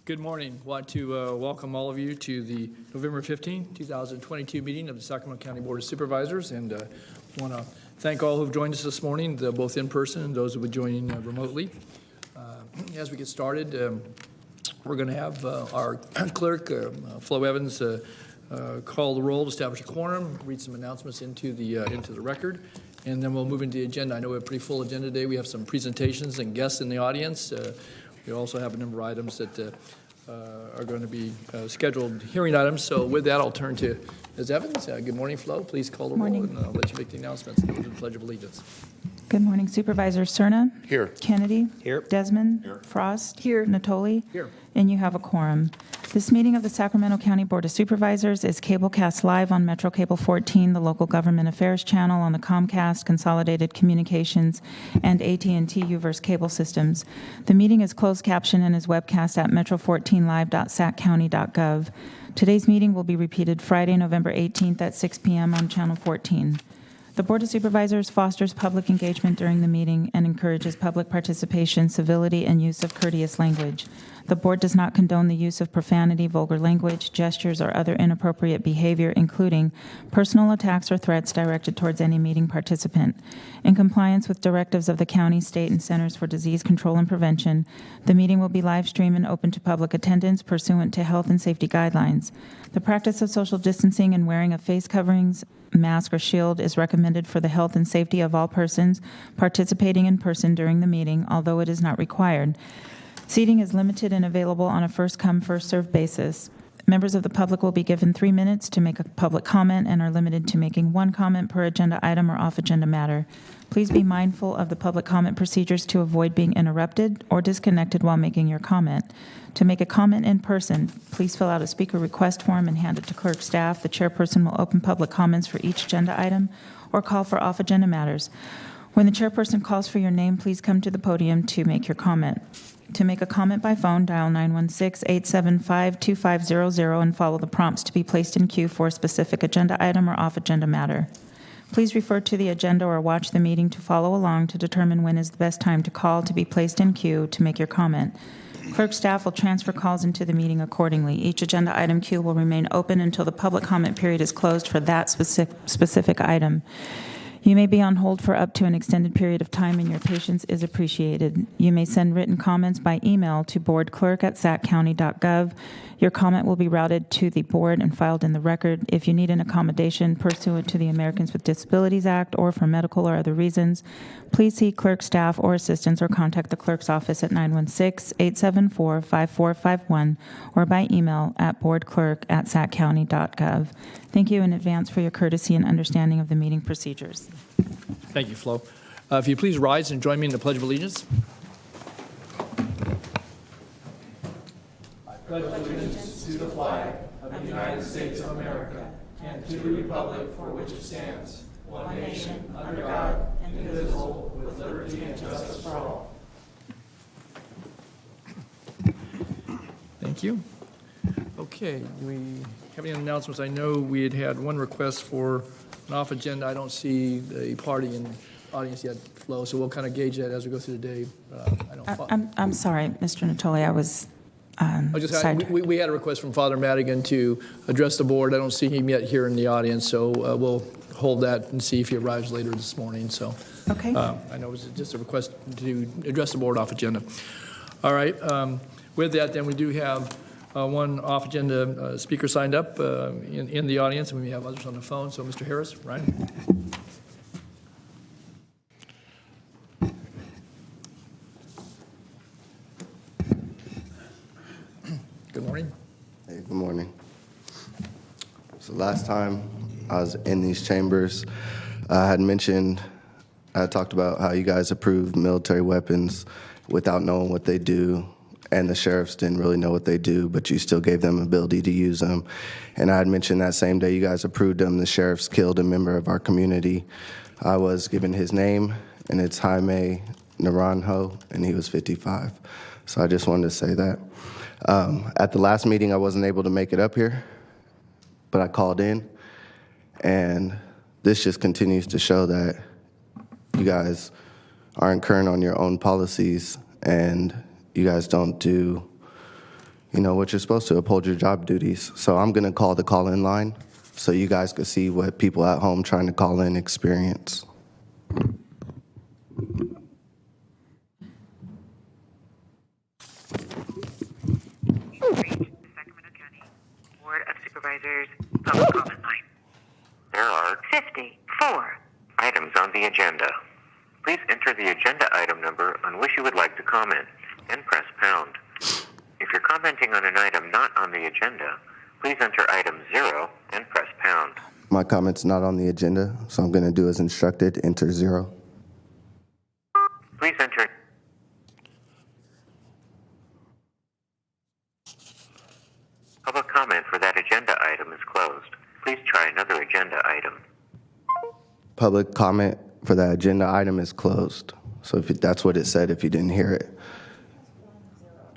Good morning. Want to welcome all of you to the November 15, 2022 meeting of the Sacramento County Board of Supervisors, and want to thank all who've joined us this morning, both in person and those who will be joining remotely. As we get started, we're going to have our clerk, Flo Evans, call the roll to establish a quorum, read some announcements into the record, and then we'll move into the agenda. I know we have a pretty full agenda today. We have some presentations and guests in the audience. We also have a number of items that are going to be scheduled hearing items. So with that, I'll turn to Ms. Evans. Good morning, Flo. Please call the roll, and I'll let you make the announcements and go to the Pledge of Allegiance. Good morning, Supervisor Cerna. Here. Kennedy. Here. Desmond. Here. Frost. Here. Natoli. Here. And you have a quorum. This meeting of the Sacramento County Board of Supervisors is cablecast live on Metro Cable 14, the local government affairs channel on the Comcast, Consolidated Communications, and AT&T UVerse cable systems. The meeting is closed caption and is webcast at metro14live.saccounty.gov. Today's meeting will be repeated Friday, November 18th at 6 p.m. on Channel 14. The Board of Supervisors fosters public engagement during the meeting and encourages public participation, civility, and use of courteous language. The Board does not condone the use of profanity, vulgar language, gestures, or other inappropriate behavior, including personal attacks or threats directed towards any meeting participant. In compliance with directives of the county, state, and Centers for Disease Control and Prevention, the meeting will be live streamed and open to public attendance pursuant to health and safety guidelines. The practice of social distancing and wearing of face coverings, mask, or shield is recommended for the health and safety of all persons participating in person during the meeting, although it is not required. Seating is limited and available on a first-come, first-served basis. Members of the public will be given 3 minutes to make a public comment and are limited to making one comment per agenda item or off-agenda matter. Please be mindful of the public comment procedures to avoid being interrupted or disconnected while making your comment. To make a comment in person, please fill out a speaker request form and hand it to clerk staff. The chairperson will open public comments for each agenda item or call for off-agenda matters. When the chairperson calls for your name, please come to the podium to make your comment. To make a comment by phone, dial 916-875-2500 and follow the prompts to be placed in queue for a specific agenda item or off-agenda matter. Please refer to the agenda or watch the meeting to follow along to determine when is the best time to call to be placed in queue to make your comment. Clerk staff will transfer calls into the meeting accordingly. Each agenda item queue will remain open until the public comment period is closed for that specific item. You may be on hold for up to an extended period of time, and your patience is appreciated. You may send written comments by email to boardclerk@saccounty.gov. Your comment will be routed to the board and filed in the record. If you need an accommodation pursuant to the Americans with Disabilities Act or for medical or other reasons, please see clerk staff or assistance or contact the clerk's office at 916-874-5451 or by email at boardclerk@saccounty.gov. Thank you in advance for your courtesy and understanding of the meeting procedures. Thank you, Flo. If you please rise and join me in the Pledge of Allegiance. I pledge allegiance to the flag of the United States of America and to the republic for which it stands, one nation, under God, indivisible, with liberty and justice for all. Thank you. Okay, do we have any announcements? I know we had one request for an off agenda. I don't see the party in the audience yet, Flo, so we'll kind of gauge that as we go through the day. I'm sorry, Mr. Natoli, I was we had a request from Father Madigan to address the board. I don't see him yet here in the audience, so we'll hold that and see if he arrives later this morning. So, okay. I know it was just a request to address the board off agenda. All right. With that, then we do have one off-agenda speaker signed up in the audience, and we have others on the phone. So, Mr. Harris, Ryan. Good morning. Hey, good morning. So last time I was in these chambers, I had talked about how you guys approved military weapons without knowing what they do, and the sheriffs didn't really know what they do, but you still gave them ability to use them. And I had mentioned that same day you guys approved them, the sheriffs killed a member of our community. I was given his name, and it's Jaime Naranjo, and he was 55. So I just wanted to say that. At the last meeting, I wasn't able to make it up here, but I called in, and this just continues to show that you guys aren't current on your own policies, and you guys don't do what you're supposed to, uphold your job duties. So I'm going to call the call-in line so you guys can see what people at home trying to call in experience. Sacramento County Board of Supervisors public comment line. There are 54. items on the agenda. Please enter the agenda item number on which you would like to comment and press pound. If you're commenting on an item not on the agenda, please enter item 0 and press pound. My comment's not on the agenda, so I'm going to do as instructed, enter 0. Please enter. Public comment for that agenda item is closed. Please try another agenda item. Public comment for that agenda item is closed. So that's what it said if you didn't hear it.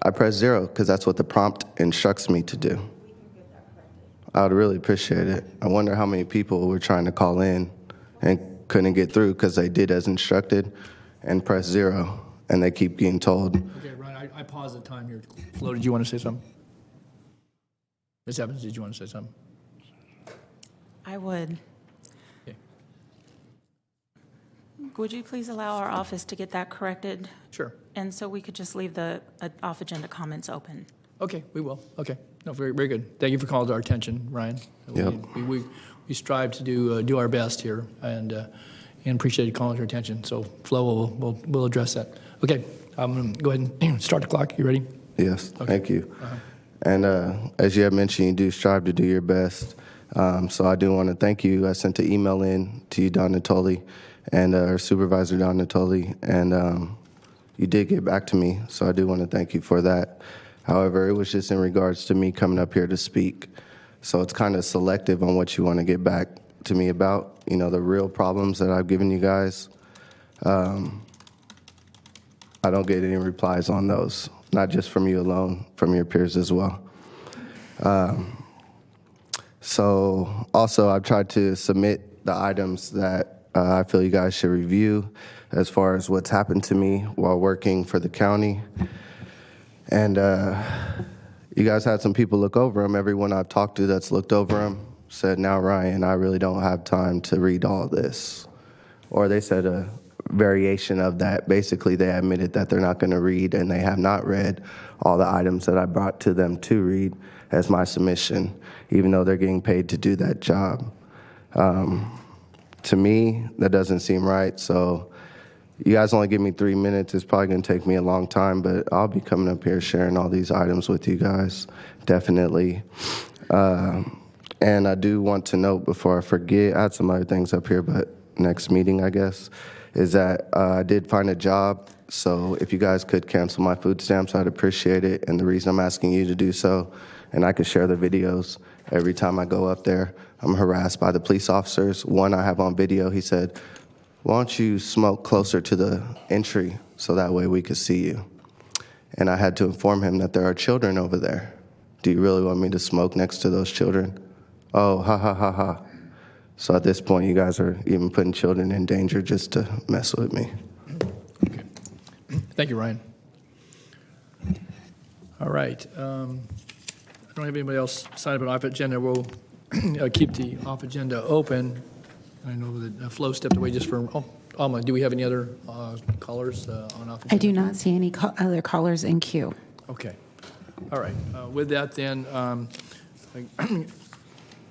I pressed 0 because that's what the prompt instructs me to do. I would really appreciate it. I wonder how many people were trying to call in and couldn't get through because they did as instructed and pressed 0, and they keep getting told. Okay, Ryan, I paused the time here. Flo, did you want to say something? Ms. Evans, did you want to say something? I would. Okay. Would you please allow our office to get that corrected? Sure. And so we could just leave the off-agenda comments open. Okay, we will. Okay. No, very, very good. Thank you for calling to our attention, Ryan. Yep. We strive to do our best here, and appreciate you calling to our attention. So Flo will address that. Okay, I'm going to go ahead and start the clock. You ready? Yes, Okay. Thank you. And as you have mentioned, you do strive to do your best. So I do want to thank you. I sent an email in to you, Don Natoli, and our supervisor, Don Natoli, and you did get back to me, so I do want to thank you for that. However, it was just in regards to me coming up here to speak. So it's kind of selective on what you want to get back to me about, the real problems that I've given you guys. I don't get any replies on those, not just from you alone, from your peers as well. So also I've tried to submit the items that I feel you guys should review as far as what's happened to me while working for the county. And you guys had some people look over them. Everyone I've talked to that's looked over them said, now, Ryan, I really don't have time to read all this. Or they said a variation of that. Basically, they admitted that they're not going to read, and they have not read all the items that I brought to them to read as my submission, even though they're getting paid to do that job. To me, that doesn't seem right. So you guys only give me 3 minutes. It's probably going to take me a long time, but I'll be coming up here sharing all these items with you guys, definitely. And I do want to note before I forget, I had some other things up here, but next meeting, I guess, is that I did find a job. So if you guys could cancel my food stamps, I'd appreciate it. And the reason I'm asking you to do so, and I could share the videos every time I go up there, I'm harassed by the police officers. One I have on video, he said, why don't you smoke closer to the entry so that way we could see you? And I had to inform him that there are children over there. Do you really want me to smoke next to those children? Oh, ha, ha, ha, ha. So at this point, you guys are even putting children in danger just to mess with me. Okay. Thank you, Ryan. All right. I don't have anybody else signed up on off agenda. We'll keep the off agenda open. I know that Flo stepped away just for, Alma, do we have any other callers on off agenda? I do not see any other callers in queue. Okay. All right. With that, then,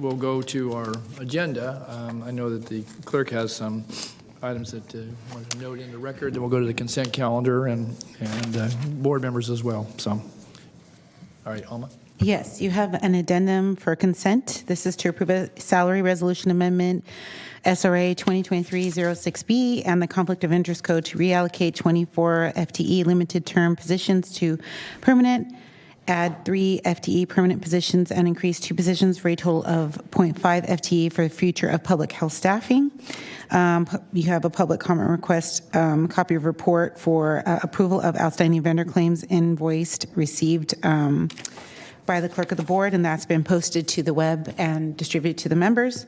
we'll go to our agenda. I know that the clerk has some items that wanted to note in the record. Then we'll go to the consent calendar and board members as well. So, all right, Alma. Yes, you have an addendum for consent. This is to approve a salary resolution amendment, SRA 2023-06B, and the Conflict of Interest Code to reallocate 24 FTE limited term positions to permanent, add 3 FTE permanent positions, and increase 2 positions for a total of 0.5 FTE for the future of public health staffing. You have a public comment request, copy of report for approval of outstanding vendor claims invoiced, received by the clerk of the board, and that's been posted to the web and distributed to the members.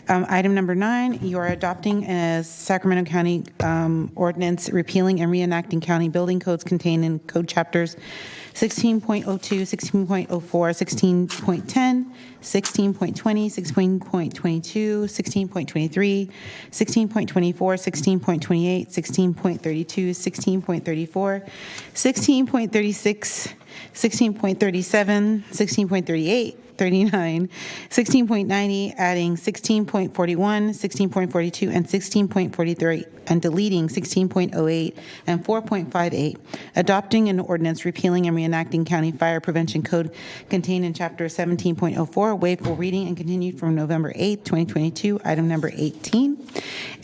Item number 9, you are adopting a Sacramento County ordinance repealing and reenacting county building codes contained in code chapters 16.02, 16.04, 16.10, 16.20, 16.22, 16.23, 16.24, 16.28, 16.32, 16.34, 16.36, 16.37, 16.38, 39, 16.90, adding 16.41, 16.42, and 16.43, and deleting 16.08 and 4.58, adopting an ordinance repealing and reenacting County Fire Prevention Code contained in Chapter 17.04, waived full reading and continued from November 8, 2022, item number 18.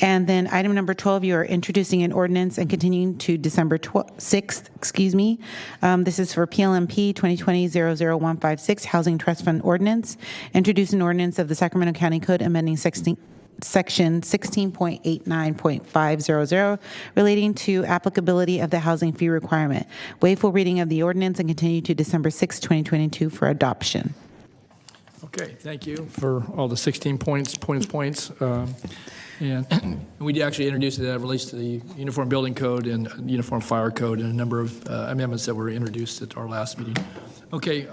And then item number 12, you are introducing an ordinance and continuing to December 6th, This is for PLMP 2020-00156, Housing Trust Fund Ordinance. Introduce an ordinance of the Sacramento County Code amending Section 16.89.500 relating to applicability of the housing fee requirement. Waive full reading of the ordinance and continue to December 6, 2022 for adoption. Okay, thank you for all the 16 points. And we actually introduced it that relates to the Uniform Building Code and Uniform Fire Code and a number of amendments that were introduced at our last meeting. Okay,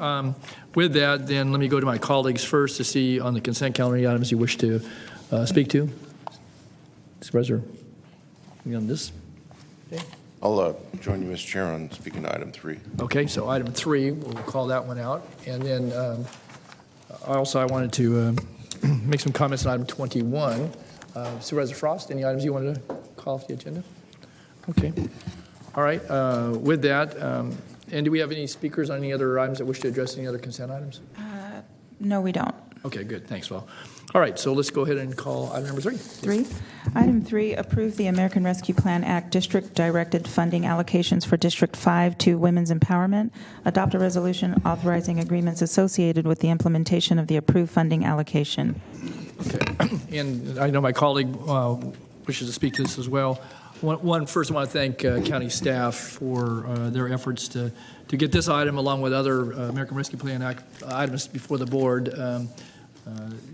with that, then let me go to my colleagues first to see on the consent calendar any items you wish to speak to. Supervisor, you on this? Okay. I'll join you, Mr. Chair, on speaking to item 3. Okay, so item 3, we'll call that one out. And then I wanted to make some comments on item 21. Supervisor Frost, any items you wanted to call off the agenda? Okay. All right. With that, and do we have any speakers on any other items that wish to address any other consent items? No, we don't. Okay, good. Thanks, Val. All right, so let's go ahead and call item number 3. Item 3, approve the American Rescue Plan Act district-directed funding allocations for District 5 to Women's Empowerment. Adopt a resolution authorizing agreements associated with the implementation of the approved funding allocation. Okay. And I know my colleague wishes to speak to this as well. First, I want to thank county staff for their efforts to get this item, along with other American Rescue Plan Act items, before the board.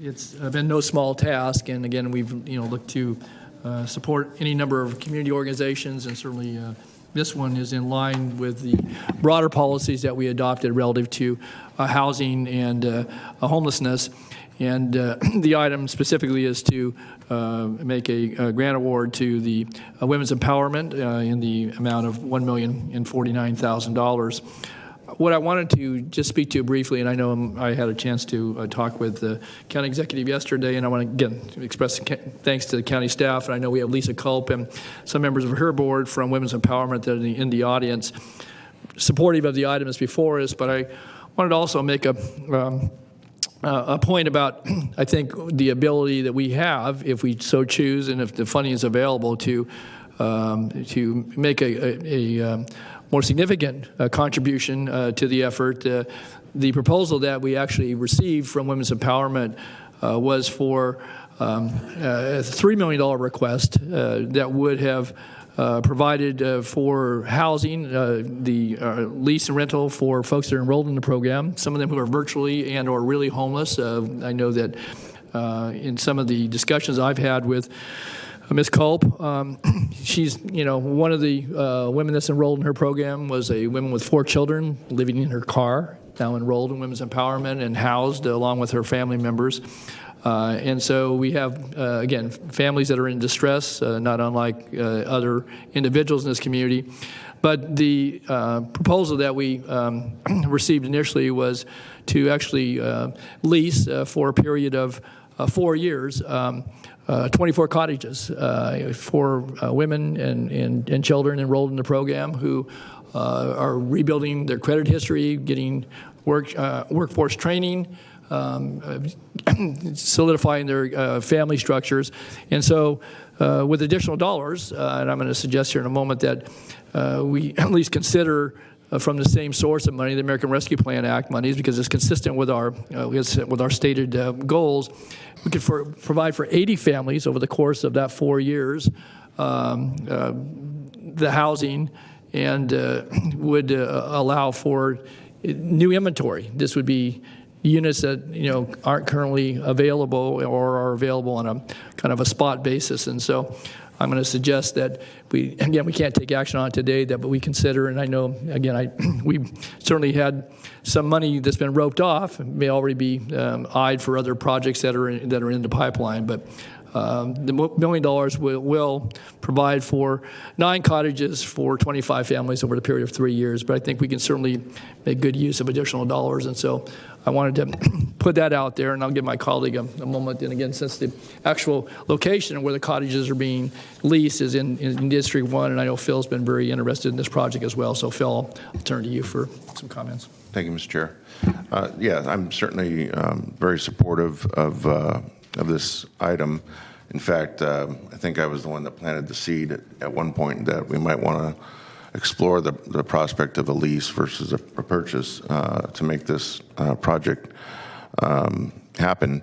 It's been no small task, and again, we've looked to support any number of community organizations, and certainly this one is in line with the broader policies that we adopted relative to housing and homelessness. And the item specifically is to make a grant award to the Women's Empowerment in the amount of $1,049,000. What I wanted to just speak to briefly, and I know I had a chance to talk with the county executive yesterday, and I want to again express thanks to the county staff, and I know we have Lisa Culp and some members of her board from Women's Empowerment that are in the audience, supportive of the items before us. But I wanted to also make a point about, I think, the ability that we have, if we so choose, and if the funding is available, to make a more significant contribution to the effort. The proposal that we actually received from Women's Empowerment was for a $3 million request that would have provided for housing, the lease and rental for folks that are enrolled in the program, some of them who are virtually and or really homeless. I know that in some of the discussions I've had with Ms. Culp, she's, one of the women that's enrolled in her program was a woman with 4 children living in her car, now enrolled in Women's Empowerment and housed along with her family members. And so we have, again, families that are in distress, not unlike other individuals in this community. But the proposal that we received initially was to actually lease for a period of 4 years 24 cottages for women and children enrolled in the program who are rebuilding their credit history, getting workforce training, solidifying their family structures. And so with additional dollars, and I'm going to suggest here in a moment that we at least consider from the same source of money, the American Rescue Plan Act monies, because it's consistent with our stated goals. We could provide for 80 families over the course of that 4 years the housing, and would allow for new inventory. This would be units that aren't currently available or are available on a kind of a spot basis. And so I'm going to suggest that we can't take action on it today, but we consider, and I know, again, we certainly had some money that's been roped off, may already be eyed for other projects that are in the pipeline, but the $1 million will provide for 9 cottages for 25 families over the period of 3 years, but I think we can certainly make good use of additional dollars, and so I wanted to put that out there, and I'll give my colleague a moment. And again, since the actual location where the cottages are being leased is in District 1, and I know Phil's been very interested in this project as well, so Phil, I'll turn to you for some comments. Thank you, Mr. Chair. Yeah, I'm certainly very supportive of this item. In fact, I think I was the one that planted the seed at one point that we might want to explore the prospect of a lease versus a purchase to make this project happen.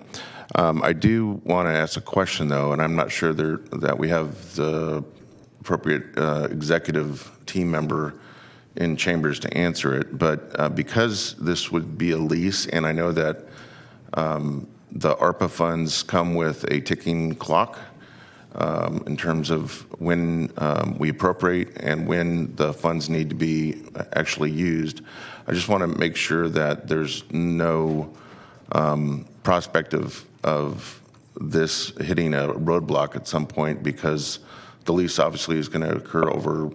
I do want to ask a question, though, and I'm not sure that we have the appropriate executive team member in chambers to answer it, but because this would be a lease, and I know that the ARPA funds come with a ticking clock in terms of when we appropriate and when the funds need to be actually used. I just want to make sure that there's no prospect of this hitting a roadblock at some point, because the lease obviously is going to occur over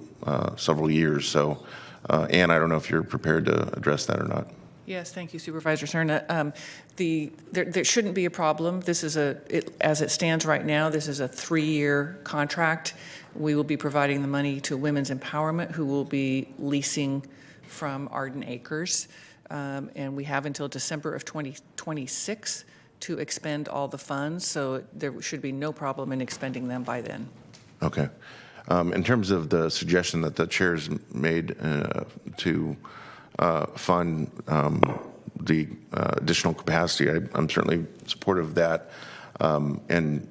several years. So, Ann, I don't know if you're prepared to address that or not. Yes, thank you, Supervisor Cerna. There shouldn't be a problem. This is as it stands right now, this is a 3-year contract. We will be providing the money to Women's Empowerment, who will be leasing from Arden Acres. And we have until December of 2026 to expend all the funds, so there should be no problem in expending them by then. Okay. In terms of the suggestion that the chair's made to fund the additional capacity, I'm certainly supportive of that, and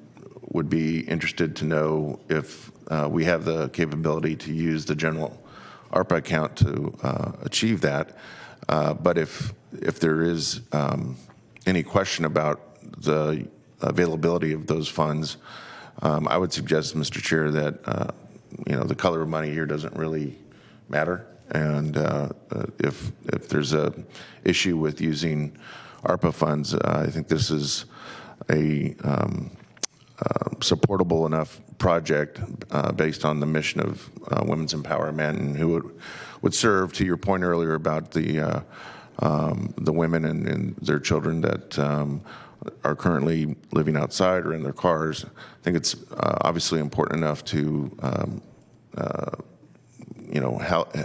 would be interested to know if we have the capability to use the general ARPA account to achieve that. But if there is any question about the availability of those funds, I would suggest, Mr. Chair, that the color of money here doesn't really matter. And if there's a issue with using ARPA funds, I think this is a supportable enough project based on the mission of Women's Empowerment, and who would serve, to your point earlier about the women and their children that are currently living outside or in their cars. I think it's obviously important enough to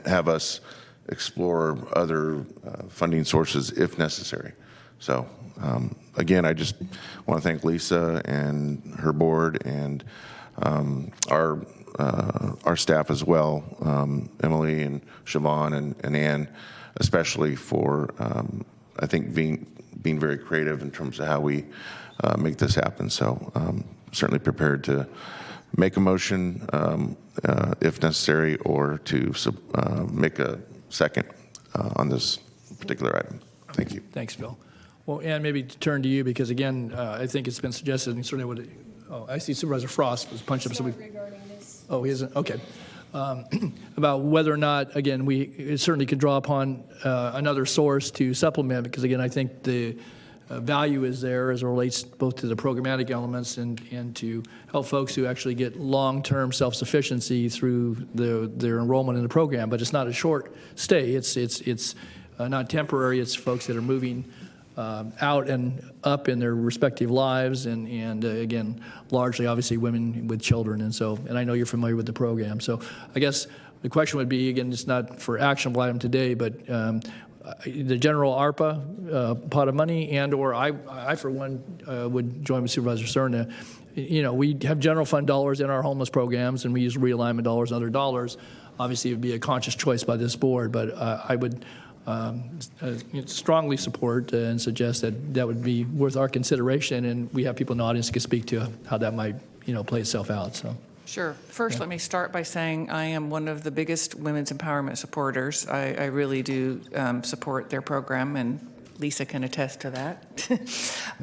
have us explore other funding sources if necessary. So again, I just want to thank Lisa and her board and our staff as well, Emily and Siobhan and Ann, especially for I think being very creative in terms of how we make this happen. So certainly prepared to make a motion if necessary, or to make a second on this particular item. Thank you. Thanks, Phil. Well, Ann, maybe to turn to you, because again, I think it's been suggested, and certainly would. Oh, I see Supervisor Frost was punched up. Regarding this. Oh, he isn't. Okay. About whether or not, again, we certainly could draw upon another source to supplement, because again, I think the value is there as it relates both to the programmatic elements and to help folks who actually get long-term self-sufficiency through their enrollment in the program. But it's not a short stay. It's not temporary. It's folks that are moving out and up in their respective lives, and again, largely, obviously, women with children. And I know you're familiar with the program. So I guess the question would be, again, it's not for actionable item today, but the general ARPA pot of money, and/or I for one, would join with Supervisor Cerna. We have general fund dollars in our homeless programs, and we use realignment dollars and other dollars. Obviously, it would be a conscious choice by this board, but I would strongly support and suggest that would be worth our consideration, and we have people in the audience who can speak to how that might play itself out. So. Sure. First, Let me start by saying I am one of the biggest women's empowerment supporters. I really do support their program, and Lisa can attest to that.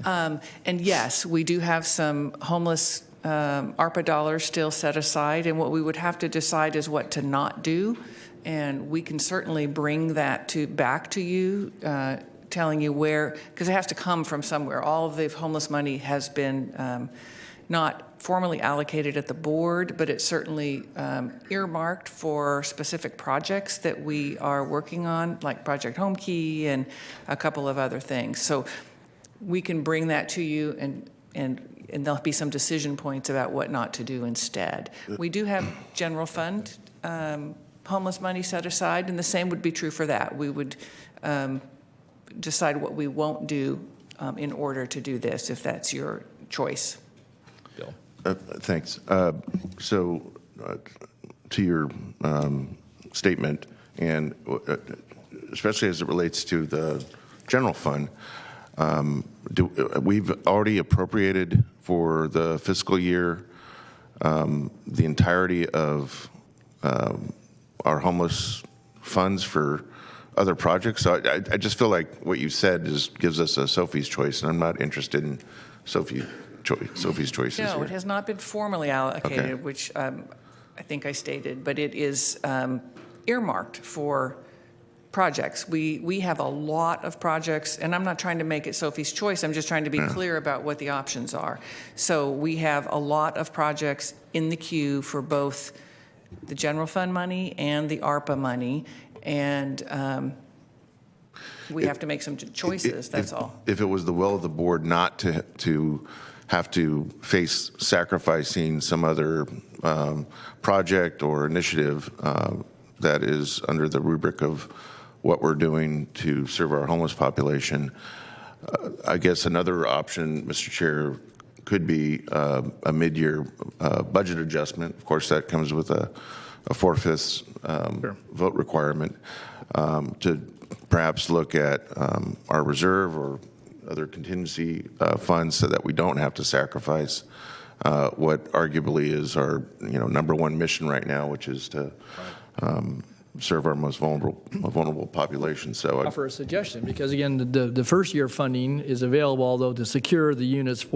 And yes, we do have some homeless ARPA dollars still set aside, and what we would have to decide is what to not do. And we can certainly bring that back to you, telling you where, because it has to come from somewhere. All of the homeless money has been not formally allocated at the board, but it's certainly earmarked for specific projects that we are working on, like Project Home Key and a couple of other things. So we can bring that to you, and there'll be some decision points about what not to do instead. We do have general fund homeless money set aside, and the same would be true for that. We would decide what we won't do in order to do this, if that's your choice. Bill. Thanks. So to your statement, and especially as it relates to the general fund, we've already appropriated for the fiscal year the entirety of our homeless funds for other projects. So I just feel like what you said gives us a Sophie's choice, and I'm not interested in Sophie's choices No, here. it has not been formally allocated, Okay. which I think I stated, but it is earmarked for projects. We have a lot of projects, and I'm not trying to make it Sophie's choice. I'm just trying to be clear about what the options are. So we have a lot of projects in the queue for both the general fund money and the ARPA money, and we have to make some choices, that's all. If it was the will of the board not to have to face sacrificing some other project or initiative that is under the rubric of what we're doing to serve our homeless population, I guess another option, Mr. Chair, could be a mid-year budget adjustment. Of course, that comes with a 4/5 vote requirement to perhaps look at our reserve or other contingency funds so that we don't have to sacrifice what arguably is our number one mission right now, which is to serve our most vulnerable population. So Offer a suggestion, because again, the first year funding is available, although to secure the units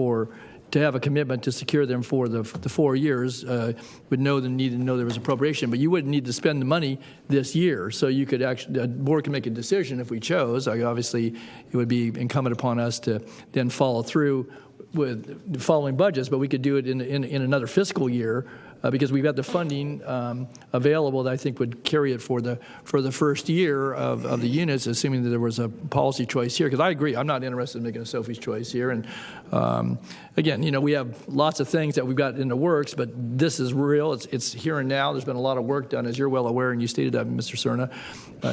to have a commitment to secure them for the 4 years, would need to know there was appropriation, but you wouldn't need to spend the money this year. So you could actually, the board can make a decision if we chose. Obviously, it would be incumbent upon us to then follow through with the following budgets, but we could do it in another fiscal year, because we've got the funding available that I think would carry it for the first year of the units, assuming that there was a policy choice here. Because I agree, I'm not interested in making a Sophie's choice here. And again, we have lots of things that we've got in the works, but this is real. It's here and now. There's been a lot of work done, as you're well aware, and you stated that, Mr. Cerna,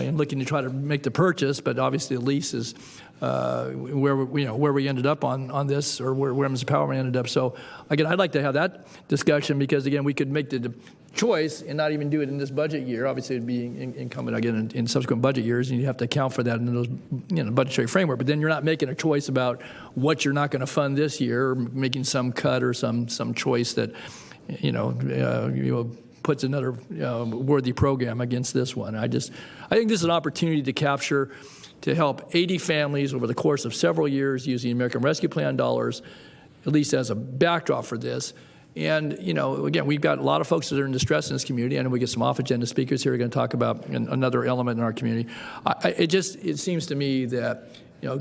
in looking to try to make the purchase. But obviously, the lease is where we ended up on this, or where Mr. Powerman ended up. So again, I'd like to have that discussion, because again, we could make the choice and not even do it in this budget year. Obviously, it'd be incumbent again in subsequent budget years, and you have to account for that in those budgetary framework. But then you're not making a choice about what you're not going to fund this year, or making some cut or some choice that puts another worthy program against this one. I think this is an opportunity to help 80 families over the course of several years using American Rescue Plan dollars, at least as a backdrop for this. And, again, we've got a lot of folks that are in distress in this community. I know we get some off-agenda speakers here who are going to talk about another element in our community. It seems to me that,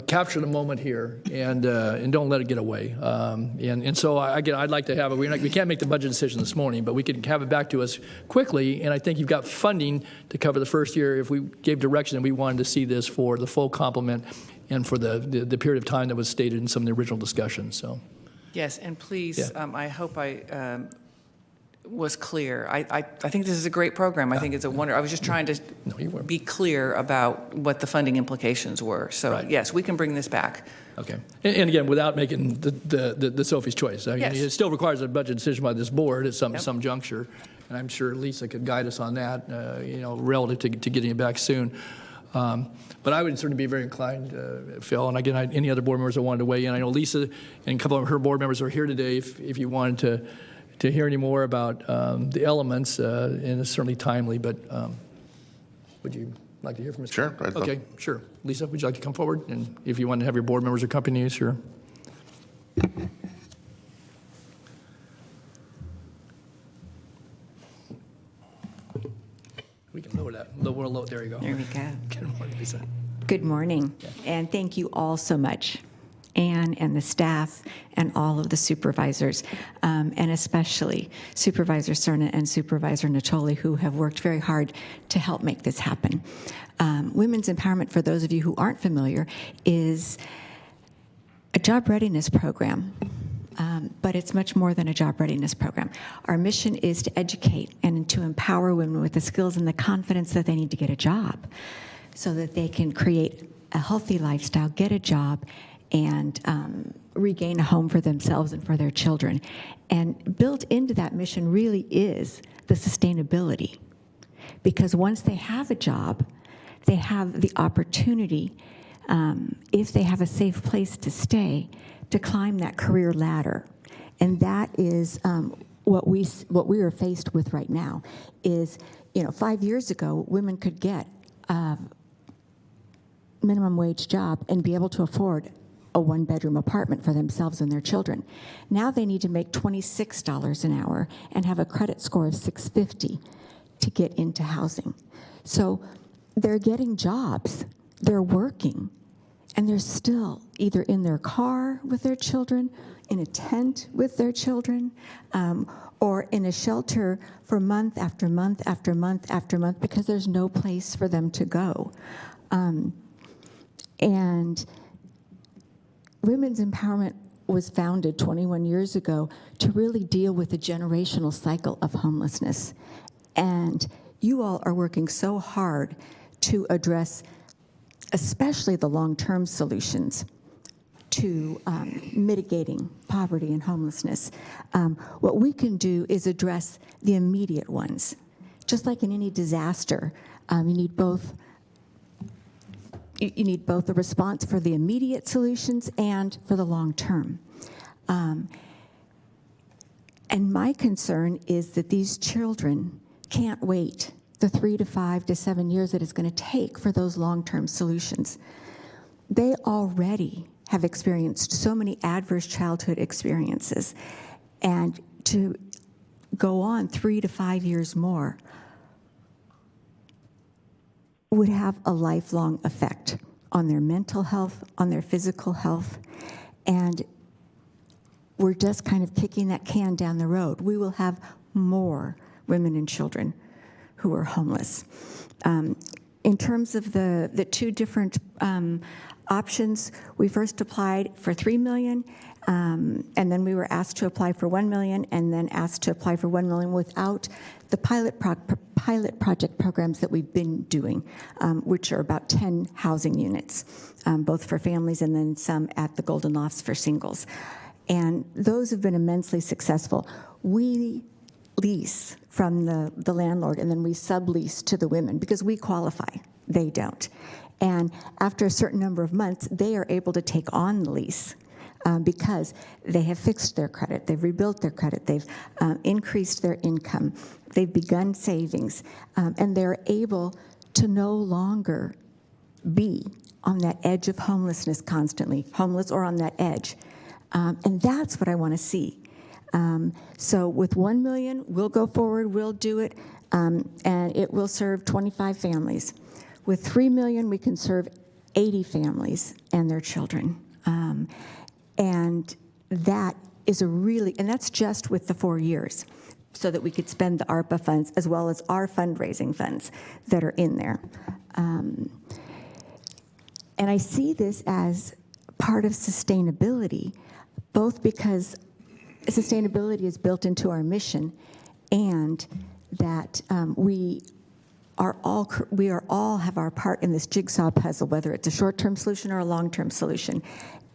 capture the moment here and don't let it get away. And so, I'd like to have it. We can't make the budget decision this morning, but we can have it back to us quickly. And I think you've got funding to cover the first year if we gave direction that we wanted to see this for the full complement and for the period of time that was stated in some of the original discussions. So. Yes, and please, Yeah. I hope I was clear. I think this is a great program. I think it's a wonder. I was just trying to be clear about what the funding implications were. So, Right. yes, we can bring this back. Okay. And again, without making the Sophie's choice. I mean, Yes. it still requires a budget decision by this board at some juncture. And I'm sure Lisa could guide us on that, relative to getting it back soon. But I would certainly be very inclined, Phil, and again, any other board members that wanted to weigh in. I know Lisa and a couple of her board members are here today if you wanted to hear any more about the elements, and it's certainly timely, but would you like to hear from Mr. Sure, I'd love- Okay, sure. Lisa, would you like to come forward? And if you want to have your board members accompany you, sure. There you go. There we go. Good morning, Lisa. Good morning, and thank you all so much, Anne and the staff and all of the supervisors, and especially Supervisor Cerna and Supervisor Natoli, who have worked very hard to help make this happen. Women's Empowerment, for those of you who aren't familiar, is a job readiness program. But it's much more than a job readiness program. Our mission is to educate and to empower women with the skills and the confidence that they need to get a job so that they can create a healthy lifestyle, get a job, and regain a home for themselves and for their children. And built into that mission really is the sustainability. Because once they have a job, they have the opportunity, if they have a safe place to stay, to climb that career ladder. And that is what we are faced with right now is, 5 years ago, women could get a minimum wage job and be able to afford a one-bedroom apartment for themselves and their children. Now they need to make $26 an hour and have a credit score of 650 to get into housing. So they're getting jobs, they're working, and they're still either in their car with their children, in a tent with their children, or in a shelter for month after month after month after month because there's no place for them to go. And Women's Empowerment was founded 21 years ago to really deal with the generational cycle of homelessness. And you all are working so hard to address especially the long-term solutions to mitigating poverty and homelessness. What we can do is address the immediate ones. Just like in any disaster, you need both a response for the immediate solutions and for the long term. And my concern is that these children can't wait the 3 to 5 to 7 years that it's going to take for those long-term solutions. They already have experienced so many adverse childhood experiences, and to go on 3 to 5 years more would have a lifelong effect on their mental health, on their physical health, and we're just kind of kicking that can down the road. We will have more women and children who are homeless. In terms of the two different options, we first applied for $3 million, and then we were asked to apply for $1 million, and then asked to apply for $1 million without the pilot project programs that we've been doing, which are about 10 housing units, both for families and then some at the Golden Lofts for singles. And those have been immensely successful. We lease from the landlord, and then we sublease to the women because we qualify, they don't. And after a certain number of months, they are able to take on the lease because they have fixed their credit, they've rebuilt their credit, they've increased their income, they've begun savings, and they're able to no longer be on that edge of homelessness constantly, homeless or on that edge. And that's what I want to see. So with $1 million, we'll go forward, we'll do it, and it will serve 25 families. With $3 million, we can serve 80 families and their children. And that is and that's just with the 4 years, so that we could spend the ARPA funds as well as our fundraising funds that are in there. And I see this as part of sustainability, both because sustainability is built into our mission, and that we all have our part in this jigsaw puzzle, whether it's a short-term solution or a long-term solution.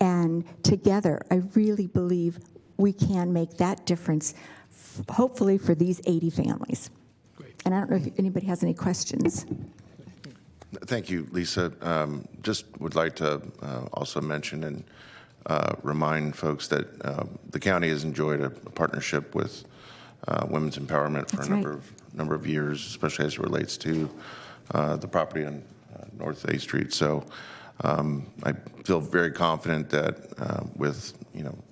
And together, I really believe we can make that difference, hopefully for these 80 families. Great. And I don't know if anybody has any questions. Thank you, Lisa. Just would like to also mention and remind folks that the county has enjoyed a partnership with Women's Empowerment for That's a number of years, especially as it relates to the property on North A Street. So I feel very confident that with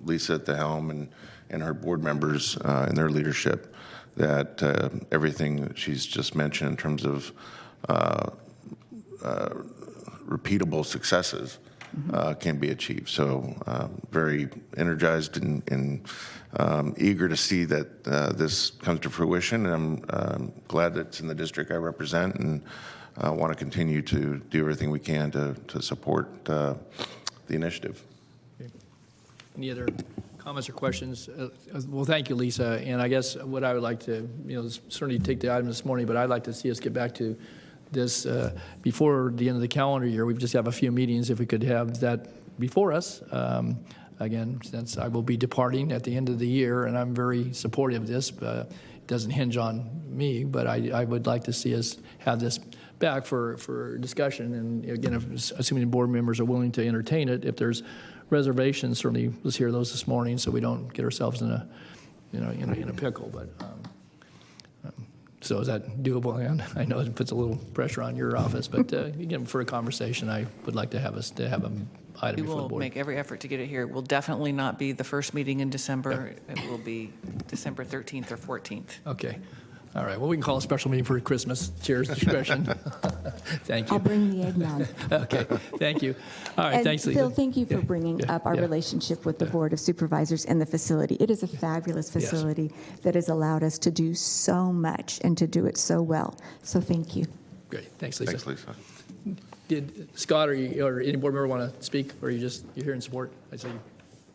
Lisa at the helm and her board members and their leadership, that everything that she's just mentioned in terms of repeatable successes can be achieved. So very energized and eager to see that this comes to fruition. And I'm glad that it's in the district I represent, and want to continue to do everything we can to support the initiative. Any other comments or questions? Well, thank you, Lisa. And I guess what I would like to, certainly take the item this morning, but I'd like to see us get back to this before the end of the calendar year. We just have a few meetings. If we could have that before us, again, since I will be departing at the end of the year, and I'm very supportive of this, but it doesn't hinge on me, but I would like to see us have this back for discussion. And again, assuming the board members are willing to entertain it, if there's reservations, certainly let's hear those this morning so we don't get ourselves in a pickle. But so is that doable? And I know it puts a little pressure on your office, but again, for a conversation, I would like to have an item We before the will board. make every effort to get it here. It will definitely not be the first meeting in December. It will be December 13th or 14th. Okay. All right. Well, we can call a special meeting for Christmas. Chair's discretion. Thank you. I'll bring the eggnog. Okay. Thank you. All right. And Thanks, Lisa. Phil, thank you for bringing Yeah. up our Yeah. relationship with the Board of Supervisors and the facility. It is a fabulous facility that has allowed us to do so much and to do it so well. So thank you. Great. Thanks, Lisa. Thanks, Lisa. Did Scott or any board member want to speak, or you're here in support? I say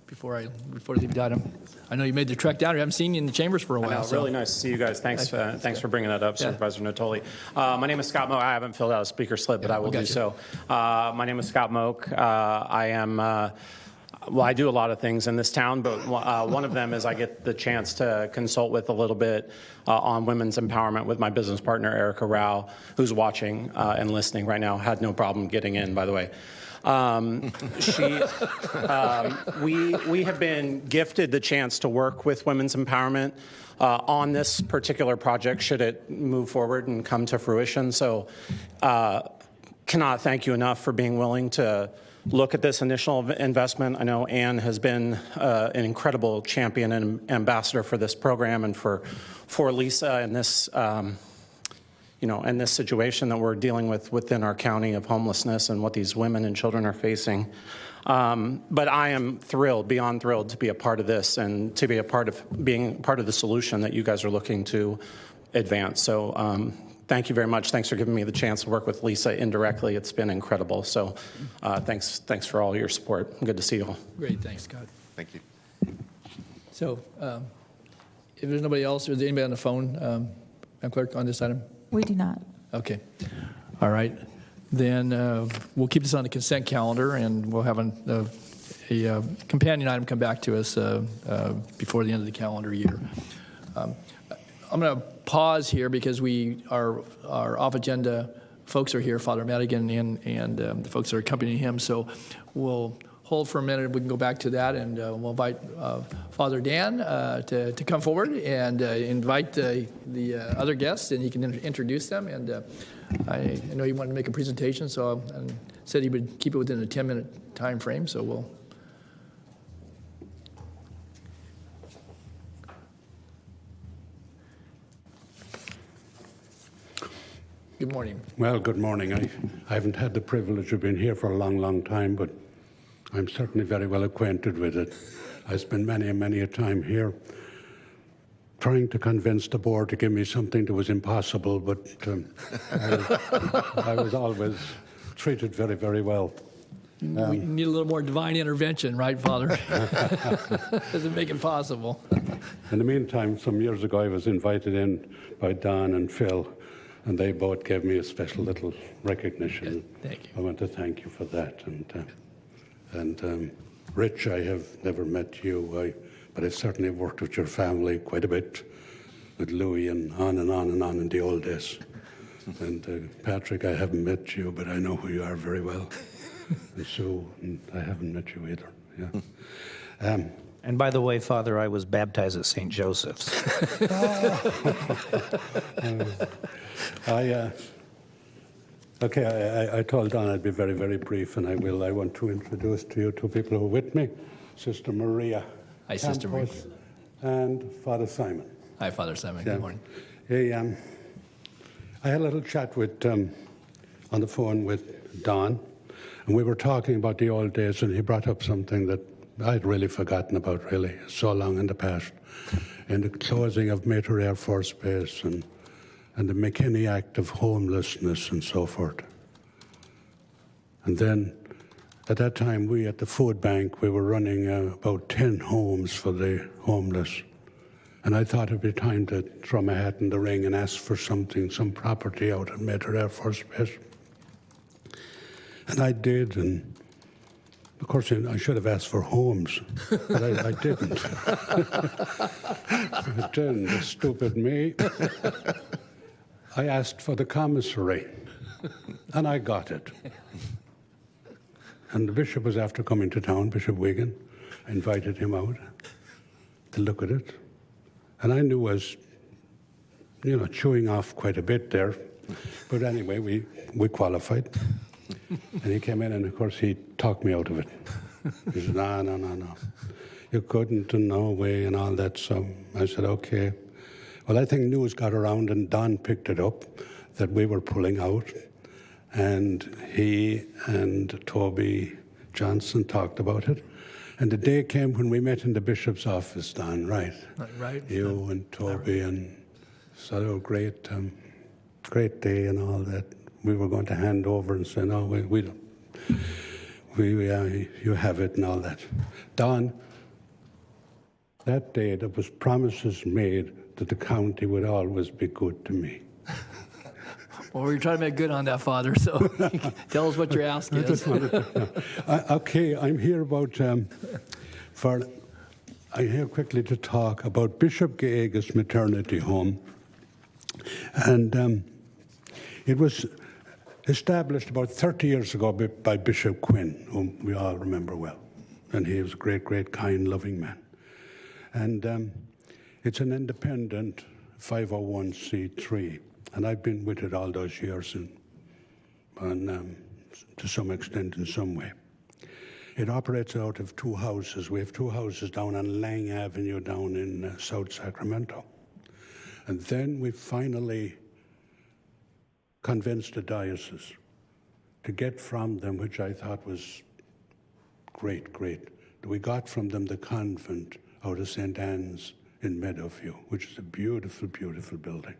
before I leave the item. I know you made the trek down. I haven't seen you in the chambers for a while. I know, really nice to see you guys. Thanks for bringing that up, Yeah. Supervisor Natoli. My name is Scott Moak. I haven't filled out a speaker slip, but I will do so. My name is Scott Moak. I am, well, I do a lot of things in this town, but one of them is I get the chance to consult with a little bit on women's empowerment with my business partner, Erica Rao, who's watching and listening right now. Had no problem getting in, by the way. We have been gifted the chance to work with women's empowerment on this particular project, should it move forward and come to fruition. So cannot thank you enough for being willing to look at this initial investment. I know Ann has been an incredible champion and ambassador for this program and for Lisa and this and this situation that we're dealing with within our county of homelessness and what these women and children are facing. But I am thrilled, beyond thrilled, to be a part of this and to be being part of the solution that you guys are looking to advance. So thank you very much. Thanks for giving me the chance to work with Lisa indirectly. It's been incredible. So thanks for all your support. Good to see you all. Great. Thanks, Scott. Thank you. So if there's nobody else, is there anybody on the phone, Madam Clerk, on this item? We do not. Okay. All right. Then we'll keep this on the consent calendar, and we'll have a companion item come back to us before the end of the calendar year. I'm going to pause here because our off-agenda folks are here, Father Madigan and the folks that are accompanying him. So we'll hold for a minute. We can go back to that, and we'll invite Father Dan to come forward and invite the other guests, and he can introduce them. And I know he wanted to make a presentation, so said he would keep it within a 10-minute time frame. So we'll. Good morning. Well, good morning. I haven't had the privilege of being here for a long, long time, but I'm certainly very well acquainted with it. I spent many a time here trying to convince the board to give me something that was impossible, but I was always treated very, very well. We need a little more divine intervention, right, Father? Doesn't make it possible. In the meantime, some years ago, I was invited in by Don and Phil, and they both gave me a special little recognition. Good. Thank you. I want to thank you for that. And Rich, I have never met you, but I certainly have worked with your family quite a bit, with Louis and on in the old days. And Patrick, I haven't met you, but I know who you are very well. And Sue, and I haven't met you either. Yeah. And by the way, Father, I was baptized at St. Joseph's. I told Don I'd be very, very brief, and I will. I want to introduce to you two people who are with me, Sister Maria. Hi, Sister Maria. And Father Simon. Hi, Father Simon. Good morning. Hey, I had a little chat with on the phone with Don, and we were talking about the old days, and he brought up something that I'd really forgotten about, really, so long in the past, and the closing of Mater Air Force Base and the McKinney Act of homelessness and so forth. And then, at that time, we at the food bank, we were running about 10 homes for the homeless. And I thought it'd be time to throw my hat in the ring and ask for something, some property out at Mater Air Force Base. And I did, and of course, I should have asked for homes, but I didn't. But then, the stupid me, I asked for the commissary, and I got it. And the bishop was after coming to town, Bishop Wigan. I invited him out to look at it. And I knew I was, chewing off quite a bit there. But anyway, we qualified. And he came in, and of course, he talked me out of it. He said, no. You couldn't, and no way, and all that. So I said, okay. Well, I think news got around, and Don picked it up that we were pulling out. And he and Toby Johnson talked about it. And the day came when we met in the bishop's office, Don, right? Right. You and Toby, and so a great day and all that. We were going to hand over and say, no, we don't. You have it and all that. Don, that day there was promises made that the county would always be good to me. Well, we're trying to make good on that, Father, so tell us what your ask is. Okay, I'm here I'm here quickly to talk about Bishop Gaega's maternity home. And it was established about 30 years ago by Bishop Quinn, whom we all remember well. And he was a great, great, kind, loving man. And it's an independent 501c3. And I've been with it all those years and to some extent in some way. It operates out of two houses. We have two houses down on Lang Avenue down in South Sacramento. And then we finally convinced the diocese to get from them, which I thought was great. We got from them the convent out of St. Anne's in Meadowview, which is a beautiful, beautiful building.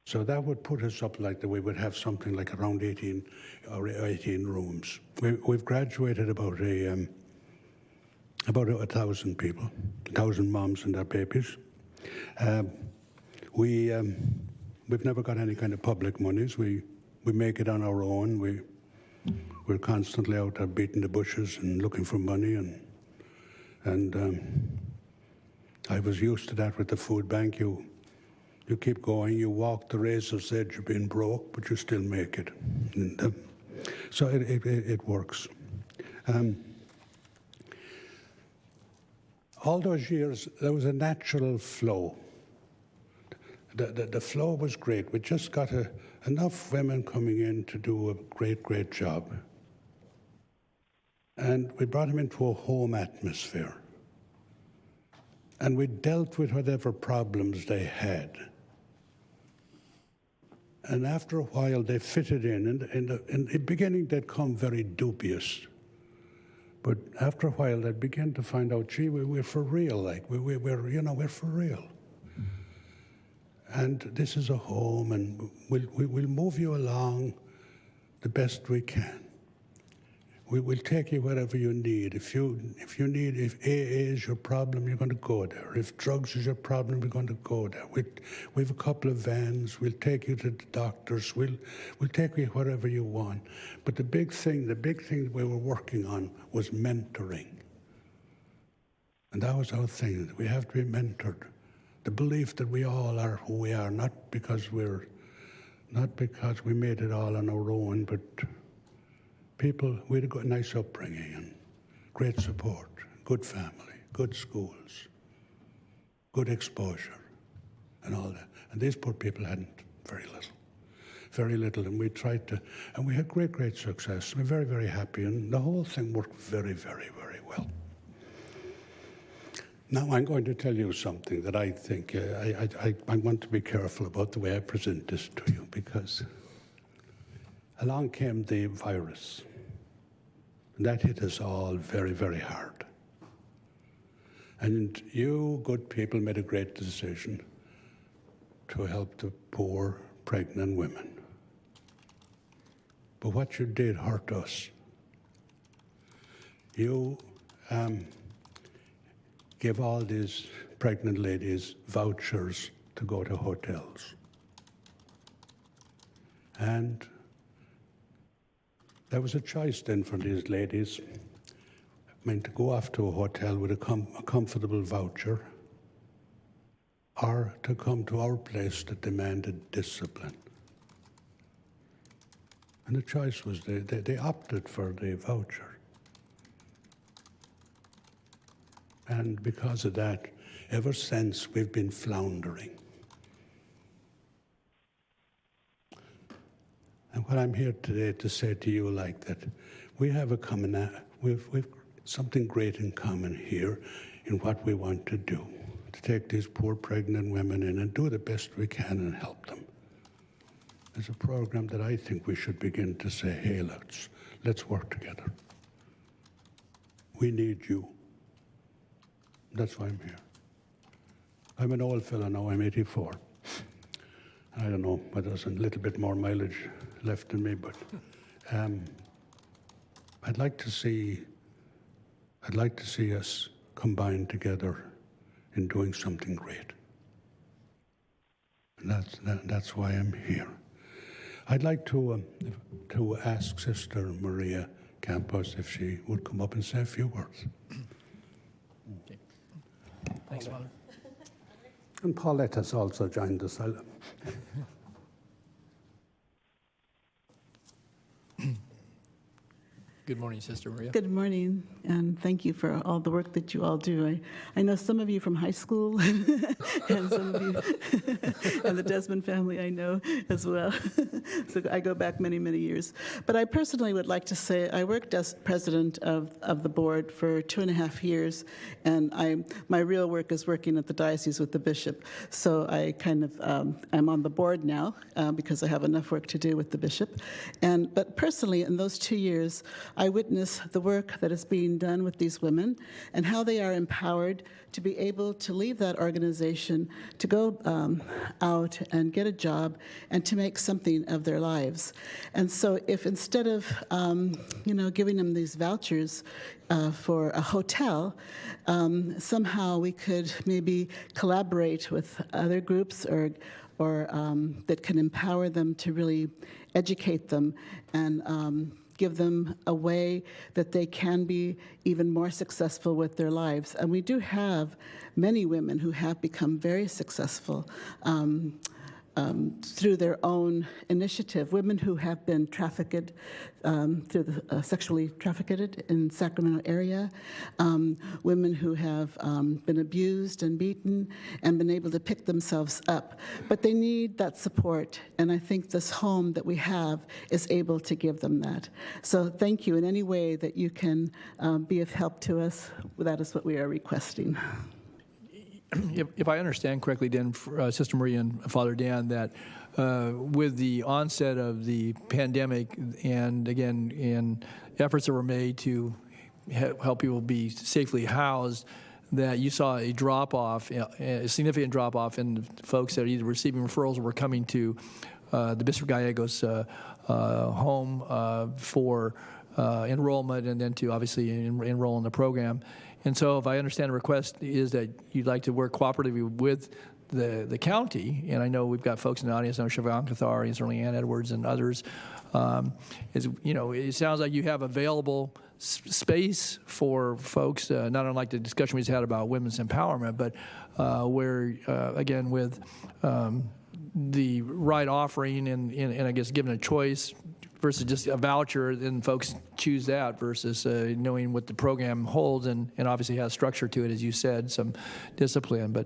So that would put us up like that. We would have something like around 18 rooms. We've graduated about 1,000 people, 1,000 moms and their babies. We've never got any kind of public monies. We make it on our own. We're constantly out there beating the bushes and looking for money, and I was used to that with the food bank. You keep going, you walk the razor's edge of being broke, but you still make it. And, so it works. All those years, there was a natural flow. The flow was great. We just got enough women coming in to do a great, great job. And we brought them into a home atmosphere. And we dealt with whatever problems they had. And after a while, they fitted in. In the beginning, they'd come very dubious. But after a while, they'd begin to find out, gee, we're for real, like, we're for real. And this is a home, and we'll move you along the best we can. We'll take you wherever you need. If AA is your problem, you're going to go there. If drugs is your problem, we're going to go there. We have a couple of vans. We'll take you to the doctors. We'll take you wherever you want. But the big thing we were working on was mentoring. And that was our thing. We have to be mentored. The belief that we all are who we are, not because we made it all on our own, but people, we had a nice upbringing and great support, good family, good schools, good exposure, and all that. And these poor people hadn't very little, and we tried to, and we had great, great success. We're very, very happy, and the whole thing worked very, very, very well. Now, I'm going to tell you something that I think, I want to be careful about the way I present this to you, because along came the virus, and that hit us all very, very hard. And you good people made a great decision to help the poor pregnant women. But what you did hurt us. You gave all these pregnant ladies vouchers to go to hotels. And there was a choice then for these ladies. I mean, to go off to a hotel with a comfortable voucher, or to come to our place that demanded discipline. And the choice was they opted for the voucher. And because of that, ever since, we've been floundering. And what I'm here today to say to you like that, we have a we've something great in common here in what we want to do, to take these poor pregnant women in and do the best we can and help them. There's a program that I think we should begin to say, hey, let's work together. We need you. That's why I'm here. I'm an old fella now, I'm 84. I don't know whether there's a little bit more mileage left in me, but I'd like to see us combine together in doing something great. And that's why I'm here. I'd like to ask Sister Maria Campos if she would come up and say a few words. Okay. Thanks, Father. And Paulette has also joined us. Good morning, Sister Maria. Good morning, and thank you for all the work that you all do. I know some of you from high school, and some of you, and the Desmond family I know as well. So I go back many, many years. But I personally would like to say I worked as president of the board for 2.5 years, and my real work is working at the diocese with the bishop. So I kind of, I'm on the board now because I have enough work to do with the bishop. But personally, in those 2 years, I witness the work that is being done with these women and how they are empowered to be able to leave that organization, to go out and get a job and to make something of their lives. And so if instead of, giving them these vouchers for a hotel, somehow we could maybe collaborate with other groups or that can empower them to really educate them and give them a way that they can be even more successful with their lives. And we do have many women who have become very successful through their own initiative. Women who have been trafficked, sexually trafficked in Sacramento area. Women who have been abused and beaten and been able to pick themselves up. But they need that support, and I think this home that we have is able to give them that. So thank you in any way that you can be of help to us. That is what we are requesting. If I understand correctly, then, Sister Maria and Father Dan, that with the onset of the pandemic and, again, in efforts that were made to help people be safely housed, that you saw a drop-off, a significant drop-off in folks that are either receiving referrals or were coming to the Bishop Gallegos home for enrollment and then to obviously enroll in the program. And so if I understand the request is that you'd like to work cooperatively with the county, and I know we've got folks in the audience, I know Siobhan Cathari and certainly Ann Edwards and others, it sounds like you have available space for folks, not unlike the discussion we just had about women's empowerment, but where, again, with the right offering and I guess given a choice versus just a voucher, then folks choose that versus knowing what the program holds and obviously has structure to it, as you said, some discipline. But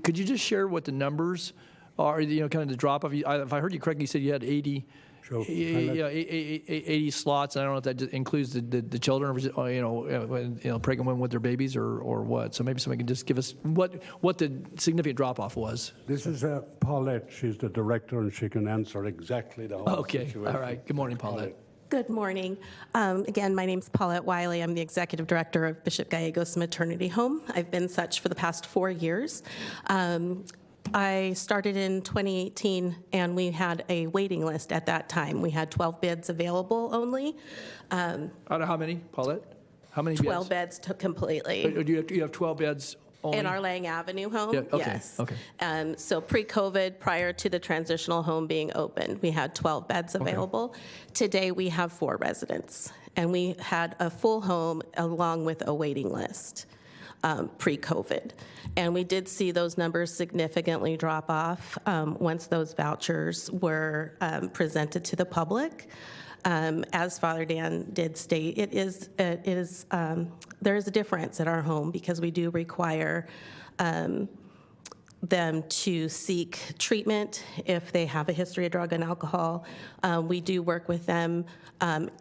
could you just share what the numbers are, kind of the drop-off? If I heard you correctly, you said you had 80 Joe, 80 slots. I don't know if that just includes the children, or, pregnant women with their babies, or what. So maybe somebody can just give us what the significant drop-off was. This is Paulette. She's the director, and she can answer exactly the whole Okay, situation. all right. Good morning, Paulette. Good morning. Again, my name's Paulette Wiley. I'm the executive director of Bishop Gallegos Maternity Home. I've been such for the past 4 years. I started in 2018, and we had a waiting list at that time. We had 12 beds available only. Out of how many, Paulette? How many 12 beds? beds completely. You have 12 beds only? In our Lang Avenue home, Yeah, okay, yes. okay. So pre-COVID, prior to the transitional home being opened, we had 12 beds available. Today, we have 4 residents, and we had a full home along with a waiting list pre-COVID. And we did see those numbers significantly drop off once those vouchers were presented to the public. As Father Dan did state, there is a difference at our home because we do require them to seek treatment if they have a history of drug and alcohol. We do work with them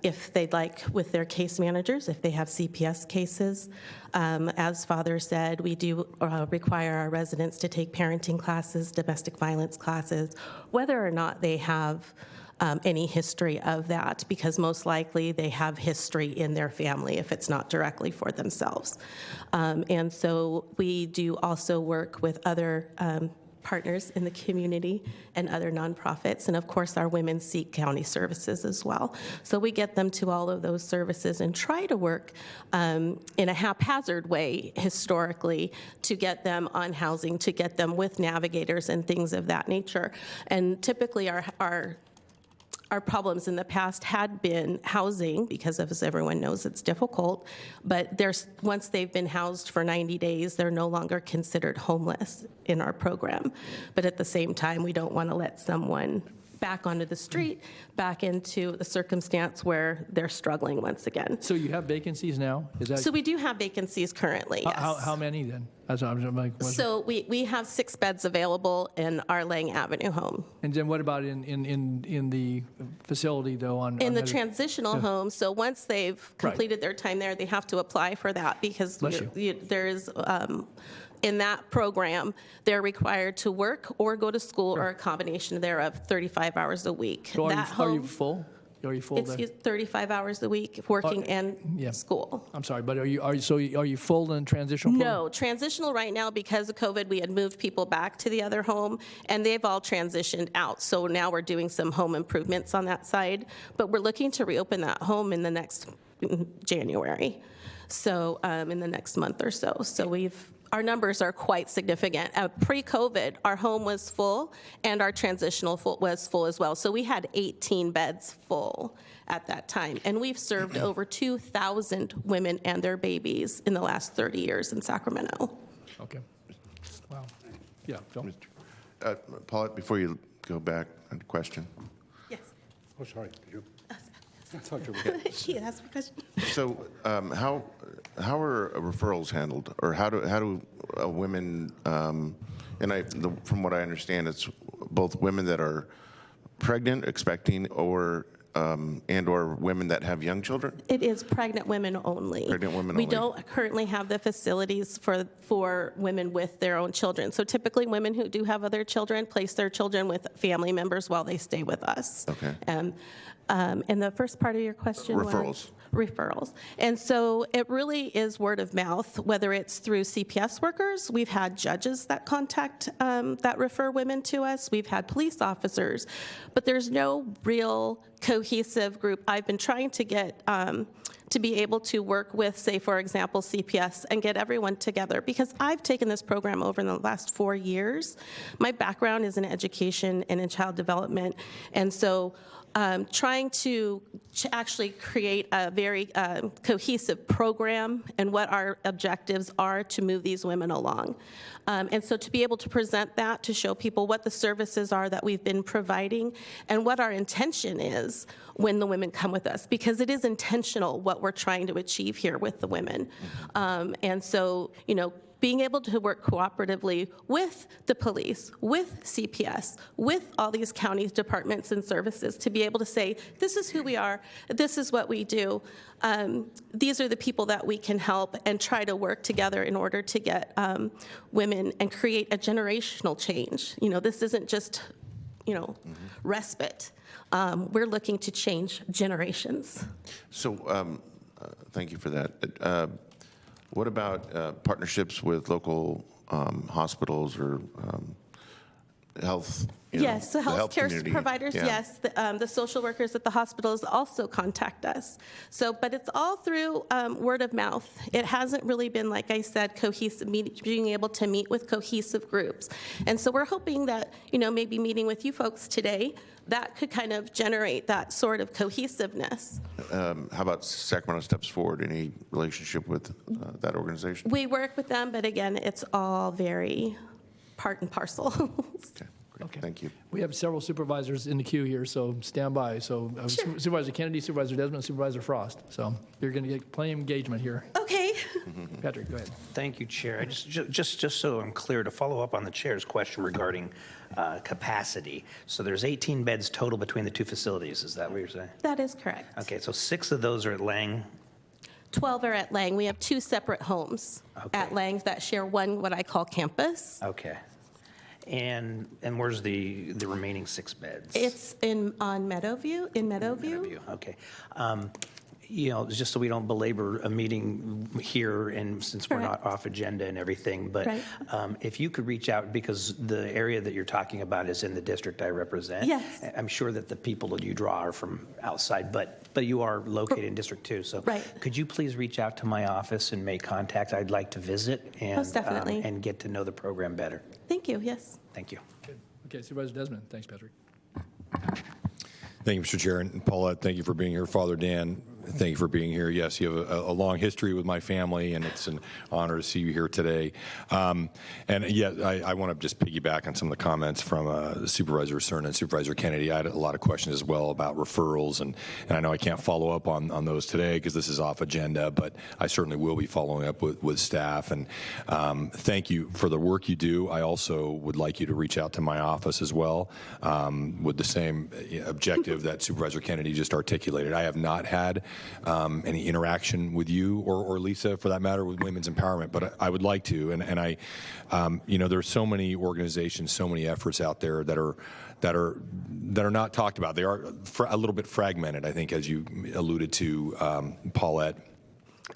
if they'd like with their case managers, if they have CPS cases. As Father said, we do require our residents to take parenting classes, domestic violence classes, whether or not they have any history of that, because most likely they have history in their family if it's not directly for themselves. And so we do also work with other partners in the community and other nonprofits, and of course our Women Seek County services as well. So we get them to all of those services and try to work in a haphazard way historically to get them on housing, to get them with navigators and things of that nature. And typically our problems in the past had been housing, because as everyone knows, it's difficult, but once they've been housed for 90 days, they're no longer considered homeless in our program. But at the same time, we don't want to let someone back onto the street, back into the circumstance where they're struggling once again. So you have vacancies now? Is that So we do have vacancies currently, yes. how many then? So we have 6 beds available in our Lang Avenue home. And then what about in the facility, though? In the transitional home, so once they've completed their time there, they have to apply for that, because there's, in that program, they're required to work or go to school or a combination thereof 35 hours a week. So are you full? Are you full? It's 35 hours a week, working and school. I'm sorry, but are you full in transitional program? No, transitional right now, because of COVID, we had moved people back to the other home, and they've all transitioned out. So now we're doing some home improvements on that side, but we're looking to reopen that home in the next January. So in the next month or so. So our numbers are quite significant. Pre-COVID, our home was full, and our transitional was full as well. So we had 18 beds full at that time. And we've served over 2,000 women and their babies in the last 30 years in Sacramento. Okay. Wow. Yeah, Phil. Paulette, before you go back, a question. Yes. Oh, sorry. I thought you were. She asked a question. So, how are referrals handled, or how do women? From what I understand, it's both women that are pregnant, expecting, or women that have young children. It is pregnant women only. Pregnant women we only. don't currently have the facilities for women with their own children. So typically, women who do have other children place their children with family members while they stay with us. Okay. And the first part of your question was? Referrals. And so it really is word of mouth, whether it's through CPS workers. We've had judges that contact, that refer women to us. We've had police officers. But there's no real cohesive group. I've been trying to get to be able to work with, say, for example, CPS and get everyone together, because I've taken this program over in the last 4 years. My background is in education and in child development. And so trying to actually create a very cohesive program and what our objectives are to move these women along. And so to be able to present that, to show people what the services are that we've been providing and what our intention is when the women come with us, because it is intentional what we're trying to achieve here with the women. And so, being able to work cooperatively with the police, with CPS, with all these counties, departments, and services to be able to say, this is who we are, this is what we do, these are the people that we can help, and try to work together in order to get women and create a generational change. You know, this isn't just, you know, respite. We're looking to change generations. So thank you for that. What about partnerships with local hospitals or health? Yes, so the health healthcare community? providers, Yeah. yes. The social workers at the hospitals also contact us. So, but it's all through word of mouth. It hasn't really been, like I said, cohesive, being able to meet with cohesive groups. And so we're hoping that, you know, maybe meeting with you folks today, that could kind of generate that sort of cohesiveness. How about Sacramento Steps Forward? Any relationship with that organization? We work with them, but again, it's all very part and parcel. Okay, thank you. We have several supervisors in the queue here, so stand by. So Supervisor Kennedy, Supervisor Desmond, Supervisor Frost. So you're going to get plenty of engagement here. Okay. Patrick, go ahead. Thank you, Chair. Just so I'm clear, to follow up on the Chair's question regarding capacity. So there's 18 beds total between the two facilities. Is that what you're saying? That is correct. Okay, so 6 of those are at Lang. 12 are at Lang. We have 2 separate homes at Lang that share one, what I call campus. Okay. And where's the remaining 6 beds? It's on Meadowview, in Meadowview. Okay. You know, just so we don't belabor a meeting here, and since we're not off agenda and everything, but if you could reach out, because the area that you're talking about is in the district I represent. Yes. I'm sure that the people that you draw are from outside, but you are located in District 2. So could you please reach out to my office and make contact? I'd like to visit Most definitely. and get to know the program better. Thank you, yes. Thank you. Okay, Supervisor Desmond. Thanks, Patrick. Thank you, Mr. Chair. And Paulette, thank you for being here. Father Dan, thank you for being here. Yes, you have a long history with my family, and it's an honor to see you here today. And yeah, I want to just piggyback on some of the comments from Supervisor Cerna and Supervisor Kennedy. I had a lot of questions as well about referrals, and I know I can't follow up on those today because this is off agenda, but I certainly will be following up with staff. And thank you for the work you do. I also would like you to reach out to my office as well with the same objective that Supervisor Kennedy just articulated. I have not had any interaction with you or Lisa, for that matter, with women's empowerment, but I would like to. And I, you know, there are so many organizations, so many efforts out there that are not talked about. They are a little bit fragmented, I think, as you alluded to, Paulette.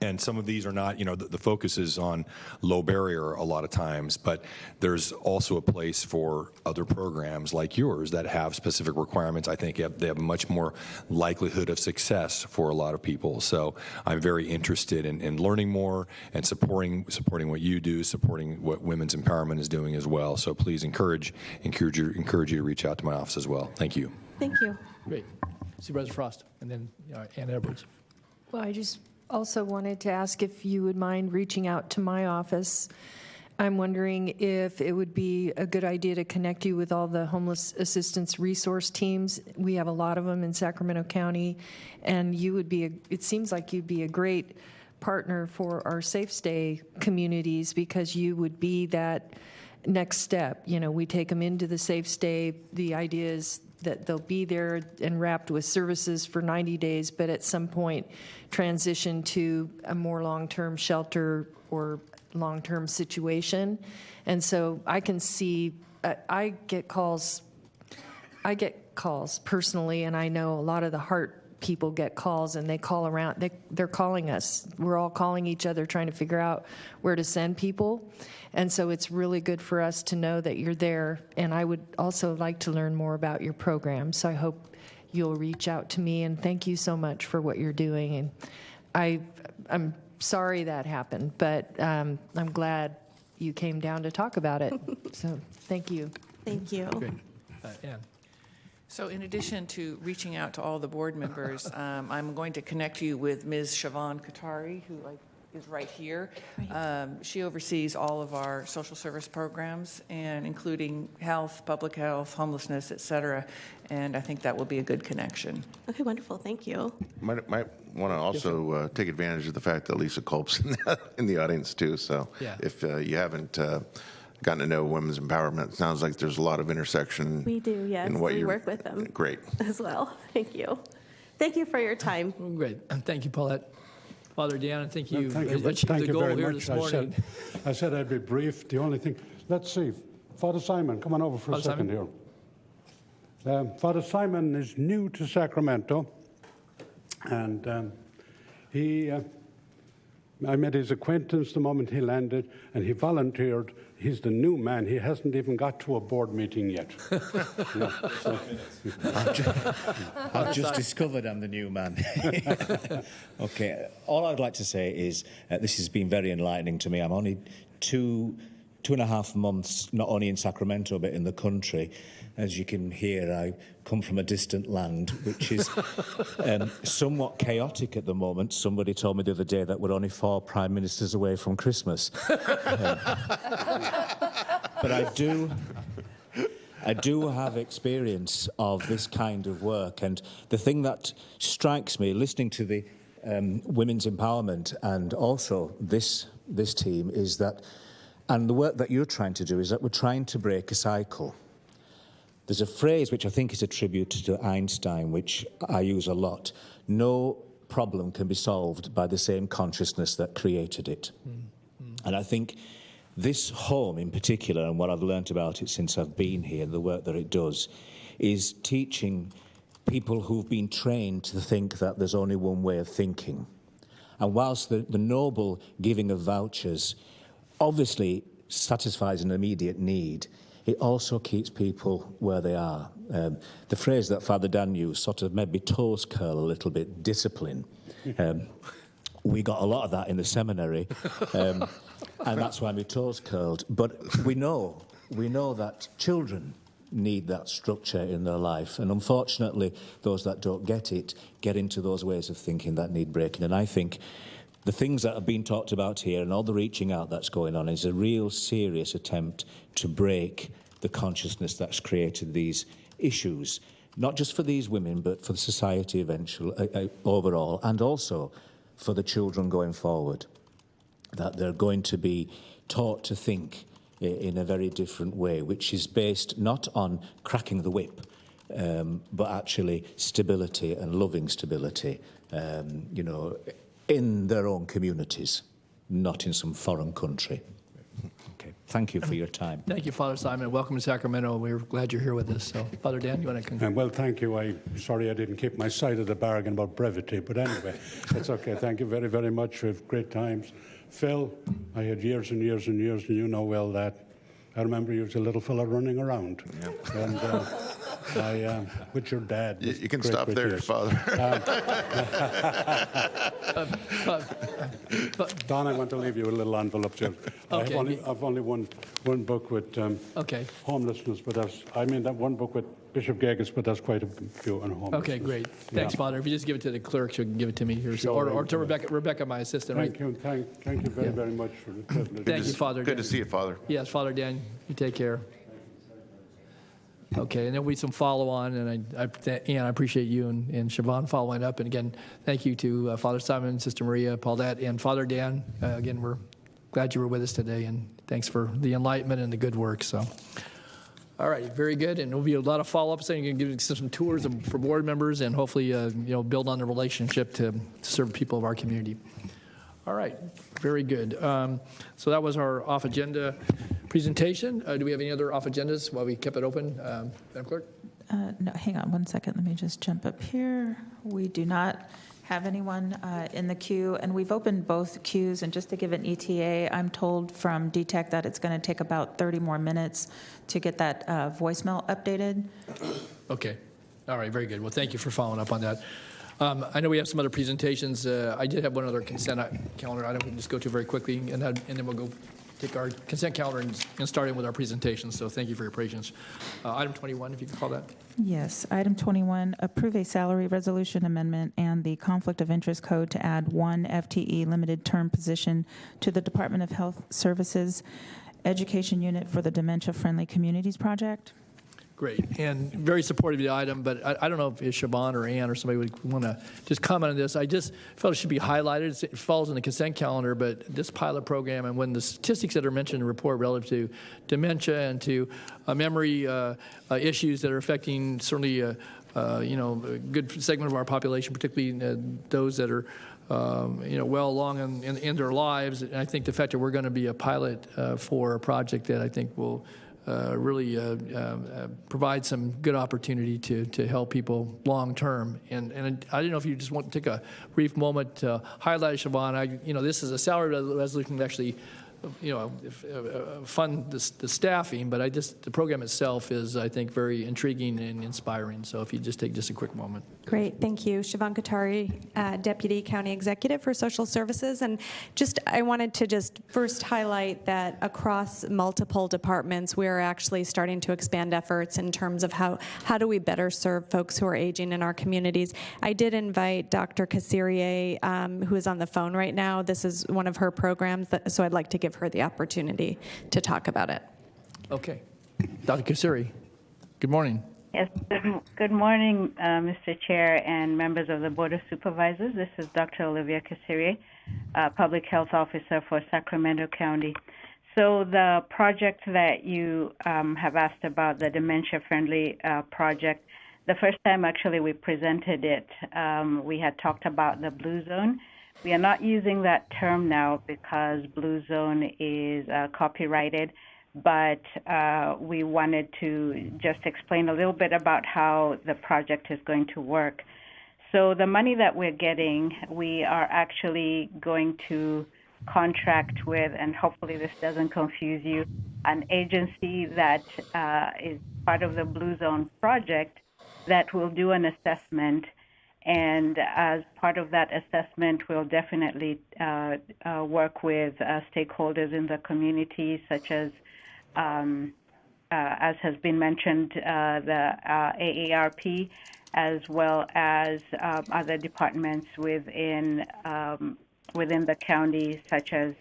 And some of these are not, you know, the focus is on low barrier a lot of times, but there's also a place for other programs like yours that have specific requirements. I think they have much more likelihood of success for a lot of people. So I'm very interested in learning more and supporting what you do, supporting what women's empowerment is doing as well. So please encourage you to reach out to my office as well. Thank you. Thank you. Great. Supervisor Frost, and then Ann Edwards. Well, I just also wanted to ask if you would mind reaching out to my office. I'm wondering if it would be a good idea to connect you with all the homeless assistance resource teams. We have a lot of them in Sacramento County, and you would be, it seems like you'd be a great partner for our Safe Stay communities, because you would be that next step. You know, we take them into the Safe Stay. The idea is that they'll be there and wrapped with services for 90 days, but at some point transition to a more long-term shelter or long-term situation. And so I can see, I get calls personally, and I know a lot of the heart people get calls, and they call around, they're calling us. We're all calling each other trying to figure out where to send people. And so it's really good for us to know that you're there. And I would also like to learn more about your program. So I hope you'll reach out to me, and thank you so much for what you're doing. And I'm sorry that happened, but I'm glad you came down to talk about it. So thank you. Thank you. Great. Ann. So in addition to reaching out to all the board members, I'm going to connect you with Ms. Siobhan Katari, who is right here. She oversees all of our social service programs, and including health, public health, homelessness, et cetera. And I think that will be a good connection. Okay, wonderful. Thank you. Might want to also take advantage of the fact that Lisa Culp's in the audience too. So Yeah. if you haven't gotten to know women's empowerment, it sounds like there's a lot of intersection. We do, yes. in what We you're- work with them Great. as well. Thank you. Thank you for your time. Great. Thank you, Paulette. Father Dan, I think you Thank you, achieved thank the you goal very here much. this morning. I said I'd be brief. The only thing, let's see, Father Simon, come on over for Father a second Simon? here. Father Simon is new to Sacramento, and I met his acquaintance the moment he landed, and he volunteered. He's the new man. He hasn't even got to a board meeting yet. Yeah, so- I've just discovered I'm the new man. Okay, all I'd like to say is this has been very enlightening to me. I'm only two and a half months, not only in Sacramento, but in the country. As you can hear, I come from a distant land, which is somewhat chaotic at the moment. Somebody told me the other day that we're only 4 prime ministers away from Christmas. But I do have experience of this kind of work, and the thing that strikes me, listening to the women's empowerment and also this team, is that, and the work that you're trying to do, is that we're trying to break a cycle. There's a phrase which I think is attributed to Einstein, which I use a lot. No problem can be solved by the same consciousness that created it. And I think this home in particular, and what I've learned about it since I've been here, the work that it does, is teaching people who've been trained to think that there's only one way of thinking. And whilst the noble giving of vouchers obviously satisfies an immediate need, it also keeps people where they are. The phrase that Father Dan used sort of made me toes curl a little bit, discipline. We got a lot of that in the seminary, and that's why my toes curled. But we know that children need that structure in their life, and unfortunately, those that don't get it get into those ways of thinking that need breaking. And I think the things that have been talked about here and all the reaching out that's going on is a real serious attempt to break the consciousness that's created these issues, not just for these women, but for the society eventually, overall, and also for the children going forward, that they're going to be taught to think in a very different way, which is based not on cracking the whip, but actually stability and loving stability, in their own communities, not in some foreign country. Okay, thank you for your time. Thank you, Father Simon. Welcome to Sacramento. We're glad you're here with us. So, Father Dan, you want to conclude? Well, thank you. Sorry I didn't keep my side of the bargain about brevity, but anyway, it's okay. Thank you very, very much. We have great times. Phil, I had years and years and years, and you know well that. I remember you was a little fella running around. Yeah. And with your dad. You can stop there, years. Father. Don, I want to leave you a little envelope too. Okay. I've only one book with homelessness, but that one book with Bishop Gagas, but that's quite a few on homelessness. Okay, great. Thanks, Father. If you just give it to the clerk, she'll give it to me here, or to Rebecca, my assistant. Thank you. Thank you very, very much for the privilege. Thank you, Father. Good to see you, Father. Yes, Father Dan, you take care. Okay, and then we some follow-on, and I appreciate you and Siobhan following up. And again, thank you to Father Simon, Sister Maria, Paulette, and Father Dan. Again, we're glad you were with us today, and thanks for the enlightenment and the good work. So, all right, very good, and there'll be a lot of follow-ups, and you can give some tours for board members, and hopefully, build on the relationship to serve people of our community. All right, very good. So that was our off-agenda presentation. Do we have any other off-agendas while we kept it open? Madam Clerk? No, hang on one second. Let me just jump up here. We do not have anyone in the queue, and we've opened both queues. And just to give an ETA, I'm told from DTEC that it's going to take about 30 more minutes to get that voicemail updated. Okay. All right, very good. Well, thank you for following up on that. I know we have some other presentations. I did have one other consent calendar item we can just go to very quickly, and then we'll go take our consent calendar and start in with our presentation. So thank you for your patience. Item 21, if you could call that. Yes. Item 21, approve a salary resolution amendment and the Conflict of Interest Code to add one FTE limited term position to the Department of Health Services Education Unit for the Dementia Friendly Communities Project. Great, and very supportive of the item, but I don't know if Siobhan or Ann or somebody would want to just comment on this. I just felt it should be highlighted. It falls in the consent calendar, but this pilot program and when the statistics that are mentioned in the report relative to dementia and to memory issues that are affecting certainly a good segment of our population, particularly those that are well along in their lives. And I think the fact that we're going to be a pilot for a project that I think will really provide some good opportunity to help people long term. And I didn't know if you just want to take a brief moment to highlight, Siobhan. This is a salary resolution that actually fund the staffing, but the program itself is, I think, very intriguing and inspiring. So if you just take a quick moment. Great, thank you. Siobhan Kothari, Deputy County Executive for Social Services. And I wanted to just first highlight that across multiple departments, we are actually starting to expand efforts in terms of how do we better serve folks who are aging in our communities. I did invite Dr. Kassirier, who is on the phone right now. This is one of her programs, so I'd like to give her the opportunity to talk about it. Okay. Dr. Kassiri, good morning. Yes, good morning, Mr. Chair and members of the Board of Supervisors. This is Dr. Olivia Kassirier, Public Health Officer for Sacramento County. So the project that you have asked about, the dementia-friendly project, the first time actually we presented it, we had talked about the Blue Zone. We are not using that term now because Blue Zone is copyrighted, but we wanted to just explain a little bit about how the project is going to work. So the money that we're getting, we are actually going to contract with, and hopefully this doesn't confuse you, an agency that is part of the Blue Zone project that will do an assessment. And as part of that assessment, we'll definitely work with stakeholders in the community, such as has been mentioned, the AARP, as well as other departments within the county, such as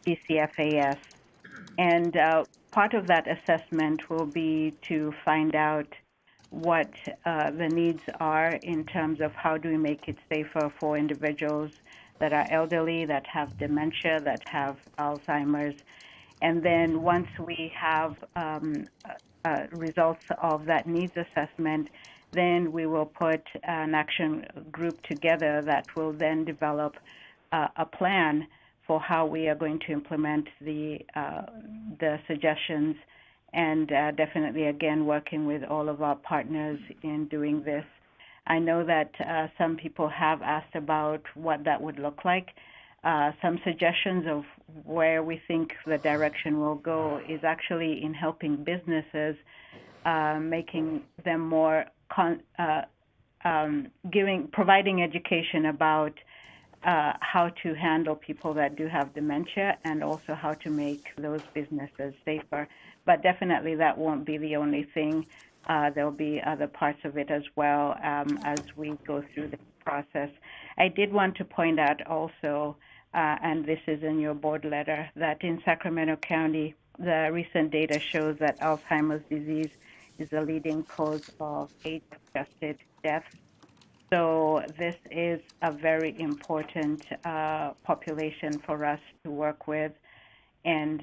DCFAS. And part of that assessment will be to find out what the needs are in terms of how do we make it safer for individuals that are elderly, that have dementia, that have Alzheimer's. And then once we have results of that needs assessment, then we will put an action group together that will then develop a plan for how we are going to implement the suggestions, and definitely, again, working with all of our partners in doing this. I know that some people have asked about what that would look like. Some suggestions of where we think the direction will go is actually in helping businesses, making them more, providing education about how to handle people that do have dementia and also how to make those businesses safer. But definitely that won't be the only thing. There'll be other parts of it as well as we go through the process. I did want to point out also, and this is in your board letter, that in Sacramento County, the recent data shows that Alzheimer's disease is the leading cause of age-adjusted death. So this is a very important population for us to work with, and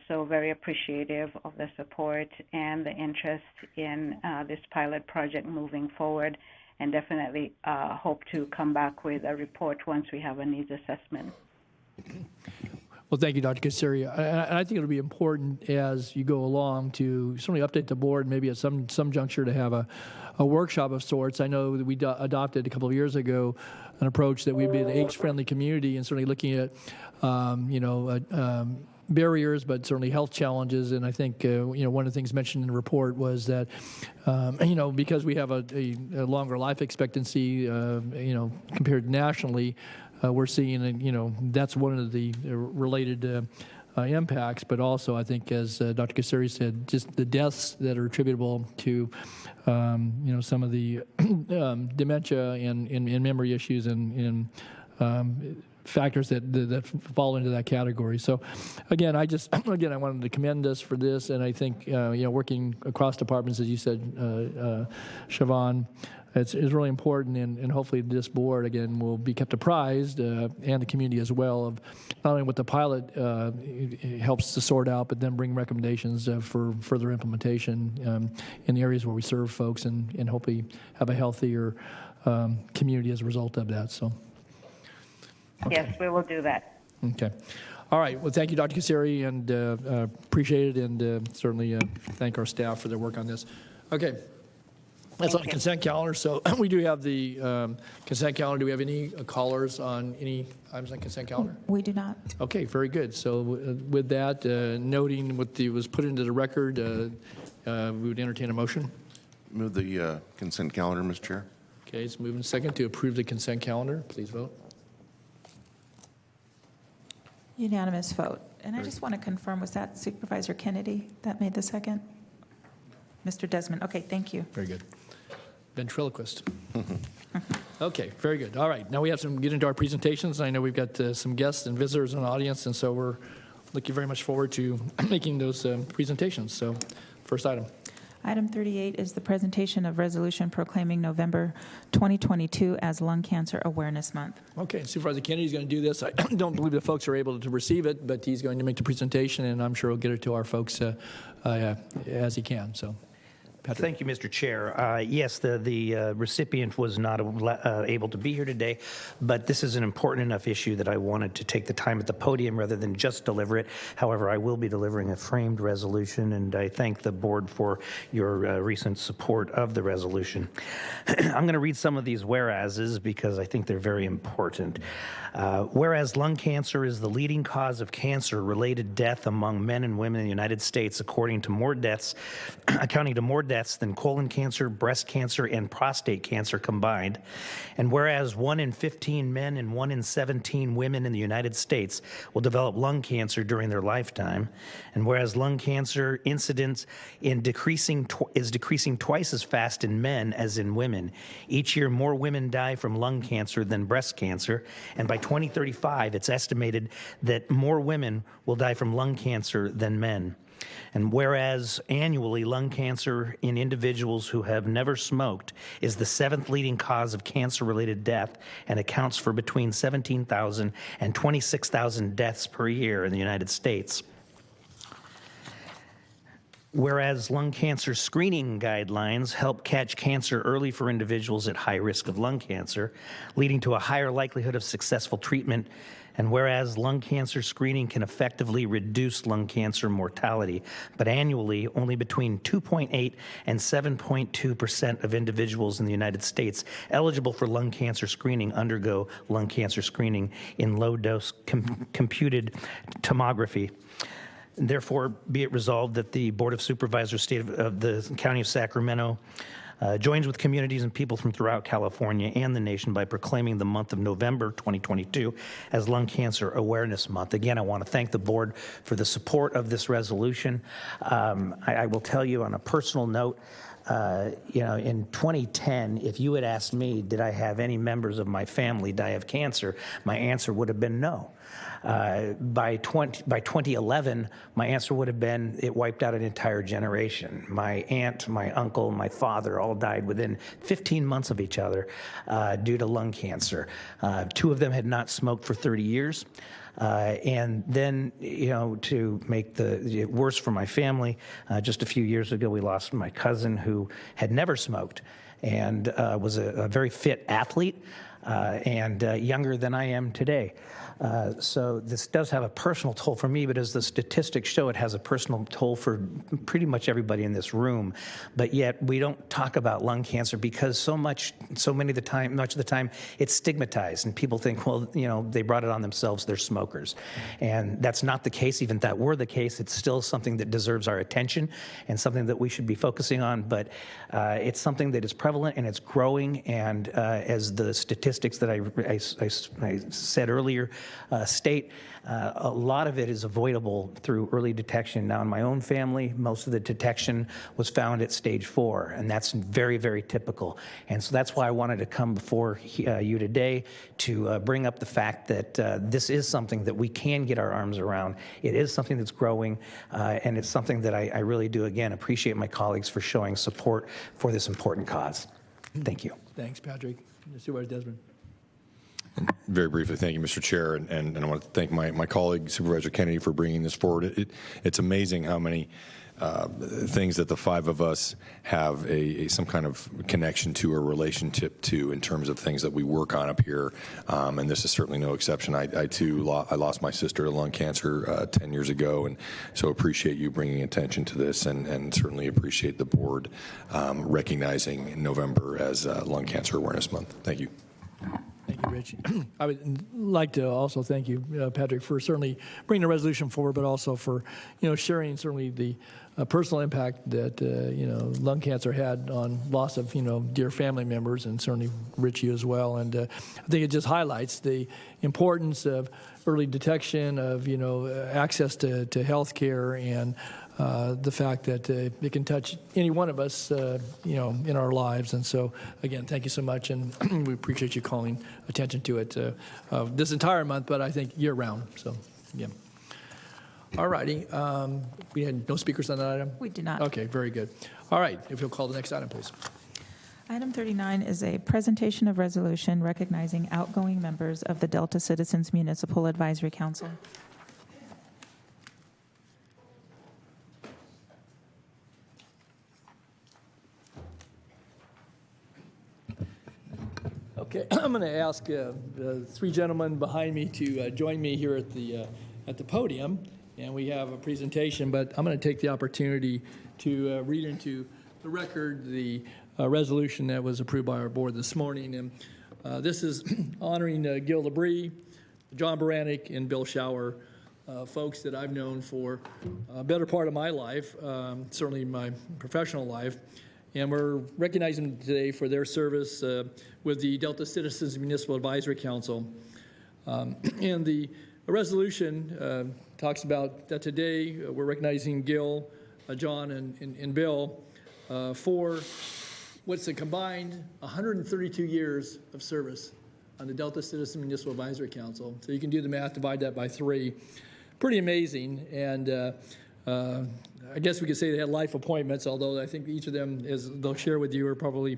so very appreciative of the support and the interest in this pilot project moving forward, and definitely hope to come back with a report once we have a needs assessment. Well, thank you, Dr. Kassiri. And I think it'll be important as you go along to certainly update the board, maybe at some juncture to have a workshop of sorts. I know that we adopted a couple of years ago an approach that we'd be an age-friendly community, and certainly looking at, barriers, but certainly health challenges. And I think, one of the things mentioned in the report was that, because we have a longer life expectancy, compared nationally, we're seeing, that's one of the related impacts, but also I think, as Dr. Kasseri said, just the deaths that are attributable to some of the dementia and memory issues and factors that fall into that category. So, again, I wanted to commend us for this, and I think working across departments, as you said, Siobhan, it's really important, and hopefully this board again will be kept apprised, and the community as well, of not only what the pilot helps to sort out, but then bring recommendations for further implementation in the areas where we serve folks, and hopefully have a healthier community as a result of that. So. Okay. Yes, we will do that. Okay. All right. Well, thank you, Dr. Kasseri, and appreciate it, and certainly thank our staff for their work on this. Okay. That's on the consent calendar. So we do have the consent calendar. Do we have any callers on any items on consent calendar? We do not. Okay, very good. So with that, noting what was put into the record, we would entertain a motion. Move the consent calendar, Mr. Chair. Okay, it's moving second to approve the consent calendar. Please vote. Unanimous vote. And I just want to confirm, was that Supervisor Kennedy that made the second? Mr. Desmond. Okay, thank you. Very good. Ventriloquist. Okay, very good. All right, now we have to get into our presentations. I know we've got some guests and visitors in the audience, and so we're looking very much forward to making those presentations. So, first item. Item 38 is the presentation of resolution proclaiming November 2022 as Lung Cancer Awareness Month. Okay, Supervisor Kennedy is going to do this. I don't believe the folks are able to receive it, but he's going to make the presentation, and I'm sure he'll get it to our folks as he can. So. Patrick. Thank you, Mr. Chair. Yes, the recipient was not able to be here today, but this is an important enough issue that I wanted to take the time at the podium rather than just deliver it. However, I will be delivering a framed resolution, and I thank the board for your recent support of the resolution. I'm going to read some of these whereases because I think they're very important. Whereas lung cancer is the leading cause of cancer-related death among men and women in the United States, accounting to more deaths than colon cancer, breast cancer, and prostate cancer combined. And whereas 1 in 15 men and 1 in 17 women in the United States will develop lung cancer during their lifetime, and whereas lung cancer incidence is decreasing twice as fast in men as in women, each year more women die from lung cancer than breast cancer, and by 2035 it's estimated that more women will die from lung cancer than men. And whereas annually lung cancer in individuals who have never smoked is the 7th leading cause of cancer-related death and accounts for between 17,000 and 26,000 deaths per year in the United States. Whereas lung cancer screening guidelines help catch cancer early for individuals at high risk of lung cancer, leading to a higher likelihood of successful treatment. And whereas lung cancer screening can effectively reduce lung cancer mortality, but annually only between 2.8 and 7.2% of individuals in the United States eligible for lung cancer screening undergo lung cancer screening in low-dose computed tomography. Therefore, be it resolved that the Board of Supervisors of the County of Sacramento joins with communities and people from throughout California and the nation by proclaiming the month of November 2022 as Lung Cancer Awareness Month. Again, I want to thank the board for the support of this resolution. I will tell you on a personal note, in 2010, if you had asked me, did I have any members of my family die of cancer, my answer would have been no. By 2011, my answer would have been it wiped out an entire generation. My aunt, my uncle, my father all died within 15 months of each other due to lung cancer. 2 of them had not smoked for 30 years. And then, to make it worse for my family, just a few years ago, we lost my cousin who had never smoked and was a very fit athlete and younger than I am today. So this does have a personal toll for me, but as the statistics show, it has a personal toll for pretty much everybody in this room. But yet we don't talk about lung cancer because much of the time it's stigmatized and people think, well, they brought it on themselves, they're smokers. And that's not the case. Even if that were the case, it's still something that deserves our attention and something that we should be focusing on. But it's something that is prevalent and it's growing. And as the statistics statistics that I said earlier state, a lot of it is avoidable through early detection. Now, in my own family, most of the detection was found at stage 4, and that's very, very typical. And so that's why I wanted to come before you today to bring up the fact that this is something that we can get our arms around. It is something that's growing, and it's something that I really do, again, appreciate my colleagues for showing support for this important cause. Thank you. Thanks, Patrick. Supervisor Desmond. Very briefly, thank you, Mr. Chair, and I want to thank my colleague, Supervisor Kennedy, for bringing this forward. It's amazing how many things that the 5 of us have some kind of connection to or relationship to in terms of things that we work on up here, and this is certainly no exception. I too lost my sister to lung cancer 10 years ago, and so appreciate you bringing attention to this, and certainly appreciate the board recognizing November as Lung Cancer Awareness Month. Thank you. Thank you, Rich. I would like to also thank you, Patrick, for certainly bringing the resolution forward, but also for, sharing certainly the personal impact that, lung cancer had on loss of, dear family members, and certainly Rich, you as well. And I think it just highlights the importance of early detection, of, access to health care, and the fact that it can touch any one of us, in our lives. And so, again, thank you so much, and we appreciate you calling attention to it this entire month, but I think year-round. So, yeah. All righty. We had no speakers on that item? We do not. Okay, very good. All right, if you'll call the next item, please. Item 39 is a presentation of resolution recognizing outgoing members of the Delta Citizens Municipal Advisory Council. Okay, I'm going to ask the 3 gentlemen behind me to join me here at the podium, and we have a presentation, but I'm going to take the opportunity to read into the record the resolution that was approved by our board this morning. And this is honoring Gil Labrie, John Baranek, and Bill Schauer, folks that I've known for a better part of my life, certainly my professional life. And we're recognizing them today for their service with the Delta Citizens Municipal Advisory Council. And the resolution talks about that today we're recognizing Gil, John, and Bill for what's a combined 132 years of service on the Delta Citizen Municipal Advisory Council. So you can do the math, divide that by 3. Pretty amazing. And I guess we could say they had life appointments, although I think each of them, as they'll share with you, are probably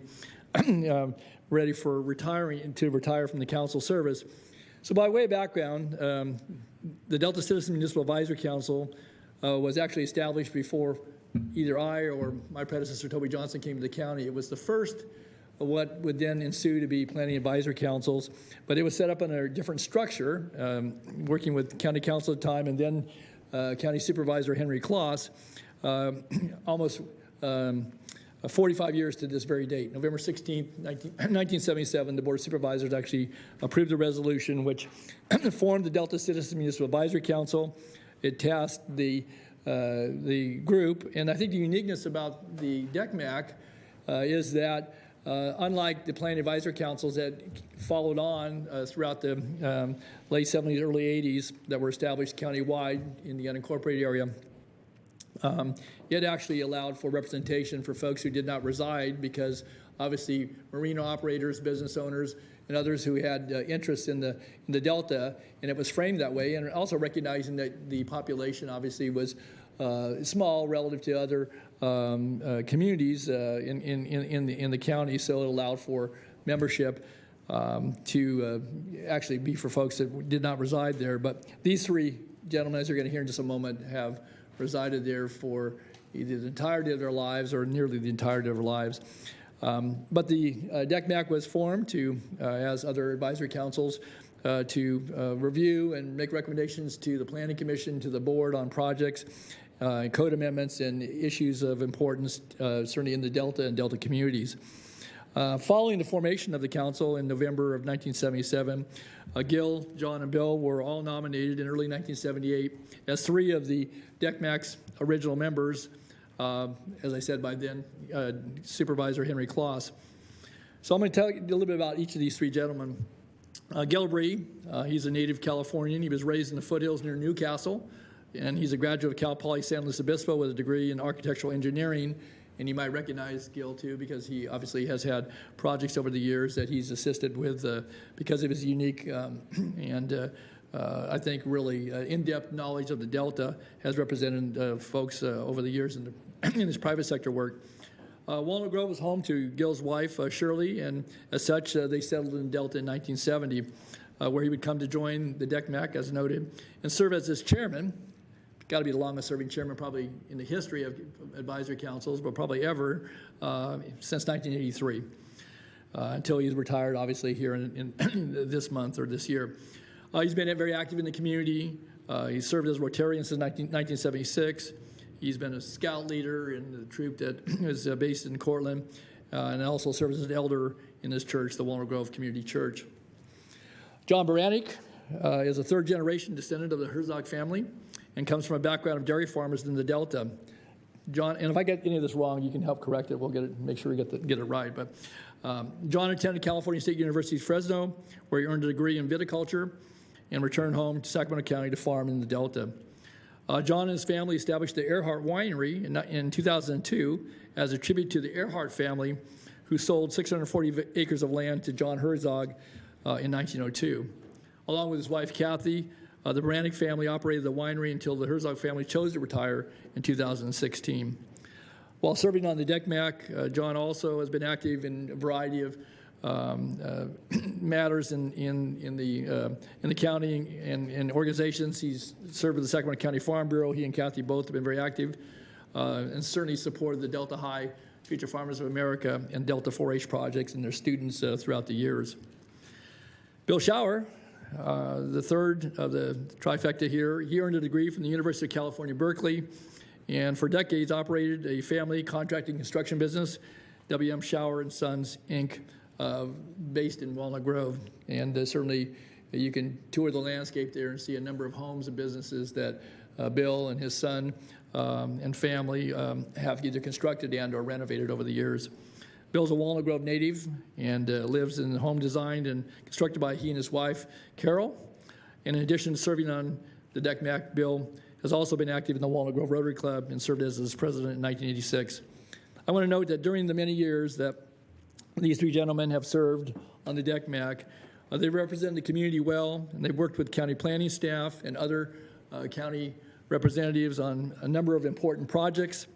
ready for to retire from the council service. So by way of background, the Delta Citizen Municipal Advisory Council was actually established before either I or my predecessor, Toby Johnson, came to the county. It was the first of what would then ensue to be planning advisory councils, but it was set up in a different structure, working with county council at the time, and then County Supervisor Henry Kloss, almost 45 years to this very date. November 16th, 1977, the Board of Supervisors actually approved a resolution which formed the Delta Citizen Municipal Advisory Council. It tasked the group, and I think the uniqueness about the DECMAC is that unlike the planning advisory councils that followed on throughout the late 70s, early 80s that were established countywide in the unincorporated area, it actually allowed for representation for folks who did not reside, because obviously marina operators, business owners, and others who had interests in the Delta, and it was framed that way, and also recognizing that the population obviously was small relative to other communities in the county, so it allowed for membership to actually be for folks that did not reside there. But these 3 gentlemen, as you're going to hear in just a moment, have resided there for either the entirety of their lives or nearly the entirety of their lives. But the DECMAC was formed to, as other advisory councils, to review and make recommendations to the Planning Commission, to the board on projects, code amendments, and issues of importance, certainly in the Delta and Delta communities. Following the formation of the council in November of 1977, Gil, John, and Bill were all nominated in early 1978 as 3 of the DECMAC's original members, as I said, by then Supervisor Henry Kloss. So I'm going to tell you a little bit about each of these three gentlemen. Gil Bree, he's a native Californian. He was raised in the foothills near Newcastle, and he's a graduate of Cal Poly San Luis Obispo with a degree in architectural engineering. And you might recognize Gil, too, because he obviously has had projects over the years that he's assisted with because of his unique and I think really in-depth knowledge of the Delta, has represented folks over the years in his private sector work. Walnut Grove was home to Gil's wife, Shirley, and as such, they settled in Delta in 1970, where he would come to join the DECMAC, as noted, and serve as its chairman. Got to be the longest serving chairman probably in the history of advisory councils, but probably ever since 1983, until he's retired, obviously, here in this month or this year. He's been very active in the community. He served as Rotarian since 1976. He's been a scout leader in the troop that is based in Cortland, and also serves as an elder in this church, the Walnut Grove Community Church. John Baranik is a third-generation descendant of the Herzog family and comes from a background of dairy farmers in the Delta. John, and if I get any of this wrong, you can help correct it. We'll get it, make sure we get it right. But John attended California State University, Fresno, where he earned a degree in viticulture and returned home to Sacramento County to farm in the Delta. John and his family established the Earhart Winery in 2002 as a tribute to the Earhart family, who sold 640 acres of land to John Herzog in 1902. Along with his wife, Kathy, the Baranik family operated the winery until the Herzog family chose to retire in 2016. While serving on the DECMAC, John also has been active in a variety of matters in the county and organizations. He's served with the Sacramento County Farm Bureau. He and Kathy both have been very active and certainly supported the Delta High Future Farmers of America and Delta 4-H projects and their students throughout the years. Bill Schauer, the third of the trifecta here, he earned a degree from the University of California, Berkeley, and for decades operated a family contracting construction business, W.M. Schauer and Sons, Inc., based in Walnut Grove. And certainly you can tour the landscape there and see a number of homes and businesses that Bill and his son and family have either constructed and or renovated over the years. Bill's a Walnut Grove native and lives in a home designed and constructed by he and his wife, Carol. And in addition to serving on the DECMAC, Bill has also been active in the Walnut Grove Rotary Club and served as its president in 1986. I want to note that during the many years that these three gentlemen have served on the DECMAC, they represent the community well, and they've worked with county planning staff and other county representatives on a number of important projects,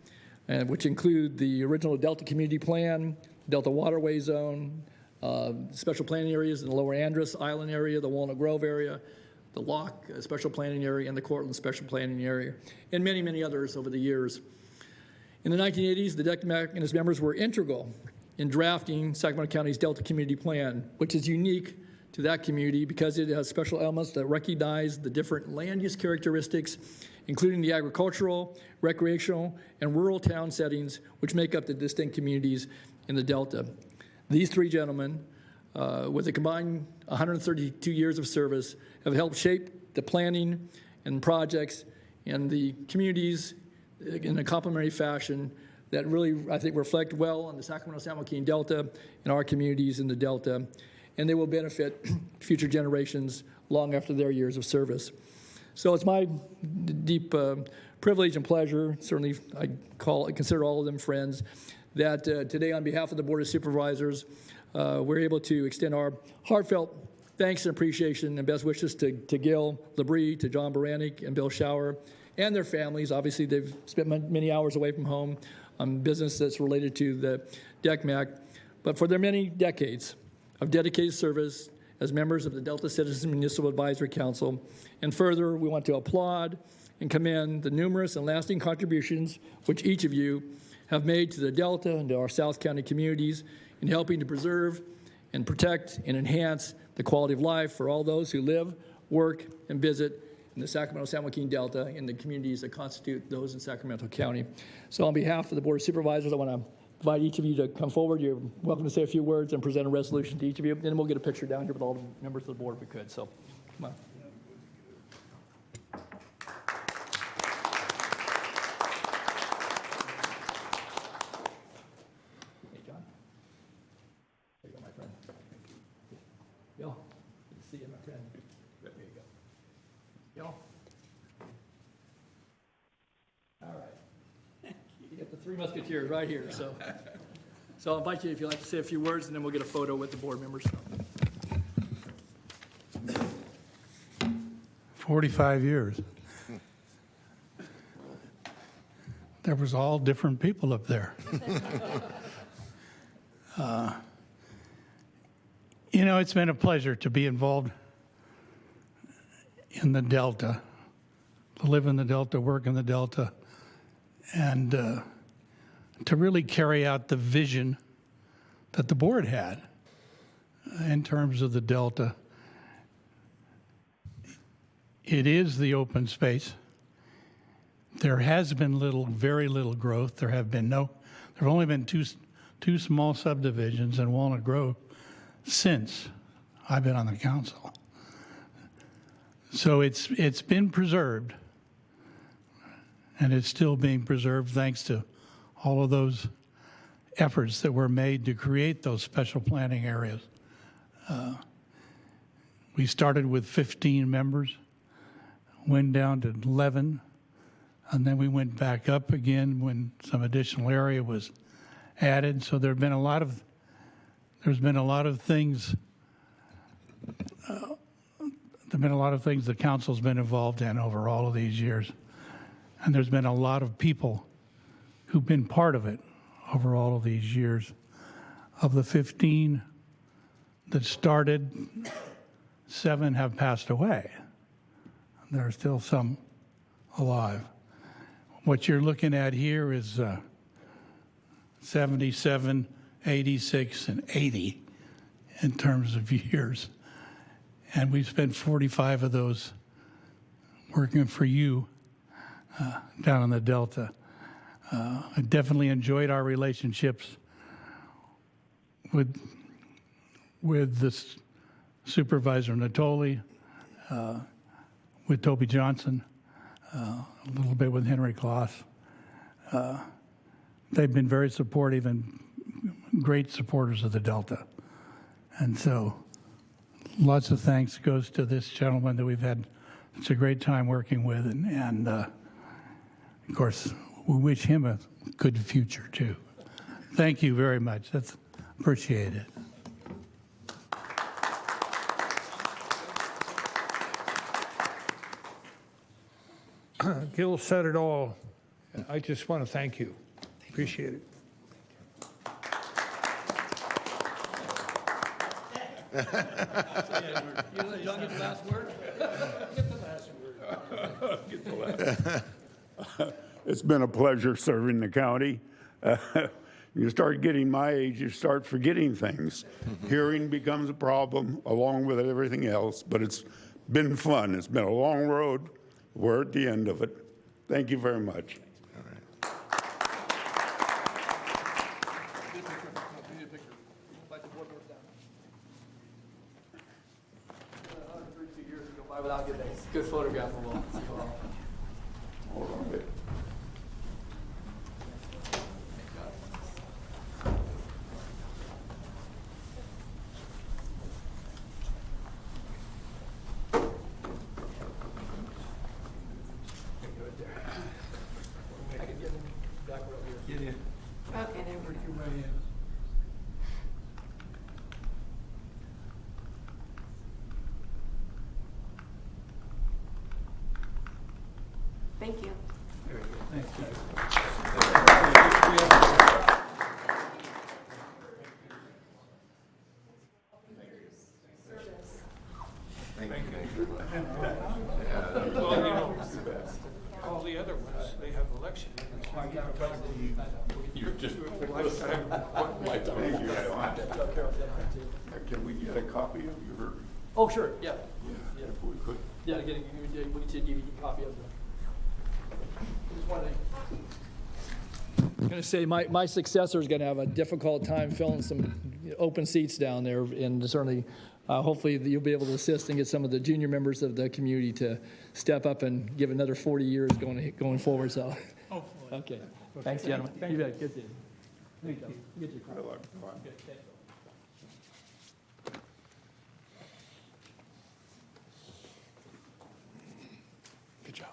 which include the original Delta Community Plan, Delta Waterway Zone, special planning areas in the Lower Andros Island area, the Walnut Grove area, the Lock Special Planning Area, and the Cortland Special Planning Area, and many, many others over the years. In the 1980s, the DECMAC and its members were integral in drafting Sacramento County's Delta Community Plan, which is unique to that community because it has special elements that recognize the different land use characteristics, including the agricultural, recreational, and rural town settings, which make up the distinct communities in the Delta. These three gentlemen, with a combined 132 years of service, have helped shape the planning and projects and the communities in a complementary fashion that really, I think, reflect well on the Sacramento-San Joaquin Delta and our communities in the Delta, and they will benefit future generations long after their years of service. So it's my deep privilege and pleasure, certainly I consider all of them friends, that today on behalf of the Board of Supervisors, we're able to extend our heartfelt thanks and appreciation and best wishes to Gil Labrie, to John Baranik and Bill Schauer, and their families. Obviously, they've spent many hours away from home on business that's related to the DECMAC, but for their many decades of dedicated service as members of the Delta Citizens Municipal Advisory Council. And further, we want to applaud and commend the numerous and lasting contributions which each of you have made to the Delta and to our South County communities in helping to preserve and protect and enhance the quality of life for all those who live, work, and visit in the Sacramento-San Joaquin Delta and the communities that constitute those in Sacramento County. So on behalf of the Board of Supervisors, I want to invite each of you to come forward. You're welcome to say a few words and present a resolution to each of you. Then we'll get a picture down here with all the members of the board if we could. So come on. Hey, John. There you go. Three Musketeers right here, so. So I'll invite you if you'd like to say a few words, and then we'll get a photo with the board members. 45 years. There was all different people up there. You know, it's been a pleasure to be involved in the Delta, to live in the Delta, work in the Delta, and to really carry out the vision that the board had in terms of the Delta. It is the open space. There has been very little growth. There have only been two small subdivisions in Walnut Grove since I've been on the council. So it's been preserved, and it's still being preserved thanks to all of those efforts that were made to create those special planning areas. We started with 15 members, went down to 11, and then we went back up again when some additional area was added. So there's been a lot of things. There've been a lot of things the council's been involved in over all of these years, and there's been a lot of people who've been part of it over all of these years. Of the 15 that started, 7 have passed away. There are still some alive. What you're looking at here is 77, 86, and 80 in terms of years. And we've spent 45 of those working for you down in the Delta. I definitely enjoyed our relationships with the Supervisor Natoli, with Toby Johnson, a little bit with Henry Kloss. They've been very supportive and great supporters of the Delta. And so lots of thanks goes to this gentleman that we've had such a great time working with. And of course, we wish him a good future, too. Thank you very much. That's appreciated. Gil said it all. I just want to thank you. Appreciate it. You don't get the last word? Get the last word. Get the last. It's been a pleasure serving the county. You start getting my age, you start forgetting things. Hearing becomes a problem along with everything else, but it's been fun. It's been a long road. We're at the end of it. Thank you very much. Without getting a good photograph of all. Hold on a bit. I can get him back over here. Get in. Okay, there we go. Thank you. Very good. Thanks, guys. Well, you know, all the other ones, they have election. You're just lifetime. Can we get a copy of your? Oh, sure, yeah. Yeah, if we could. Yeah, we can give you a copy of the. Just wanted I'm going to say my successor is going to have a difficult time filling some open seats down there, and certainly, hopefully, you'll be able to assist and get some of the junior members of the community to step up and give another 40 years going forward. So, okay. Thanks, gentlemen. Thank you. Good to see you. Thank you. Get your card. Good. Thank you. Good job.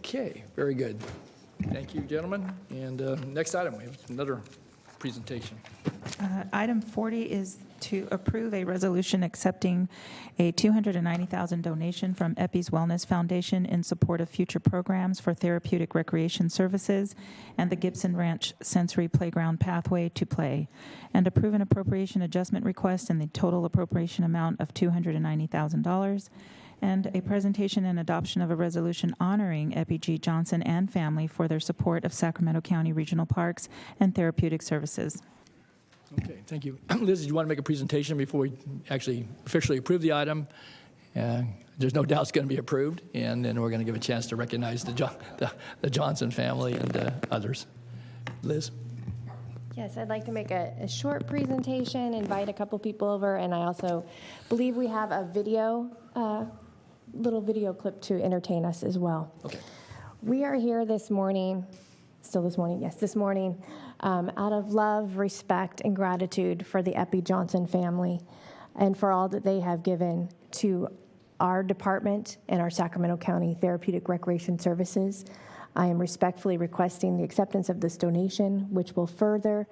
Okay, very good. Thank you, gentlemen. And next item, we have another presentation. Item 40 is to approve a resolution accepting a $290,000 donation from Epi's Wellness Foundation in support of future programs for therapeutic recreation services and the Gibson Ranch Sensory Playground Pathway to Play, and approve an appropriation adjustment request in the total appropriation amount of $290,000, and a presentation and adoption of a resolution honoring Epi G. Johnson and family for their support of Sacramento County Regional Parks and Therapeutic Services. Okay, thank you. Liz, do you want to make a presentation before we actually officially approve the item? There's no doubt it's going to be approved, and then we're going to give a chance to recognize the Johnson family and others. Liz? Yes, I'd like to make a short presentation, invite a couple people over, and I also believe we have a video, little video clip to entertain us as well. Okay. We are here this morning, this morning, out of love, respect, and gratitude for the Epi Johnson family and for all that they have given to our department and our Sacramento County Therapeutic Recreation Services. I am respectfully requesting the acceptance of this donation, which will further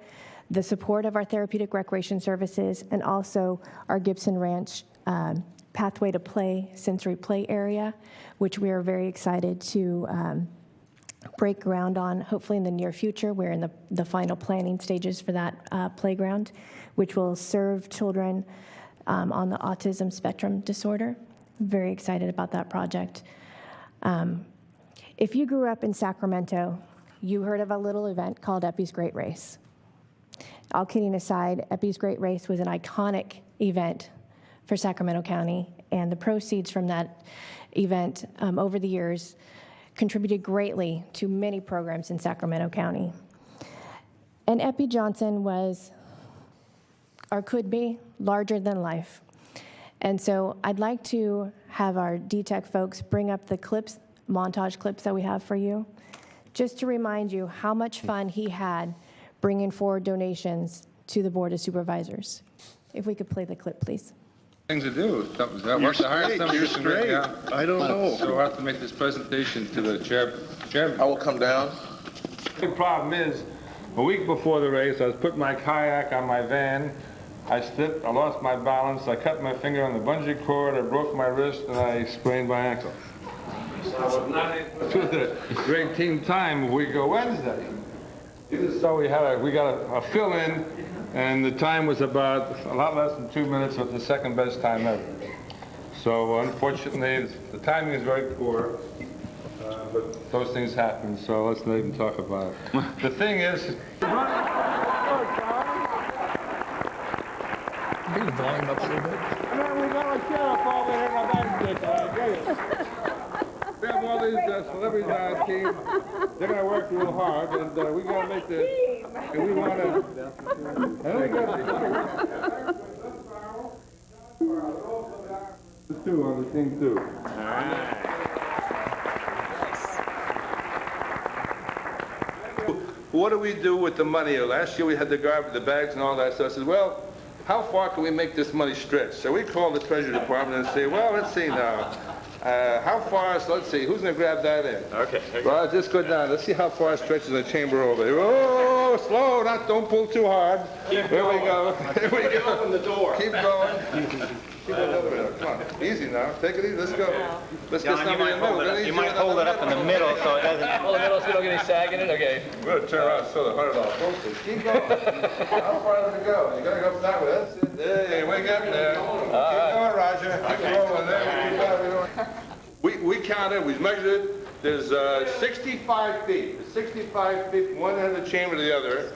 the support of our therapeutic recreation services and also our Gibson Ranch Pathway to Play, sensory play area, which we are very excited to break ground on, hopefully in the near future. We're in the final planning stages for that playground, which will serve children on the autism spectrum disorder. Very excited about that project. If you grew up in Sacramento, you heard of a little event called Epi's Great Race. All kidding aside, Epi's Great Race was an iconic event for Sacramento County, and the proceeds from that event over the years contributed greatly to many programs in Sacramento County. And Epi Johnson was, or could be, larger than life. And so I'd like to have our DTEC folks bring up the clips, montage clips that we have for you, just to remind you how much fun he had bringing forward donations to the Board of Supervisors. If we could play the clip, please. Things to do. Is that worth the hire somebody? You're straight. I don't know. So I have to make this presentation to the chairman. I will come down. The problem is, a week before the race, I was putting my kayak on my van. I slipped, I lost my balance, I cut my finger on the bungee cord, I broke my wrist, and I sprained my ankle. So I was not able to do the great team time a week ago Wednesday. So we got a fill-in, and the time was about a lot less than 2 minutes, with the second best time ever. So unfortunately, the timing is very poor, but those things happen, so let's not even talk about it. The thing is... Bring the volume up a little bit. We got a sheriff over here in our back. We have all these celebrities on our team. They're going to work real hard, and we got to make this. And we want to. Two on the team too. All right. What do we do with the money? Last year we had the garbage, the bags, and all that stuff. I said, well, how far can we make this money stretch? So we called the Treasury Department and say, well, let's see now. How far, so let's see, who's going to grab that in? Okay. Well, just go down. Let's see how far it stretches the chamber over here. Oh, slow, don't pull too hard. There we go. There we go. Open the door. Keep going. Keep it a little bit. Come on. Easy now. Take it easy. Let's go. Let's get somebody in the middle. You might hold it up in the middle so it doesn't... Hold the middle so we don't get any sag in it? Okay. We're going to turn around and show the $100 postage. Keep going. How far does it go? You got to go that way. That's it. There, we got there. Keep going, Roger. Keep rolling there. We counted, we measured it. There's 65 feet. 65 feet from one end of the chamber to the other.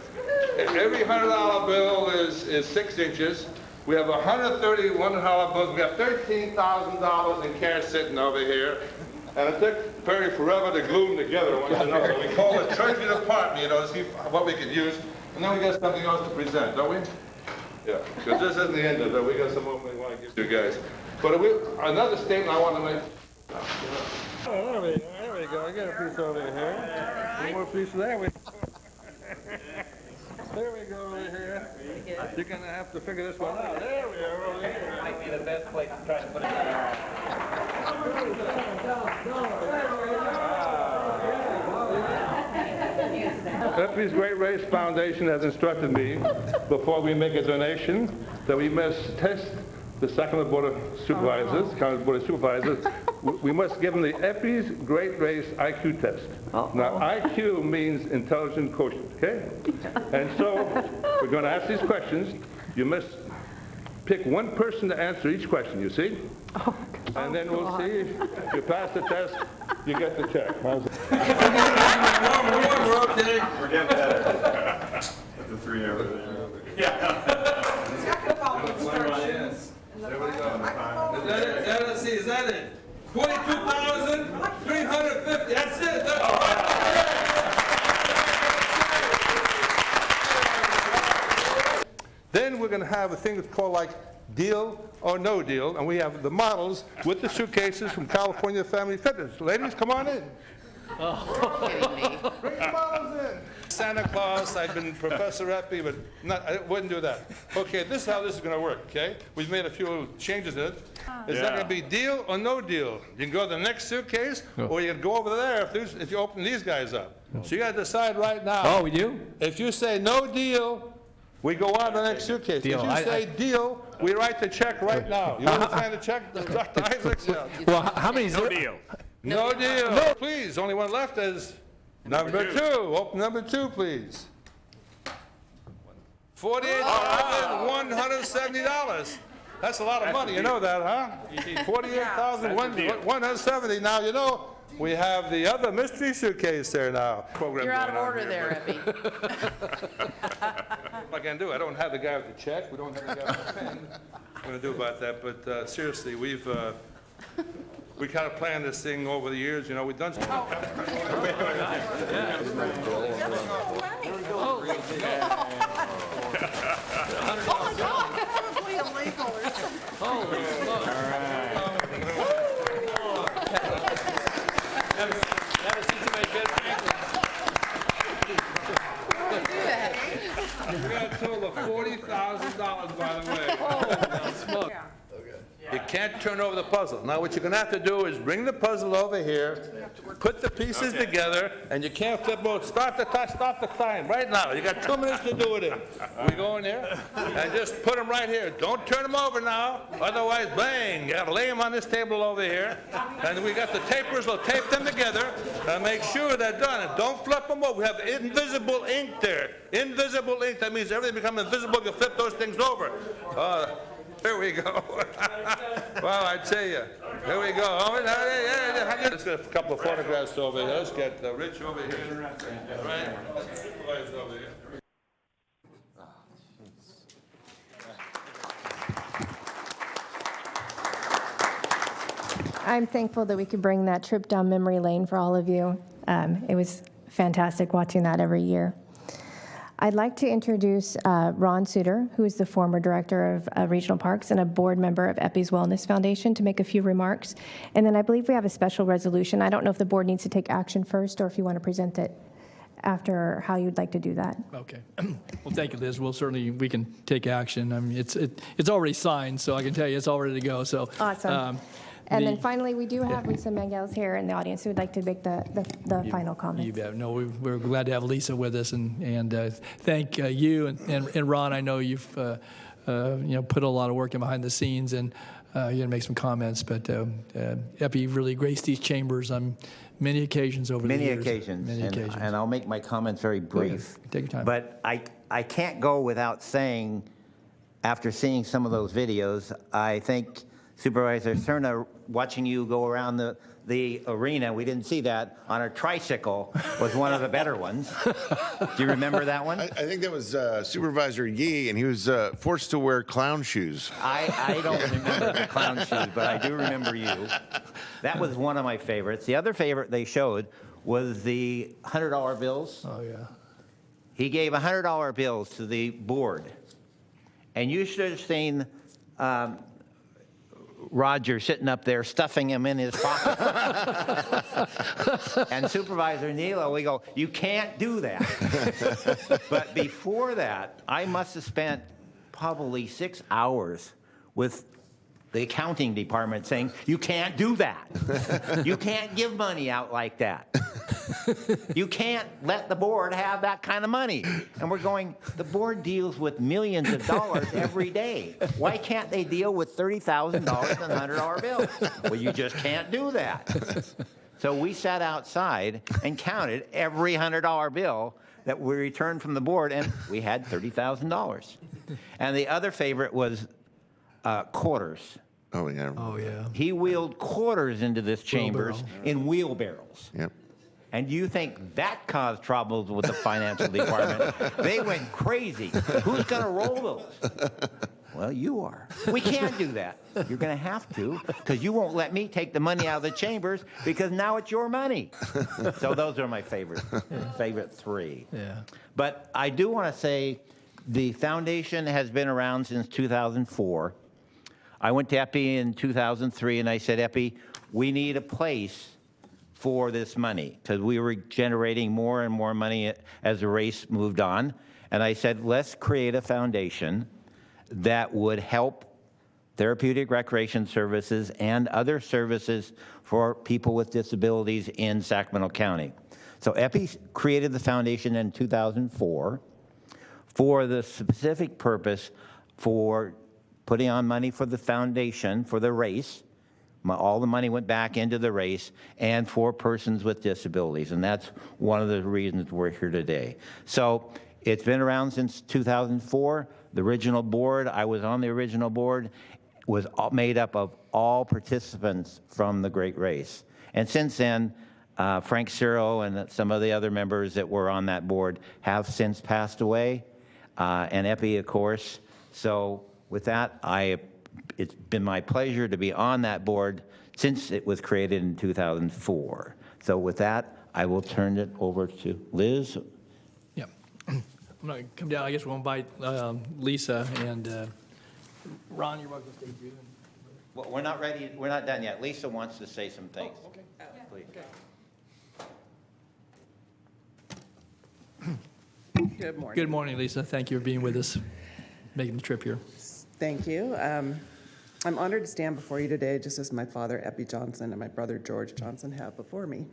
And every $100 bill is 6 inches. We have 130 $100 bills. We have $13,000 in cash sitting over here. And it took Perry forever to glue them together one to another. We call it Treasury Department, to see what we could use. And then we got something else to present, don't we? Yeah, because this isn't the end of it. We got some more we want to give you guys. But another statement I want to make. Oh, there we go. I got a piece over here. One more piece there. There we go over here. You're going to have to figure this one out. There we are over here. Might be the best place to try to put it Epi's Great Race Foundation has instructed me, before we make a donation, that we must test the Sacramento Board of Supervisors, County Board of Supervisors. We must give them the Epi's Great Race IQ test. Now, IQ means intelligent quotient, okay? And so we're going to ask these questions. You must pick one person to answer each question, you see? And then we'll see if you pass the test, you get the check. How's it? We're getting better. The 3 over there. Yeah. There we go. Is that it? Let's see, is that it? 22,350. That's it. That's all right. Then we're going to have a thing that's called like deal or no deal, and we have the models with the suitcases from California Family Fitness. Ladies, come on in. Bring the models in. Santa Claus, I've been Professor Epi, but I wouldn't do that. Okay, this is how this is going to work, okay? We've made a few little changes in it. Is that going to be deal or no deal? You can go to the next suitcase, or you can go over there if you open these guys up. So you got to decide right now. Oh, we do? If you say no deal, we go on to the next suitcase. Deal. If you say deal, we write the check right now. You want to sign the check? Dr. Isaacs? Well, how many? No deal. No deal. No. Please, only one left is number two. Open number 2, please. $48,170. That's a lot of money. You know that, huh? $48,170. Now, you know, we have the other mystery suitcase there now. You're out of order there, Epi. What I can do, I don't have the guy with the check. We don't have the guy with the pen. I'm going to do about that. But seriously, we kind of planned this thing over the years. You know, we've done. Oh my God! Probably illegal or something. Holy smoke! Have a seat to make good. We got a total of $40,000, by the way. Smoke. You can't turn over the puzzle. Now what you're going to have to do is bring the puzzle over here, put the pieces together, and you can't flip both. Start the time right now. You got 2 minutes to do it in. We go in there and just put them right here. Don't turn them over now, otherwise, bang! You got to lay them on this table over here, and we got the tapers. We'll tape them together and make sure they're done. And don't flip them over. We have invisible ink there. Invisible ink. That means everything becomes invisible. You flip those things over. There we go. Well, I tell you. Here we go. Let's get a couple of photographs over here. Let's get Rich over here. Right? Supervisor over here. I'm thankful that we could bring that trip down memory lane for all of you. It was fantastic watching that every year. I'd like to introduce Ron Suter, who is the former director of regional parks and a board member of Epi's Wellness Foundation, to make a few remarks. And then I believe we have a special resolution. I don't know if the board needs to take action first or if you want to present it after, how you'd like to do that. Okay. Well, thank you, Liz. We can take action. I mean, it's already signed, so I can tell you it's all ready to go. So awesome. And then finally, we do have Lisa Mangels here in the audience who would like to make the final comment. You bet. No, we're glad to have Lisa with us, and thank you and Ron. I know you've put a lot of work in behind the scenes, and you're going to make some comments. But Epi really graced these chambers on many occasions over the years. Many occasions. And I'll make my comments very brief. Take your time. But I can't go without saying, after seeing some of those videos, I think Supervisor Cerna, watching you go around the arena, we didn't see that, on a tricycle was one of the better ones. Do you remember that one? I think that was Supervisor Yee, and he was forced to wear clown shoes. I don't remember the clown shoes, but I do remember you. That was one of my favorites. The other favorite they showed was the $100 bills. Oh, yeah. He gave $100 bills to the board. And you should have seen Roger sitting up there stuffing him in his pocket. And Supervisor Neela, we go, you can't do that. But before that, I must have spent probably 6 hours with the accounting department saying, you can't do that. You can't give money out like that. You can't let the board have that kind of money. And we're going, the board deals with millions of dollars every day. Why can't they deal with $30,000 and $100 bills? Well, you just can't do that. So we sat outside and counted every $100 bill that we returned from the board, and we had $30,000. And the other favorite was quarters. Oh, yeah. Oh, yeah. He wheeled quarters into this chambers in wheelbarrows. Yep. And you think that caused troubles with the financial department? They went crazy. Who's going to roll those? Well, you are. We can't do that. You're going to have to, because you won't let me take the money out of the chambers, because now it's your money. So those are my favorite three. Yeah. But I do want to say the foundation has been around since 2004. I went to Epi in 2003, and I said, Epi, we need a place for this money, because we were generating more and more money as the race moved on. And I said, let's create a foundation that would help therapeutic recreation services and other services for people with disabilities in Sacramento County. So Epi created the foundation in 2004 for the specific purpose for putting on money for the foundation for the race. All the money went back into the race, and for persons with disabilities. And that's one of the reasons we're here today. So it's been around since 2004. The original board, I was on the original board, was made up of all participants from the Great Race. And since then, Frank Cyril and some of the other members that were on that board have since passed away, and Epi, of course. So with that, it's been my pleasure to be on that board since it was created in 2004. So with that, I will turn it over to Liz. Yeah. I'm going to come down. I guess we'll invite Lisa and Ron, you're welcome to stay too. Well, we're not ready. We're not done yet. Lisa wants to say some things. Oh, okay. Please. Good morning. Good morning, Lisa. Thank you for being with us, making the trip here. Thank you. I'm honored to stand before you today just as my father, Epi Johnson, and my brother, George Johnson, have before me.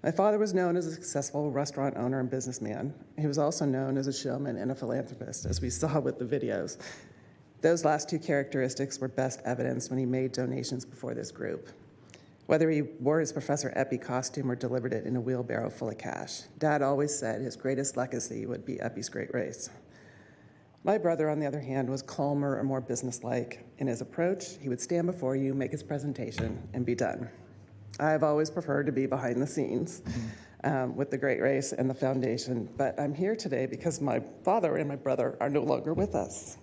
My father was known as a successful restaurant owner and businessman. He was also known as a showman and a philanthropist, as we saw with the videos. Those last two characteristics were best evidenced when he made donations before this group. Whether he wore his Professor Epi costume or delivered it in a wheelbarrow full of cash, Dad always said his greatest legacy would be Epi's Great Race. My brother, on the other hand, was calmer and more businesslike. In his approach, he would stand before you, make his presentation, and be done. I've always preferred to be behind the scenes with the Great Race and the foundation, but I'm here today because my father and my brother are no longer with us.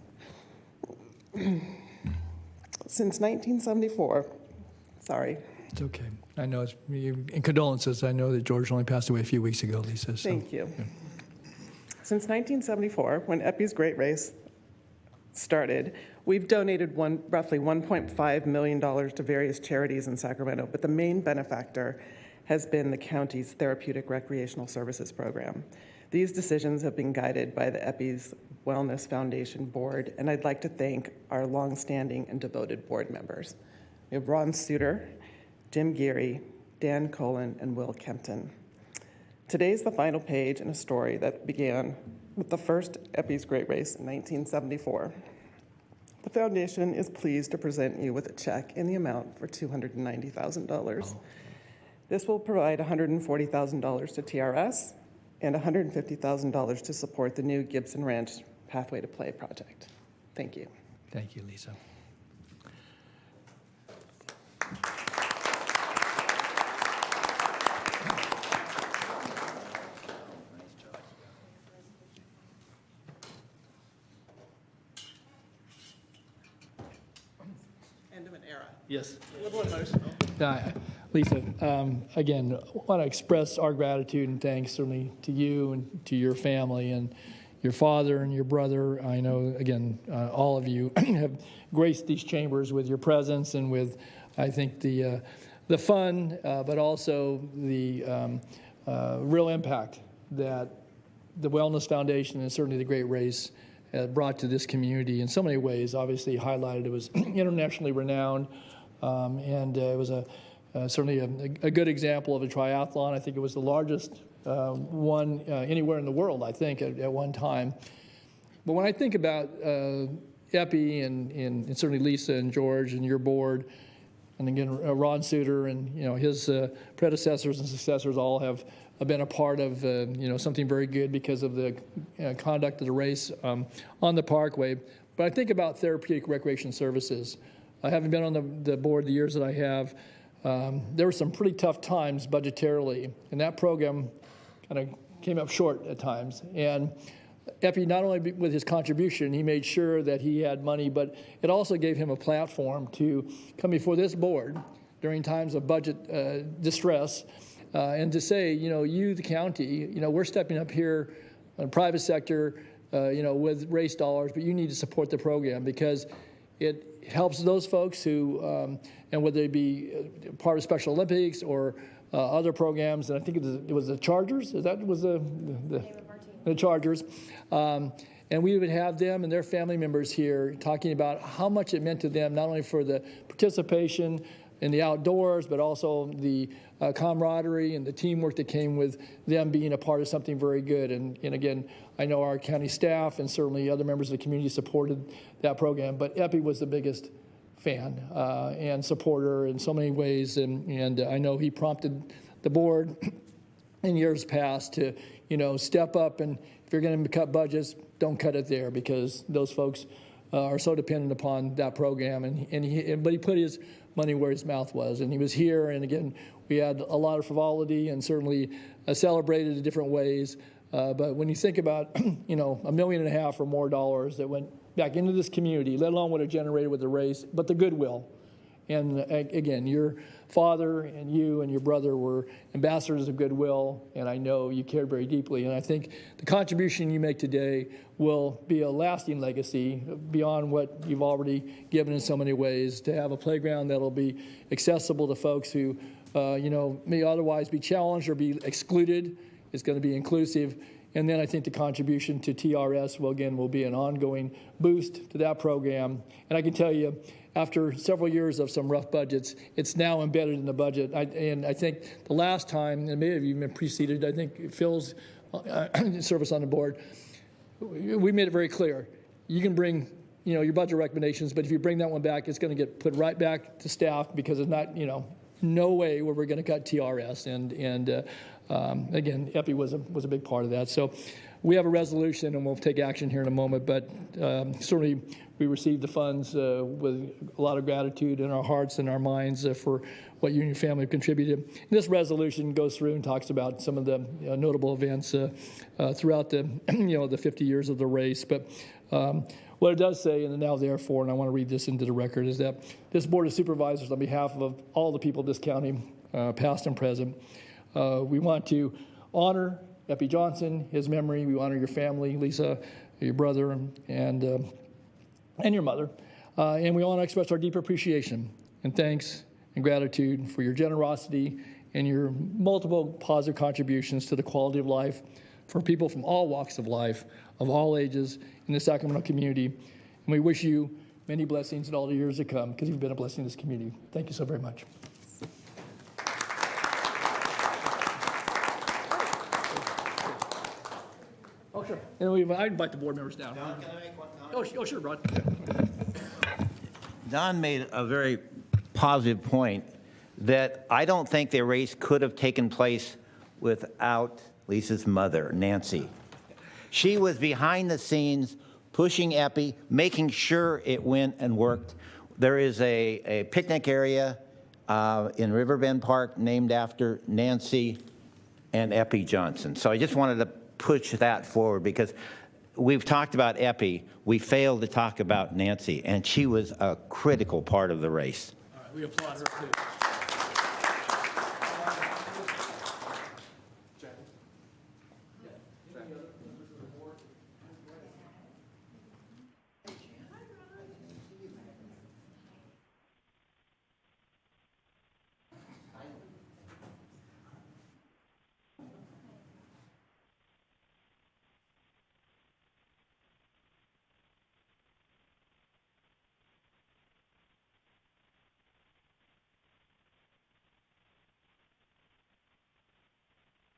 Since 1974, sorry. It's okay. I know it's, and condolences. I know that George only passed away a few weeks ago, Lisa. So. Thank you. Yeah. Since 1974, when Epi's Great Race started, we've donated roughly $1.5 million to various charities in Sacramento, but the main benefactor has been the county's Therapeutic Recreational Services Program. These decisions have been guided by the Epi's Wellness Foundation Board, and I'd like to thank our longstanding and devoted board members. We have Ron Suter, Jim Geary, Dan Colin, and Will Kempton. Today's the final page in a story that began with the first Epi's Great Race in 1974. The foundation is pleased to present you with a check in the amount for $290,000. This will provide $140,000 to TRS and $150,000 to support the new Gibson Ranch Pathway to Play project. Thank you. Thank you, Lisa. End of an era. Yes. A little emotional. Lisa, again, I want to express our gratitude and thanks certainly to you and to your family and your father and your brother. I know, again, all of you have graced these chambers with your presence and with, I think, the fun, but also the real impact that the Wellness Foundation and certainly the Great Race brought to this community in so many ways. Obviously highlighted, it was internationally renowned, and it was certainly a good example of a triathlon. I think it was the largest one anywhere in the world, I think, at one time. But when I think about Epi and certainly Lisa and George and your board, and again, Ron Suter and his predecessors and successors all have been a part of something very good because of the conduct of the race on the Parkway. But I think about therapeutic recreation services. I haven't been on the board the years that I have. There were some pretty tough times budgetarily, and that program kind of came up short at times. And Epi, not only with his contribution, he made sure that he had money, but it also gave him a platform to come before this board during times of budget distress and to say, you, the county, we're stepping up here in the private sector, with race dollars, but you need to support the program because it helps those folks who, and whether they be part of Special Olympics or other programs, and I think it was the Chargers, was the Chargers. And we would have them and their family members here talking about how much it meant to them, not only for the participation in the outdoors, but also the camaraderie and the teamwork that came with them being a part of something very good. And again, I know our county staff and certainly other members of the community supported that program, but Epi was the biggest fan and supporter in so many ways. And I know he prompted the board in years past to, step up, and if you're going to cut budgets, don't cut it there because those folks are so dependent upon that program. But he put his money where his mouth was, and he was here. And again, we had a lot of frivolity and certainly celebrated in different ways. But when you think about, $1.5 million or more dollars that went back into this community, let alone what it generated with the race, but the goodwill. And again, your father and you and your brother were ambassadors of goodwill, and I know you cared very deeply. And I think the contribution you make today will be a lasting legacy beyond what you've already given in so many ways, to have a playground that'll be accessible to folks who, may otherwise be challenged or be excluded. It's going to be inclusive. And then I think the contribution to TRS will be an ongoing boost to that program. And I can tell you, after several years of some rough budgets, it's now embedded in the budget. And I think the last time, and maybe even preceded, I think Phil's service on the board, we made it very clear. You can bring, your budget recommendations, but if you bring that one back, it's going to get put right back to staff because it's not, no way where we're going to cut TRS. And again, Epi was a big part of that. So we have a resolution, and we'll take action here in a moment. But certainly, we received the funds with a lot of gratitude in our hearts and our minds for what you and your family have contributed. And this resolution goes through and talks about some of the notable events throughout the the 50 years of the race. But what it does say, and now therefore, and I want to read this into the record, is that this Board of Supervisors, on behalf of all the people of this county, past and present, we want to honor Epi Johnson, his memory. We honor your family, Lisa, your brother, and your mother. And we want to express our deep appreciation and thanks and gratitude for your generosity and your multiple positive contributions to the quality of life for people from all walks of life, of all ages, in the Sacramento community. And we wish you many blessings in all the years to come because you've been a blessing to this community. Thank you so very much. Oh, sure. And I invite the board members down. Don, can I make one comment? Oh, sure, Rod. Don made a very positive point that I don't think the race could have taken place without Lisa's mother, Nancy. She was behind the scenes pushing Epi, making sure it went and worked. There is a picnic area in Riverbend Park named after Nancy and Epi Johnson. So I just wanted to push that forward because we've talked about Epi. We failed to talk about Nancy, and she was a critical part of the race. All right, we applaud her too.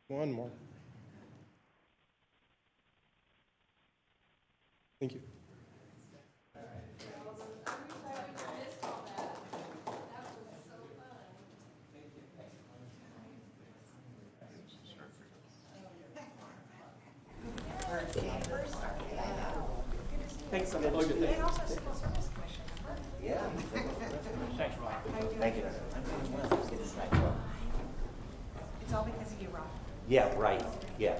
One more. Thank you. Thanks so much. Yeah. Thanks, Ron. Thank you. It's all because of you, Rob. Yeah, right, yeah.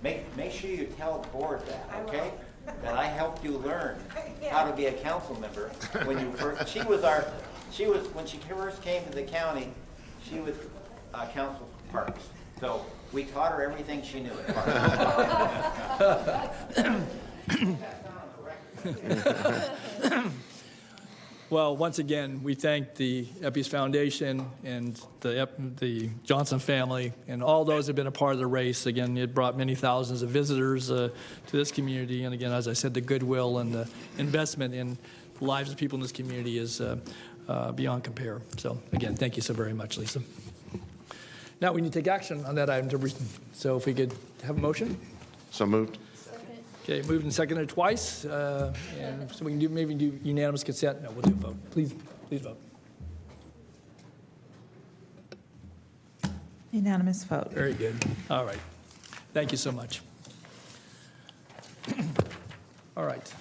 Make sure you tell the board that, okay? That I helped you learn how to be a council member when you first, when she first came to the county, she was council for parks. So we taught her everything she knew at parks. Well, once again, we thank the Eppes Foundation and the Johnson family and all those who have been a part of the race. Again, it brought many thousands of visitors to this community. And again, as I said, the goodwill and the investment in the lives of people in this community is beyond compare. So again, thank you so very much, Lisa. Now we need to take action on that item. So if we could have a motion. So moved. Okay, moved and seconded twice, and so we can maybe do unanimous consent. No, we'll do a vote. Please vote. Unanimous vote. Very good. All right. Thank you so much. All right.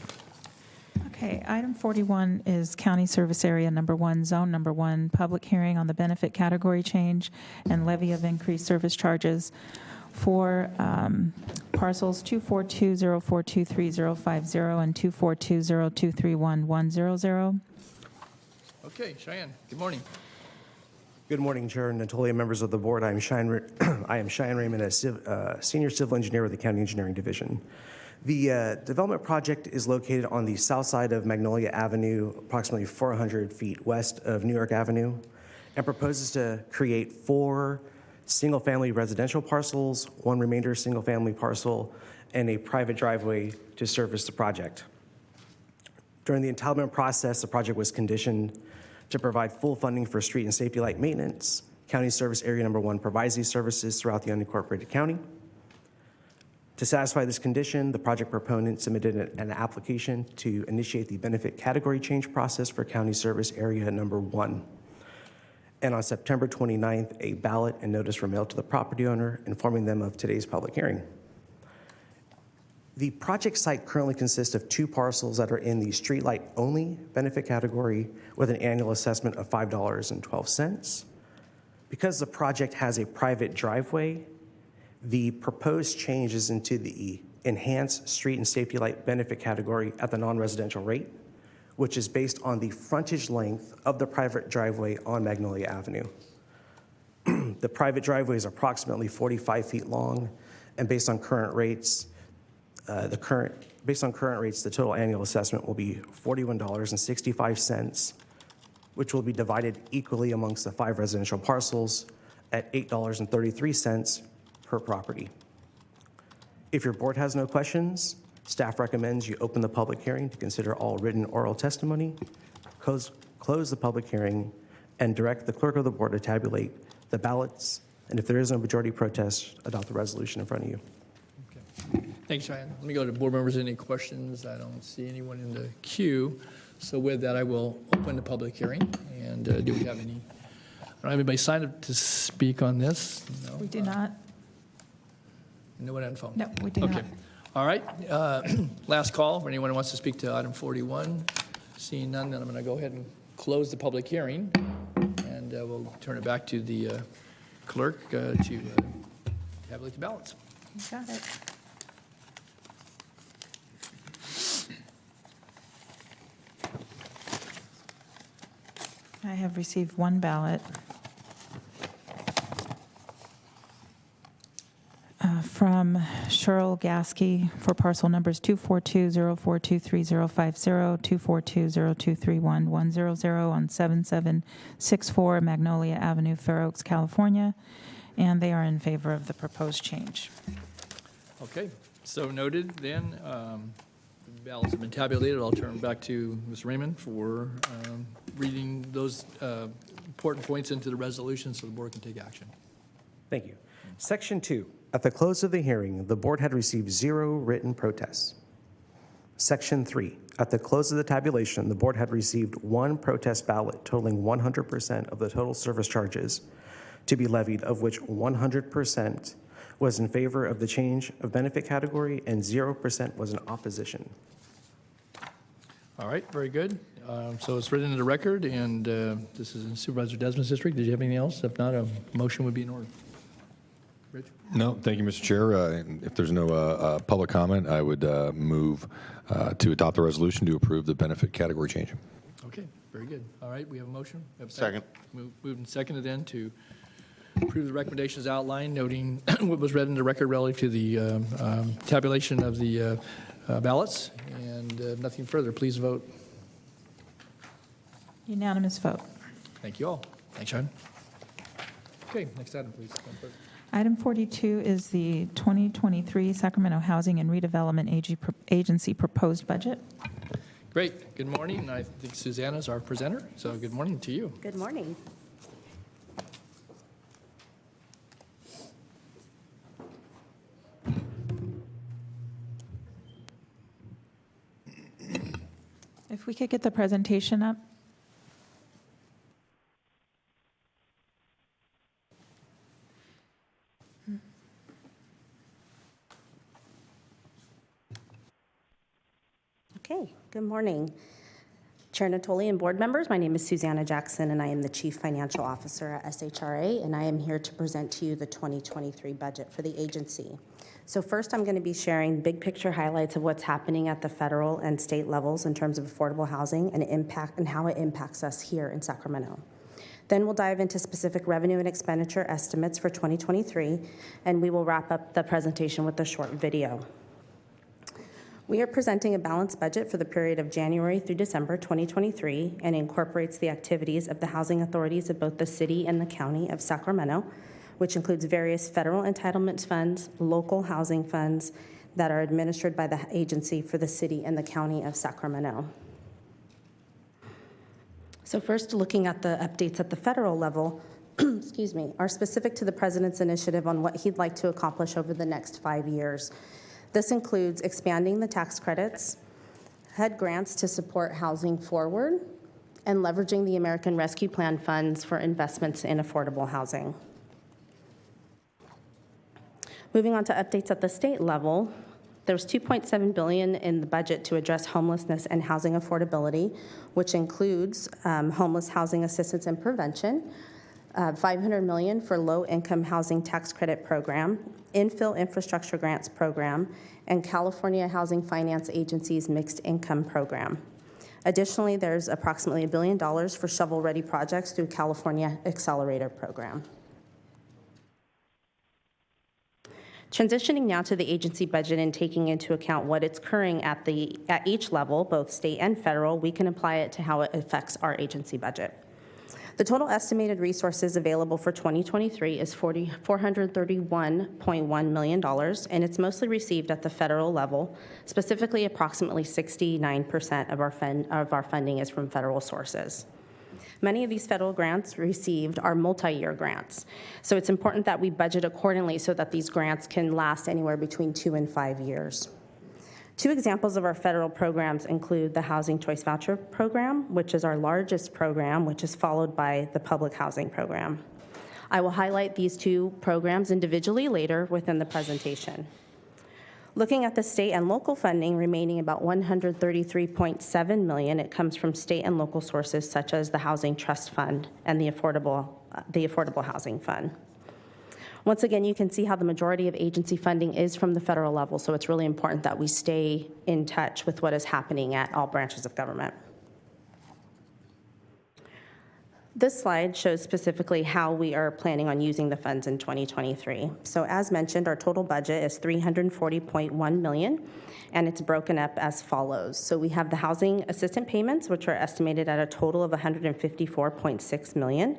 Okay, item 41 is County Service Area Number 1, Zone Number 1, public hearing on the benefit category change and levy of increased service charges for parcels 242042350 and 242023110. Okay, Cheyenne, good morning. Good morning, Chair and Natalia, members of the board. I am Cheyenne Raymond, a senior civil engineer with the County Engineering Division. The development project is located on the south side of Magnolia Avenue, approximately 400 feet west of New York Avenue, and proposes to create 4 single-family residential parcels, 1 remainder single-family parcel, and a private driveway to service the project. During the entitlement process, the project was conditioned to provide full funding for street and safety light maintenance. County Service Area Number 1 provides these services throughout the unincorporated county. To satisfy this condition, the project proponent submitted an application to initiate the benefit category change process for County Service Area Number 1. And on September 29th, a ballot and notice were mailed to the property owner, informing them of today's public hearing. The project site currently consists of 2 parcels that are in the streetlight-only benefit category with an annual assessment of $5.12. Because the project has a private driveway, the proposed change is into the enhanced street and safety light benefit category at the non-residential rate, which is based on the frontage length of the private driveway on Magnolia Avenue. The private driveway is approximately 45 feet long, and based on current rates, the total annual assessment will be $41.65, which will be divided equally amongst the 5 residential parcels at $8.33 per property. If your board has no questions, staff recommends you open the public hearing to consider all written oral testimony, close the public hearing, and direct the clerk of the board to tabulate the ballots, and if there is no majority protest, adopt the resolution in front of you. Okay. Thanks, Cheyenne. Let me go to board members. Any questions? I don't see anyone in the queue. So with that, I will open the public hearing. And do we have any? I don't have anybody signed up to speak on this. No. We do not. No one on the phone? No, we do not. Okay. All right. Last call for anyone who wants to speak to item 41. Seeing none, then I'm going to go ahead and close the public hearing. And we'll turn it back to the clerk to tabulate the ballots. You got it. I have received 1 ballot from Cheryl Gasky for parcel numbers 242042350, 242023110 on 7764 Magnolia Avenue, Fair Oaks, California, and they are in favor of the proposed change. Okay, so noted then. The ballots have been tabulated. I'll turn back to Ms. Raymond for reading those important points into the resolution so the board can take action. Thank you. Section 2. At the close of the hearing, the board had received 0 written protests. Section 3. At the close of the tabulation, the board had received 1 protest ballot totaling 100% of the total service charges to be levied, of which 100% was in favor of the change of benefit category and 0% was in opposition. All right, very good. So it's written in the record, and this is in Supervisor Desmond's district. Did you have anything else? If not, a motion would be in order. Rich? No, thank you, Mr. Chair. If there's no public comment, I would move to adopt the resolution to approve the benefit category change. Okay, very good. All right, we have a motion. We have a Second. Moved and seconded then to approve the recommendations outlined, noting what was read in the record relative to the tabulation of the ballots. And nothing further. Please vote. Unanimous vote. Thank you all. Thanks, Sean. Okay, next item, please. Madam Clerk. Item 42 is the 2023 Sacramento Housing and Redevelopment Agency proposed budget. Great. Good morning. I think Susanna's our presenter, so good morning to you. Good morning. If we could get the presentation up. Okay, good morning. Chair Natoli and board members, my name is Susanna Jackson and I am the Chief Financial Officer at SHRA, and I am here to present to you the 2023 budget for the agency. So first I'm going to be sharing big picture highlights of what's happening at the federal and state levels in terms of affordable housing and impact and how it impacts us here in Sacramento. Then we'll dive into specific revenue and expenditure estimates for 2023, and we will wrap up the presentation with a short video. We are presenting a balanced budget for the period of January through December 2023 and incorporates the activities of the housing authorities of both the city and the county of Sacramento, which includes various federal entitlement funds, local housing funds that are administered by the agency for the city and the county of Sacramento. So first, looking at the updates at the federal level, excuse me, are specific to the president's initiative on what he'd like to accomplish over the next 5 years. This includes expanding the tax credits, HUD grants to support housing forward, and leveraging the American Rescue Plan funds for investments in affordable housing. Moving on to updates at the state level, there's $2.7 billion in the budget to address homelessness and housing affordability, which includes homeless housing assistance and prevention, $500 million for low-income housing tax credit program, infill infrastructure grants program, and California Housing Finance Agency's mixed income program. Additionally, there's approximately $1 billion for shovel-ready projects through California Accelerator program. Transitioning now to the agency budget and taking into account what it's occurring at each level, both state and federal, we can apply it to how it affects our agency budget. The total estimated resources available for 2023 is $431.1 million, and it's mostly received at the federal level. Specifically, approximately 69% of our funding is from federal sources. Many of these federal grants received are multi-year grants, so it's important that we budget accordingly so that these grants can last anywhere between 2 and 5 years. 2 examples of our federal programs include the Housing Choice Voucher Program, which is our largest program, which is followed by the Public Housing Program. I will highlight these 2 programs individually later within the presentation. Looking at the state and local funding, remaining about $133.7 million, it comes from state and local sources such as the Housing Trust Fund and the Affordable Housing Fund. Once again, you can see how the majority of agency funding is from the federal level, so it's really important that we stay in touch with what is happening at all branches of government. This slide shows specifically how we are planning on using the funds in 2023. So as mentioned, our total budget is $340.1 million, and it's broken up as follows. So we have the housing assistant payments, which are estimated at a total of $154.6 million.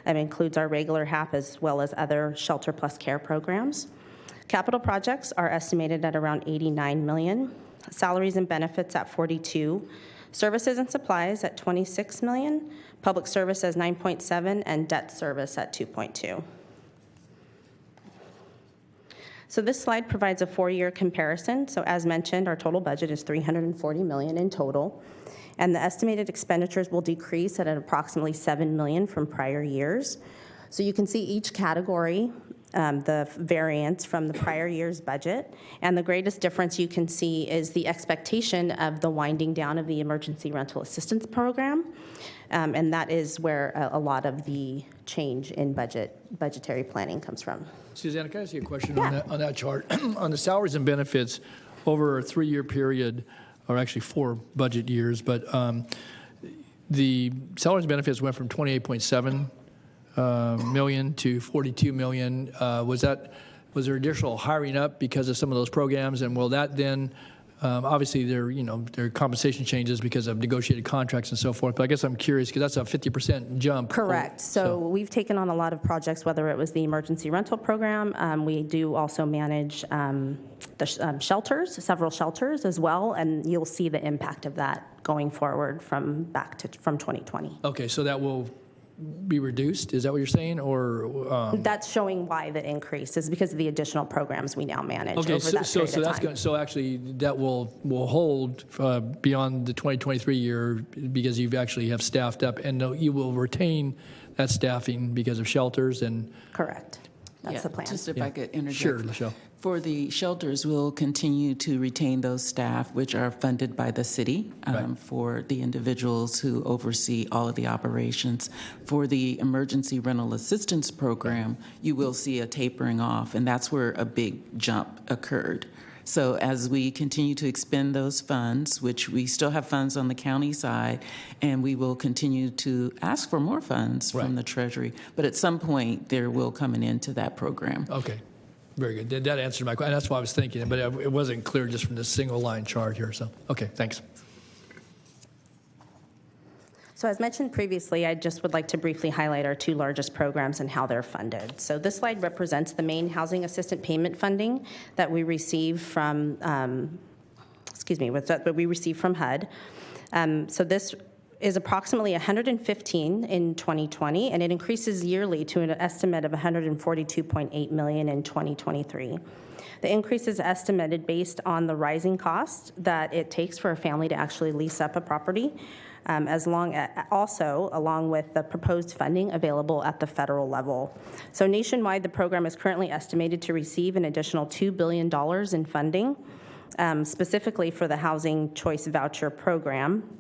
That includes our regular HAP as well as other shelter plus care programs. Capital projects are estimated at around $89 million. Salaries and benefits at $42 million. Services and supplies at $26 million. Public service as $9.7 million, and debt service at $2.2 million. So this slide provides a 4-year comparison. So as mentioned, our total budget is $340 million in total, and the estimated expenditures will decrease at approximately $7 million from prior years. So you can see each category, the variance from the prior year's budget, and the greatest difference you can see is the expectation of the winding down of the emergency rental assistance program, and that is where a lot of the change in budgetary planning comes from. Susanna, can I ask you a question on that chart? On the salaries and benefits over a 3-year period, or actually 4 budget years, but the salaries and benefits went from 28.7 million to 42 million. Was there additional hiring up because of some of those programs? And will that then, obviously there are compensation changes because of negotiated contracts and so forth, but I guess I'm curious because that's a 50% jump. Correct. So we've taken on a lot of projects, whether it was the emergency rental program. We do also manage the shelters, several shelters as well, and you'll see the impact of that going forward from 2020. Okay, so that will be reduced? Is that what you're saying, or? That's showing why the increase is because of the additional programs we now manage over that period of time. So actually that will hold beyond the 2023 year because you actually have staffed up, and you will retain that staffing because of shelters and. Correct. That's the plan. Just if I could interject. Sure, Michelle. For the shelters, we'll continue to retain those staff, which are funded by the city, for the individuals who oversee all of the operations. For the emergency rental assistance program, you will see a tapering off, and that's where a big jump occurred. So as we continue to expend those funds, which we still have funds on the county side, and we will continue to ask for more funds from the Treasury, but at some point there will come an end to that program. Okay. Very good. That answered my question. That's what I was thinking, but it wasn't clear just from this single line chart here. So, okay, thanks. So as mentioned previously, I just would like to briefly highlight our 2 largest programs and how they're funded. So this slide represents the main housing assistant payment funding that we receive from, that we receive from HUD. So this is approximately 115 in 2020, and it increases yearly to an estimate of 142.8 million in 2023. The increase is estimated based on the rising cost that it takes for a family to actually lease up a property, along with the proposed funding available at the federal level. So nationwide, the program is currently estimated to receive an additional $2 billion in funding, specifically for the Housing Choice Voucher Program,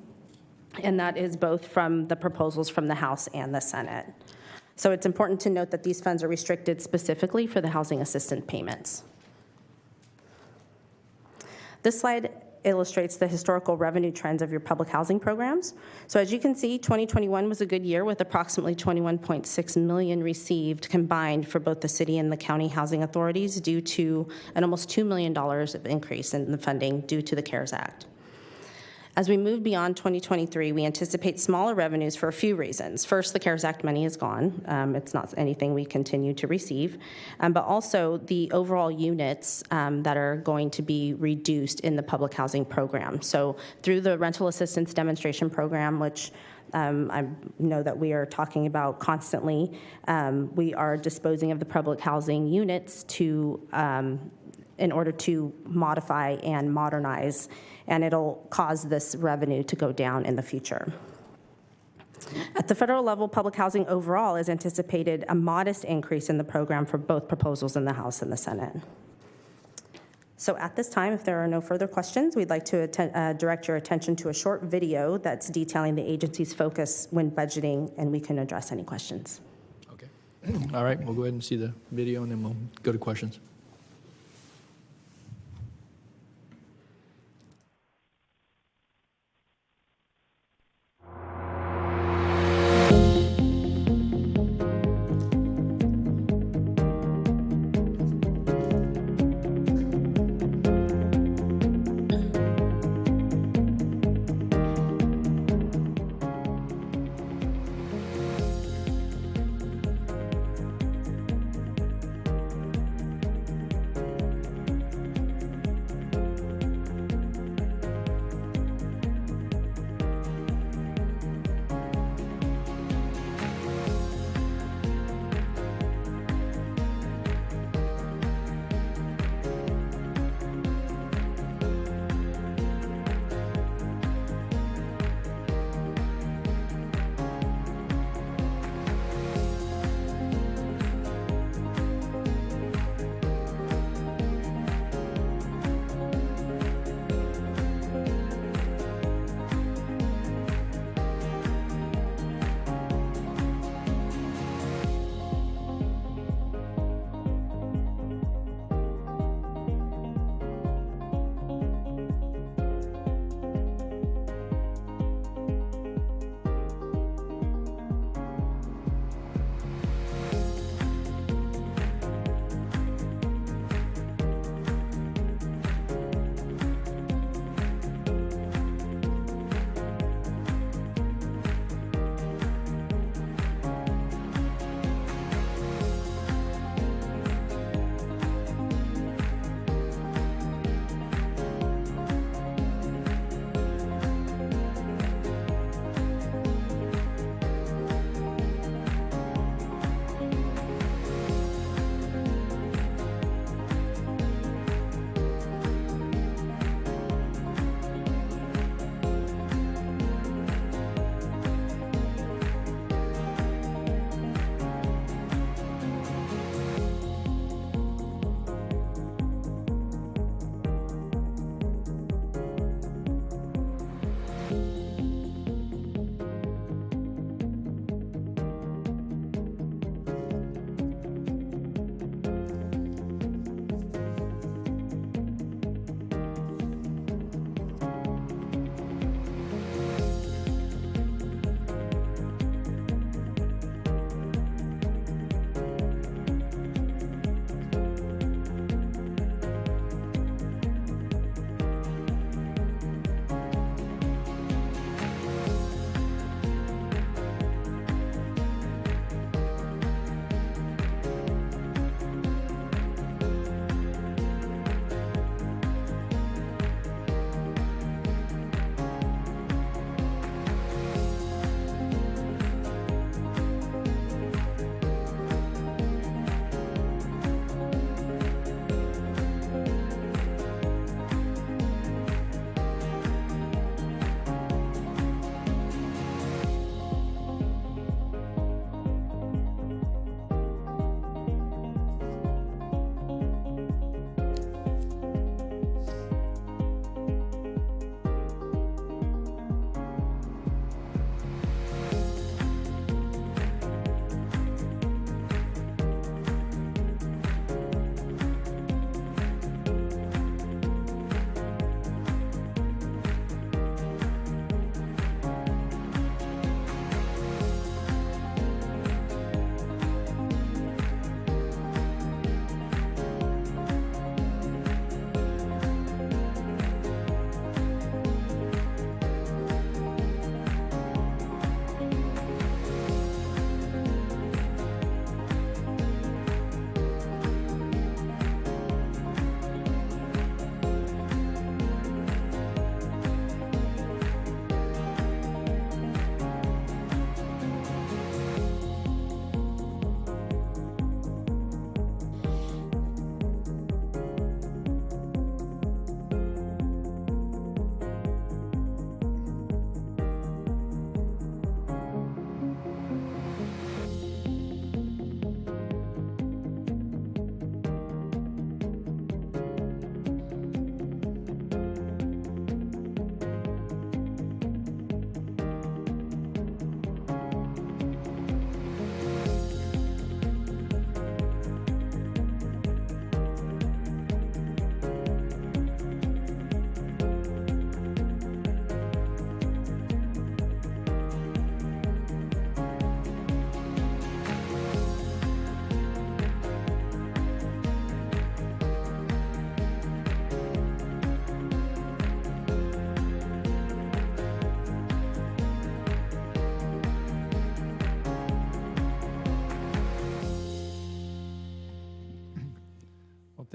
and that is both from the proposals from the House and the Senate. So it's important to note that these funds are restricted specifically for the housing assistance payments. This slide illustrates the historical revenue trends of your public housing programs. So as you can see, 2021 was a good year with approximately $21.6 million received combined for both the city and the county housing authorities due to an almost $2 million of increase in the funding due to the CARES Act. As we move beyond 2023, we anticipate smaller revenues for a few reasons. First, the CARES Act money is gone. It's not anything we continue to receive. But also the overall units that are going to be reduced in the public housing program. So through the rental assistance demonstration program, which I know that we are talking about constantly, we are disposing of the public housing units to in order to modify and modernize, and it'll cause this revenue to go down in the future. At the federal level, public housing overall is anticipated a modest increase in the program for both proposals in the House and the Senate. So at this time, if there are no further questions, we'd like to direct your attention to a short video that's detailing the agency's focus when budgeting, and we can address any questions. Okay. All right, we'll go ahead and see the video, and then we'll go to questions.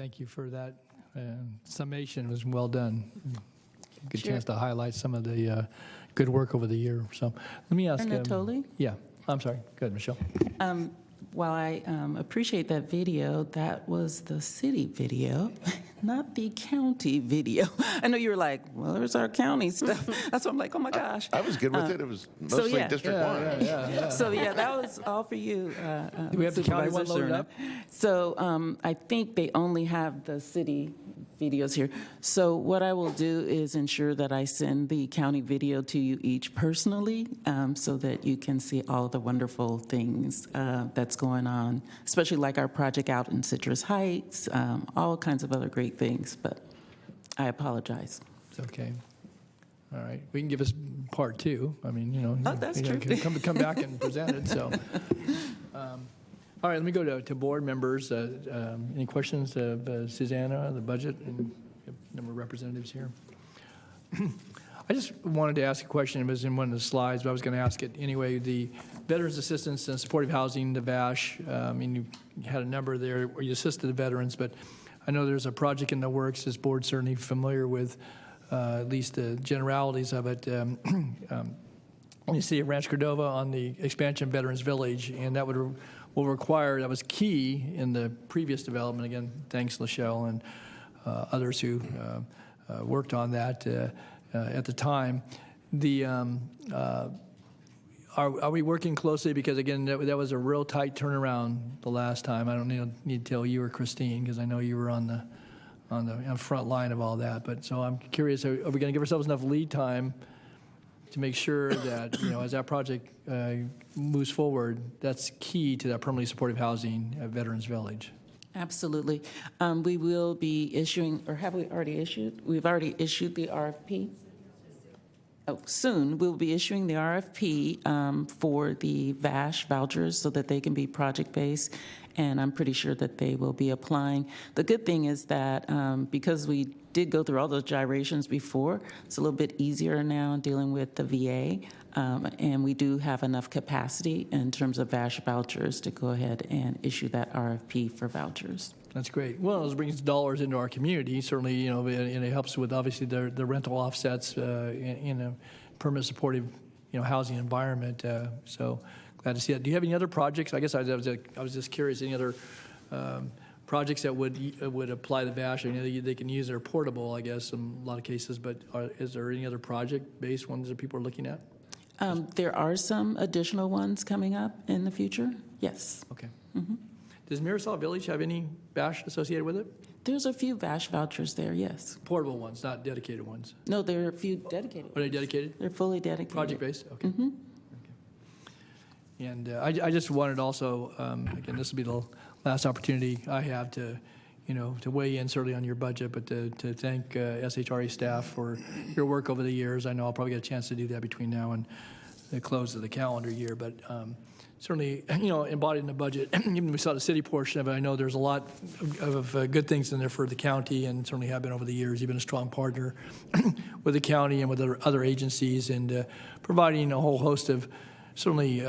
thank you for that summation. It was well done. Good Sure. chance to highlight some of the good work over the year. So let me ask. Anatoly? Yeah, I'm sorry. Go ahead, Michelle. While I appreciate that video, that was the city video, not the county video. I know you were like, well, there's our county stuff. That's why I'm like, oh my gosh. I was good with it. It was mostly District 1. So yeah, that was all for you. Do we have the county one loaded Supervisor up? Cerna. So I think they only have the city videos here. So what I will do is ensure that I send the county video to you each personally, so that you can see all the wonderful things that's going on, especially like our project out in Citrus Heights, all kinds of other great things. But I apologize. It's okay. All right. We can give us part two. I mean, that's you know, true. Come back and present it. So, all right. Let me go to board members. Any questions of Susanna, the budget, and a number of representatives here? I just wanted to ask a question. It was in one of the slides, but I was going to ask it anyway. The Veterans Assistance and Supportive Housing, the VASH, I mean, you had a number there where you assisted the veterans, but I know there's a project in the works. This board's certainly familiar with at least the generalities of it. You see Ranch Cordova on the expansion of Veterans Village, and that will require, that was key in the previous development. Again, thanks, Lachelle, and others who worked on that at the time. Are we working closely? Because again, that was a real tight turnaround the last time. I don't need to tell you or Christine, because I know you were on the front line of all that. But so I'm curious, are we going to give ourselves enough lead time to make sure that, as that project moves forward, that's key to that permanently supportive housing at Veterans Village? Absolutely. We will be issuing, or have we already issued? We've already issued the RFP. Oh, soon we'll be issuing the RFP for the VASH vouchers so that they can be project-based, and I'm pretty sure that they will be applying. The good thing is that because we did go through all those gyrations before, it's a little bit easier now dealing with the VA, and we do have enough capacity in terms of VASH vouchers to go ahead and issue that RFP for vouchers. That's great. Well, it brings dollars into our community, certainly, and it helps with, obviously, the rental offsets in a permanent supportive, housing environment. So glad to see that. Do you have any other projects? I guess I was just curious, any other projects that would apply to VASH? I know they can use their portable, I guess, in a lot of cases, but is there any other project-based ones that people are looking at? There are some additional ones coming up in the future, yes. Okay. Mm-hmm. Does Marisol Village have any VASH associated with it? There's a few VASH vouchers there, yes. Portable ones, not dedicated ones? No, there are a few dedicated Are they dedicated? They're fully dedicated. Project-based? Okay. Mm-hmm. Okay. And I just wanted also, again, this will be the last opportunity I have to, to weigh in certainly on your budget, but to thank SHRA staff for your work over the years. I know I'll probably get a chance to do that between now and the close of the calendar year, but certainly, embodied in the budget, even we saw the city portion of it, I know there's a lot of good things in there for the county, and certainly have been over the years. You've been a strong partner with the county and with other agencies, and providing a whole host of certainly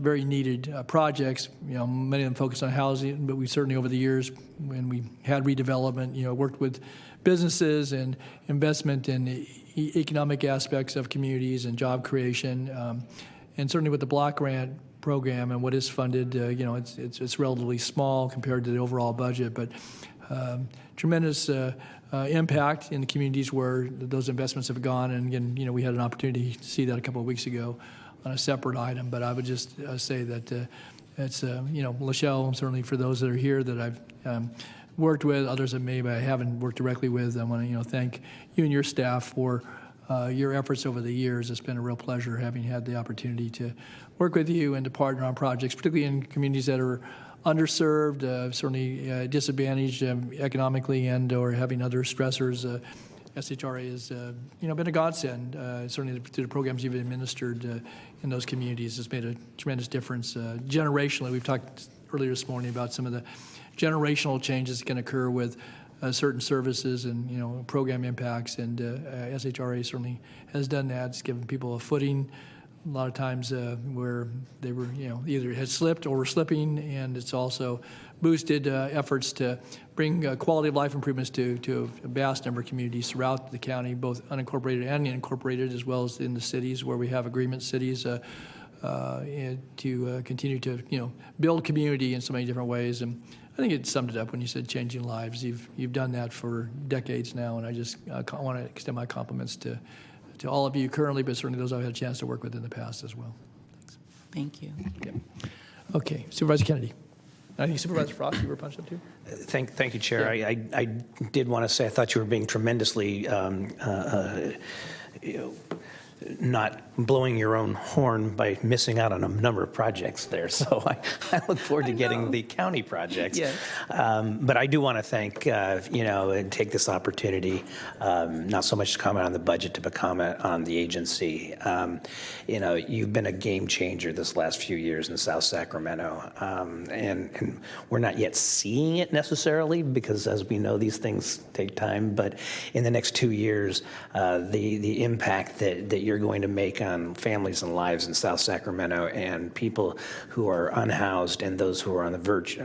very needed projects. Many of them focused on housing, but we certainly over the years, when we had redevelopment, worked with businesses and investment in the economic aspects of communities and job creation, and certainly with the block grant program and what is funded, it's relatively small compared to the overall budget, but tremendous impact in the communities where those investments have gone. And again, we had an opportunity to see that a couple of weeks ago on a separate item, but I would just say that it's, Lachelle, certainly for those that are here that I've worked with, others that maybe I haven't worked directly with, I want to, thank you and your staff for your efforts over the years. It's been a real pleasure having had the opportunity to work with you and to partner on projects, particularly in communities that are underserved, certainly disadvantaged economically and or having other stressors. SHRA has been a godsend, certainly through the programs you've administered in those communities. It's made a tremendous difference generationally. We've talked earlier this morning about some of the generational changes that can occur with certain services and program impacts, and SHRA certainly has done that. It's given people a footing a lot of times where they were either had slipped or were slipping, and it's also boosted efforts to bring quality of life improvements to a vast number of communities throughout the county, both unincorporated and incorporated, as well as in the cities where we have agreement cities, and to continue to build community in so many different ways. And I think it summed it up when you said changing lives. You've done that for decades now, and I just want to extend my compliments to all of you currently, but certainly those I've had a chance to work with in the past as well. Thanks. Thank you. Yep. Okay, Supervisor Kennedy. I think Supervisor Frost, you were punched up too? Thank you, Chair. Yeah. I did want to say I thought you were being tremendously not blowing your own horn by missing out on a number of projects there. So I look forward to getting the county projects. Yes. But I do want to thank, and take this opportunity, not so much to comment on the budget, but comment on the agency. You've been a game changer this last few years in South Sacramento. And we're not yet seeing it necessarily because, as we know, these things take time. But in the next 2 years, the impact that you're going to make on families and lives in South Sacramento and people who are unhoused and those who are on the verge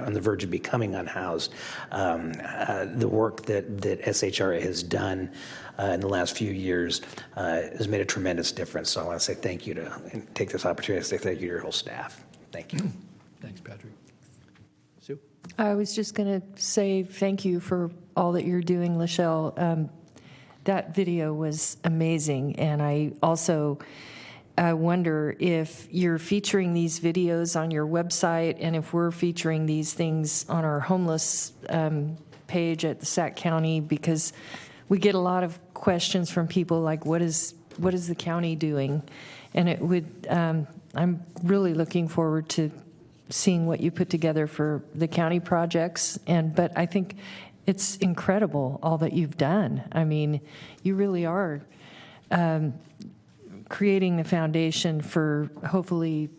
of becoming unhoused, the work that SHRA has done in the last few years has made a tremendous difference. So I want to say thank you and take this opportunity to say thank you to your whole staff. Thank you. Thanks, Patrick. Sue? I was just going to say thank you for all that you're doing, Lachelle. That video was amazing, and I also wonder if you're featuring these videos on your website, and if we're featuring these things on our homeless page at the Sac County, because we get a lot of questions from people like, what is the county doing? And it would, I'm really looking forward to seeing what you put together for the county projects, but I think it's incredible all that you've done. I mean, you really are creating the foundation for hopefully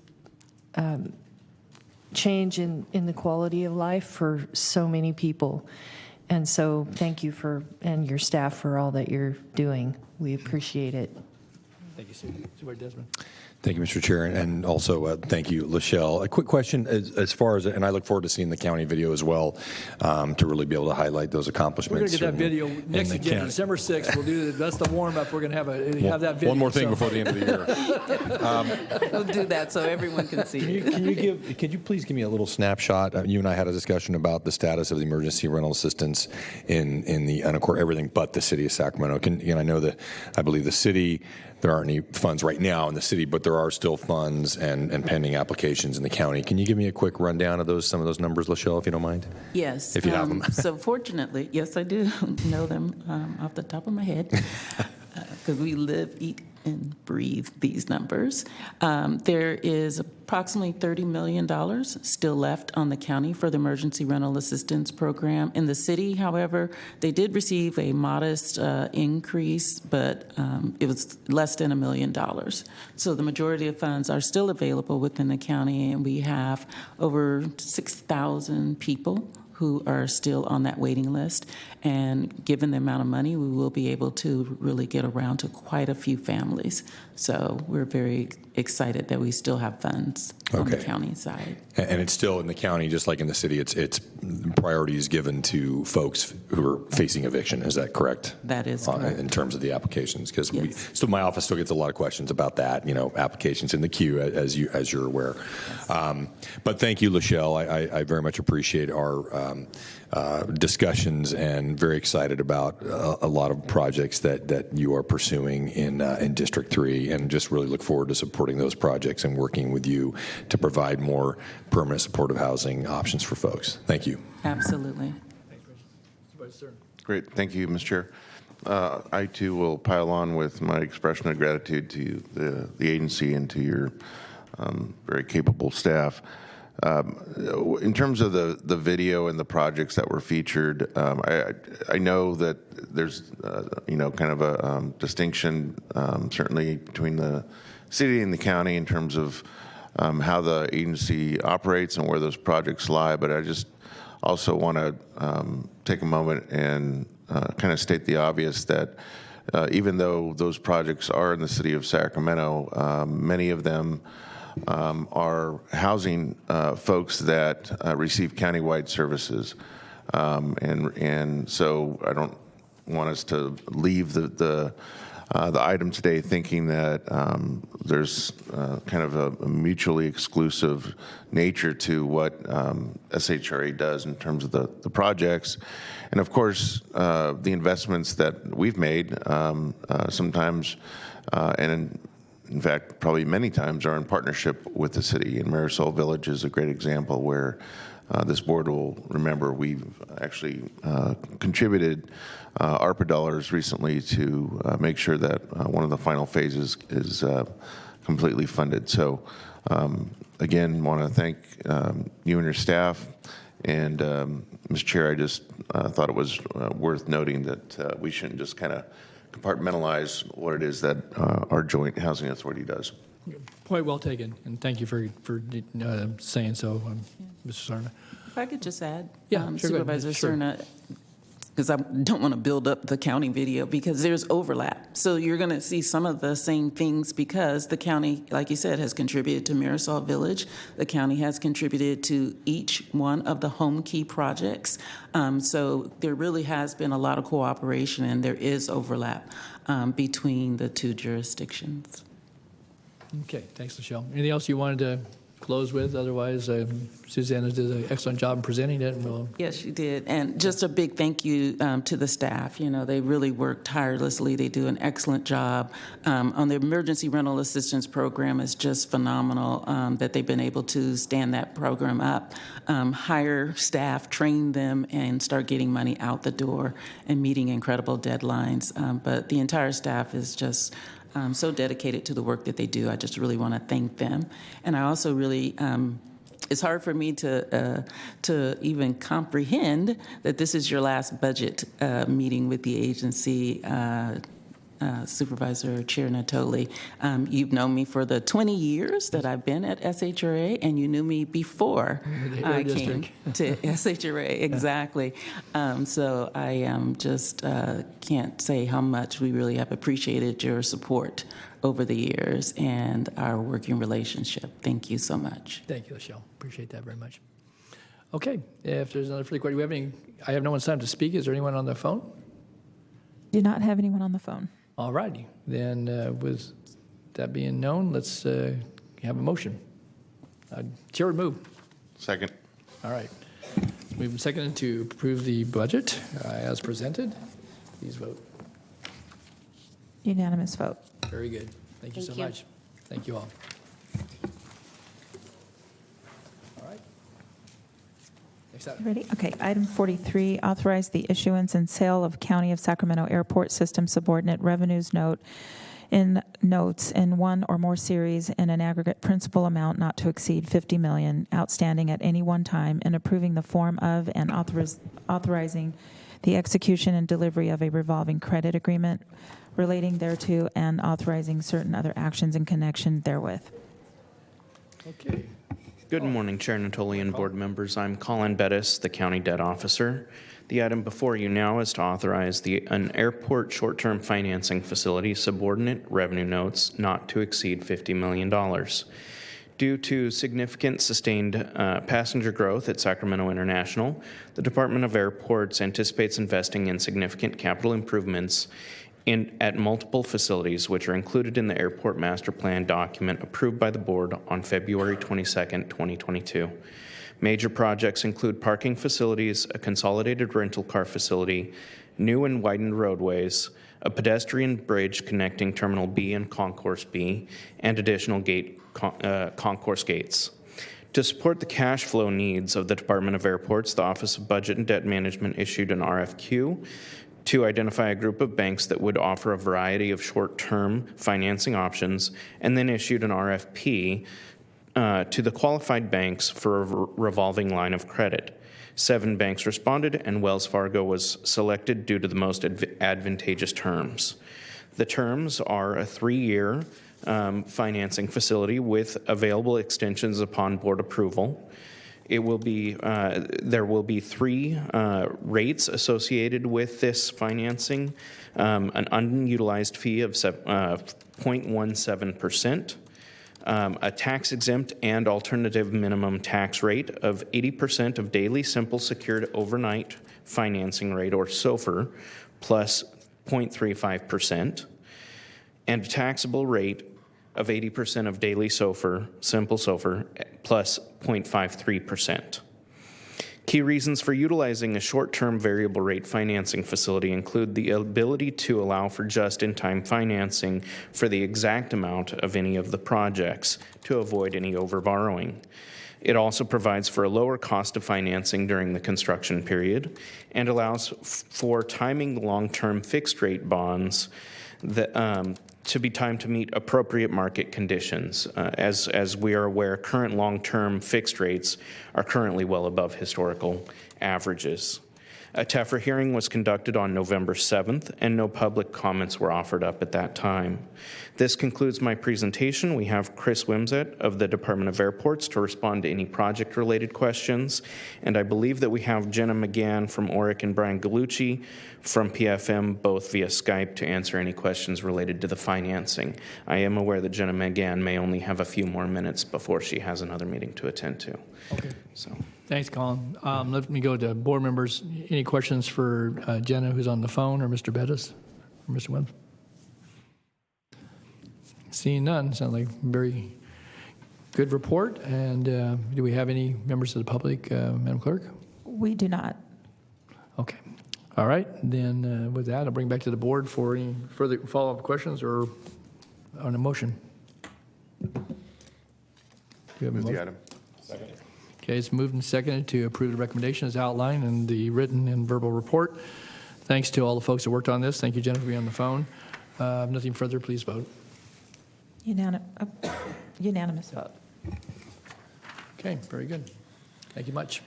change in the quality of life for so many people. And so thank you and your staff for all that you're doing. We appreciate it. Thank you, Sue. Supervisor Desmond. Thank you, Mr. Chair, and also thank you, Lachelle. A quick question as far as, and I look forward to seeing the county video as well, to really be able to highlight those accomplishments. We're going to get that video next again, December 6th. We'll do that's the warm-up. We're going to have that video. One more thing before the end of the year. We'll do that so everyone can see it. Could you please give me a little snapshot? You and I had a discussion about the status of the emergency rental assistance in the everything but the city of Sacramento. I believe the city, there aren't any funds right now in the city, but there are still funds and pending applications in the county. Can you give me a quick rundown of some of those numbers, Lachelle, if you don't mind? Yes. If you have them. So fortunately, yes, I do know them off the top of my head, because we live, eat, and breathe these numbers. There is approximately $30 million still left on the county for the emergency rental assistance program. In the city, however, they did receive a modest increase, but it was less than $1 million. So the majority of funds are still available within the county, and we have over 6,000 people who are still on that waiting list. And given the amount of money, we will be able to really get around to quite a few families. So we're very excited that we still have funds on the county side. And it's still in the county, just like in the city, it's priorities given to folks who are facing eviction. Is that correct? That is correct. In terms of the applications, because my office still gets a lot of questions about that, applications in the queue, as you're aware. Yes. But thank you, Lachelle. I very much appreciate our discussions and very excited about a lot of projects that you are pursuing in District 3, and just really look forward to supporting those projects and working with you to provide more permanent supportive housing options for folks. Thank you. Absolutely. Great. Thank you, Mr. Chair. I, too, will pile on with my expression of gratitude to the agency and to your very capable staff. In terms of the video and the projects that were featured, I know that there's kind of a distinction certainly between the city and the county in terms of how the agency operates and where those projects lie, but I just also want to take a moment and kind of state the obvious that even though those projects are in the city of Sacramento, many of them are housing folks that receive countywide services. And so I don't want us to leave the item today thinking that there's kind of a mutually exclusive nature to what SHRA does in terms of the projects. And of course, the investments that we've made sometimes, and in fact, probably many times, are in partnership with the city. And Marisol Village is a great example where this board will remember we've actually contributed ARPA dollars recently to make sure that one of the final phases is completely funded. So again, want to thank you and your staff. And Mr. Chair, I just thought it was worth noting that we shouldn't just kind of compartmentalize what it is that our joint housing authority does. Point well taken, and thank you for saying so, Mr. Sarna. If I could just add, Yeah, sure, go ahead. Supervisor Sure. Cerna, because I don't want to build up the county video because there's overlap. So you're going to see some of the same things because the county, like you said, has contributed to Marisol Village. The county has contributed to each one of the home key projects. So there really has been a lot of cooperation and there is overlap between the two jurisdictions. Okay, thanks, Michelle. Anything else you wanted to close with? Otherwise, Susanna did an excellent job in presenting it, and we'll... Yes, you did. And just a big thank you to the staff. You know, they really work tirelessly. They do an excellent job. On the emergency rental assistance program, it's just phenomenal that they've been able to stand that program up, hire staff, train them, and start getting money out the door and meeting incredible deadlines. But the entire staff is just so dedicated to the work that they do. I just really want to thank them. And I also really, it's hard for me to even comprehend that this is your last budget meeting with the agency, Supervisor Chair Natoli. You've known me for the 20 years that I've been at SHRA, and you knew me before I came to SHRA, exactly. So I just can't say how much we really have appreciated your support over the years and our working relationship. Thank you so much. Thank you, Michelle. Appreciate that very much. Okay, if there's another further question, I have no one's time to speak. Is there anyone on the phone? Do not have anyone on the phone. All righty. Then with that being known, let's have a motion. Chair would move. Second. All right. Moved and seconded to approve the budget as presented. Please vote. Unanimous vote. Very good. Thank you so much. Thank you all. All right. Next item. Ready? Okay. Item 43, authorize the issuance and sale of County of Sacramento Airport System subordinate revenues notes in one or more series in an aggregate principal amount not to exceed $50 million outstanding at any one time, and approving the form of and authorizing the execution and delivery of a revolving credit agreement relating thereto, and authorizing certain other actions in connection therewith. Okay. Good morning, Chair Natoli and board members. I'm Colin Bettis, the County Debt Officer. The item before you now is to authorize an airport short-term financing facility subordinate revenue notes not to exceed $50 million. Due to significant sustained passenger growth at Sacramento International, the Department of Airports anticipates investing in significant capital improvements at multiple facilities, which are included in the Airport Master Plan document approved by the board on February 22nd, 2022. Major projects include parking facilities, a consolidated rental car facility, new and widened roadways, a pedestrian bridge connecting Terminal B and Concourse B, and additional concourse gates. To support the cash flow needs of the Department of Airports, the Office of Budget and Debt Management issued an RFQ to identify a group of banks that would offer a variety of short-term financing options, and then issued an RFP to the qualified banks for a revolving line of credit. 7 banks responded, and Wells Fargo was selected due to the most advantageous terms. The terms are a 3-year financing facility with available extensions upon board approval. It will be there will be 3 rates associated with this financing: an unutilized fee of 0.17%, a tax-exempt and alternative minimum tax rate of 80% of daily simple secured overnight financing rate, or SOFR, plus 0.35%, and a taxable rate of 80% of daily SOFR, simple SOFR, plus 0.53%. Key reasons for utilizing a short-term variable rate financing facility include the ability to allow for just-in-time financing for the exact amount of any of the projects to avoid any overborrowing. It also provides for a lower cost of financing during the construction period and allows for timing long-term fixed-rate bonds that, to be timed to meet appropriate market conditions. As we are aware, current long-term fixed rates are currently well above historical averages. A TEFRA hearing was conducted on November 7th, and no public comments were offered up at that time. This concludes my presentation. We have Chris Wimsett of the Department of Airports to respond to any project-related questions, and I believe that we have Jenna McGann from ORIC and Brian Gallucci from PFM, both via Skype, to answer any questions related to the financing. I am aware that Jenna McGann may only have a few more minutes before she has another meeting to attend to. Okay. So. Thanks, Colin. Let me go to board members. Any questions for Jenna, who's on the phone, or Mr. Bettis, or Mr. Webb? Seeing none, sounds like a very good report. And do we have any members of the public, Madam Clerk? We do not. Okay. All right. Then with that, I'll bring back to the board for any further follow-up questions or on a motion. Do you have a Move the motion? item. Second. Okay, it's moved and seconded to approve the recommendation as outlined in the written and verbal report. Thanks to all the folks that worked on this. Thank you, Jennifer, for being on the phone. Nothing further, please vote. Unanimous vote. Okay, very good. Thank you much.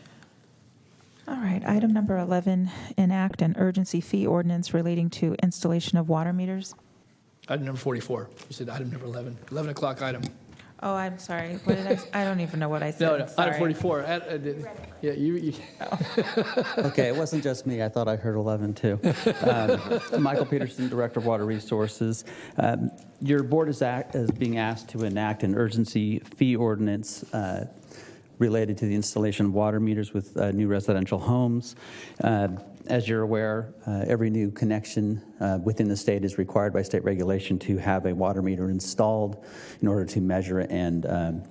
All right, item number 11, enact an urgency fee ordinance relating to installation of water meters. Item number 44. You said item number 11. 11 o'clock item. Oh, I'm sorry. What did I don't even know what I said. No, Sorry. item 44. Yeah, you Okay, it wasn't just me. I thought I heard 11 too. Michael Peterson, Director of Water Resources. Your board is being asked to enact an urgency fee ordinance related to the installation of water meters with new residential homes. As you're aware, every new connection within the state is required by state regulation to have a water meter installed in order to measure and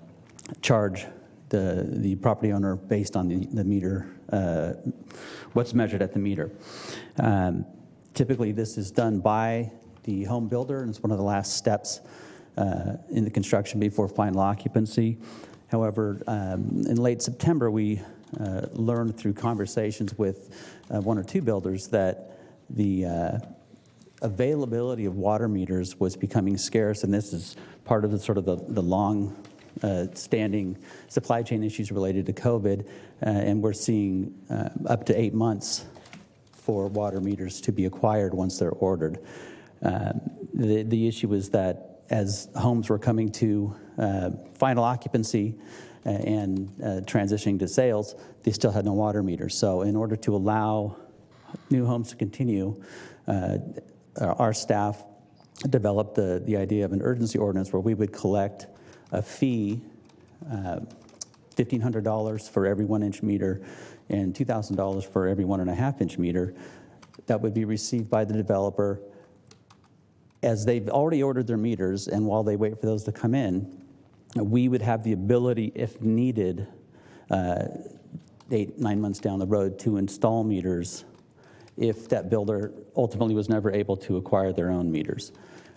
charge the property owner based on the meter, what's measured at the meter. Typically, this is done by the home builder, and it's one of the last steps in the construction before final occupancy. However, in late September, we learned through conversations with one or two builders that the availability of water meters was becoming scarce, and this is part of the sort of the long standing supply chain issues related to COVID, and we're seeing up to 8 months for water meters to be acquired once they're ordered. The issue is that as homes were coming to final occupancy and transitioning to sales, they still had no water meters. So in order to allow new homes to continue, our staff developed the idea of an urgency ordinance where we would collect a fee, $1,500 for every 1-inch meter and $2,000 for every 1.5-inch meter that would be received by the developer as they've already ordered their meters, and while they wait for those to come in, we would have the ability, if needed, 8-9 months down the road, to install meters if that builder ultimately was never able to acquire their own meters.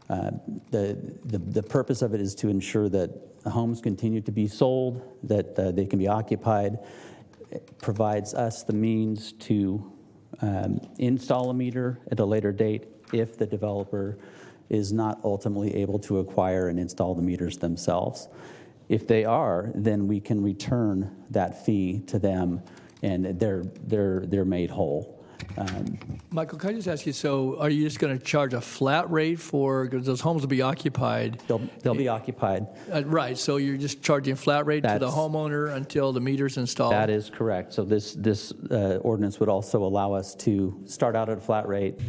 The purpose of it is to ensure that homes continue to be sold, that they can be occupied. It provides us the means to install a meter at a later date if the developer is not ultimately able to acquire and install the meters themselves. If they are, then we can return that fee to them, and they're made whole. Michael, can I just ask you, so are you just going to charge a flat rate for, because those homes will be occupied? They'll be occupied. Right, so you're just charging a flat rate to the homeowner until the meter's installed? That is correct. So this ordinance would also allow us to start out at a flat rate,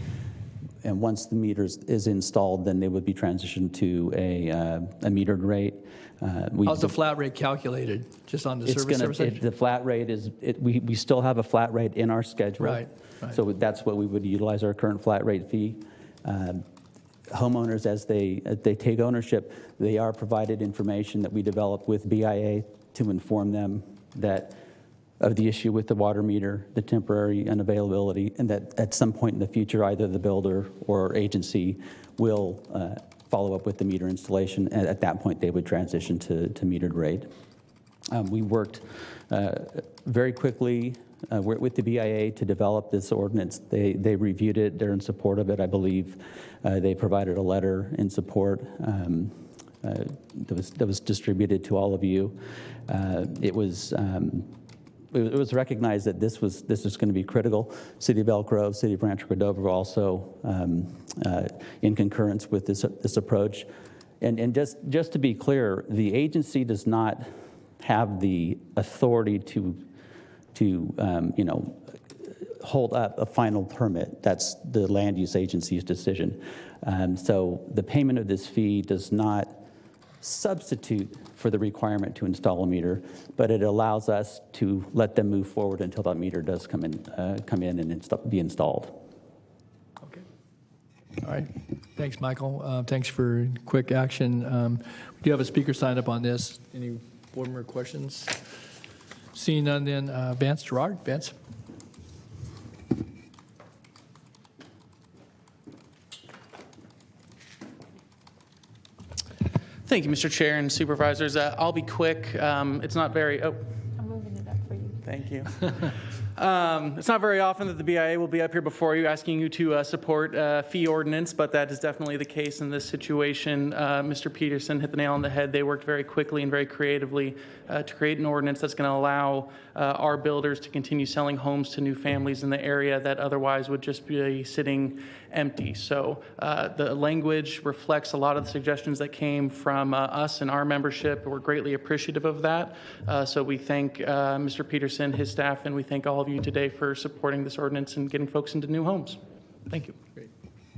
And once the meters is installed, then they would be transitioned to a metered rate. How's the flat rate calculated? Just on the service? The flat rate is, we still have a flat rate in our schedule. Right. So that's what we would utilize, our current flat rate fee. Homeowners, as they take ownership, they are provided information that we develop with BIA to inform them that of the issue with the water meter, the temporary unavailability, and that at some point in the future, either the builder or agency will follow up with the meter installation, and at that point, they would transition to metered rate. We worked very quickly with the BIA to develop this ordinance. They reviewed it. They're in support of it. I believe they provided a letter in support that was distributed to all of you. It was recognized that this was going to be critical. City of Elk Grove, City of Rancho Cordova were also in concurrence with this approach. And just to be clear, the agency does not have the authority to hold up a final permit. That's the land use agency's decision. So the payment of this fee does not substitute for the requirement to install a meter, but it allows us to let them move forward until that meter does come in and be installed. Okay. All right. Thanks, Michael. Thanks for quick action. We do have a speaker signed up on this. Any board member questions? Seeing none, then Vance Gerard. Vance. Thank you, Mr. Chair and Supervisors. I'll be quick. It's not very. Oh. I'm moving it up for you. Thank you. It's not very often that the BIA will be up here before you asking you to support fee ordinance, but that is definitely the case in this situation. Mr. Peterson hit the nail on the head. They worked very quickly and very creatively to create an ordinance that's going to allow our builders to continue selling homes to new families in the area that otherwise would just be sitting empty. So the language reflects a lot of the suggestions that came from us and our membership. We're greatly appreciative of that. So we thank Mr. Peterson, his staff, and we thank all of you today for supporting this ordinance and getting folks into new homes. Thank you. Great.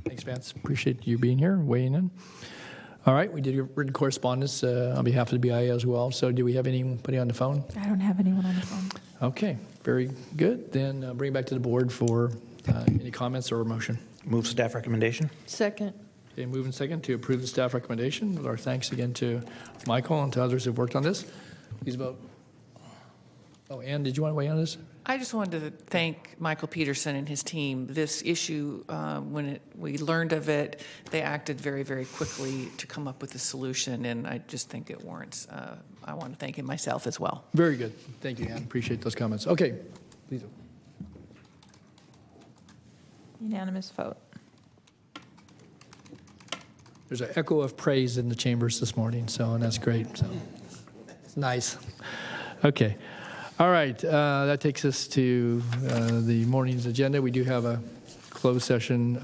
Thanks, Vance. Appreciate you being here and weighing in. All right, we did your written correspondence on behalf of the BIA as well. So do we have anybody on the phone? I don't have anyone on the phone. Okay, very good. Then bring it back to the board for any comments or motion. Move staff recommendation. Second. Okay, moving second to approve the staff recommendation. With our thanks again to Michael and to others who've worked on this. Please vote. Oh, Ann, did you want to weigh in on this? I just wanted to thank Michael Peterson and his team. This issue, when we learned of it, they acted very, very quickly to come up with a solution, and I just think it warrants. I want to thank him myself as well. Very good. Thank you, Ann. Appreciate those comments. Okay, please vote. Unanimous vote. There's an echo of praise in the chambers this morning, and that's great. So it's nice. Okay. All right. That takes us to the morning's agenda. We do have a closed session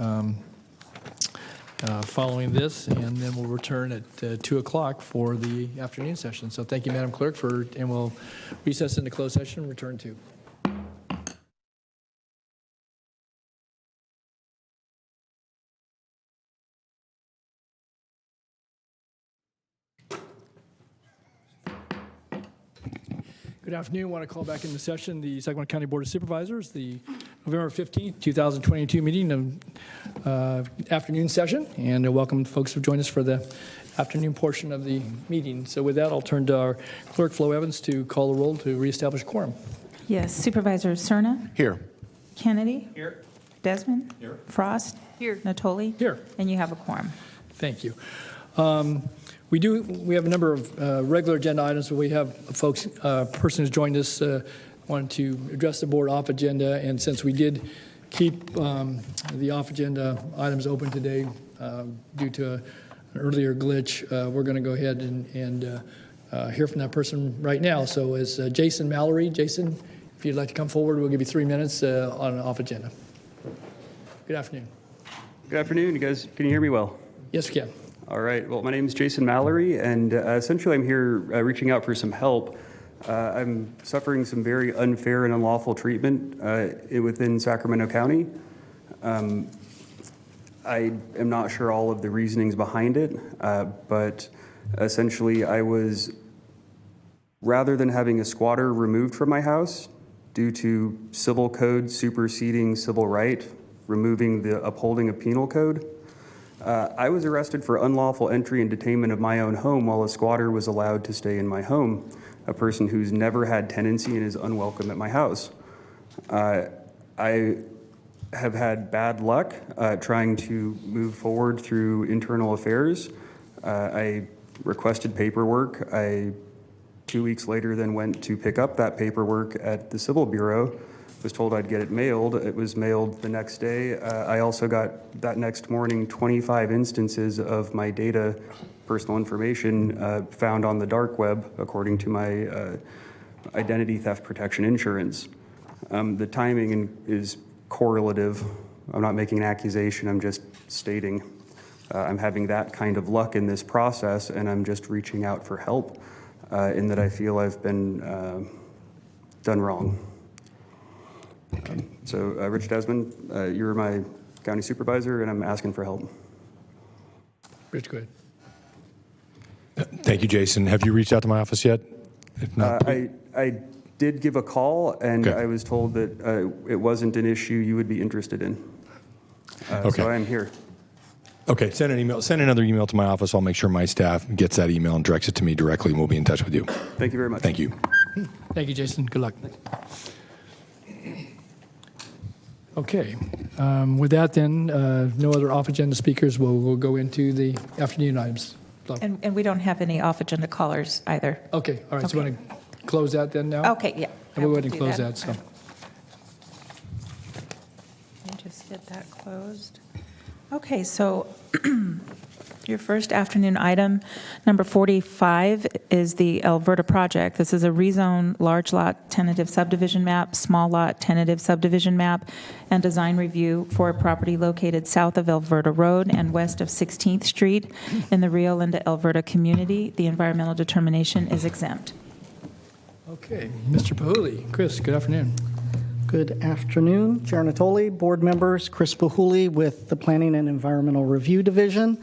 following this, and then we'll return at 2 o'clock for the afternoon session. So thank you, Madam Clerk, and we'll recess into closed session and return to. Good afternoon. I want to call back into session the Sacramento County Board of Supervisors, the November 15th, 2022 meeting of afternoon session, and welcome folks who joined us for the afternoon portion of the meeting. So with that, I'll turn to our clerk, Flo Evans, to call the roll to reestablish quorum. Yes, Supervisor Cerna? Here. Kennedy? Here. Desmond? Here. Frost? Here. Natoli? Here. And you have a quorum. Thank you. We have a number of regular agenda items, but we have folks, person who's joined us wanted to address the board off agenda, and since we did keep the off agenda items open today due to an earlier glitch, we're going to go ahead and hear from that person right now. So as Jason Mallory. Jason, if you'd like to come forward, we'll give you 3 minutes on an off agenda. Good afternoon. Good afternoon. You guys, can you hear me well? Yes, we can. All right. Well, my name is Jason Mallory, and essentially I'm here reaching out for some help. I'm suffering some very unfair and unlawful treatment within Sacramento County. I am not sure all of the reasonings behind it, but essentially rather than having a squatter removed from my house due to civil code superseding civil right, removing the upholding of penal code, I was arrested for unlawful entry and detainment of my own home while a squatter was allowed to stay in my home, a person who's never had tenancy and is unwelcome at my house. I have had bad luck trying to move forward through internal affairs. I requested paperwork. 2 weeks later then went to pick up that paperwork at the Civil Bureau. Was told I'd get it mailed. It was mailed the next day. I also got that next morning 25 instances of my data, personal information found on the dark web according to my identity theft protection insurance. The timing is correlative. I'm not making an accusation, I'm just stating I'm having that kind of luck in this process, and I'm just reaching out for help in that I feel I've been done wrong. So Rich Desmond, you're my county supervisor, and I'm asking for help. Rich, go ahead. Thank you, Jason. Have you reached out to my office yet? If not, I did give a call, and Okay. I was told that it wasn't an issue you would be interested in. Okay. So I am here. Okay, send an email. Send another email to my office. I'll make sure my staff gets that email and directs it to me directly, and we'll be in touch with you. Thank you very much. Thank you. Thank you, Jason. Good luck. Okay. With that, then, no other off-agenda speakers. We'll go into the afternoon items. And we don't have any off-agenda callers either. Okay. All right. So Okay. you want to close that then now? Okay, yeah. And we'll go ahead and Do close that. So. Let me just get that closed. Okay, so your first afternoon item, number 45, is the Alberta project. This is a rezone large lot tentative subdivision map, small lot tentative subdivision map, and design review for a property located south of Alberta Road and west of 16th Street in the Rio Linda, Alberta community. The environmental determination is exempt. Okay. Mr. Pahuli. Chris, good afternoon. Good afternoon, Chair Natoli, board members, Chris Pahuli with the Planning and Environmental Review Division.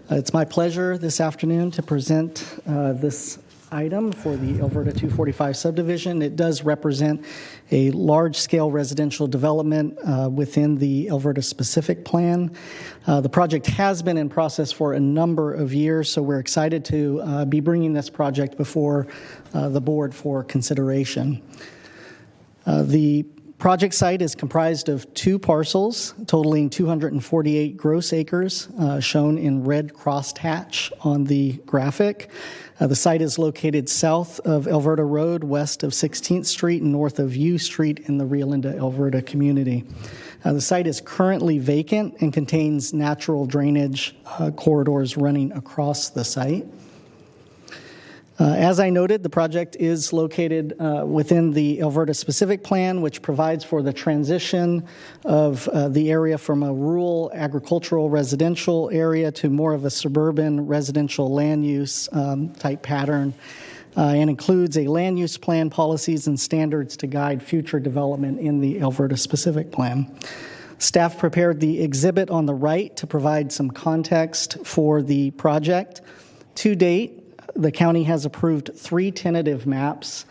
It's my pleasure this afternoon to present this item for the Alberta 245 subdivision. It does represent a large-scale residential development within the Alberta specific plan. The project has been in process for a number of years, so we're excited to be bringing this project before the board for consideration. The project site is comprised of 2 parcels totaling 248 gross acres, shown in red crossed hatch on the graphic. The site is located south of Alberta Road, west of 16th Street, and north of U Street in the Rio Linda, Alberta community. The site is currently vacant and contains natural drainage corridors running across the site. As I noted, the project is located within the Alberta specific plan, which provides for the transition of the area from a rural agricultural residential area to more of a suburban residential land use type pattern, and includes a land use plan, policies, and standards to guide future development in the Alberta specific plan. Staff prepared the exhibit on the right to provide some context for the project. To date, the county has approved 3 tentative maps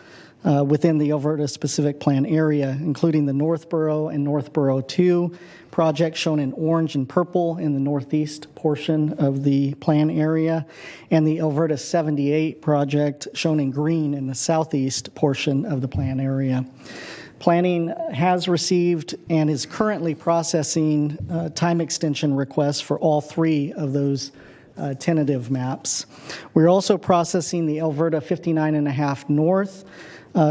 within the Alberta specific plan area, including the Northborough and Northborough 2 project shown in orange and purple in the northeast portion of the plan area, and the Alberta 78 project shown in green in the southeast portion of the plan area. Planning has received and is currently processing time extension requests for all 3 of those tentative maps. We're also processing the Alberta 59.5 North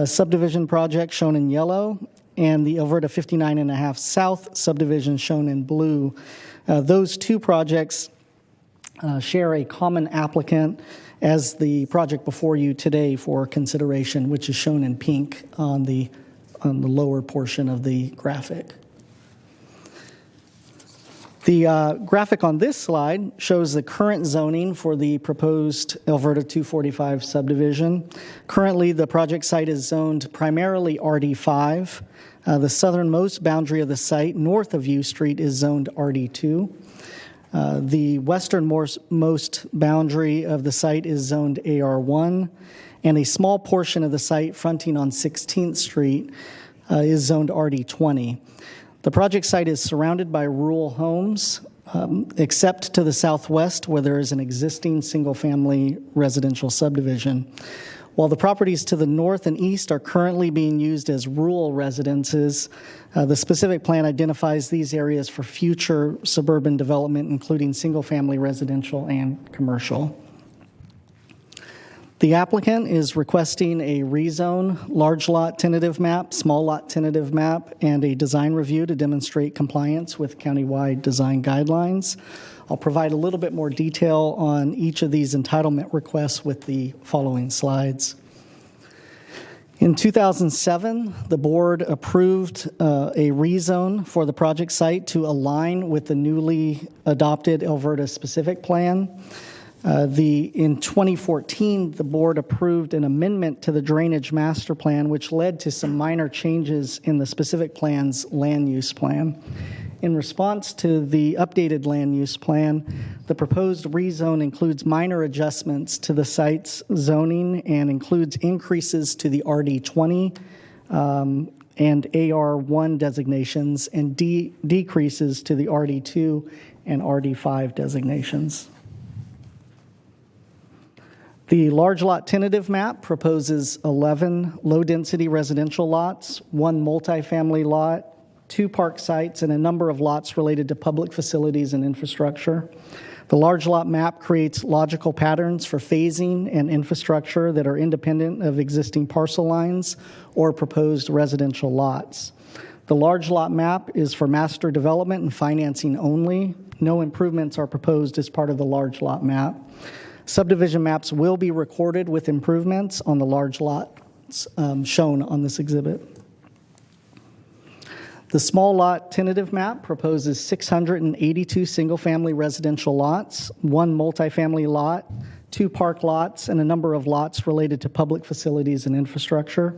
subdivision project shown in yellow and the Alberta 59.5 South subdivision shown in blue. Those 2 projects share a common applicant as the project before you today for consideration, which is shown in pink on the lower portion of the graphic. The graphic on this slide shows the current zoning for the proposed Alberta 245 subdivision. Currently, the project site is zoned primarily RD5. The southernmost boundary of the site, north of U Street, is zoned RD2. The westernmost boundary of the site is zoned AR1, and a small portion of the site fronting on 16th Street is zoned RD20. The project site is surrounded by rural homes, except to the southwest where there is an existing single-family residential subdivision. While the properties to the north and east are currently being used as rural residences, the specific plan identifies these areas for future suburban development, including single-family residential and commercial. The applicant is requesting a rezone, large lot tentative map, small lot tentative map, and a design review to demonstrate compliance with countywide design guidelines. I'll provide a little bit more detail on each of these entitlement requests with the following slides. In 2007, the board approved a rezone for the project site to align with the newly adopted Alberta specific plan. In 2014, the board approved an amendment to the drainage master plan, which led to some minor changes in the specific plan's land use plan. In response to the updated land use plan, the proposed rezone includes minor adjustments to the site's zoning and includes increases to the RD20 and AR1 designations and decreases to the RD2 and RD5 designations. The large lot tentative map proposes 11 low-density residential lots, 1 multifamily lot, 2 park sites, and a number of lots related to public facilities and infrastructure. The large lot map creates logical patterns for phasing and infrastructure that are independent of existing parcel lines or proposed residential lots. The large lot map is for master development and financing only. No improvements are proposed as part of the large lot map. Subdivision maps will be recorded with improvements on the large lots shown on this exhibit. The small lot tentative map proposes 682 single-family residential lots, 1 multifamily lot, 2 park lots, and a number of lots related to public facilities and infrastructure.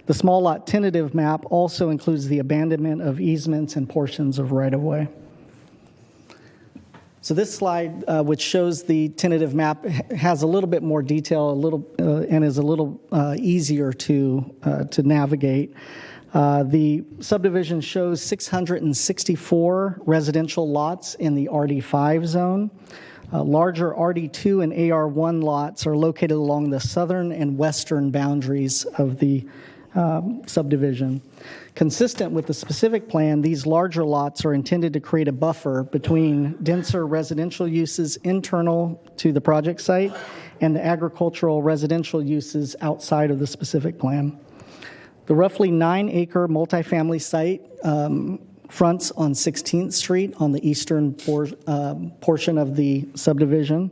The small lot tentative map also includes the abandonment of easements and portions of right-of-way. So this slide, which shows the tentative map, has a little bit more detail, and is a little easier to navigate. The subdivision shows 664 residential lots in the RD5 zone. Larger RD2 and AR1 lots are located along the southern and western boundaries of the subdivision. Consistent with the specific plan, these larger lots are intended to create a buffer between denser residential uses internal to the project site and the agricultural residential uses outside of the specific plan. The roughly 9-acre multifamily site fronts on 16th Street on the eastern portion of the subdivision.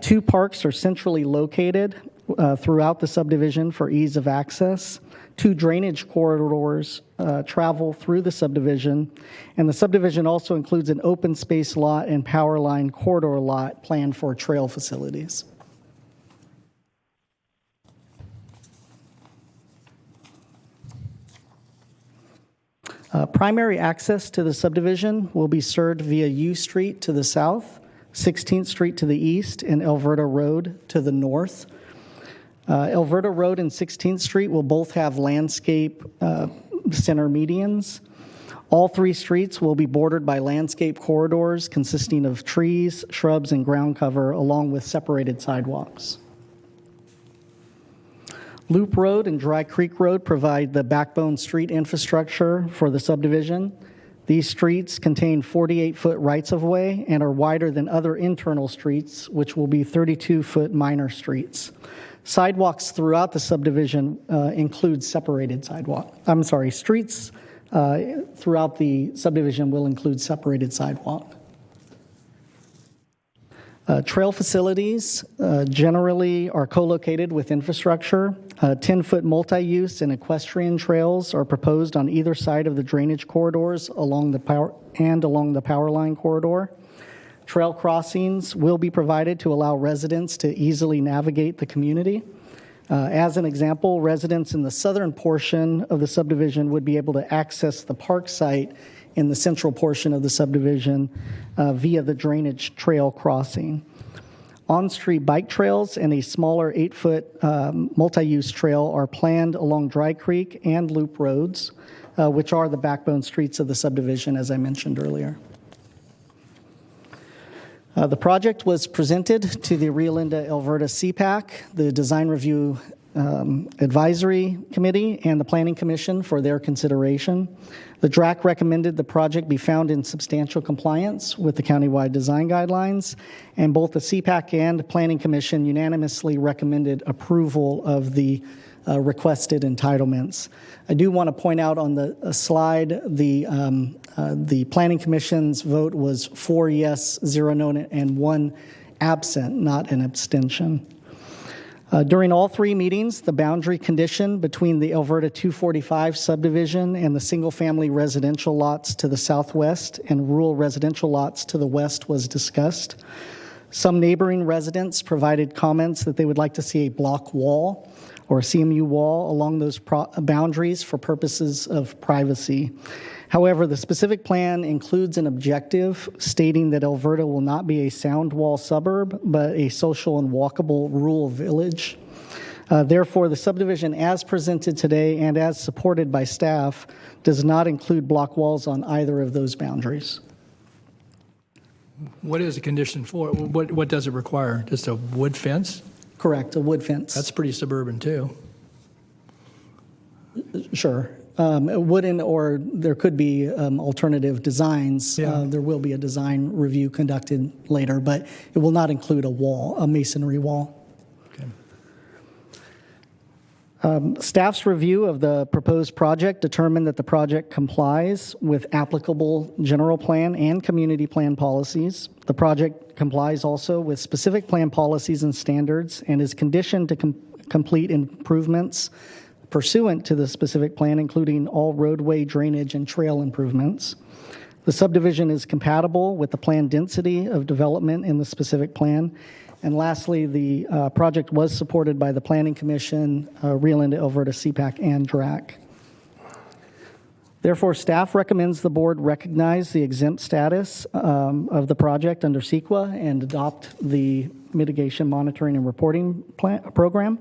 2 parks are centrally located throughout the subdivision for ease of access. 2 drainage corridors travel through the subdivision, and the subdivision also includes an open space lot and power line corridor lot planned for trail facilities. Primary access to the subdivision will be served via U Street to the south, 16th Street to the east, and Alberta Road to the north. Alberta Road and 16th Street will both have landscape center medians. All 3 streets will be bordered by landscape corridors consisting of trees, shrubs, and ground cover, along with separated sidewalks. Loop Road and Dry Creek Road provide the backbone street infrastructure for the subdivision. These streets contain 48-foot rights-of-way and are wider than other internal streets, which will be 32-foot minor streets. Sidewalks throughout the subdivision include separated streets throughout the subdivision will include separated sidewalk. Trail facilities generally are co-located with infrastructure. 10-foot multi-use and equestrian trails are proposed on either side of the drainage corridors along the power line corridor. Trail crossings will be provided to allow residents to easily navigate the community. As an example, residents in the southern portion of the subdivision would be able to access the park site in the central portion of the subdivision via the drainage trail crossing. On-street bike trails and a smaller 8-foot multi-use trail are planned along Dry Creek and Loop Roads, which are the backbone streets of the subdivision, as I mentioned earlier. The project was presented to the Rio Linda Alberta CPAC, the Design Review Advisory Committee, and the Planning Commission for their consideration. The DRAC recommended the project be found in substantial compliance with the countywide design guidelines, and both the CPAC and Planning Commission unanimously recommended approval of the requested entitlements. I do want to point out on the slide, the Planning Commission's vote was 4 yes, 0 no, and 1 absent, not an abstention. During all 3 meetings, the boundary condition between the Alberta 245 subdivision and the single-family residential lots to the southwest and rural residential lots to the west was discussed. Some neighboring residents provided comments that they would like to see a block wall or a CMU wall along those boundaries for purposes of privacy. However, the specific plan includes an objective stating that Alberta will not be a sound wall suburb, but a social and walkable rural village. Therefore, the subdivision as presented today and as supported by staff does not include block walls on either of those boundaries. What is the condition for? What does it require? Just a wood fence? Correct, a wood fence. That's pretty suburban, too. Sure. Wooden, or there could be alternative designs. Yeah. There will be a design review conducted later, but it will not include a wall, a masonry wall. Staff's review of the proposed project determined that the project complies with applicable general plan and community plan policies. The project complies also with specific plan policies and standards and is conditioned to complete improvements pursuant to the specific plan, including all roadway, drainage, and trail improvements. The subdivision is compatible with the planned density of development in the specific plan. And lastly, the project was supported by the Planning Commission, Rio Linda Alberta CPAC, and DRAC. Therefore, staff recommends the board recognize the exempt status of the project under CEQA and adopt the mitigation monitoring and reporting program,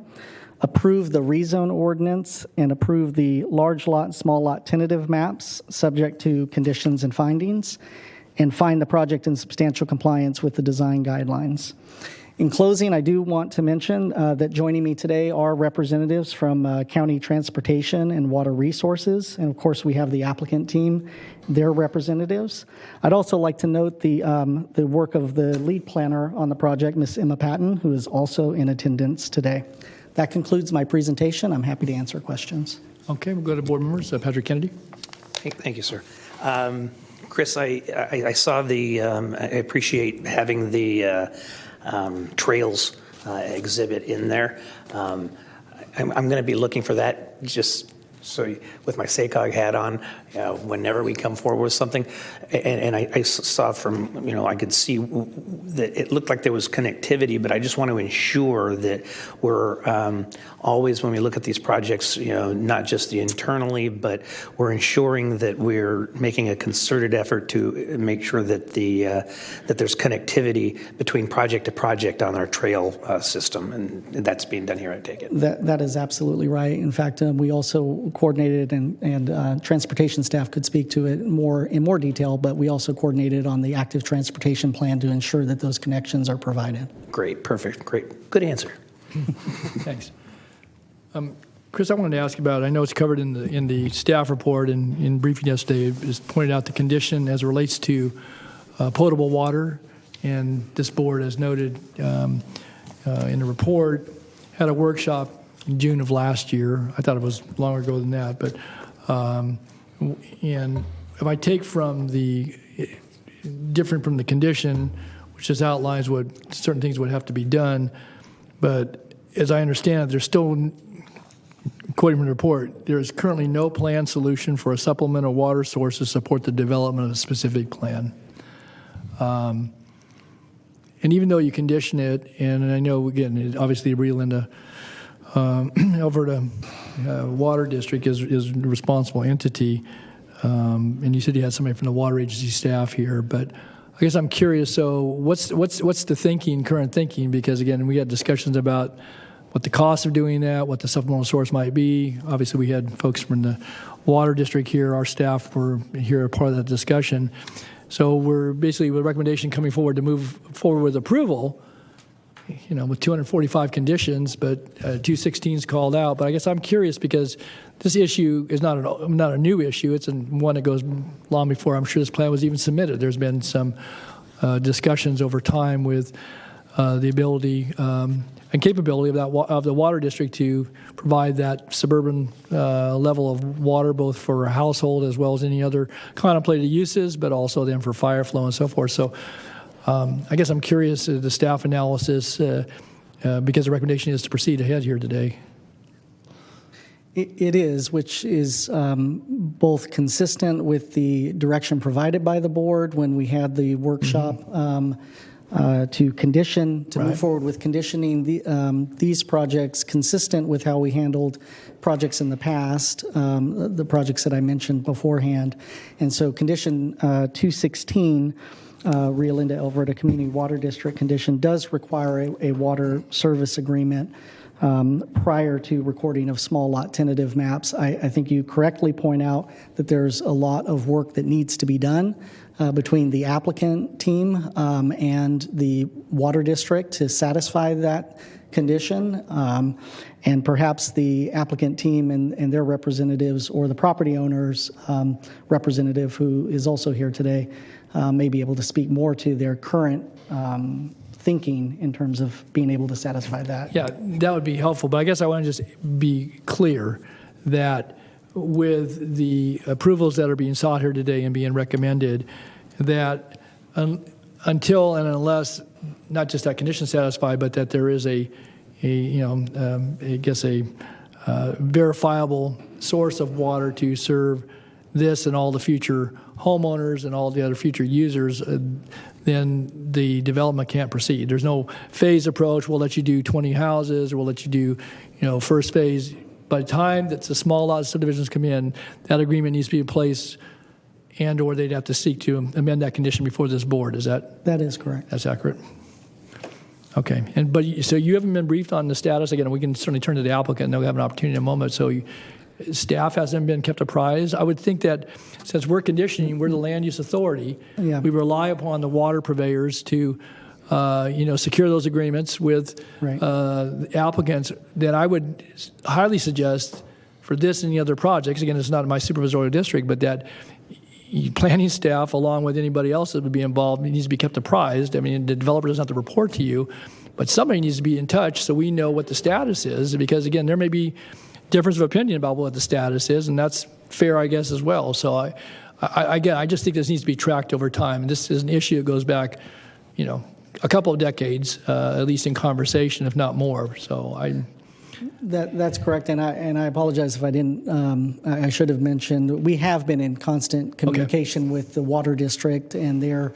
approve the rezone ordinance, and approve the large lot and small lot tentative maps subject to conditions and findings, and find the project in substantial compliance with the design guidelines. In closing, I do want to mention that joining me today are representatives from County Transportation and Water Resources, and of course we have the applicant team, their representatives. I'd also like to note the work of the lead planner on the project, Ms. Emma Patton, who is also in attendance today. That concludes my presentation. I'm happy to answer questions. Okay, we'll go to board members. Patrick Kennedy. Thank you, sir. Chris, I saw the, I appreciate having the trails exhibit in there. I'm going to be looking for that just so with my SACOG hat on, whenever we come forward with something. And I saw from, I could see that it looked like there was connectivity, but I just want to ensure that we're always, when we look at these projects, not just the internally, but we're ensuring that we're making a concerted effort to make sure that that there's connectivity between project to project on our trail system, and that's being done here, I take it. That is absolutely right. In fact, we also coordinated, and transportation staff could speak to it in more detail, but we also coordinated on the active transportation plan to ensure that those connections are provided. Great, perfect, great. Good answer. Thanks. Chris, I wanted to ask about, I know it's covered in the staff report and in briefing yesterday, is pointed out the condition as it relates to potable water. And this board, as noted in the report, had a workshop in June of last year. I thought it was longer ago than that. But and if I take from different from the condition, which just outlines what certain things would have to be done, but as I understand it, there's still, according to the report, there is currently no planned solution for a supplemental water source to support the development of a specific plan. And even though you condition it, and I know, again, obviously the Rio Linda Alberta Water District is a responsible entity, And you said you had somebody from the water agency staff here, but I guess I'm curious, so what's the thinking, current thinking? Because again, we had discussions about what the cost of doing that, what the supplemental source might be. Obviously, we had folks from the water district here. Our staff were here, a part of that discussion. So we're basically with a recommendation coming forward to move forward with approval, with 245 conditions, but 216's called out. But I guess I'm curious because this issue is not a new issue. It's one that goes long before I'm sure this plan was even submitted. There's been some discussions over time with the ability and capability of the water district to provide that suburban level of water, both for a household as well as any other contemplated uses, but also then for fire flow and so forth. So I guess I'm curious the staff analysis because the recommendation is to proceed ahead here today. It is, which is both consistent with the direction provided by the board when we had the workshop to move forward with conditioning these projects consistent with how we handled projects in the past, the projects that I mentioned beforehand. And so condition 216, Rio Linda Alberta Community Water District condition does require a water service agreement prior to recording of small lot tentative maps. I think you correctly point out that there's a lot of work that needs to be done between the applicant team and the water district to satisfy that condition. And perhaps the applicant team and their representatives or the property owner's representative, who is also here today, may be able to speak more to their current thinking in terms of being able to satisfy that. Yeah, that would be helpful. But I guess I want to just be clear that with the approvals that are being sought here today and being recommended, that until and unless not just that condition satisfied, but that there is a verifiable source of water to serve this and all the future homeowners and all the other future users, then the development can't proceed. There's no phase approach. We'll let you do 20 houses, or we'll let you do, first phase. By the time that the small lot subdivisions come in, that agreement needs to be in place, and/or they'd have to seek to amend that condition before this board. Is that? That is correct. That's accurate. Okay. So you haven't been briefed on the status. Again, we can certainly turn to the applicant, and they'll have an opportunity in a moment. So staff hasn't been kept apprised. I would think that since we're conditioning, we're the land use authority, we rely upon the water purveyors to secure those agreements with applicants. That I would highly suggest for this and the other projects, again, it's not in my supervisory district, but that planning staff, along with anybody else that would be involved, needs to be kept apprised. I mean, the developer doesn't have to report to you, but somebody needs to be in touch so we know what the status is, because again, there may be difference of opinion about what the status is, and that's fair, I guess, as well. So I just think this needs to be tracked over time. And this is an issue that goes back, a couple of decades, at least in conversation, if not more. So That's correct, and I apologize if I didn't. I should have mentioned we have been in constant communication with the water district and their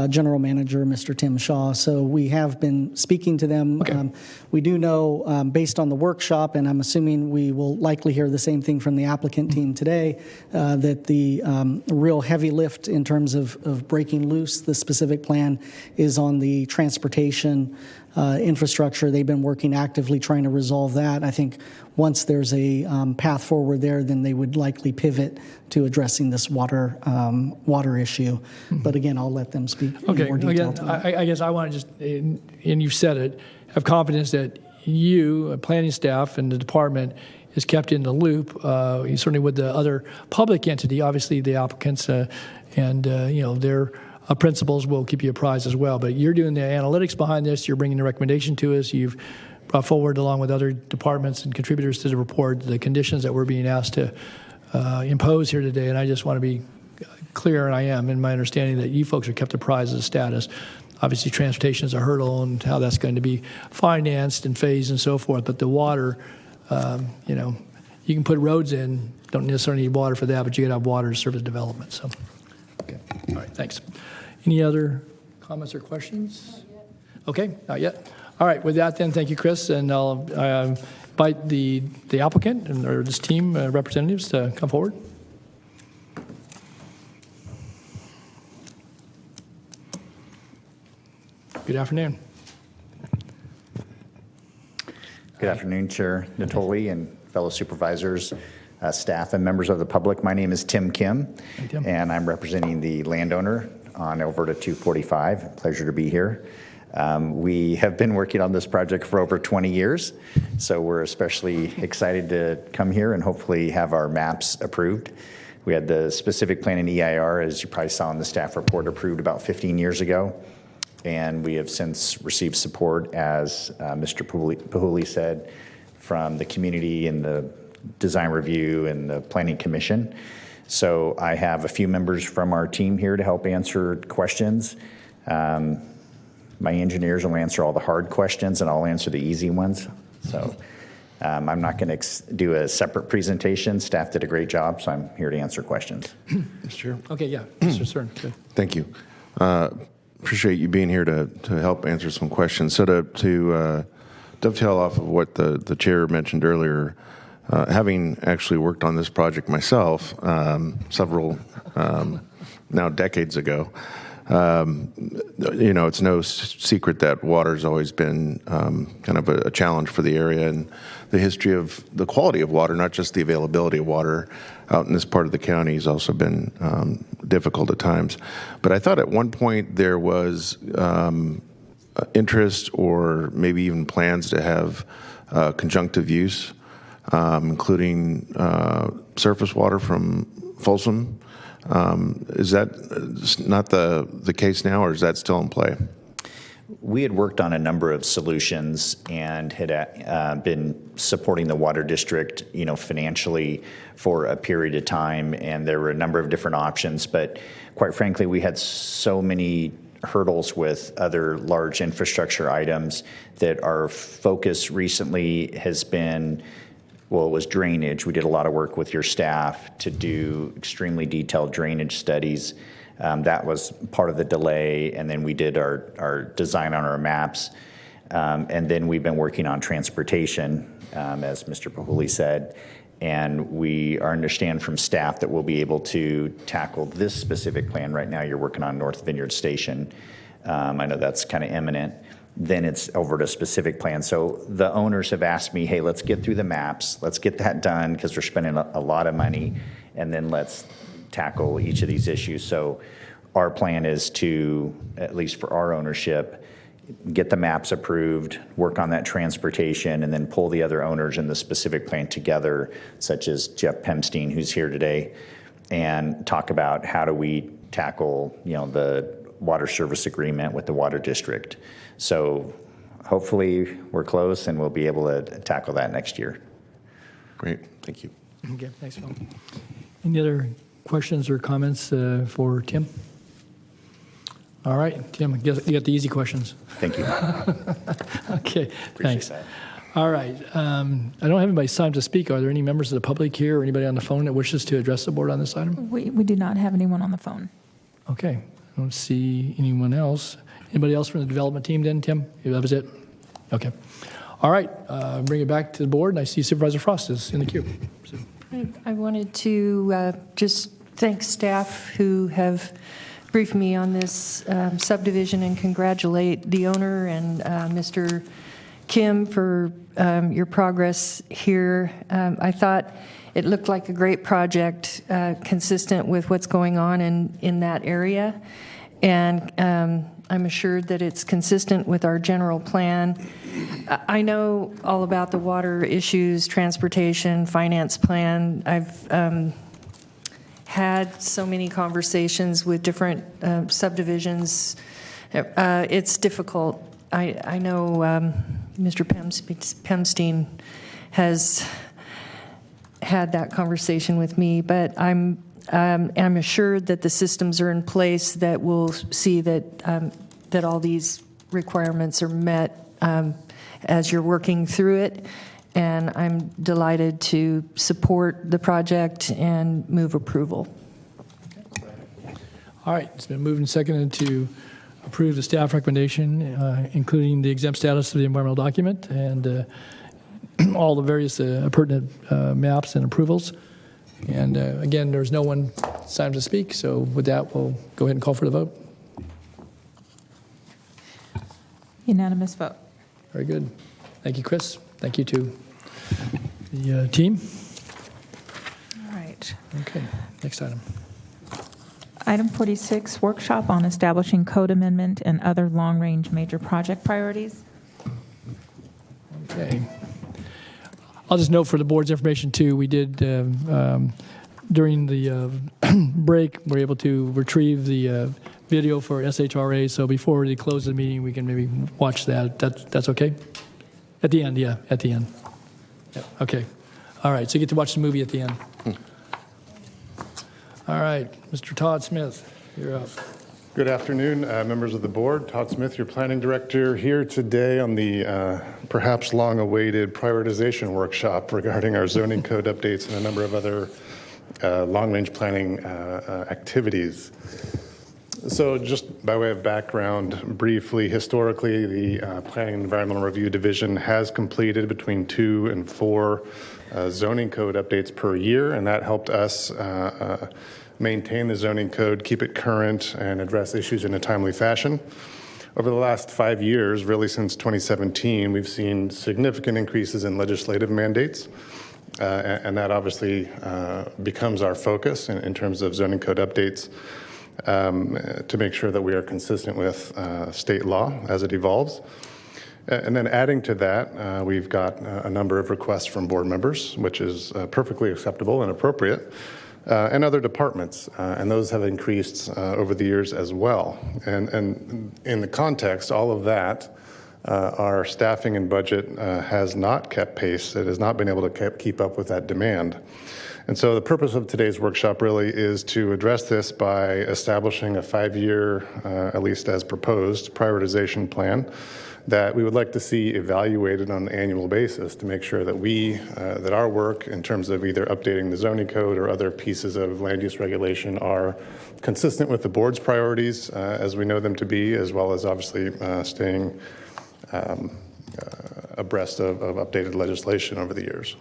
general manager, Mr. Tim Shaw. So we have been speaking to them. We do know, based on the workshop, and I'm assuming we will likely hear the same thing from the applicant team today, that the real heavy lift in terms of breaking loose the specific plan is on the transportation infrastructure. They've been working actively trying to resolve that. I think once there's a path forward there, then they would likely pivot to addressing this water issue. But again, I'll let them speak in more detail. Again, I guess I want to just, and you've said it, have confidence that you, planning staff, and the department is kept in the loop, certainly with the other public entity, obviously the applicants and their principals will keep you apprised as well. But you're doing the analytics behind this. You're bringing the recommendation to us. You've brought forward, along with other departments and contributors to the report, the conditions that we're being asked to impose here today. And I just want to be clear, and I am, in my understanding that you folks are kept apprised of the status. Obviously, transportation is a hurdle and how that's going to be financed and phased and so forth. But the water, you can put roads in, don't necessarily need water for that, but you got to have water to service development. So, okay. All right, thanks. Any other comments or questions? Okay, not yet. All right, with that then, thank you, Chris, and I'll invite the applicant or this team representatives to come forward. Good afternoon. Good afternoon, Chair Natoli and fellow supervisors, staff, and members of the public. My name is Tim Kim, and I'm representing the landowner on Alberta 245. Pleasure to be here. We have been working on this project for over 20 years, so we're especially excited to come here and hopefully have our maps approved. We had the specific plan in EIR, as you probably saw in the staff report, approved about 15 years ago. And we have since received support, as Mr. Pahuli said, from the community and the design review and the planning commission. So I have a few members from our team here to help answer questions. My engineers will answer all the hard questions and I'll answer the easy ones. So I'm not going to do a separate presentation. Staff did a great job, so I'm here to answer questions. Mr. Chair. Okay, yeah, Mr. Stern. Good. Thank you. Appreciate you being here to help answer some questions. So to dovetail off of what the chair mentioned earlier, having actually worked on this project myself several, now decades ago, it's no secret that water's always been kind of a challenge for the area, and the history of the quality of water, not just the availability of water out in this part of the county, has also been difficult at times. But I thought at one point there was interest or maybe even plans to have conjunctive use, including surface water from Folsom. Is that not the case now, or is that still in play? We had worked on a number of solutions and had been supporting the water district, financially for a period of time, and there were a number of different options. But quite frankly, we had so many hurdles with other large infrastructure items that our focus recently has been, well, it was drainage. We did a lot of work with your staff to do extremely detailed drainage studies. That was part of the delay, and then we did our design on our maps. And then we've been working on transportation, as Mr. Pahuli said, and we understand from staff that we'll be able to tackle this specific plan. Right now, you're working on North Vineyard Station. I know that's kind of imminent. Then it's over to a specific plan. So the owners have asked me, hey, let's get through the maps. Let's get that done because we're spending a lot of money, and then let's tackle each of these issues. So our plan is to, at least for our ownership, get the maps approved, work on that transportation, and then pull the other owners in the specific plan together, such as Jeff Pemstein, who's here today, and talk about how do we tackle, the water service agreement with the water district. So hopefully we're close and we'll be able to tackle that next year. Great, thank you. Okay, thanks, Phil. Any other questions or comments for Tim? All right, Tim, you got the easy questions. Thank you. Okay, thanks. All right, I don't have anybody signed to speak. Are there any members of the public here or anybody on the phone that wishes to address the board on this item? We do not have anyone on the phone. Okay, I don't see anyone else. Anybody else from the development team then, Tim? That was it? Okay. All right, bring it back to the board, and I see Supervisor Frost is in the queue. So. I wanted to just thank staff who have briefed me on this subdivision and congratulate the owner and Mr. Kim for your progress here. I thought it looked like a great project consistent with what's going on in that area. And I'm assured that it's consistent with our general plan. I know all about the water issues, transportation, finance plan. I've had so many conversations with different subdivisions. It's difficult. I know Mr. Pemstein has had that conversation with me, but I'm assured that the systems are in place that will see that that all these requirements are met as you're working through it. And I'm delighted to support the project and move approval. All right, it's been moved and seconded to approve the staff recommendation, including the exempt status of the environmental document and all the various pertinent maps and approvals. And again, there's no one signed to speak, so with that, we'll go ahead and call for the vote. Unanimous vote. Very good. Thank you, Chris. Thank you to the team. All right. Okay, next item. Item 46, workshop on establishing code amendment and other long-range major project priorities. Okay. I'll just note for the board's information too, we did, during the break, we were able to retrieve the video for SHRA, so before we close the meeting, we can maybe watch that. That's okay? At the end, yeah, at the end. Yeah, okay. All right, so you get to watch the movie at the end. All right, Mr. Todd Smith, you're up. Good afternoon, members of the board. Todd Smith, your planning director, here today on the perhaps long-awaited prioritization workshop regarding our zoning code updates and a number of other long-range planning activities. So just by way of background, briefly, historically, the Planning and Environmental Review Division has completed between 2 and 4 zoning code updates per year, and that helped us maintain the zoning code, keep it current, and address issues in a timely fashion. Over the last 5 years, really since 2017, we've seen significant increases in legislative mandates, and that obviously becomes our focus in terms of zoning code updates to make sure that we are consistent with state law as it evolves. And then adding to that, we've got a number of requests from board members, which is perfectly acceptable and appropriate, and other departments, and those have increased over the years as well. And in the context, all of that, our staffing and budget has not kept pace. It has not been able to keep up with that demand. And so the purpose of today's workshop really is to address this by establishing a 5-year, at least as proposed, prioritization plan that we would like to see evaluated on an annual basis to make sure that that our work in terms of either updating the zoning code or other pieces of land use regulation are consistent with the board's priorities as we know them to be, as well as obviously staying abreast of updated legislation over the years.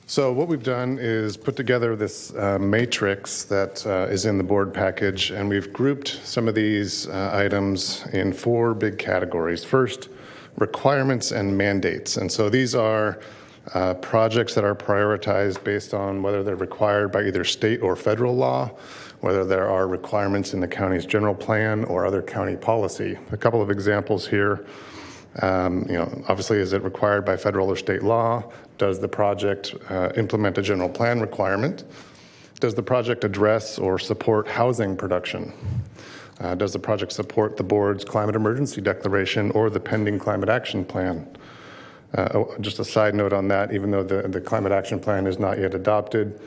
So what we've done is put together this matrix that is in the board package, and we've grouped some of these items in 4 big categories. First, requirements and mandates. And so these are projects that are prioritized based on whether they're required by either state or federal law, whether there are requirements in the county's general plan or other county policy. A couple of examples here. Obviously, is it required by federal or state law? Does the project implement a general plan requirement? Does the project address or support housing production? Does the project support the board's climate emergency declaration or the pending climate action plan? Just a side note on that, even though the climate action plan is not yet adopted,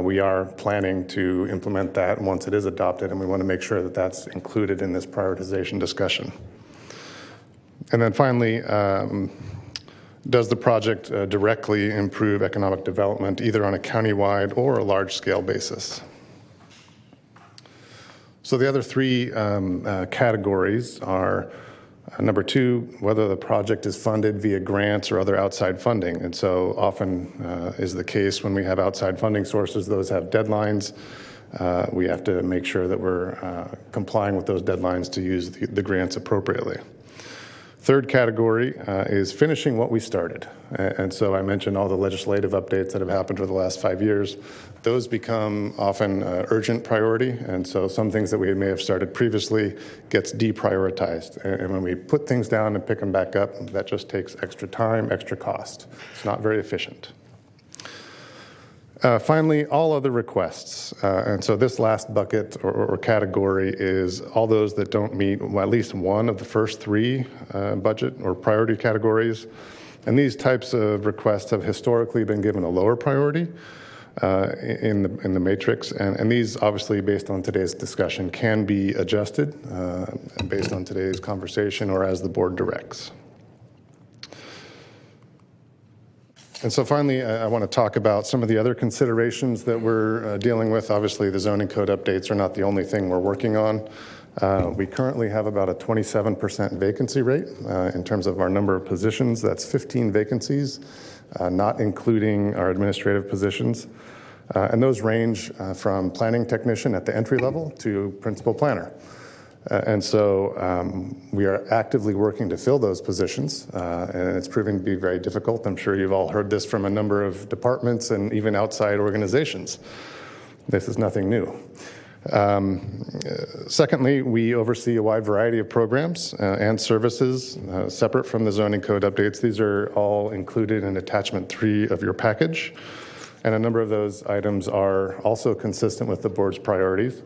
we are planning to implement that once it is adopted, and we want to make sure that that's included in this prioritization discussion. And then finally, does the project directly improve economic development, either on a countywide or a large-scale basis? So the other 3 categories are, number 2, whether the project is funded via grants or other outside funding. And so often is the case when we have outside funding sources, those have deadlines. We have to make sure that we're complying with those deadlines to use the grants appropriately. Third category is finishing what we started. And so I mentioned all the legislative updates that have happened over the last 5 years. Those become often urgent priority. And so some things that we may have started previously gets deprioritized. And when we put things down and pick them back up, that just takes extra time, extra cost. It's not very efficient. Finally, all other requests. And so this last bucket or category is all those that don't meet at least one of the first 3 budget or priority categories. And these types of requests have historically been given a lower priority in the matrix. And these, obviously, based on today's discussion, can be adjusted based on today's conversation or as the board directs. And so finally, I want to talk about some of the other considerations that we're dealing with. Obviously, the zoning code updates are not the only thing we're working on. We currently have about a 27% vacancy rate in terms of our number of positions. That's 15 vacancies, not including our administrative positions. And those range from planning technician at the entry level to principal planner. And so we are actively working to fill those positions, and it's proving to be very difficult. I'm sure you've all heard this from a number of departments and even outside organizations. This is nothing new. Secondly, we oversee a wide variety of programs and services separate from the zoning code updates. These are all included in attachment 3 of your package, and a number of those items are also consistent with the board's priorities.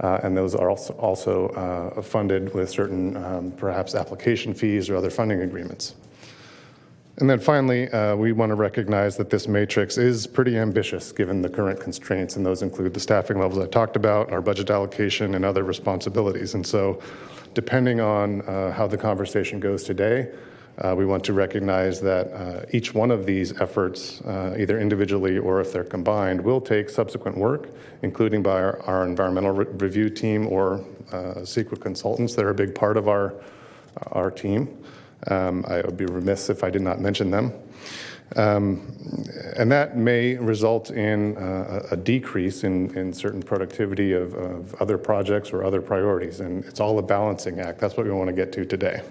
And those are also funded with certain, perhaps, application fees or other funding agreements. And then finally, we want to recognize that this matrix is pretty ambitious given the current constraints, and those include the staffing levels I talked about, our budget allocation, and other responsibilities. And so depending on how the conversation goes today, we want to recognize that each one of these efforts, either individually or if they're combined, will take subsequent work, including by our environmental review team or CEQA consultants that are a big part of our team. I would be remiss if I did not mention them. And that may result in a decrease in certain productivity of other projects or other priorities. And it's all a balancing act. That's what we want to get to today.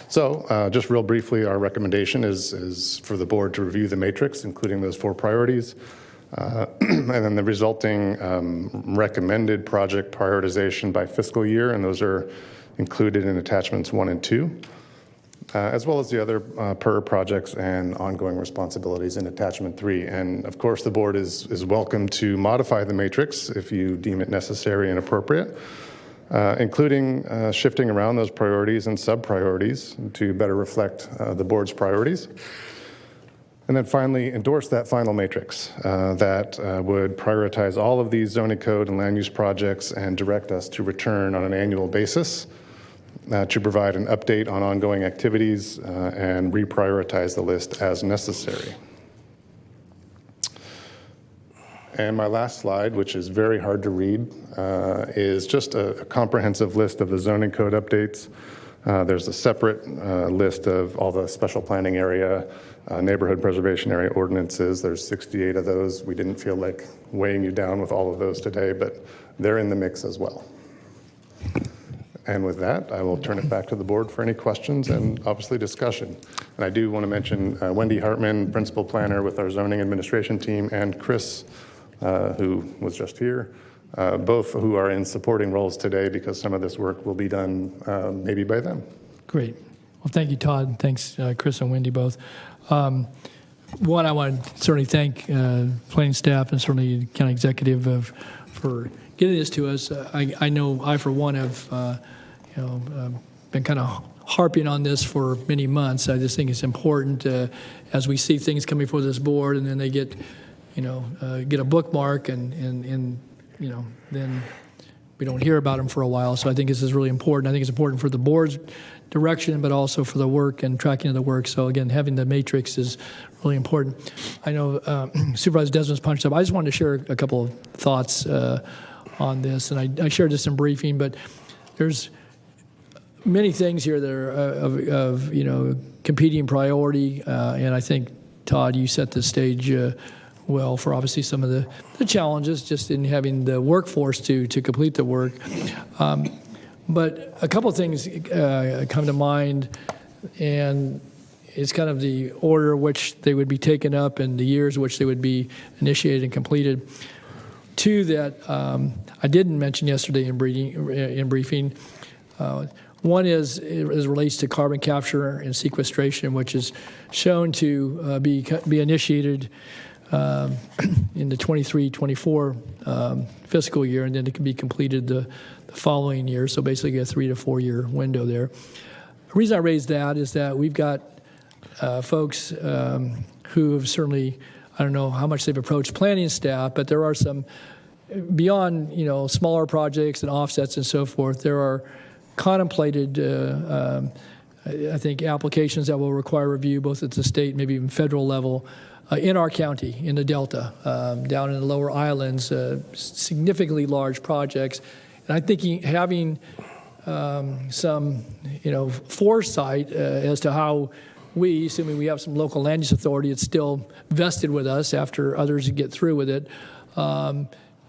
So just real briefly, our recommendation is for the board to review the matrix, including those 4 priorities, and then the resulting recommended project prioritization by fiscal year, and those are included in attachments 1 and 2, as well as the other per projects and ongoing responsibilities in attachment 3. And of course, the board is welcome to modify the matrix if you deem it necessary and appropriate, including shifting around those priorities and sub-priorities to better reflect the board's priorities. And then finally, endorse that final matrix that would prioritize all of these zoning code and land use projects and direct us to return on an annual basis to provide an update on ongoing activities and reprioritize the list as necessary. And my last slide, which is very hard to read, is just a comprehensive list of the zoning code updates. There's a separate list of all the special planning area, neighborhood preservation area ordinances. There's 68 of those. We didn't feel like weighing you down with all of those today, but they're in the mix as well. And with that, I will turn it back to the board for any questions and obviously discussion. And I do want to mention Wendy Hartman, principal planner with our zoning administration team, and Chris, who was just here, both who are in supporting roles today because some of this work will be done maybe by them. Great. Well, thank you, Todd. Thanks, Chris and Wendy, both. One, I want to certainly thank planning staff and certainly the county executive for getting this to us. I know I, for one, have been kind of harping on this for many months. I just think it's important as we see things coming before this board, and then they get a bookmark, and then we don't hear about them for a while. So I think this is really important. I think it's important for the board's direction, but also for the work and tracking of the work. So again, having the matrix is really important. I know Supervisor Desmond's punched up. I just wanted to share a couple of thoughts on this, and I shared this in briefing, but there's many things here that are of competing priority, and I think, Todd, you set the stage well for obviously some of the challenges just in having the workforce to complete the work. But a couple of things come to mind, and it's kind of the order which they would be taken up and the years which they would be initiated and completed. Two that I didn't mention yesterday in briefing. One is it relates to carbon capture and sequestration, which is shown to be initiated in the 23-24 fiscal year, and then it can be completed the following year. So basically a 3 to 4 year window there. The reason I raised that is that we've got folks who have certainly, I don't know how much they've approached planning staff, but there are some beyond smaller projects and offsets and so forth. There are contemplated I think applications that will require review both at the state, maybe even federal level, in our county, in the Delta, down in the lower islands, significantly large projects. And I'm thinking having some, foresight as to how we, assuming we have some local land use authority, it's still vested with us after others get through with it,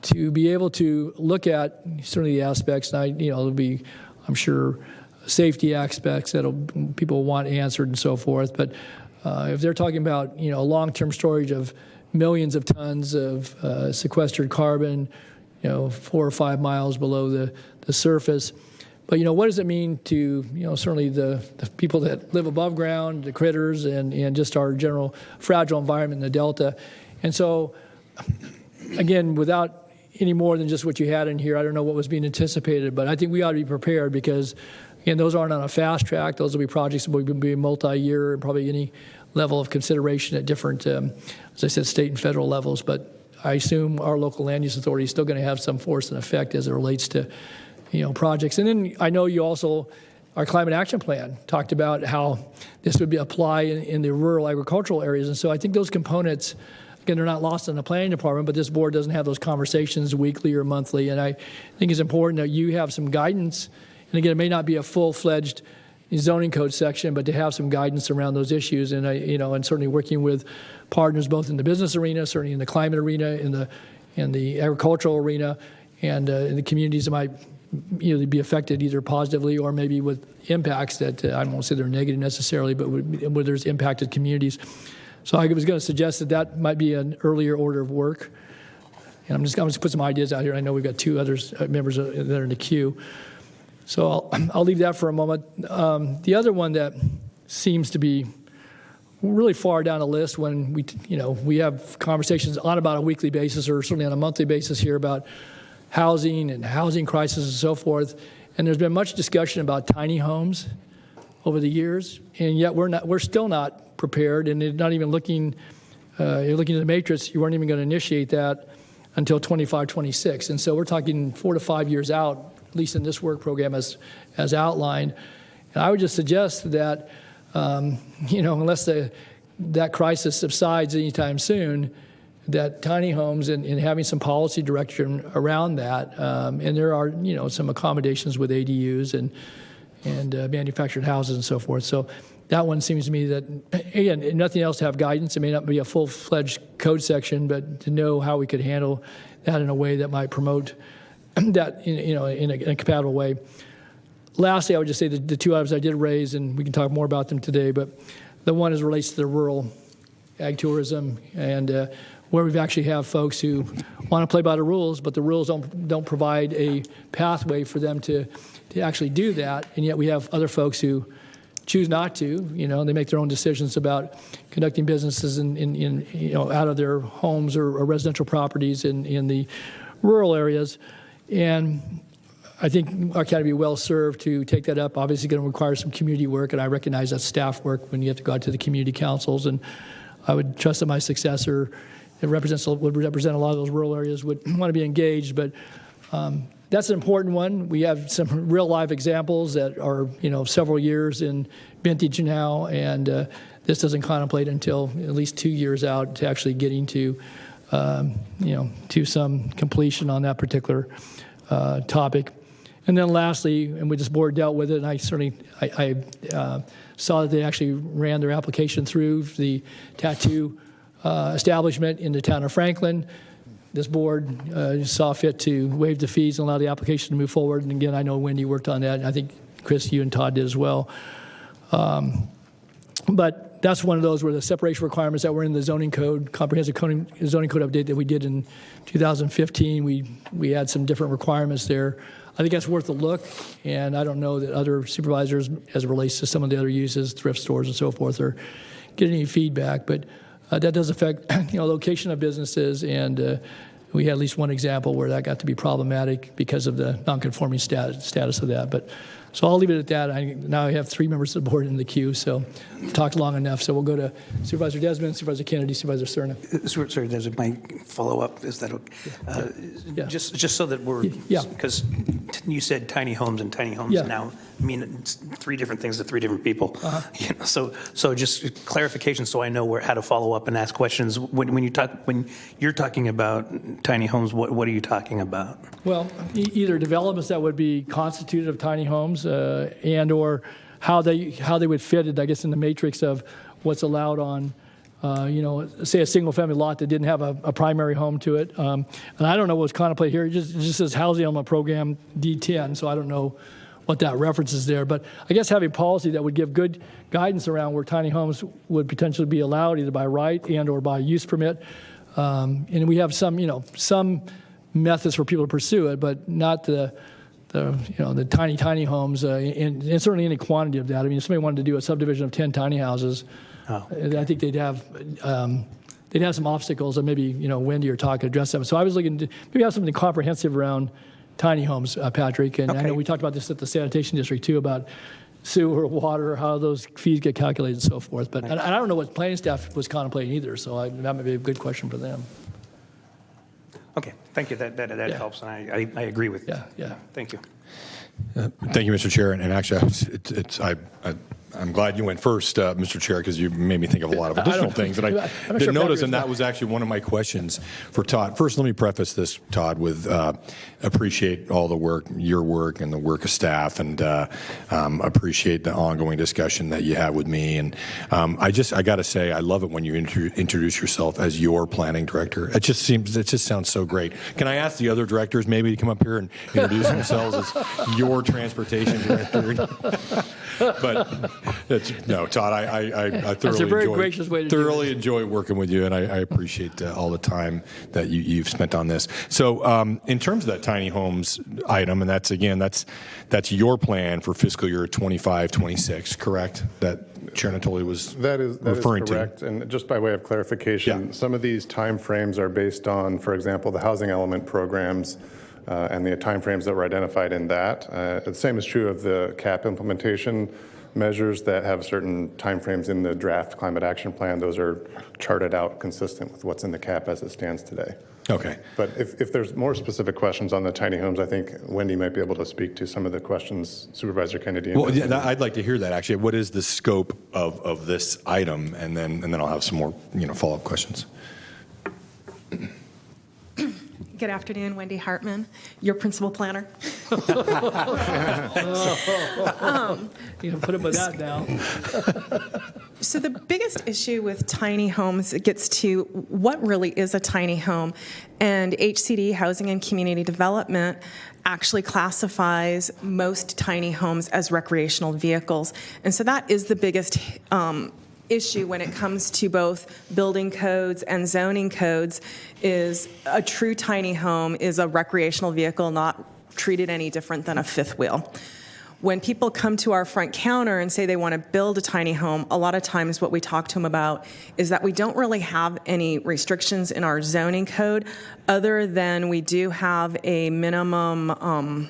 to be able to look at certainly the aspects, and there'll be, I'm sure, safety aspects that people want answered and so forth. But if they're talking about, long-term storage of millions of tons of sequestered carbon, 4 or 5 miles below the surface. But, what does it mean to, certainly the people that live above ground, the critters, and just our general fragile environment in the Delta? And so, again, without any more than just what you had in here, I don't know what was being anticipated, but I think we ought to be prepared because, again, those aren't on a fast track. Those will be projects that will be multi-year and probably any level of consideration at different, as I said, state and federal levels. But I assume our local land use authority is still going to have some force and effect as it relates to, projects. And then I know you also, our climate action plan talked about how this would apply in the rural agricultural areas. And so I think those components, again, they're not lost in the planning department, but this board doesn't have those conversations weekly or monthly. And I think it's important that you have some guidance. And again, it may not be a full-fledged zoning code section, but to have some guidance around those issues. And and certainly working with partners both in the business arena, certainly in the climate arena, in the agricultural arena, and in the communities that might be affected either positively or maybe with impacts that I won't say they're negative necessarily, but where there's impacted communities. So I was going to suggest that might be an earlier order of work. And I'm just going to put some ideas out here. I know we've got 2 others members that are in the queue. So I'll leave that for a moment. The other one that seems to be really far down the list when we have conversations on about a weekly basis or certainly on a monthly basis here about housing and housing crisis and so forth. And there's been much discussion about tiny homes over the years, and yet we're still not prepared, and not even looking. You're looking at the matrix. You weren't even going to initiate that until 25, 26, and so we're talking 4 to 5 years out, at least in this work program as outlined. And I would just suggest that unless that crisis subsides anytime soon, that tiny homes and having some policy direction around that, and there are some accommodations with ADUs and manufactured houses and so forth. So that one seems to me that, again, nothing else to have guidance. It may not be a full-fledged code section, but to know how we could handle that in a way that might promote that in a compatible way. Lastly, I would just say the 2 items I did raise, and we can talk more about them today, but the one is relates to the rural ag tourism and where we've actually have folks who want to play by the rules, but the rules don't provide a pathway for them to actually do that, and yet we have other folks who choose not to. They make their own decisions about conducting businesses in out of their homes or residential properties in the rural areas, and I think our county would be well served to take that up. Obviously, going to require some community work, and I recognize that's staff work when you have to go out to the community councils, and I would trust that my successor would represent a lot of those rural areas would want to be engaged, but that's an important one. We have some real live examples that are several years in vintage now, and this doesn't contemplate until at least 2 years out to actually getting to to some completion on that particular topic. And then lastly, and this board dealt with it, and I certainly saw that they actually ran their application through the tattoo establishment in the town of Franklin. This board saw fit to waive the fees and allow the application to move forward. And again, I know Wendy worked on that, and I think Chris, you and Todd did as well. But that's one of those where the separation requirements that were in the zoning code, comprehensive zoning code update that we did in 2015, we had some different requirements there. I think that's worth a look, and I don't know that other supervisors, as it relates to some of the other uses, thrift stores and so forth, are getting any feedback. But that does affect location of businesses, and we had at least one example where that got to be problematic because of the nonconforming status of that. But so I'll leave it at that. Now I have 3 members of the board in the queue, so I've talked long enough. So we'll go to Supervisor Desmond, Supervisor Kennedy, Supervisor Cerna. Sorry, there's my follow-up. Is that okay? Yeah. Just so that we're, because you said tiny homes and tiny homes now mean it's 3 different things to 3 different people. So just clarification so I know how to follow up and ask questions. When you're talking about tiny homes, what are you talking about? Well, either developments that would be constituted of tiny homes and or how they would fit it, I guess, in the matrix of what's allowed on say a single-family lot that didn't have a primary home to it. And I don't know what's contemplated here. It just says Housing Element Program D10, so I don't know what that references there. But I guess having policy that would give good guidance around where tiny homes would potentially be allowed either by right and or by use permit. And we have some methods for people to pursue it, but not the tiny homes, and certainly any quantity of that. I mean, if somebody wanted to do a subdivision of 10 tiny houses, I think they'd have some obstacles, and maybe Wendy or Todd could address them. So I was looking to maybe have something comprehensive around tiny homes, Patrick. And I know we talked about this at the sanitation district too, about sewer, water, how those fees get calculated and so forth. But and I don't know what planning staff was contemplating either, so that might be a good question for them. Okay, thank you. That helps, and I agree with you. Yeah. Thank you. Thank you, Mr. Chair. And actually, I'm glad you went first, Mr. Chair, because you made me think of a lot of additional things that I didn't notice, and that was actually one of my questions for Todd. First, let me preface this, Todd, with appreciate all the work, your work, and the work of staff, and appreciate the ongoing discussion that you have with me. And I got to say, I love it when you introduce yourself as your planning director. It just sounds so great. Can I ask the other directors maybe to come up here and introduce themselves as your transportation director? But no, Todd, I thoroughly enjoy working with you, and I appreciate all the time that you've spent on this. So in terms of that tiny homes item, and that's your plan for fiscal year 25-26, correct? That Chair Natoli was referring to. Correct. And just by way of clarification, some of these timeframes are based on, for example, the housing element programs. And the timeframes that were identified in that. The same is true of the CAP implementation measures that have certain timeframes in the draft climate action plan. Those are charted out consistent with what's in the CAP as it stands today. Okay. But if there's more specific questions on the tiny homes, I think Wendy might be able to speak to some of the questions Supervisor Kennedy. Well, I'd like to hear that actually. What is the scope of this item, and then I'll have some more follow-up questions. Good afternoon, Wendy Hartman, your principal planner. Put him with that now. So the biggest issue with tiny homes, it gets to what really is a tiny home. And HCD, Housing and Community Development, actually classifies most tiny homes as recreational vehicles. And so that is the biggest issue when it comes to both building codes and zoning codes. Is a true tiny home is a recreational vehicle, not treated any different than a fifth wheel. When people come to our front counter and say they want to build a tiny home, a lot of times what we talk to them about is that we don't really have any restrictions in our zoning code, other than we do have a minimum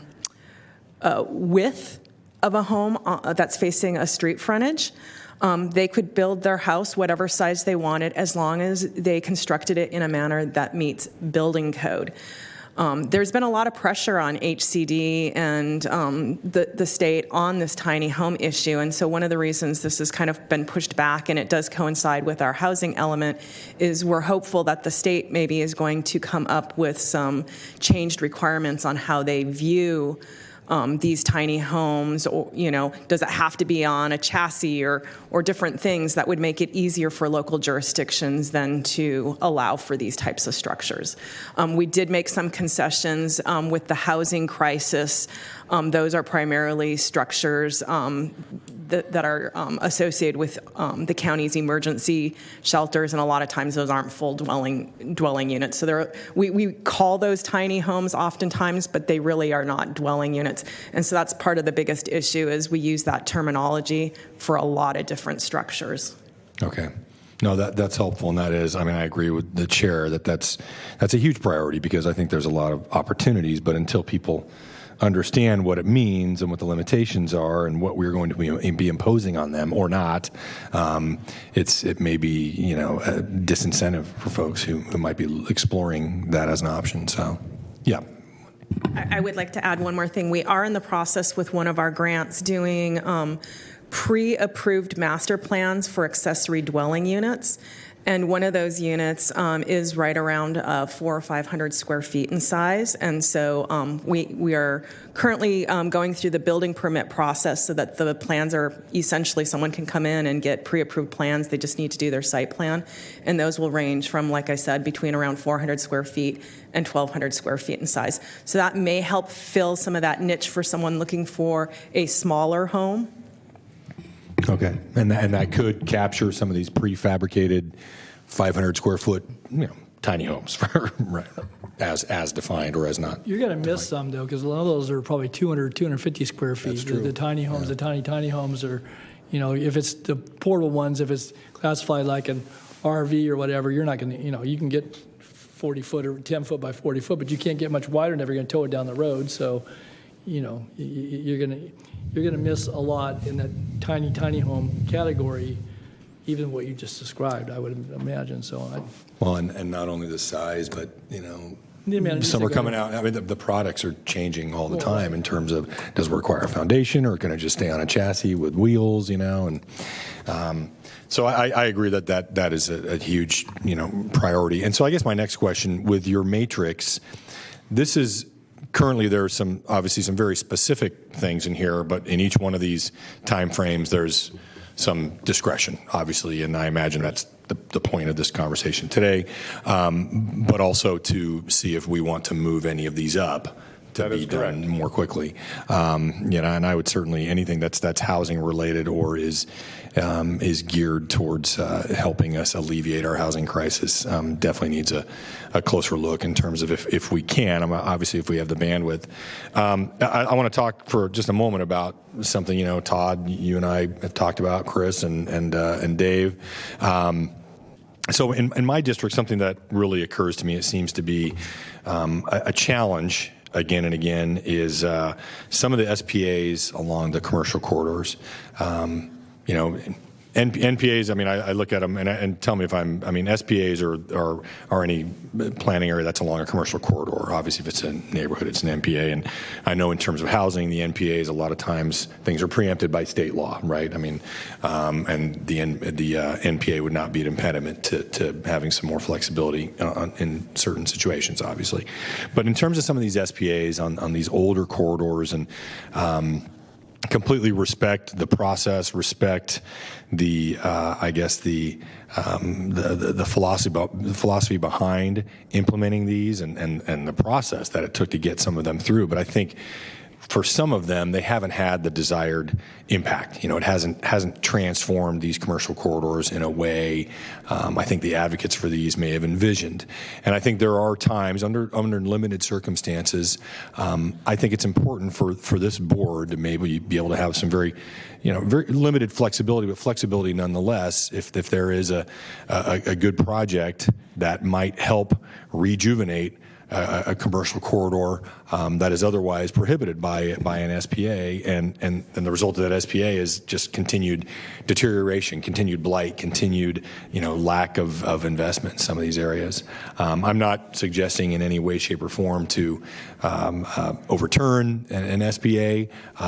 width of a home that's facing a street frontage. They could build their house whatever size they wanted, as long as they constructed it in a manner that meets building code. There's been a lot of pressure on HCD and the state on this tiny home issue, and so one of the reasons this has kind of been pushed back, and it does coincide with our housing element, is we're hopeful that the state maybe is going to come up with some changed requirements on how they view these tiny homes, or does it have to be on a chassis or different things that would make it easier for local jurisdictions then to allow for these types of structures. We did make some concessions with the housing crisis. Those are primarily structures that are associated with the county's emergency shelters, and a lot of times those aren't full dwelling units. So we call those tiny homes oftentimes, but they really are not dwelling units. And so that's part of the biggest issue, is we use that terminology for a lot of different structures. Okay. No, that's helpful, and that is, I agree with the chair that's a huge priority, because I think there's a lot of opportunities, but until people understand what it means and what the limitations are and what we're going to be imposing on them or not, it may be a disincentive for folks who might be exploring that as an option. So, yeah. I would like to add one more thing. We are in the process with one of our grants doing pre-approved master plans for accessory dwelling units. And one of those units is right around 400 or 500 square feet in size. And so we are currently going through the building permit process so that the plans are essentially someone can come in and get pre-approved plans. They just need to do their site plan. And those will range from, like I said, between around 400 square feet and 1,200 square feet in size. So that may help fill some of that niche for someone looking for a smaller home. Okay, and that could capture some of these prefabricated 500 square foot, tiny homes, right, as defined or as not. You're going to miss some, though, because a lot of those are probably 200, 250 square feet. That's true. The tiny homes, the tiny homes are, if it's the portable ones, if it's classified like an RV or whatever, you're not going to, you can get 40 foot or 10 foot by 40 foot, but you can't get much wider, never going to tow it down the road. So, you're going to miss a lot in that tiny home category, even what you just described, I would imagine. So, Well, and not only the size, but amount of some are use coming out. I mean, the products are changing all the time in terms of does it require a foundation or can it just stay on a chassis with wheels? And so I agree that is a huge priority. And so I guess my next question with your matrix, this is. Currently, there are obviously some very specific things in here, but in each one of these time frames, there's some discretion, obviously, and I imagine that's the point of this conversation today, but also to see if we want to move any of these up to be done more quickly. And I would certainly, anything that's housing related or is geared towards helping us alleviate our housing crisis definitely needs a closer look in terms of if we can, obviously if we have the bandwidth. I want to talk for just a moment about something, Todd, you and I have talked about, Chris and Dave. So in my district, something that really occurs to me, it seems to be a challenge again and again is some of the SPAs along the commercial corridors. NPAs, I look at them and tell me if SPAs are any planning area that's along a commercial corridor. Obviously, if it's a neighborhood, it's an NPA. And I know in terms of housing, the NPAs, a lot of times things are preempted by state law, right? And the NPA would not be an impediment to having some more flexibility in certain situations, obviously. But in terms of some of these SPAs on these older corridors and completely respect the process, respect the philosophy behind implementing these and the process that it took to get some of them through. But I think for some of them, they haven't had the desired impact. It hasn't transformed these commercial corridors in a way I think the advocates for these may have envisioned. And I think there are times under limited circumstances, I think it's important for this board to maybe be able to have some very limited flexibility, but flexibility nonetheless. If there is a good project that might help rejuvenate a commercial corridor that is otherwise prohibited by an SPA, and the result of that SPA is just continued deterioration, continued blight, continued lack of investment in some of these areas. I'm not suggesting in any way, shape, or form to overturn an SPA,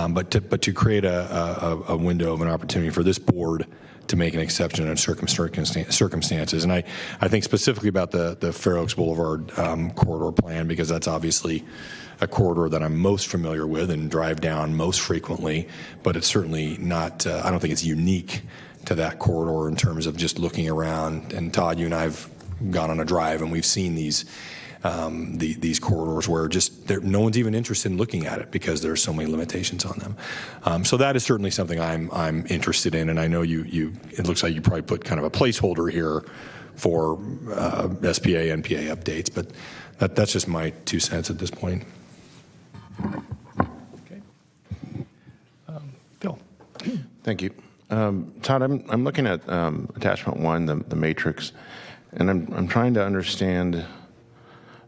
but to create a window of an opportunity for this board to make an exception in circumstances. And I think specifically about the Fair Oaks Boulevard corridor plan, because that's obviously a corridor that I'm most familiar with and drive down most frequently, but it's certainly not, I don't think it's unique to that corridor in terms of just looking around. And Todd, you and I have gone on a drive and we've seen these corridors where just no one's even interested in looking at it because there's so many limitations on them. So that is certainly something I'm interested in, and I know it looks like you probably put kind of a placeholder here for SPA, NPA updates, but that's just my 2 cents at this point. Okay. Bill. Thank you. Todd, I'm looking at attachment 1, the matrix, and I'm trying to understand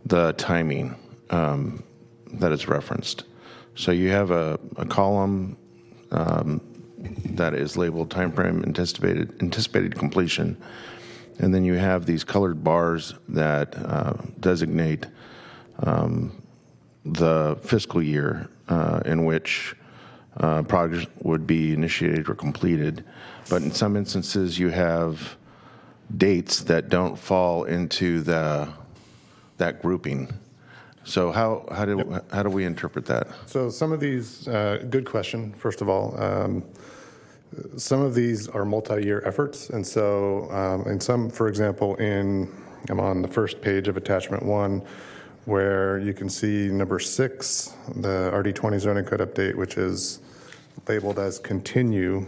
the timing that is referenced. So you have a column that is labeled timeframe anticipated completion, and then you have these colored bars that designate the fiscal year in which projects would be initiated or completed. But in some instances, you have dates that don't fall into that grouping. So how do we interpret that? So some of these, good question, first of all. Some of these are multi-year efforts, and so in some, for example, I'm on the first page of attachment 1, where you can see number 6, the RD20 zoning code update, which is labeled as continue.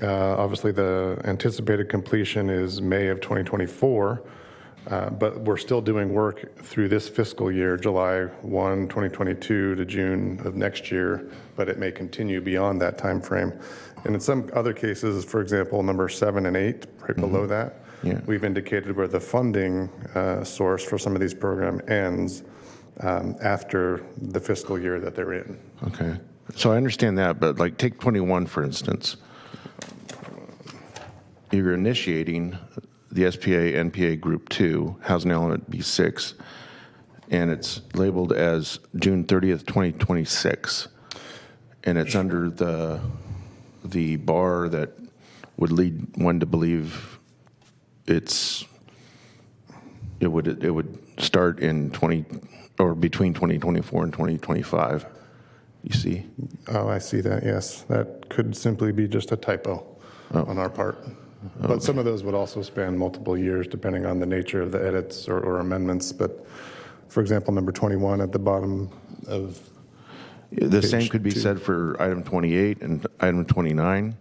Obviously, the anticipated completion is May of 2024, but we're still doing work through this fiscal year, July 1, 2022 to June of next year, but it may continue beyond that time frame. And in some other cases, for example, number 7 and 8, right below that, we've indicated where the funding source for some of these programs ends after the fiscal year that they're in. Okay. So I understand that, but like take 21, for instance. You're initiating the SPA NPA Group 2, Housing Element B6, and it's labeled as June 30th, 2026. And it's under the bar that would lead one to believe it would start in between 2024 and 2025. You see? Oh, I see that, yes. That could simply be just a typo on our part. But some of those would also span multiple years, depending on the nature of the edits or amendments. But, for example, number 21 at the bottom of the same page could be 2. said for item 28 and item 29.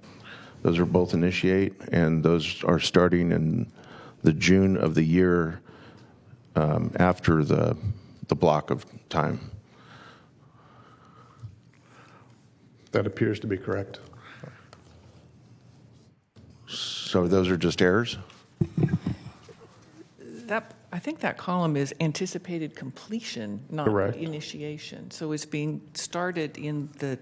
Those are both initiate, and those are starting in the June of the year after the block of time. That appears to be correct. So those are just errors? I think that column is anticipated completion, not Correct. initiation. So it's being started in the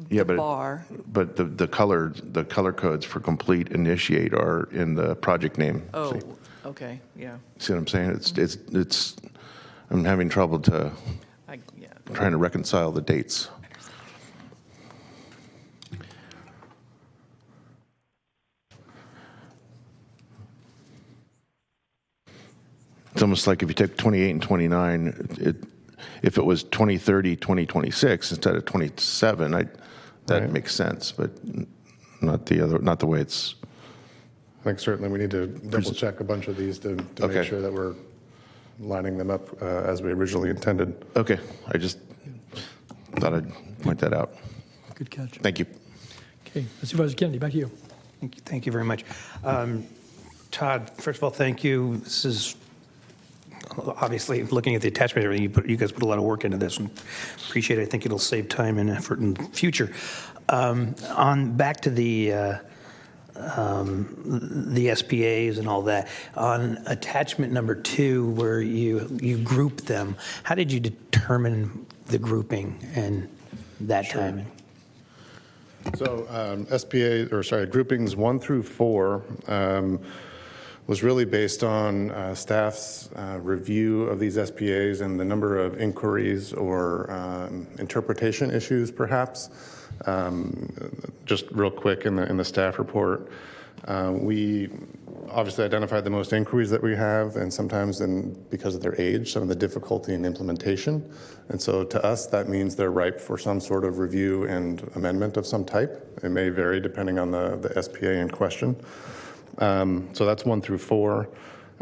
Yeah, but bar. But the color codes for complete initiate are in the project name. Oh, See? okay, yeah. See what I'm saying? It's I'm having trouble trying to reconcile the dates. It's almost like if you took 28 and 29, if it was 2030, 2026 instead of 27, that makes sense, but not the way it's. I think certainly we need to double check a bunch of these to make sure that we're lining them up as we originally intended. Okay, I just thought I'd point that out. Good catch. Thank you. Okay, Supervisor Kennedy, back to you. Thank you very much. Todd, first of all, thank you. This is obviously looking at the attachment, everything you guys put a lot of work into this, and appreciate it. I think it'll save time and effort in the future. On back to the SPAs and all that. On attachment number 2, where you group them, how did you determine the grouping and that timing? So groupings 1 through 4 was really based on staff's review of these SPAs and the number of inquiries or interpretation issues, perhaps. Just real quick in the staff report, we obviously identified the most inquiries that we have, and sometimes because of their age, some of the difficulty in implementation. And so to us, that means they're ripe for some sort of review and amendment of some type. It may vary depending on the SPA in question. So that's 1 through 4.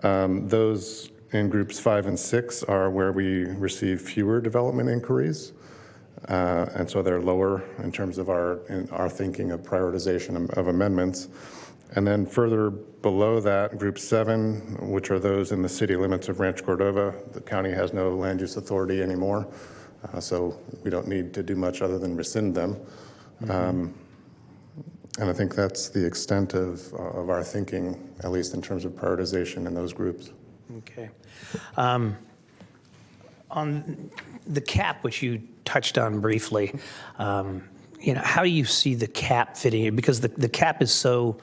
Those in groups 5 and 6 are where we receive fewer development inquiries. And so they're lower in terms of our thinking of prioritization of amendments. And then further below that, group 7, which are those in the city limits of Rancho Cordova, the county has no land use authority anymore. So we don't need to do much other than rescind them. And I think that's the extent of our thinking, at least in terms of prioritization in those groups. Okay. On the cap, which you touched on briefly, how do you see the cap fitting in? Because the cap is so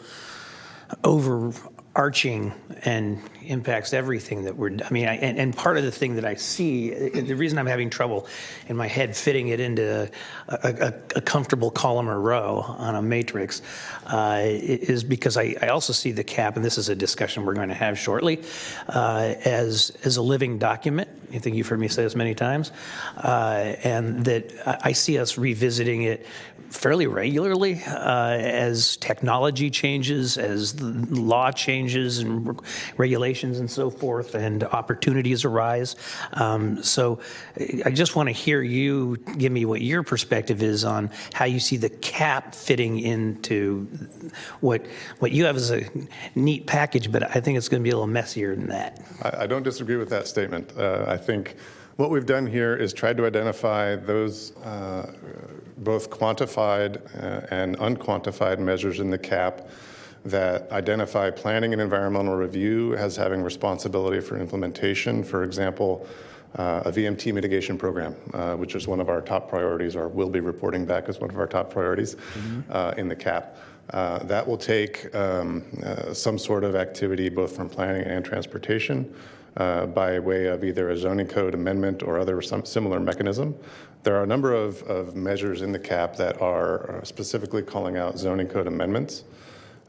overarching arching and impacts everything that and part of the thing that I see, the reason I'm having trouble in my head fitting it into a comfortable column or row on a matrix is because I also see the cap, and this is a discussion we're going to have shortly, as a living document. I think you've heard me say this many times, and that I see us revisiting it fairly regularly as technology changes, as the law changes and regulations and so forth, and opportunities arise. So I just want to hear you give me what your perspective is on how you see the cap fitting into what you have as a neat package, but I think it's going to be a little messier than that. I don't disagree with that statement. I think what we've done here is tried to identify those both quantified and unquantified measures in the cap that identify planning and environmental review as having responsibility for implementation. For example, a VMT mitigation program, which is one of our top priorities, or will be reporting back as one of our top priorities in the cap. That will take some sort of activity both from planning and transportation by way of either a zoning code amendment or other similar mechanism. There are a number of measures in the cap that are specifically calling out zoning code amendments.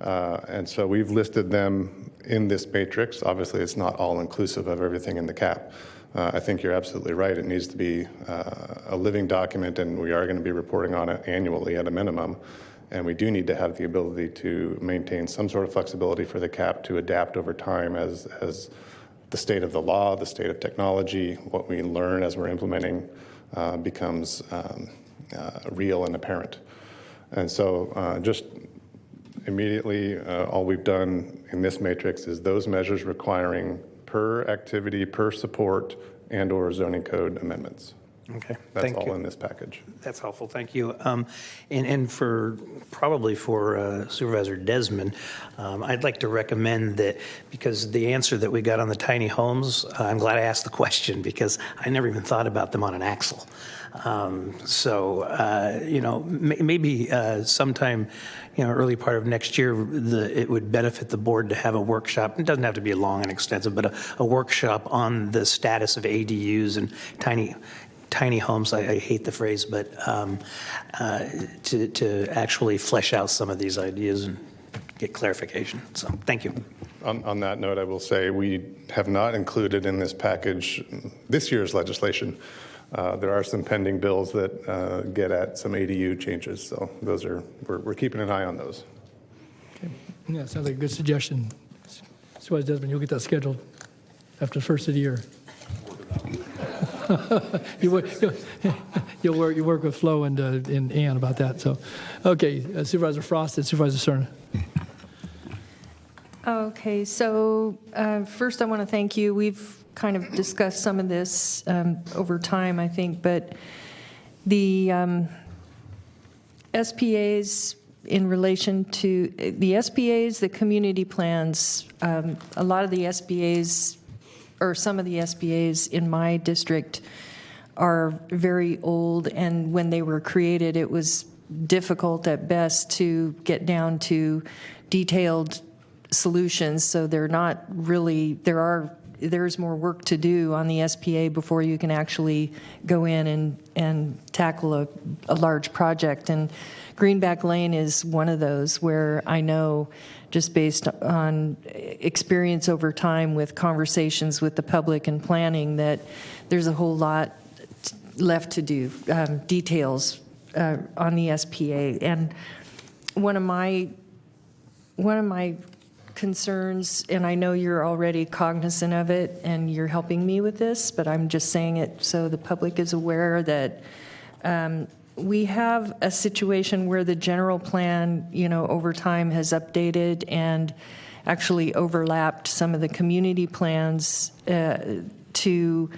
And so we've listed them in this matrix. Obviously, it's not all inclusive of everything in the cap. I think you're absolutely right. It needs to be a living document, and we are going to be reporting on it annually at a minimum. And we do need to have the ability to maintain some sort of flexibility for the cap to adapt over time as the state of the law, the state of technology, what we learn as we're implementing becomes real and apparent. And so just immediately, all we've done in this matrix is those measures requiring per activity, per support, and/or zoning code amendments. Okay, That's thank all you. in this package. That's helpful, thank you. And for Supervisor Desmond, I'd like to recommend that, because the answer that we got on the tiny homes, I'm glad I asked the question because I never even thought about them on an axle. Maybe sometime, early part of next year, it would benefit the board to have a workshop. It doesn't have to be long and extensive, but a workshop on the status of ADUs and tiny homes. I hate the phrase, but to actually flesh out some of these ideas and get clarification. So thank you. On that note, I will say we have not included in this package this year's legislation. There are some pending bills that get at some ADU changes, so those are we're keeping an eye on those. Okay. Yeah, sounds like a good suggestion. Supervisor Desmond, you'll get that scheduled after the first of the year. You'll work with Flo and Ann about that. So, okay, Supervisor Frost and Supervisor Cerna. Okay, so first I want to thank you. We've kind of discussed some of this over time, I think, but the SPAs in relation to the SPAs, the community plans, a lot of the SPAs, or some of the SPAs in my district are very old, and when they were created, it was difficult at best to get down to detailed solutions, so they're not really, there's more work to do on the SPA before you can actually go in and tackle a large project. And Greenback Lane is one of those where I know, just based on experience over time with conversations with the public and planning, that there's a whole lot left to do, details on the SPA. And one of my concerns, and I know you're already cognizant of it and you're helping me with this, but I'm just saying it so the public is aware that we have a situation where the general plan, over time has updated and actually overlapped some of the community plans to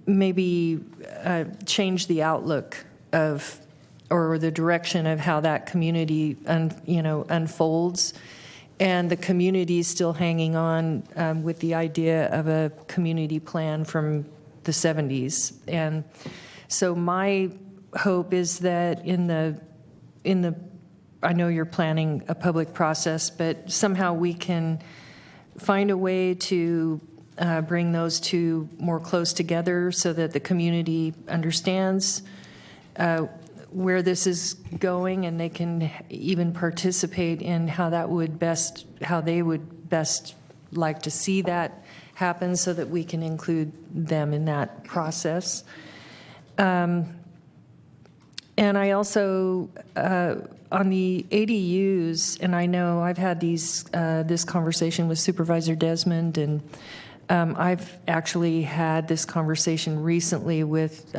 maybe change the outlook of, or the direction of how that community unfolds. And the community is still hanging on with the idea of a community plan from the 70s. And so my hope is that in the I know you're planning a public process, but somehow we can find a way to bring those two more close together so that the community understands where this is going, and they can even participate in how they would best like to see that happen, so that we can include them in that process. And I also, on the ADUs, and I know I've had this conversation with Supervisor Desmond, and I've actually had this conversation recently with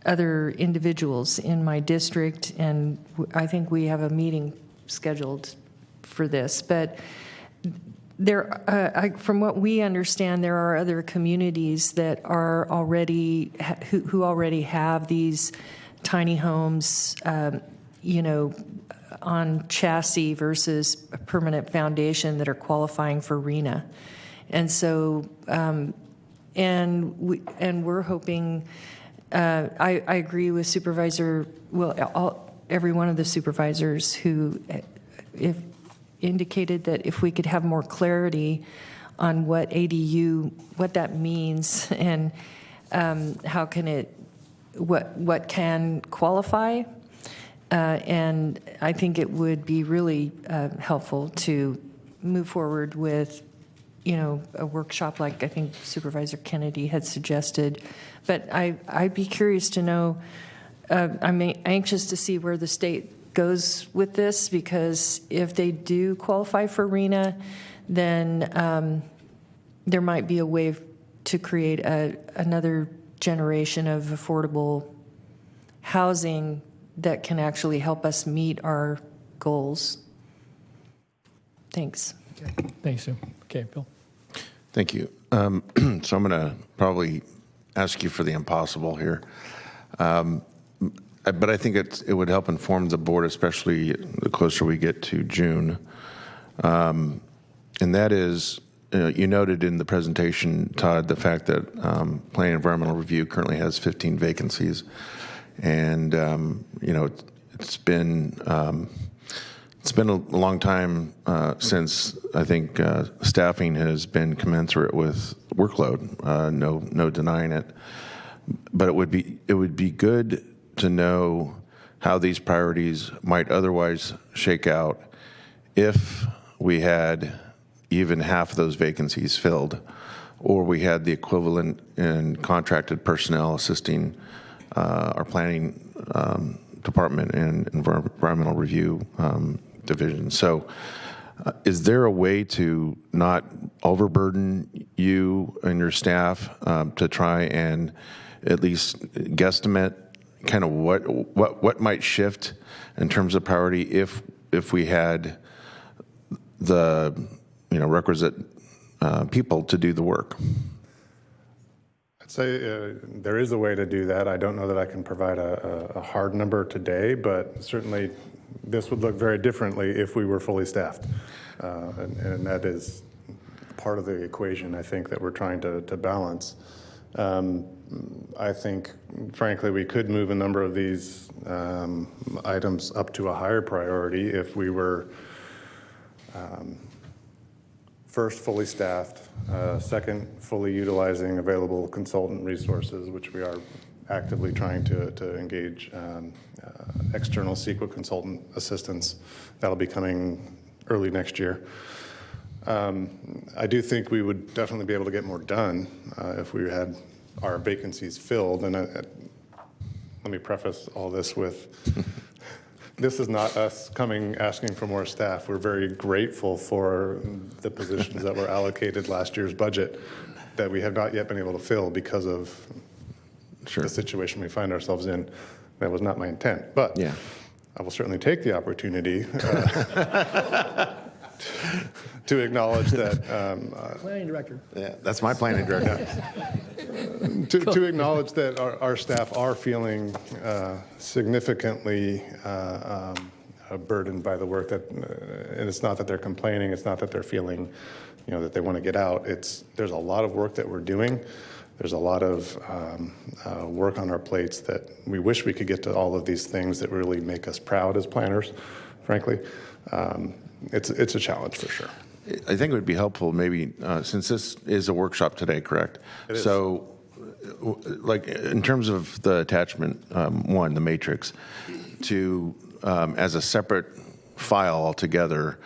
other individuals in my district, and I think we have a meeting scheduled for this. But from what we understand, there are other communities that are already who already have these tiny homes, on chassis versus a permanent foundation that are qualifying for RHNA. And so, we're hoping. I agree with every one of the supervisors who indicated that if we could have more clarity on what that means, and how can what can qualify, and I think it would be really helpful to move forward with, a workshop like I think Supervisor Kennedy had suggested. But I'd be curious to know, I'm anxious to see where the state goes with this, because if they do qualify for RHNA, then there might be a way to create another generation of affordable housing that can actually help us meet our goals. Thanks. Okay. Thanks, Sue. Okay, Bill. Thank you. So I'm going to probably ask you for the impossible here. But I think it would help inform the board, especially the closer we get to June. And that is, you noted in the presentation, Todd, the fact that Planning and Environmental Review currently has 15 vacancies. And, it's been a long time since I think staffing has been commensurate with workload. No denying it. But it would be good to know how these priorities might otherwise shake out if we had even half of those vacancies filled, or we had the equivalent in contracted personnel assisting our planning department and environmental review division. So is there a way to not overburden you and your staff to try and at least guesstimate kind of what might shift in terms of priority if we had the requisite people to do the work? I'd say there is a way to do that. I don't know that I can provide a hard number today, but certainly this would look very differently if we were fully staffed. And that is part of the equation, I think, that we're trying to balance. I think, frankly, we could move a number of these items up to a higher priority if we were first fully staffed, second fully utilizing available consultant resources, which we are actively trying to engage external CEQA consultant assistance. That'll be coming early next year. I do think we would definitely be able to get more done if we had our vacancies filled. And let me preface all this with, this is not us asking for more staff. We're very grateful for the positions that were allocated last year's budget that we have not yet been able to fill because of the situation we find ourselves in. That was not my intent, but yeah. I will certainly take the opportunity to acknowledge that. Planning director. Yeah, that's my planning director. To acknowledge that our staff are feeling significantly burdened by the work that, and it's not that they're complaining, it's not that they're feeling, that they want to get out. There's a lot of work that we're doing. There's a lot of work on our plates that we wish we could get to all of these things that really make us proud as planners, frankly. It's a challenge for sure. I think it would be helpful maybe, since this is a workshop today, correct? It is. So, like, in terms of the attachment one, the matrix, to, as a separate file altogether,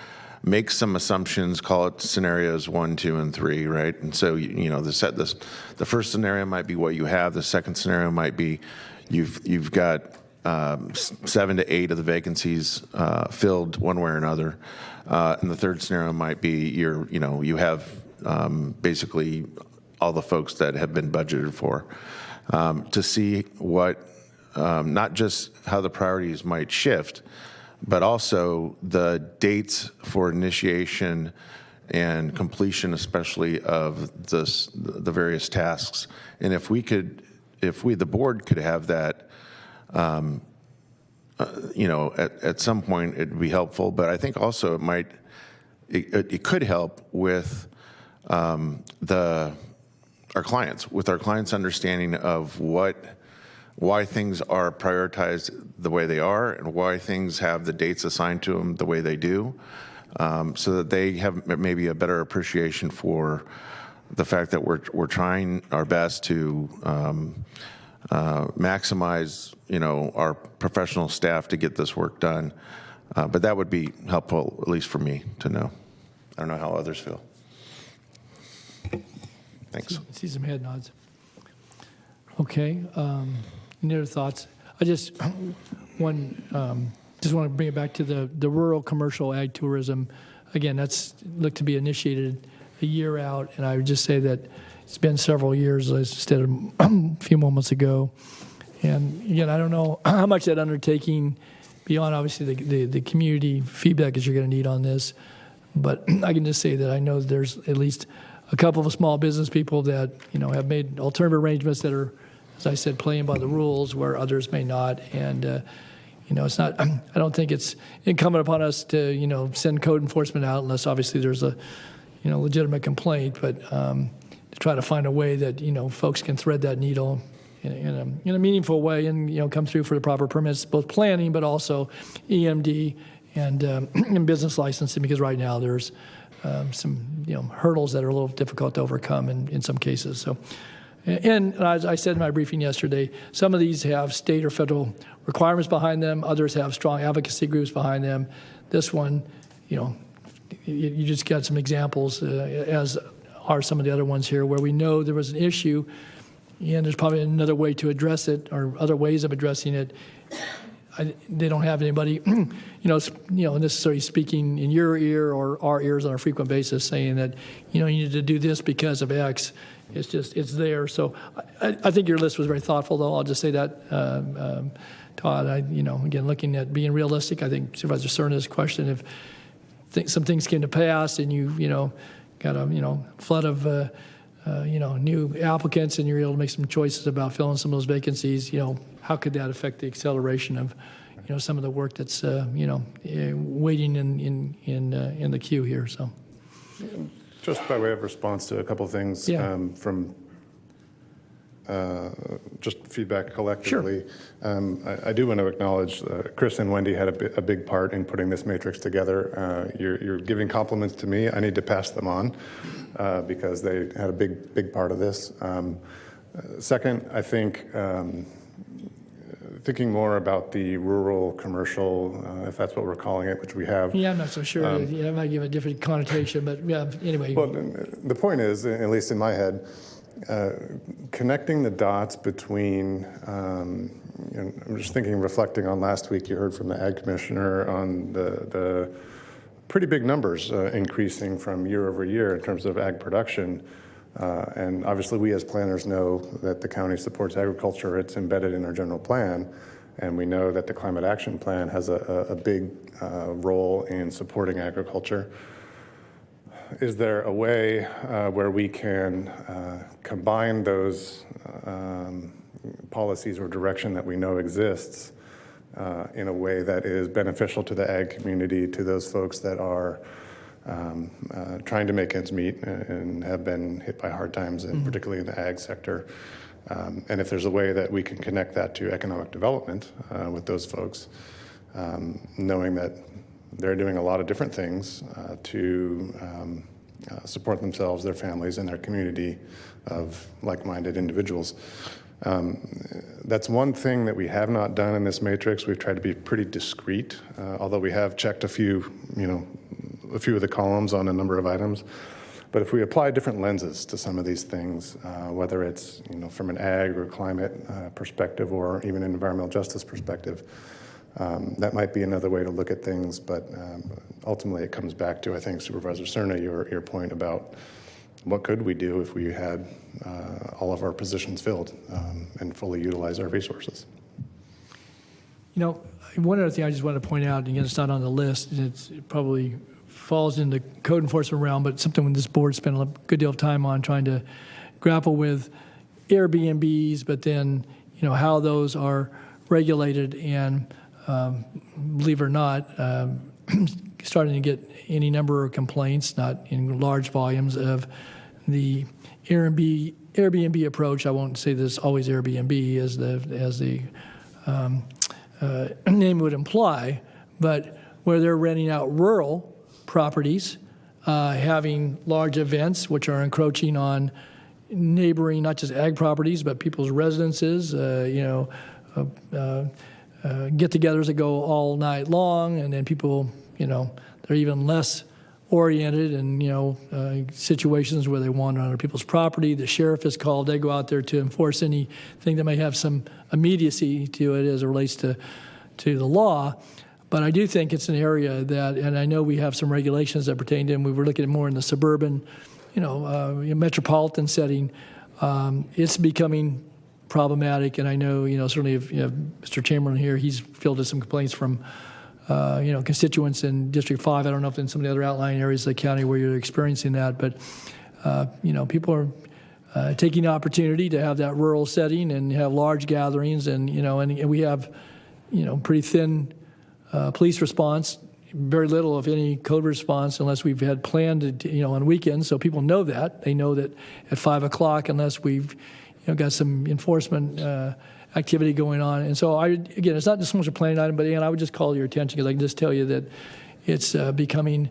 make some assumptions, call it scenarios 1, 2, and 3, right? And so, the first scenario might be what you have. The second scenario might be you've got 7 to 8 of the vacancies filled one way or another. And the third scenario might be you have basically all the folks that have been budgeted for, to see what, not just how the priorities might shift, but also the dates for initiation and completion, especially of the various tasks. And if the board could have that, at some point, it'd be helpful. But I think also it could help with our clients' understanding of why things are prioritized the way they are and why things have the dates assigned to them the way they do, so that they have maybe a better appreciation for the fact that we're trying our best to maximize, our professional staff to get this work done. But that would be helpful, at least for me, to know. I don't know how others feel. Thanks. See some head nods. Okay. Any other thoughts? I just want to bring it back to the rural commercial ag tourism. Again, that's looked to be initiated a year out, and I would just say that it's been several years instead of a few moments ago. And again, I don't know how much that undertaking, beyond obviously the community feedback that you're going to need on this, but I can just say that I know there's at least a couple of small business people that have made alternative arrangements that are, as I said, playing by the rules where others may not. And it's not. I don't think it's incumbent upon us to send code enforcement out unless obviously there's a legitimate complaint. But to try to find a way that folks can thread that needle in a meaningful way and come through for the proper permits, both planning but also EMD and business licensing, because right now there's some hurdles that are a little difficult to overcome in some cases. So, and as I said in my briefing yesterday, some of these have state or federal requirements behind them. Others have strong advocacy groups behind them. This one, you just got some examples, as are some of the other ones here, where we know there was an issue, and there's probably another way to address it or other ways of addressing it. They don't have anybody, necessarily speaking in your ear or our ears on a frequent basis, saying that, you need to do this because of X. It's there. So I think your list was very thoughtful, though. I'll just say that, Todd. Again, looking at being realistic, I think Supervisor Cerna's question, if some things came to pass and you got a flood of new applicants and you're able to make some choices about filling some of those vacancies, how could that affect the acceleration of some of the work that's waiting in the queue here? So. Just by way of response to a couple of things from just feedback collectively. Sure. I do want to acknowledge Chris and Wendy had a big part in putting this matrix together. You're giving compliments to me. I need to pass them on because they had a big part of this. Second, I think thinking more about the rural commercial, if that's what we're calling it, which we have. Yeah, I'm not so sure. I might give a different connotation, but anyway. Well, the point is, at least in my head, connecting the dots between, I'm just reflecting on last week, you heard from the Ag Commissioner on the pretty big numbers increasing from year over year in terms of ag production. And obviously we as planners know that the county supports agriculture. It's embedded in our general plan. And we know that the Climate Action Plan has a big role in supporting agriculture. Is there a way where we can combine those policies or direction that we know exists in a way that is beneficial to the ag community, to those folks that are trying to make ends meet and have been hit by hard times, and particularly in the ag sector? And if there's a way that we can connect that to economic development with those folks, knowing that They're doing a lot of different things to support themselves, their families, and their community of like-minded individuals. That's one thing that we have not done in this matrix. We've tried to be pretty discreet, although we have checked a few of the columns on a number of items. But if we apply different lenses to some of these things, whether it's from an ag or climate perspective or even an environmental justice perspective, that might be another way to look at things. But ultimately, it comes back to, I think, Supervisor Cerna, your point about what could we do if we had all of our positions filled and fully utilize our resources. One other thing I just wanted to point out, again, it's not on the list, it probably falls in the code enforcement realm, but something when this board spent a good deal of time on trying to grapple with Airbnbs, but then, how those are regulated and, believe it or not, starting to get any number of complaints, not in large volumes, of the Airbnb approach. I won't say this always Airbnb as the name would imply, but where they're renting out rural properties, having large events which are encroaching on neighboring, not just ag properties, but people's residences, get-togethers that go all night long, and then people, they're even less oriented in, situations where they wander on other people's property. The sheriff is called. They go out there to enforce anything that may have some immediacy to it as it relates to the law. But I do think it's an area that, and I know we have some regulations that pertain to, and we were looking at more in the suburban, metropolitan setting. It's becoming problematic, and I know, certainly if you have Mr. Chamberlain here, he's fielded some complaints from, constituents in District 5. I don't know if in some of the other outlying areas of the county where you're experiencing that, but, people are taking the opportunity to have that rural setting and have large gatherings, and, and we have, pretty thin police response, very little, if any, code response unless we've had planned, on weekends. So people know that. They know that at 5 o'clock, unless we've, got some enforcement activity going on. And so, again, it's not just so much a planning item, but again, I would just call your attention because I can just tell you that it's becoming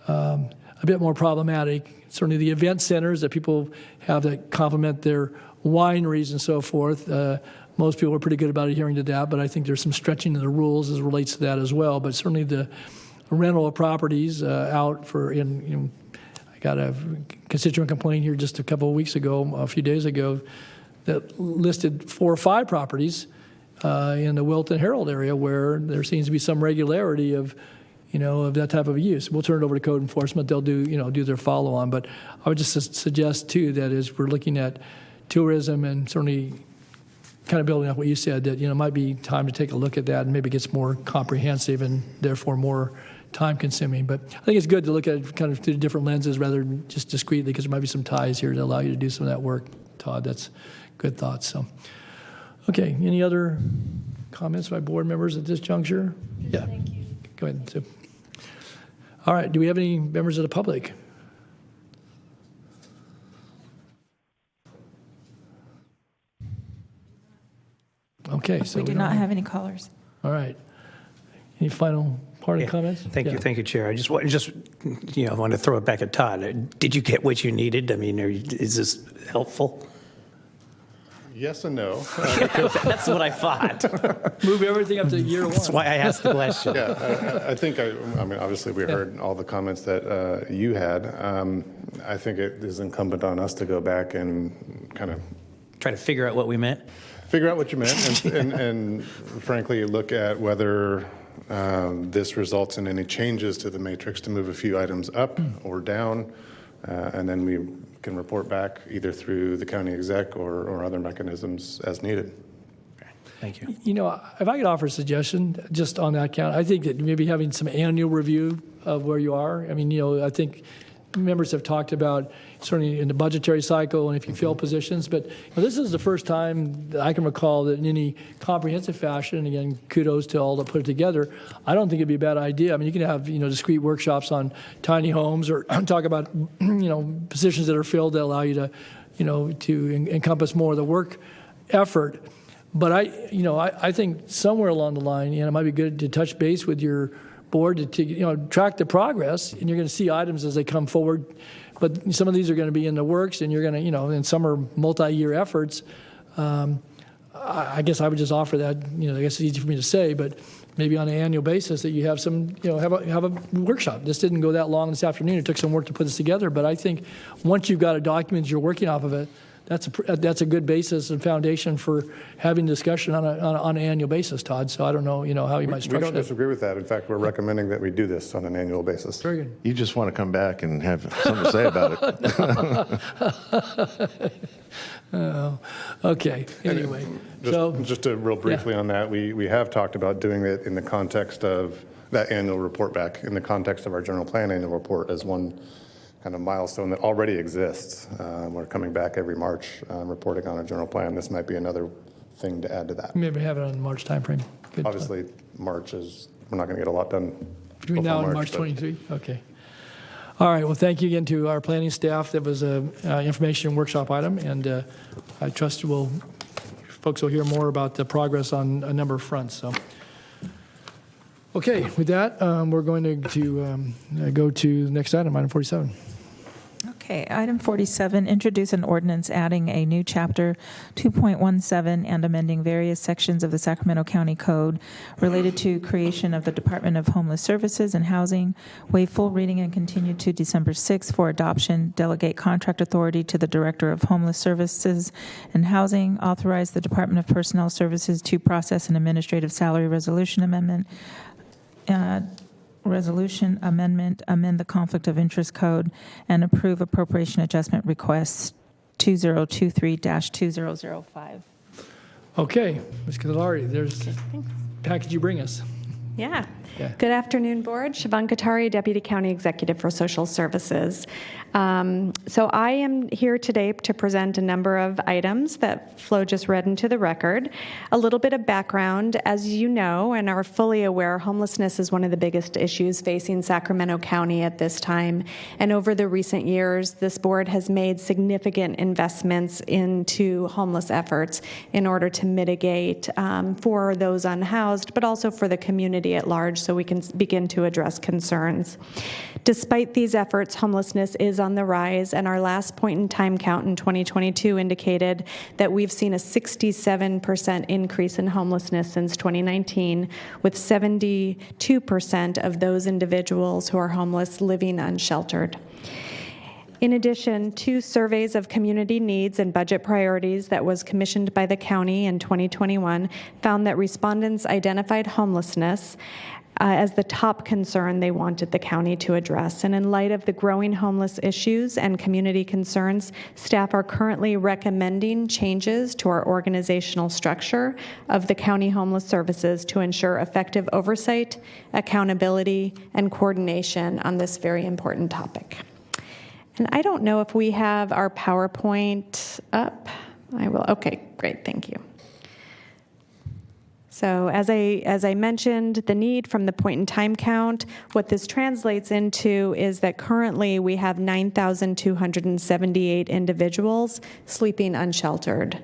a bit more problematic. Certainly the event centers that people have that complement their wineries and so forth, most people are pretty good about adhering to that, but I think there's some stretching of the rules as it relates to that as well. But certainly the rental of properties out for, I got a constituent complaint here just a few days ago, that listed 4 or 5 properties in the Wilton Herald area where there seems to be some regularity of that type of use. We'll turn it over to code enforcement. They'll do their follow-on. But I would just suggest, too, that as we're looking at tourism and certainly kind of building up what you said, that, it might be time to take a look at that and maybe it gets more comprehensive and therefore more time-consuming. But I think it's good to look at it kind of through different lenses rather than just discreetly, because there might be some ties here that allow you to do some of that work, Todd. That's good thoughts. So, okay, any other comments by board members at this juncture? Yeah. Thank you. Go ahead, Sue. All right, do we have any members of the public? Okay, so we do not have any callers. All right. Any final parting comments? Thank you, Chair. I just want to throw it back at Todd. Did you get what you needed? I mean, is this helpful? Yes and no. That's what I thought. Move everything up to year 1. That's why I asked the question. Yeah, I think, obviously we heard all the comments that you had. I think it is incumbent on us to go back and kind of try to figure out what we meant. Figure out what you meant and frankly look at whether this results in any changes to the matrix to move a few items up or down, and then we can report back either through the county exec or other mechanisms as needed. Thank you. If I could offer a suggestion just on that count, I think that maybe having some annual review of where you are. I mean, I think members have talked about certainly in the budgetary cycle and if you fill positions, but this is the first time that I can recall that in any comprehensive fashion, and again, kudos to all that put it together, I don't think it'd be a bad idea. I mean, you can have, discrete workshops on tiny homes or talk about, positions that are filled that allow you to, to encompass more of the work effort. But I think somewhere along the line, it might be good to touch base with your board to track the progress, and you're going to see items as they come forward. But some of these are going to be in the works, and you're going to, and some are multi-year efforts. I guess I would just offer that, I guess it's easy for me to say, but maybe on an annual basis that you have some, have a workshop. This didn't go that long this afternoon. It took some work to put this together, but I think once you've got a document, you're working off of it, that's a good basis and foundation for having discussion on an annual basis, Todd. So I don't know, how you might structure We don't disagree with that. In fact, we're recommending that we do this on an annual basis. Very good. You just want to come back and have something to say about it. Oh, okay. Anyway, Just to real briefly on that, we have talked about doing it in the context of that annual report back, in the context of our general plan annual report as one kind of milestone that already exists. We're coming back every March reporting on a general plan. This might be another thing to add to that. maybe have it on the March timeframe. Good. Obviously, March is, we're not going to get a lot done Between before now and March but- 23? Okay. All right, well, thank you again to our planning staff. That was an information workshop item, and I trust folks will hear more about the progress on a number of fronts. So, okay, with that, we're going to go to the next item, item 47. Okay, item 47, introduce an ordinance adding a new chapter 2.17 and amending various sections of the Sacramento County Code related to creation of the Department of Homeless Services and Housing, waive full reading and continue to December 6th for adoption, delegate contract authority to the Director of Homeless Services and Housing, authorize the Department of Personnel Services to process an administrative salary resolution amendment, amend the Conflict of Interest Code, and approve appropriation adjustment requests 2023-2005. Okay, Ms. Catalari, there's the package you bring us. Yeah. Yeah. Good afternoon, Board. Siobhan Katari, Deputy County Executive for Social Services. So I am here today to present a number of items that Flo just read into the record. A little bit of background. As you know and are fully aware, homelessness is one of the biggest issues facing Sacramento County at this time. And over the recent years, this board has made significant investments into homeless efforts in order to mitigate for those unhoused, but also for the community at large, so we can begin to address concerns. Despite these efforts, homelessness is on the rise, and our last point in time count in 2022 indicated that we've seen a 67% increase in homelessness since 2019, with 72% of those individuals who are homeless living unsheltered. In addition, 2 surveys of community needs and budget priorities that was commissioned by the county in 2021 found that respondents identified homelessness as the top concern they wanted the county to address. And in light of the growing homeless issues and community concerns, staff are currently recommending changes to our organizational structure of the County Homeless Services to ensure effective oversight, accountability, and coordination on this very important topic. And I don't know if we have our PowerPoint up. I will. Okay, great, thank you. So as I mentioned, the need from the point in time count, what this translates into is that currently we have 9,278 individuals sleeping unsheltered.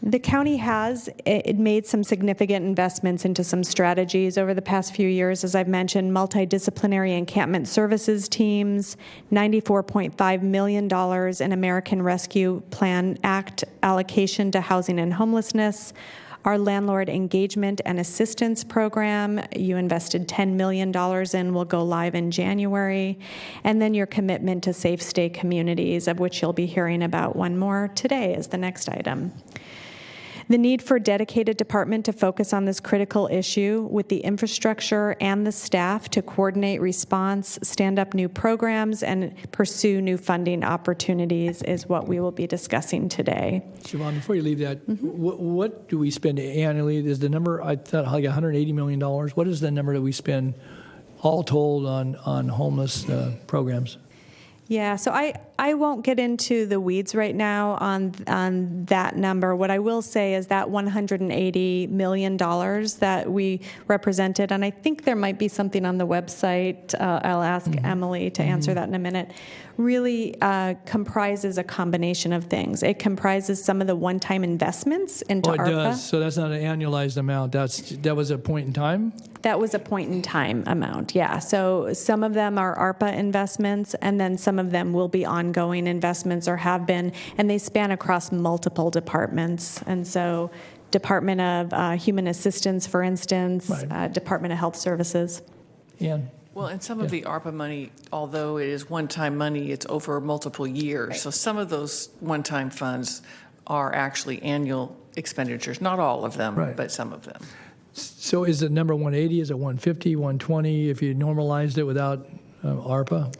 The county has made some significant investments into some strategies over the past few years. As I've mentioned, multidisciplinary encampment services teams, $94.5 million in American Rescue Plan Act allocation to housing and homelessness, our landlord engagement and assistance program, you invested $10 million in, will go live in January, and then your commitment to safe stay communities, of which you'll be hearing about one more today as the next item. The need for a dedicated department to focus on this critical issue with the infrastructure and the staff to coordinate response, stand up new programs, and pursue new funding opportunities is what we will be discussing today. Siobhan, before you leave that, what do we spend annually? Is the number, I thought, like $180 million. What is the number that we spend all told on homeless programs? Yeah, so I won't get into the weeds right now on that number. What I will say is that $180 million that we represented, and I think there might be something on the website, I'll ask Emily to answer that in a minute, really comprises a combination of things. It comprises some of the one-time investments into it ARPA. does. So that's not an annualized amount. That was a point in time? That was a point-in-time amount, yeah. So some of them are ARPA investments, and then some of them will be ongoing investments or have been, and they span across multiple departments. And so Department of Human Assistance, for instance, Department of Health Services. Yeah. Well, and some of the ARPA money, although it is one-time money, it's over multiple years. Right. So some of those one-time funds are actually annual expenditures. Not all of them, but some of them. So is it number 180? Is it 150, 120 if you normalized it without ARPA?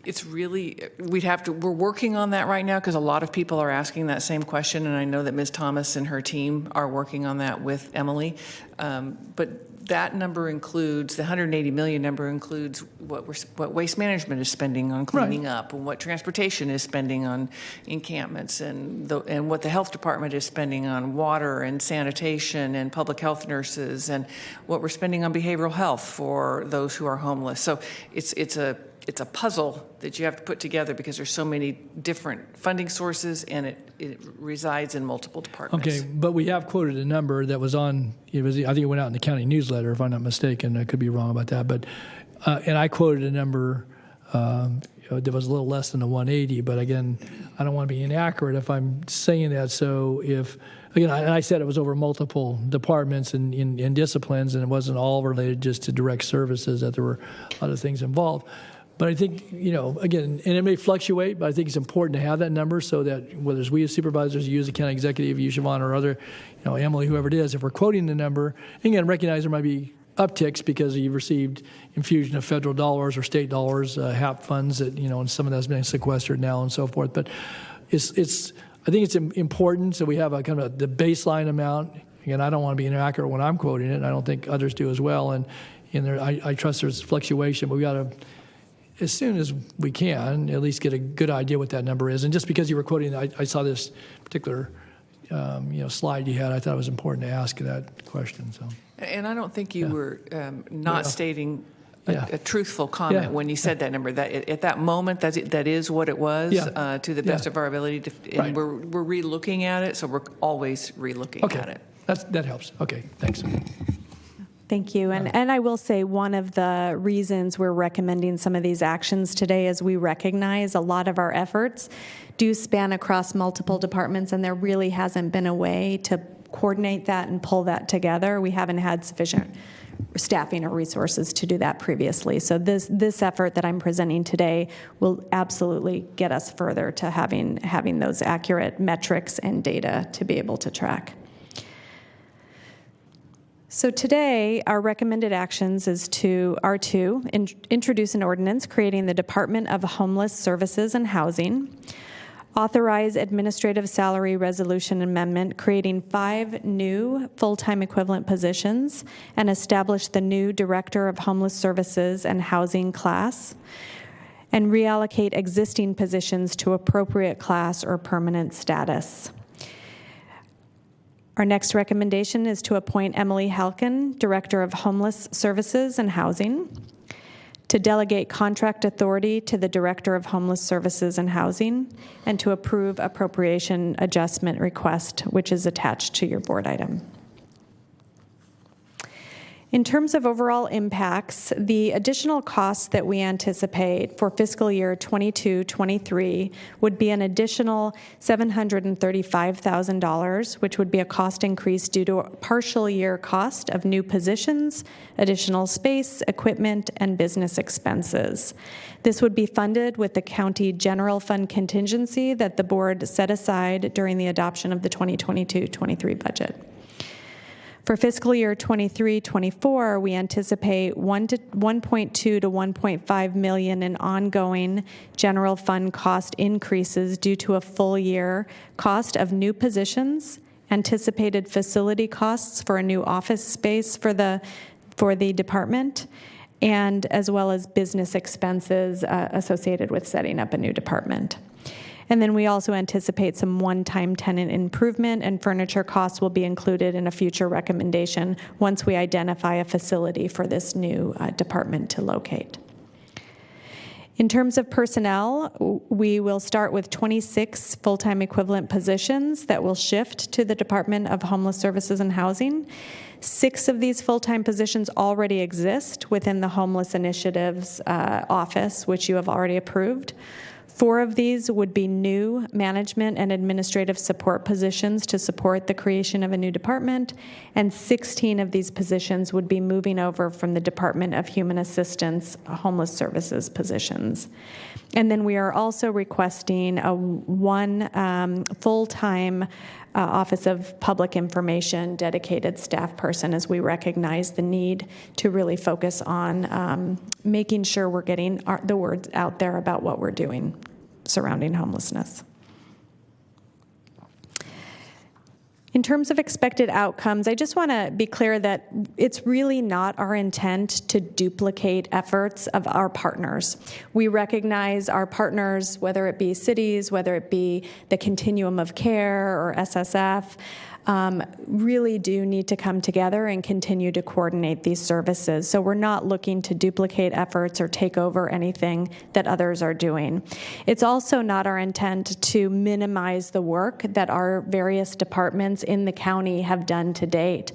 It's really, we're working on that right now because a lot of people are asking that same question, and I know that Ms. Thomas and her team are working on that with Emily. But that number includes, the 180 million number includes what waste management is spending on cleaning up, and what transportation is spending on encampments, and what the health department is spending on water and sanitation and public health nurses, and what we're spending on behavioral health for those who are homeless. So it's a puzzle that you have to put together because there's so many different funding sources, and it resides in multiple departments. Okay, but we have quoted a number that was on, I think it went out in the county newsletter, if I'm not mistaken. I could be wrong about that. But and I quoted a number that was a little less than the 180. But again, I don't want to be inaccurate if I'm saying that. So if, again, I said it was over multiple departments and in disciplines, and it wasn't all related just to direct services, that there were other things involved. But I think, again, and it may fluctuate, but I think it's important to have that number so that whether it's we as supervisors, you as a county executive, you, Siobhan, or other, Emily, whoever it is, if we're quoting the number, and again, recognize there might be upticks because you've received infusion of federal dollars or state dollars, HAP funds that, and some of that's been sequestered now and so forth. But I think it's important so we have a kind of the baseline amount. Again, I don't want to be inaccurate when I'm quoting it, and I don't think others do as well. And I trust there's fluctuation, but we got to, as soon as we can, at least get a good idea what that number is. And just because you were quoting, I saw this particular slide you had, I thought it was important to ask that question. So. And I don't think you were not stating a truthful comment when you said that number. That at that moment, that is what it was to the best of our ability. And we're re-looking at it, so we're always re-looking at it. That helps. Okay, thanks. Thank you. And I will say one of the reasons we're recommending some of these actions today is we recognize a lot of our efforts do span across multiple departments, and there really hasn't been a way to coordinate that and pull that together. We haven't had sufficient staffing or resources to do that previously. So this effort that I'm presenting today will absolutely get us further to having those accurate metrics and data to be able to track. So today, our recommended actions are to introduce an ordinance creating the Department of Homeless Services and Housing, authorize administrative salary resolution amendment creating 5 new full-time equivalent positions, and establish the new Director of Homeless Services and Housing class, and reallocate existing positions to appropriate class or permanent status. Our next recommendation is to appoint Emily Halkin, Director of Homeless Services and Housing, to delegate contract authority to the Director of Homeless Services and Housing, and to approve appropriation adjustment request, which is attached to your board item. In terms of overall impacts, the additional costs that we anticipate for fiscal year 22-23 would be an additional $735,000, which would be a cost increase due to a partial year cost of new positions, additional space, equipment, and business expenses. This would be funded with the county general fund contingency that the board set aside during the adoption of the 2022-23 budget. For fiscal year 23-24, we anticipate $1.2 to $1.5 million in ongoing general fund cost increases due to a full year cost of new positions, anticipated facility costs for a new office space for the department, and as well as business expenses associated with setting up a new department. And then we also anticipate some one-time tenant improvement and furniture costs will be included in a future recommendation once we identify a facility for this new department to locate. In terms of personnel, we will start with 26 full-time equivalent positions that will shift to the Department of Homeless Services and Housing. 6 of these full-time positions already exist within the Homeless Initiatives office, which you have already approved. 4 of these would be new management and administrative support positions to support the creation of a new department, and 16 of these positions would be moving over from the Department of Human Assistance Homeless Services positions. And then we are also requesting one full-time Office of Public Information dedicated staff person, as we recognize the need to really focus on making sure we're getting the word out there about what we're doing surrounding homelessness. In terms of expected outcomes, I just want to be clear that it's really not our intent to duplicate efforts of our partners. We recognize our partners, whether it be cities, whether it be the Continuum of Care or SSF, really do need to come together and continue to coordinate these services. So we're not looking to duplicate efforts or take over anything that others are doing. It's also not our intent to minimize the work that our various departments in the county have done to date.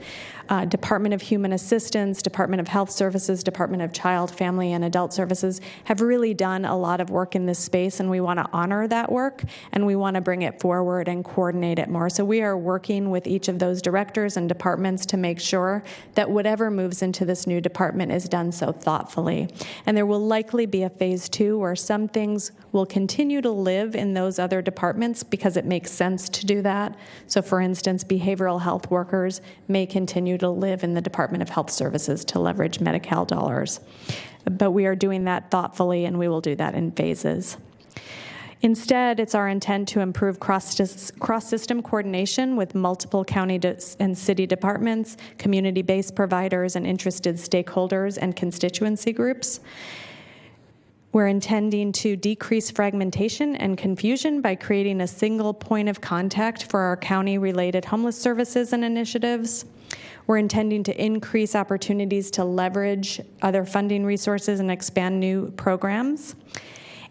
Department of Human Assistance, Department of Health Services, Department of Child, Family, and Adult Services have really done a lot of work in this space, and we want to honor that work, and we want to bring it forward and coordinate it more. So we are working with each of those directors and departments to make sure that whatever moves into this new department is done so thoughtfully. And there will likely be a phase 2 where some things will continue to live in those other departments because it makes sense to do that. So for instance, behavioral health workers may continue to live in the Department of Health Services to leverage Medi-Cal dollars. But we are doing that thoughtfully, and we will do that in phases. Instead, it's our intent to improve cross-system coordination with multiple county and city departments, community-based providers, and interested stakeholders and constituency groups. We're intending to decrease fragmentation and confusion by creating a single point of contact for our county-related homeless services and initiatives. We're intending to increase opportunities to leverage other funding resources and expand new programs.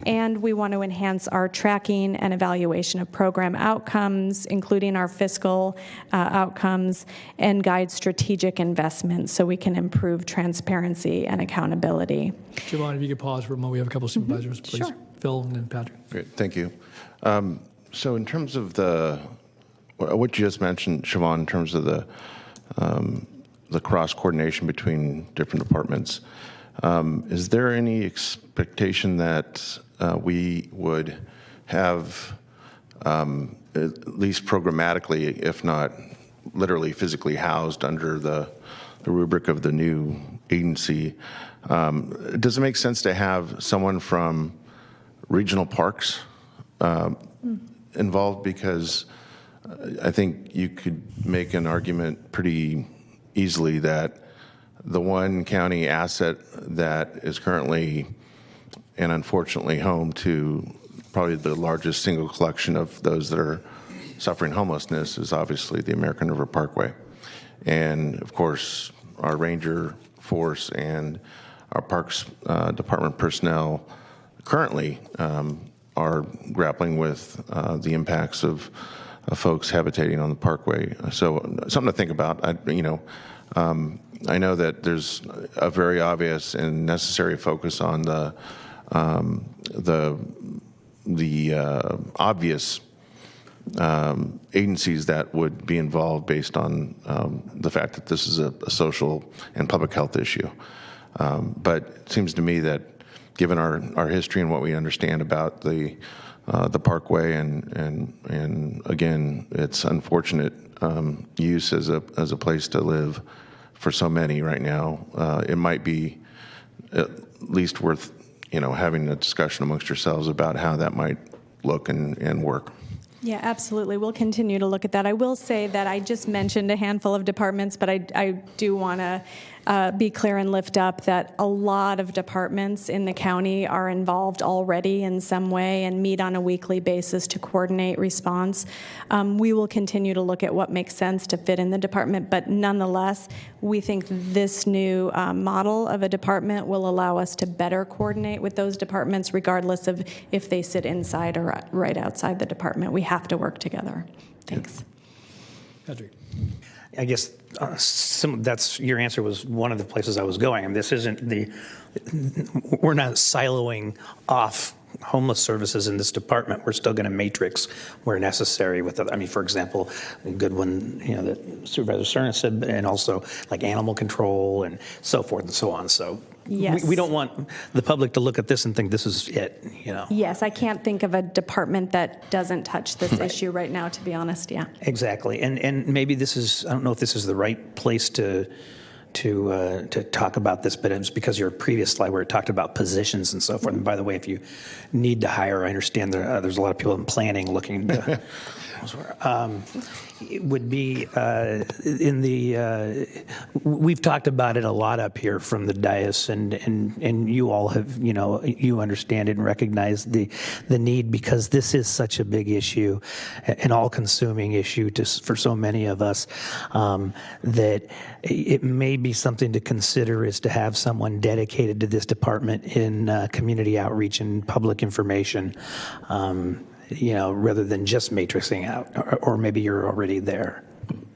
And we want to enhance our tracking and evaluation of program outcomes, including our fiscal outcomes, and guide strategic investments so we can improve transparency and accountability. Siobhan, if you could pause for a moment. We have a couple of supervisors, please. Sure. Phil and then Patrick. Great, thank you. So in terms of what you just mentioned, Siobhan, in terms of the cross-coordination between different departments, is there any expectation that we would have, at least programmatically, if not literally physically housed under the rubric of the new agency, does it make sense to have someone from regional parks involved? Because I think you could make an argument pretty easily that the one county asset that is currently and unfortunately home to probably the largest single collection of those that are suffering homelessness is obviously the American River Parkway. And of course, our ranger force and our Parks Department personnel currently are grappling with the impacts of folks habitating on the parkway. So something to think about. I know that there's a very obvious and necessary focus on the obvious agencies that would be involved based on the fact that this is a social and public health issue. But it seems to me that given our history and what we understand about the parkway and again, its unfortunate use as a place to live for so many right now, it might be at least worth having a discussion amongst yourselves about how that might look and work. Yeah, absolutely. We'll continue to look at that. I will say that I just mentioned a handful of departments, but I do want to be clear and lift up that a lot of departments in the county are involved already in some way and meet on a weekly basis to coordinate response. We will continue to look at what makes sense to fit in the department, but nonetheless, we think this new model of a department will allow us to better coordinate with those departments regardless of if they sit inside or right outside the department. We have to work together. Thanks. Patrick. I guess that's your answer was one of the places I was going. I mean, this isn't we're not siloing off homeless services in this department. We're still going to matrix where necessary with I mean, for example, a good one, that Supervisor Cerna said, and also like animal control and so forth and so on. So yes. we don't want the public to look at this and think this is it, Yes, I can't think of a department that doesn't touch this issue right now, to be honest, yeah. Exactly. And maybe this is, I don't know if this is the right place to talk about this, but it's because your previous slide where it talked about positions and so forth. And by the way, if you need to hire, I understand there's a lot of people in planning looking to it would be in the we've talked about it a lot up here from the dais, and you all have you understand it and recognize the need, because this is such a big issue, an all-consuming issue for so many of us, that it may be something to consider is to have someone dedicated to this department in community outreach and public information. Rather than just matrixing out, or maybe you're already there.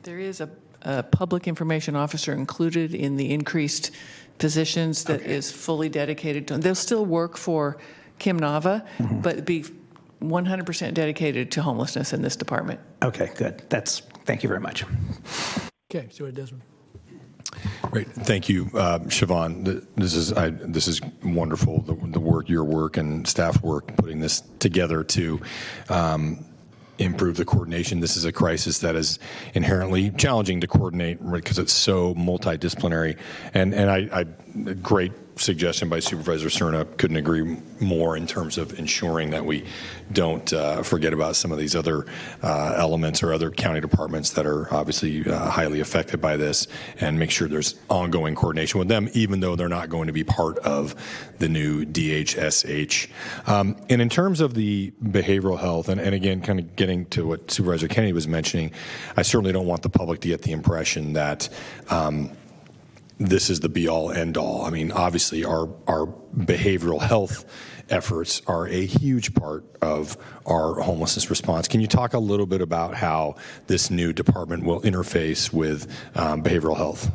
There is a public information officer included in the increased positions that is fully dedicated to. They'll still work for Kim Nava, but be 100% dedicated to homelessness in this department. Okay, good. Thank you very much. Okay, so Desmond. Great, thank you, Siobhan. This is wonderful. The work, your work, and staff work putting this together to improve the coordination. This is a crisis that is inherently challenging to coordinate because it's so multidisciplinary. And I great suggestion by Supervisor Cerna. Couldn't agree more in terms of ensuring that we don't forget about some of these other elements or other county departments that are obviously highly affected by this, and make sure there's ongoing coordination with them, even though they're not going to be part of the new DHSH. And in terms of the behavioral health, and again, kind of getting to what Supervisor Kennedy was mentioning, I certainly don't want the public to get the impression that this is the be-all, end-all. I mean, obviously, our behavioral health efforts are a huge part of our homelessness response. Can you talk a little bit about how this new department will interface with behavioral health?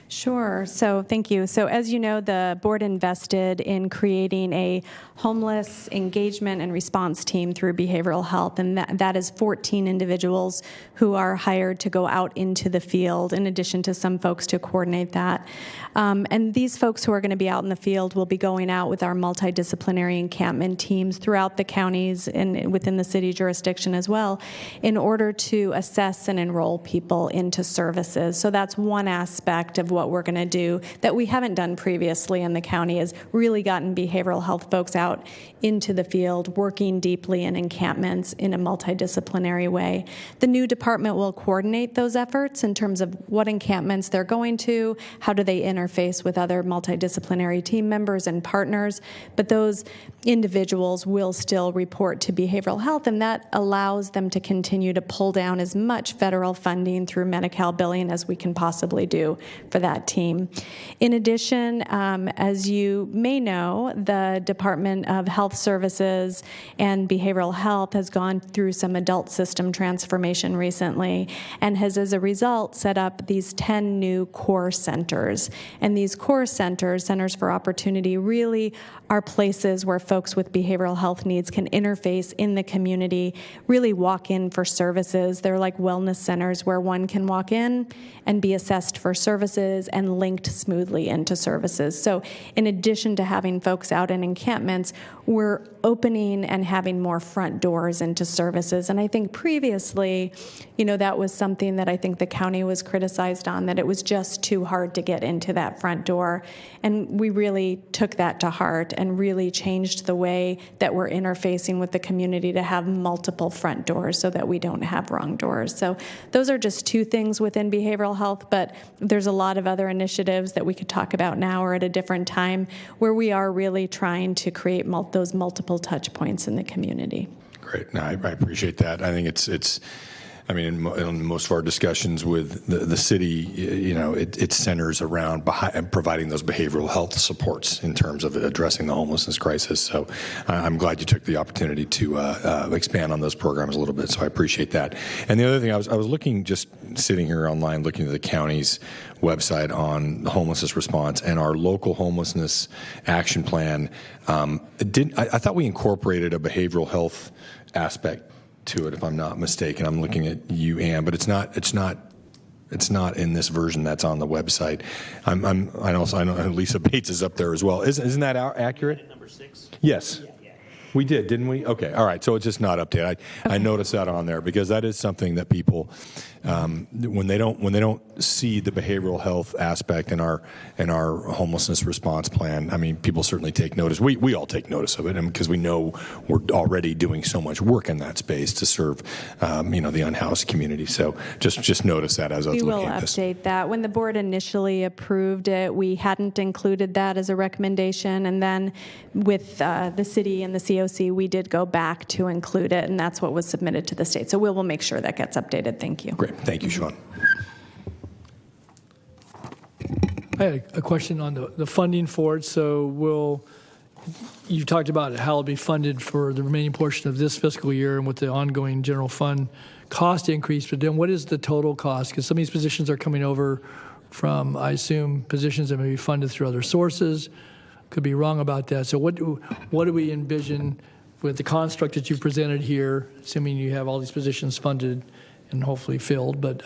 Sure. So thank you. So as you know, the board invested in creating a homeless engagement and response team through behavioral health, and that is 14 individuals who are hired to go out into the field, in addition to some folks to coordinate that. And these folks who are going to be out in the field will be going out with our multidisciplinary encampment teams throughout the counties and within the city jurisdiction as well, in order to assess and enroll people into services. So that's one aspect of what we're going to do that we haven't done previously in the county, is really gotten behavioral health folks out into the field, working deeply in encampments in a multidisciplinary way. The new department will coordinate those efforts in terms of what encampments they're going to, how do they interface with other multidisciplinary team members and partners, but those individuals will still report to behavioral health, and that allows them to continue to pull down as much federal funding through Medi-Cal billing as we can possibly do for that team. In addition, as you may know, the Department of Health Services and Behavioral Health has gone through some adult system transformation recently, and has, as a result, set up these 10 new core centers. And these core centers, Centers for Opportunity, really are places where folks with behavioral health needs can interface in the community, really walk in for services. They're like wellness centers where one can walk in and be assessed for services and linked smoothly into services. So in addition to having folks out in encampments, we're opening and having more front doors into services. And I think previously, that was something that I think the county was criticized on, that it was just too hard to get into that front door. And we really took that to heart and really changed the way that we're interfacing with the community to have multiple front doors so that we don't have wrong doors. So those are just two things within behavioral health, but there's a lot of of other initiatives that we could talk about now or at a different time, where we are really trying to create those multiple touch points in the community. Great. No, I appreciate that. I think it's I mean, in most of our discussions with the city, it centers around providing those behavioral health supports in terms of addressing the homelessness crisis. So I'm glad you took the opportunity to expand on those programs a little bit. So I appreciate that. And the other thing, I was looking, just sitting here online, looking at the county's website on the homelessness response and our local homelessness action plan. I thought we incorporated a behavioral health aspect to it, if I'm not mistaken. I'm looking at you, Ann, but it's not in this version that's on the website. I know Lisa Bates is up there as well. Isn't that accurate? Number 6. Yes. We did, didn't we? Okay, all right. So it's just not updated. I noticed that on there because that is something that people, when they don't see the behavioral health aspect in our homelessness response plan, I mean, people certainly take notice. We all take notice of it, and because we know we're already doing so much work in that space to serve, the unhoused community. So just notice that as I was looking at this. We will update that. When the board initially approved it, we hadn't included that as a recommendation, and then with the city and the COC, we did go back to include it, and that's what was submitted to the state. So we will make sure that gets updated. Thank you. Great. Thank you, Sean. I had a question on the funding for it. So you talked about how it'll be funded for the remaining portion of this fiscal year and with the ongoing general fund cost increase, but then what is the total cost? Because some of these positions are coming over from, I assume, positions that may be funded through other sources. Could be wrong about that. So what do we envision with the construct that you've presented here, assuming you have all these positions funded and hopefully filled, but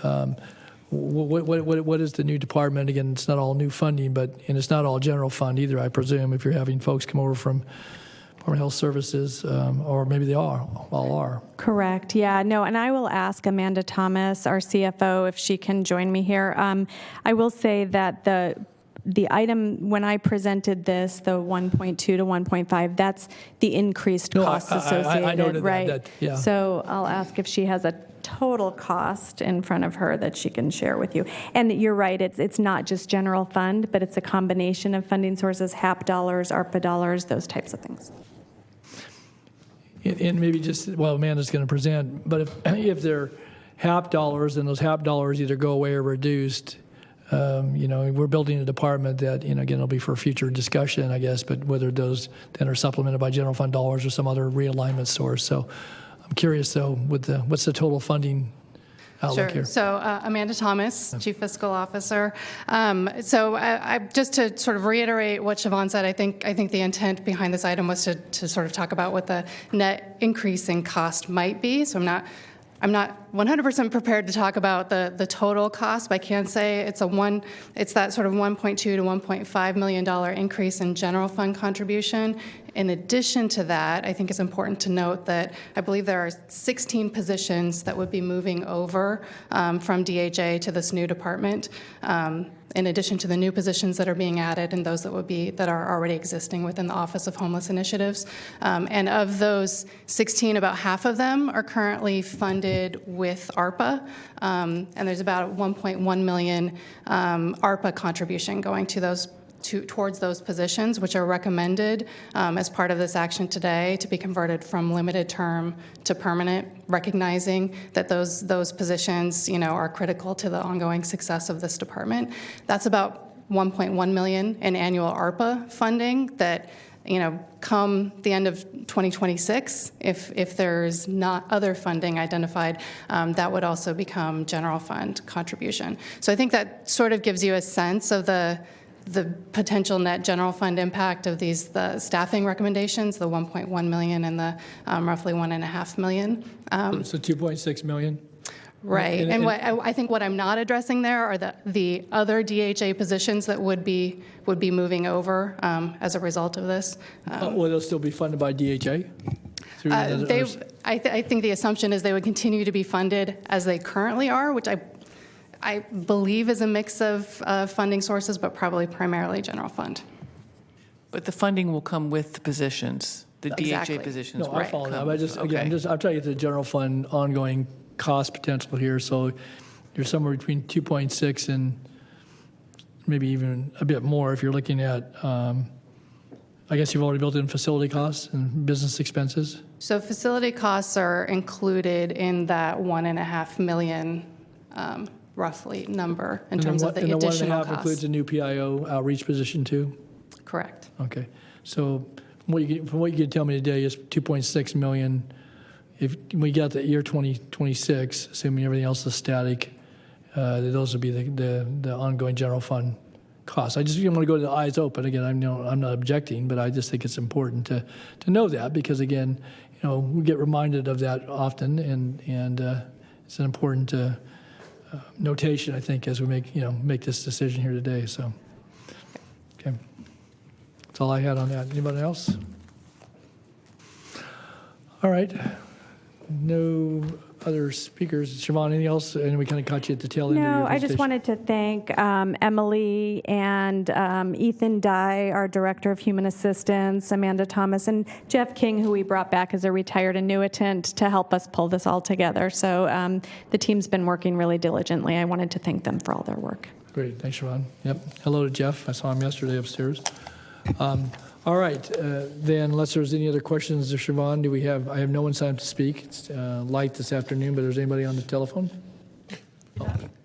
what is the new department? Again, it's not all new funding, and it's not all general fund either, I presume, if you're having folks come over from Department of Health Services, or maybe they all are. Correct. Yeah. No. And I will ask Amanda Thomas, our CFO, if she can join me here. I will say that the item, when I presented this, the 1.2 to 1.5, that's the increased costs associated, I noted right? that, yeah. So I'll ask if she has a total cost in front of her that she can share with you. And you're right, it's not just general fund, but it's a combination of funding sources, HAP dollars, ARPA dollars, those types of things. And maybe Amanda's going to present, but if they're HAP dollars and those HAP dollars either go away or reduced, we're building a department that, again, it'll be for future discussion, I guess, but whether those then are supplemented by general fund dollars or some other realignment source. So I'm curious, though, what's the total funding outlook here? So Amanda Thomas, Chief Fiscal Officer. I just to sort of reiterate what Siobhan said, I think the intent behind this item was to sort of talk about what the net increase in cost might be. So I'm not 100% prepared to talk about the total cost, but I can say it's that sort of $1.2 to $1.5 million increase in general fund contribution. In addition to that, I think it's important to note that I believe there are 16 positions that would be moving over from DHA to this new department, in addition to the new positions that are being added and those that are already existing within the Office of Homeless Initiatives. And of those 16, about half of them are currently funded with ARPA, and there's about $1.1 million ARPA contribution going towards those positions, which are recommended as part of this action today to be converted from limited term to permanent, recognizing that those positions, are critical to the ongoing success of this department. That's about $1.1 million in annual ARPA funding that, come the end of 2026, if there's not other funding identified, that would also become general fund contribution. So I think that sort of gives you a sense of the potential net general fund impact of the staffing recommendations, the 1.1 million and the roughly 1.5 million. So 2.6 million? Right. And I think what I'm not addressing there are the other DHA positions that would be moving over as a result of this. Will those still be funded by DHA? I think the assumption is they would continue to be funded as they currently are, which I believe is a mix of funding sources, but probably primarily general fund. But the funding will come with the positions, the Exactly. DHA positions. No, will I follow that. come. But I'm trying to get to the general fund ongoing cost potential here. So you're somewhere between 2.6 and maybe even a bit more if you're looking at, I guess you've already built in facility costs and business expenses? So facility costs are included in that 1.5 million roughly number in terms of the additional costs. And the 1.5 includes a new PIO outreach position too? Correct. Okay. So from what you could tell me today is 2.6 million. If we got the year 2026, assuming everything else is static, those would be the ongoing general fund costs. I just want to go to the eyes open. Again, I'm not objecting, but I just think it's important to know that because again, we get reminded of that often, and it's an important notation, I think, as we make this decision here today. So, okay, that's all I had on that. Anybody else? All right. No other speakers. Siobhan, anything else? And we kind of caught you at the tail end of your No, I presentation. just wanted to thank Emily and Ethan Dye, our Director of Human Assistance, Amanda Thomas, and Jeff King, who we brought back as a retired annuitant to help us pull this all together. So the team's been working really diligently. I wanted to thank them for all their work. Great. Thanks, Siobhan. Yep. Hello to Jeff. I saw him yesterday upstairs. All right, then, unless there's any other questions of Siobhan, I have no one signed up to speak. It's light this afternoon, but is anybody on the telephone?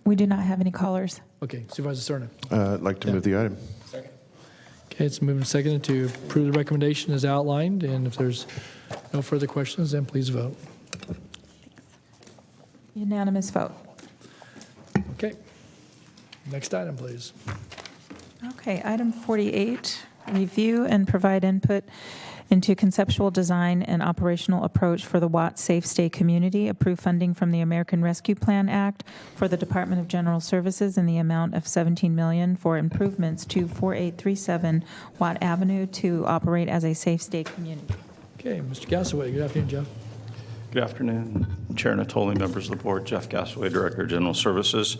We do not have any callers. Okay, Supervisor Cerna. I'd like to move the item. Second. Okay, it's moved and seconded to approve the recommendation as outlined, and if there's no further questions, then please vote. Unanimous vote. Okay, next item, please. Okay, item 48, review and provide input into conceptual design and operational approach for the Watt Safe Stay Community. Approve funding from the American Rescue Plan Act for the Department of General Services in the amount of $17 million for improvements to 4837 Watt Avenue to operate as a safe stay community. Okay, Mr. Gassaway. Good afternoon, Jeff. Good afternoon, Chair Natoli, members of the board. Jeff Gassaway, Director of General Services,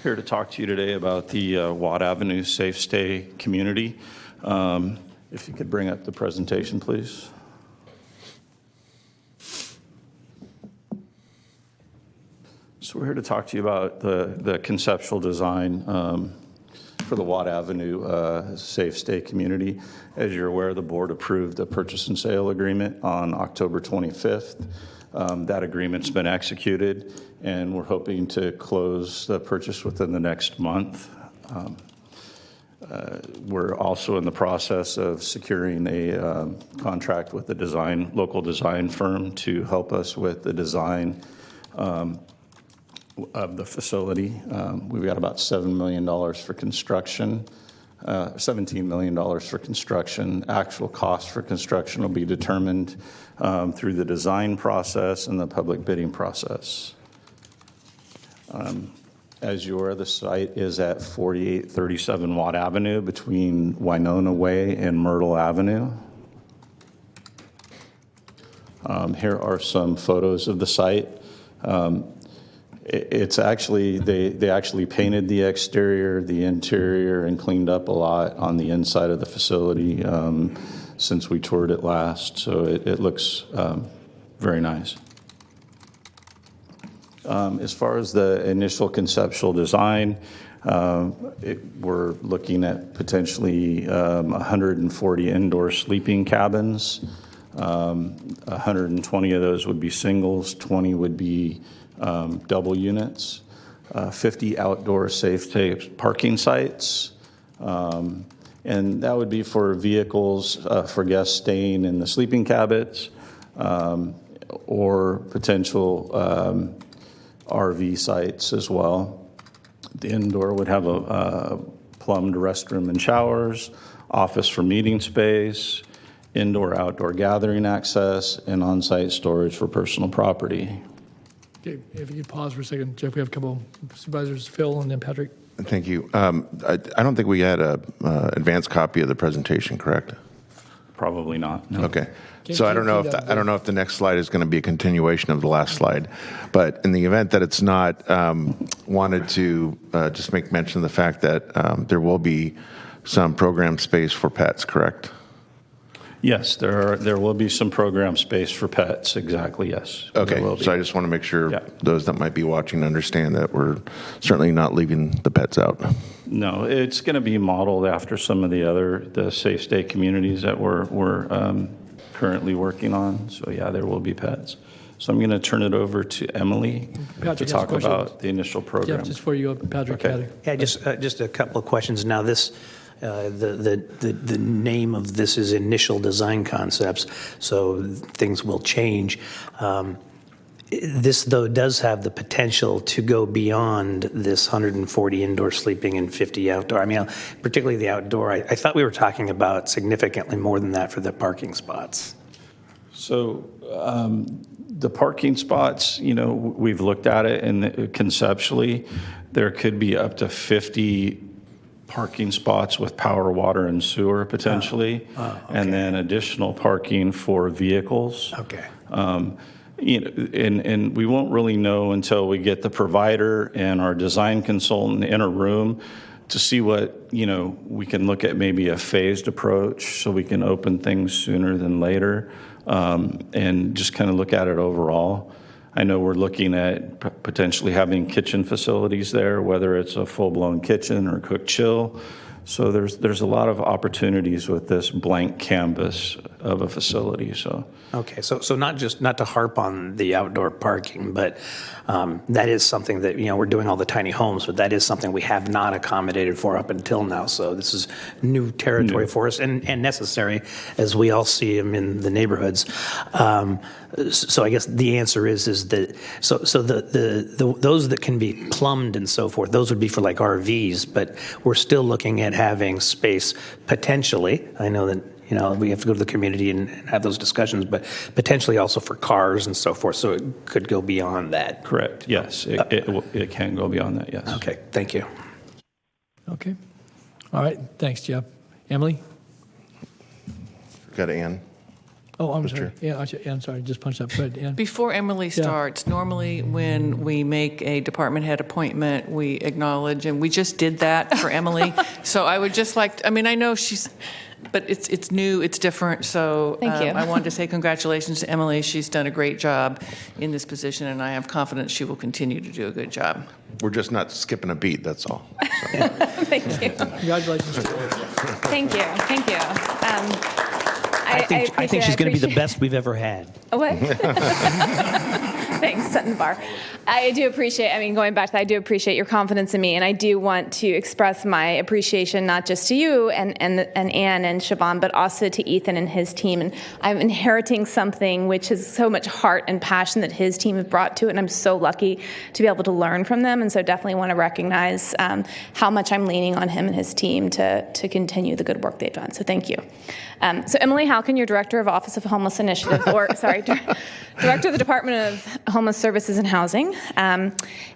here to talk to you today about the Watt Avenue Safe Stay Community. If you could bring up the presentation, please. So we're here to talk to you about the conceptual design for the Watt Avenue Safe Stay Community. As you're aware, the board approved a purchase and sale agreement on October 25th. That agreement's been executed, and we're hoping to close the purchase within the next month. We're also in the process of securing a contract with a local design firm to help us with the design of the facility. We've got about $7 million for construction, $17 million for construction. Actual cost for construction will be determined through the design process and the public bidding process. As you're aware, the site is at 4837 Watt Avenue between Winona Way and Myrtle Avenue. Here are some photos of the site. It's actually, they actually painted the exterior, the interior, and cleaned up a lot on the inside of the facility since we toured it last. So it looks very nice. As far as the initial conceptual design, we're looking at potentially 140 indoor sleeping cabins. 120 of those would be singles, 20 would be double units, 50 outdoor safe parking sites, and that would be for vehicles for guests staying in the sleeping cabins or potential RV sites as well. The indoor would have a plumbed restroom and showers, office for meeting space, indoor-outdoor gathering access, and on-site storage for personal property. Okay, if you could pause for a second. Jeff, we have a couple supervisors, Phil and then Patrick. Thank you. I don't think we had an advanced copy of the presentation, correct? Probably not. No. Okay. So I don't know if the next slide is going to be a continuation of the last slide, but in the event that it's not, wanted to just make mention of the fact that there will be some program space for pets, correct? Yes, there will be some program space for pets. Exactly. Yes. Okay. So I just want to make sure those that might be watching understand that we're certainly not leaving the pets out. No, it's going to be modeled after some of the safe stay communities that we're currently working on. So yeah, there will be pets. So I'm going to turn it over to Emily Patrick to has a talk question. about the initial program. Jeff, just before you go, Patrick. Okay. Yeah, just a couple of questions. Now, this, the name of this is initial design concepts, so things will change. This, though, does have the potential to go beyond this 140 indoor sleeping and 50 outdoor. I mean, particularly the outdoor. I thought we were talking about significantly more than that for the parking spots. So the parking spots, we've looked at it, and conceptually, there could be up to 50 parking spots with power, water, and sewer potentially, okay. And then additional parking for vehicles. Okay. And we won't really know until we get the provider and our design consultant in a room to see what, we can look at maybe a phased approach so we can open things sooner than later, and just kind of look at it overall. I know we're looking at potentially having kitchen facilities there, whether it's a full-blown kitchen or cook chill. So there's a lot of opportunities with this blank canvas of a facility. So okay, so not to harp on the outdoor parking, but that is something that we're doing all the tiny homes, but that is something we have not accommodated for up until now. So this is new territory for us and necessary as we all see them in the neighborhoods. So I guess the answer is that the those that can be plumbed and so forth, those would be for like RVs, but we're still looking at having space potentially. I know that we have to go to the community and have those discussions, but potentially also for cars and so forth. So it could go beyond that. correct, yes, it can go beyond that, yes. Okay, thank you. Okay. All right, thanks, Jeff. Emily? Got Ann. Oh, I'm sorry. Yeah, I'm sorry, just punched up. Go ahead, Ann. Before Emily starts, normally when we make a department head appointment, we acknowledge, and we just did that for Emily. So I would just like, I know she's, but it's new, it's different. So Thank you. I wanted to say congratulations to Emily. She's done a great job in this position, and I have confidence she will continue to do a good job. We're just not skipping a beat, that's all. Thank you. Congratulations. Thank you. Thank you. I think she's going to be the best we've ever had. What? Thanks, setting the bar. I do appreciate, going back to that, I do appreciate your confidence in me, and I do want to express my appreciation not just to you and Ann and Siobhan, but also to Ethan and his team. And I'm inheriting something which has so much heart and passion that his team have brought to it, and I'm so lucky to be able to learn from them, and so definitely want to recognize how much I'm leaning on him and his team to continue the good work they've done. So thank you. So Emily Halkin, your Director of Office of Homeless Initiatives, Director of the Department of Homeless Services and Housing.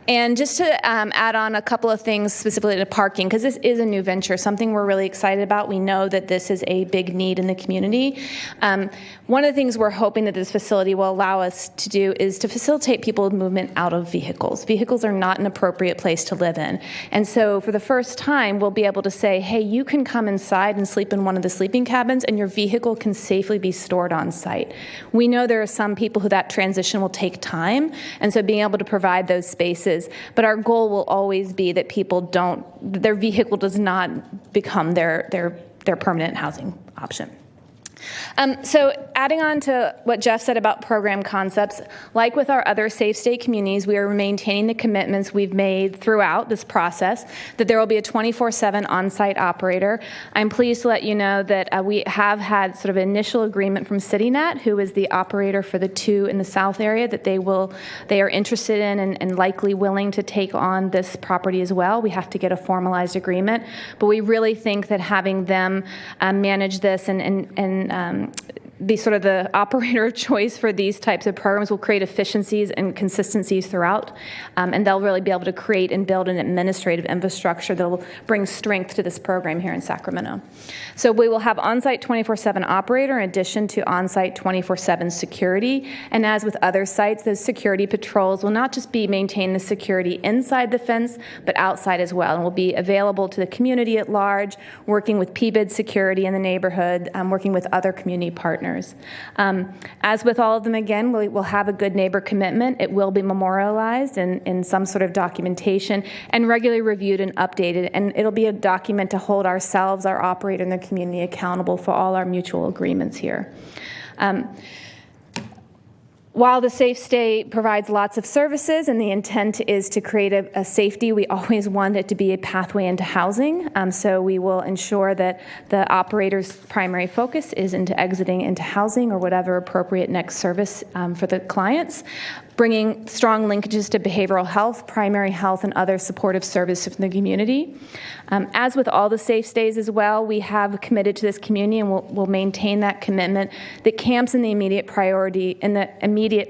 And just to add on a couple of things specifically to parking, because this is a new venture, something we're really excited about. We know that this is a big need in the community. One of the things we're hoping that this facility will allow us to do is to facilitate people's movement out of vehicles. Vehicles are not an appropriate place to live in. And so for the first time, we'll be able to say, hey, you can come inside and sleep in one of the sleeping cabins, and your vehicle can safely be stored on site. We know there are some people who that transition will take time, and so being able to provide those spaces, but our goal will always be that their vehicle does not become their permanent housing option. So adding on to what Jeff said about program concepts, like with our other safe state communities, we are maintaining the commitments we've made throughout this process, that there will be a 24/7 on-site operator. I'm pleased to let you know that we have had sort of initial agreement from CityNet, who is the operator for the two in the South area, that they are interested in and likely willing to take on this property as well. We have to get a formalized agreement, but we really think that having them manage this and be sort of the operator of choice for these types of programs will create efficiencies and consistencies throughout, and they'll really be able to create and build an administrative infrastructure that will bring strength to this program here in Sacramento. So we will have on-site 24/7 operator in addition to on-site 24/7 security, and as with other sites, those security patrols will not just be maintain the security inside the fence, but outside as well, and will be available to the community at large, working with PBID security in the neighborhood, working with other community partners. owners. As with all of them, again, we will have a good neighbor commitment. It will be memorialized in some sort of documentation and regularly reviewed and updated. And it'll be a document to hold ourselves, our operator, and the community accountable for all our mutual agreements here. While the Safe Stay provides lots of services and the intent is to create a safety, we always want it to be a pathway into housing. So we will ensure that the operator's primary focus is into exiting into housing or whatever appropriate next service for the clients, bringing strong linkages to behavioral health, primary health, and other supportive services from the community. As with all the Safe Stays as well, we have committed to this community and we'll maintain that commitment that camps in the immediate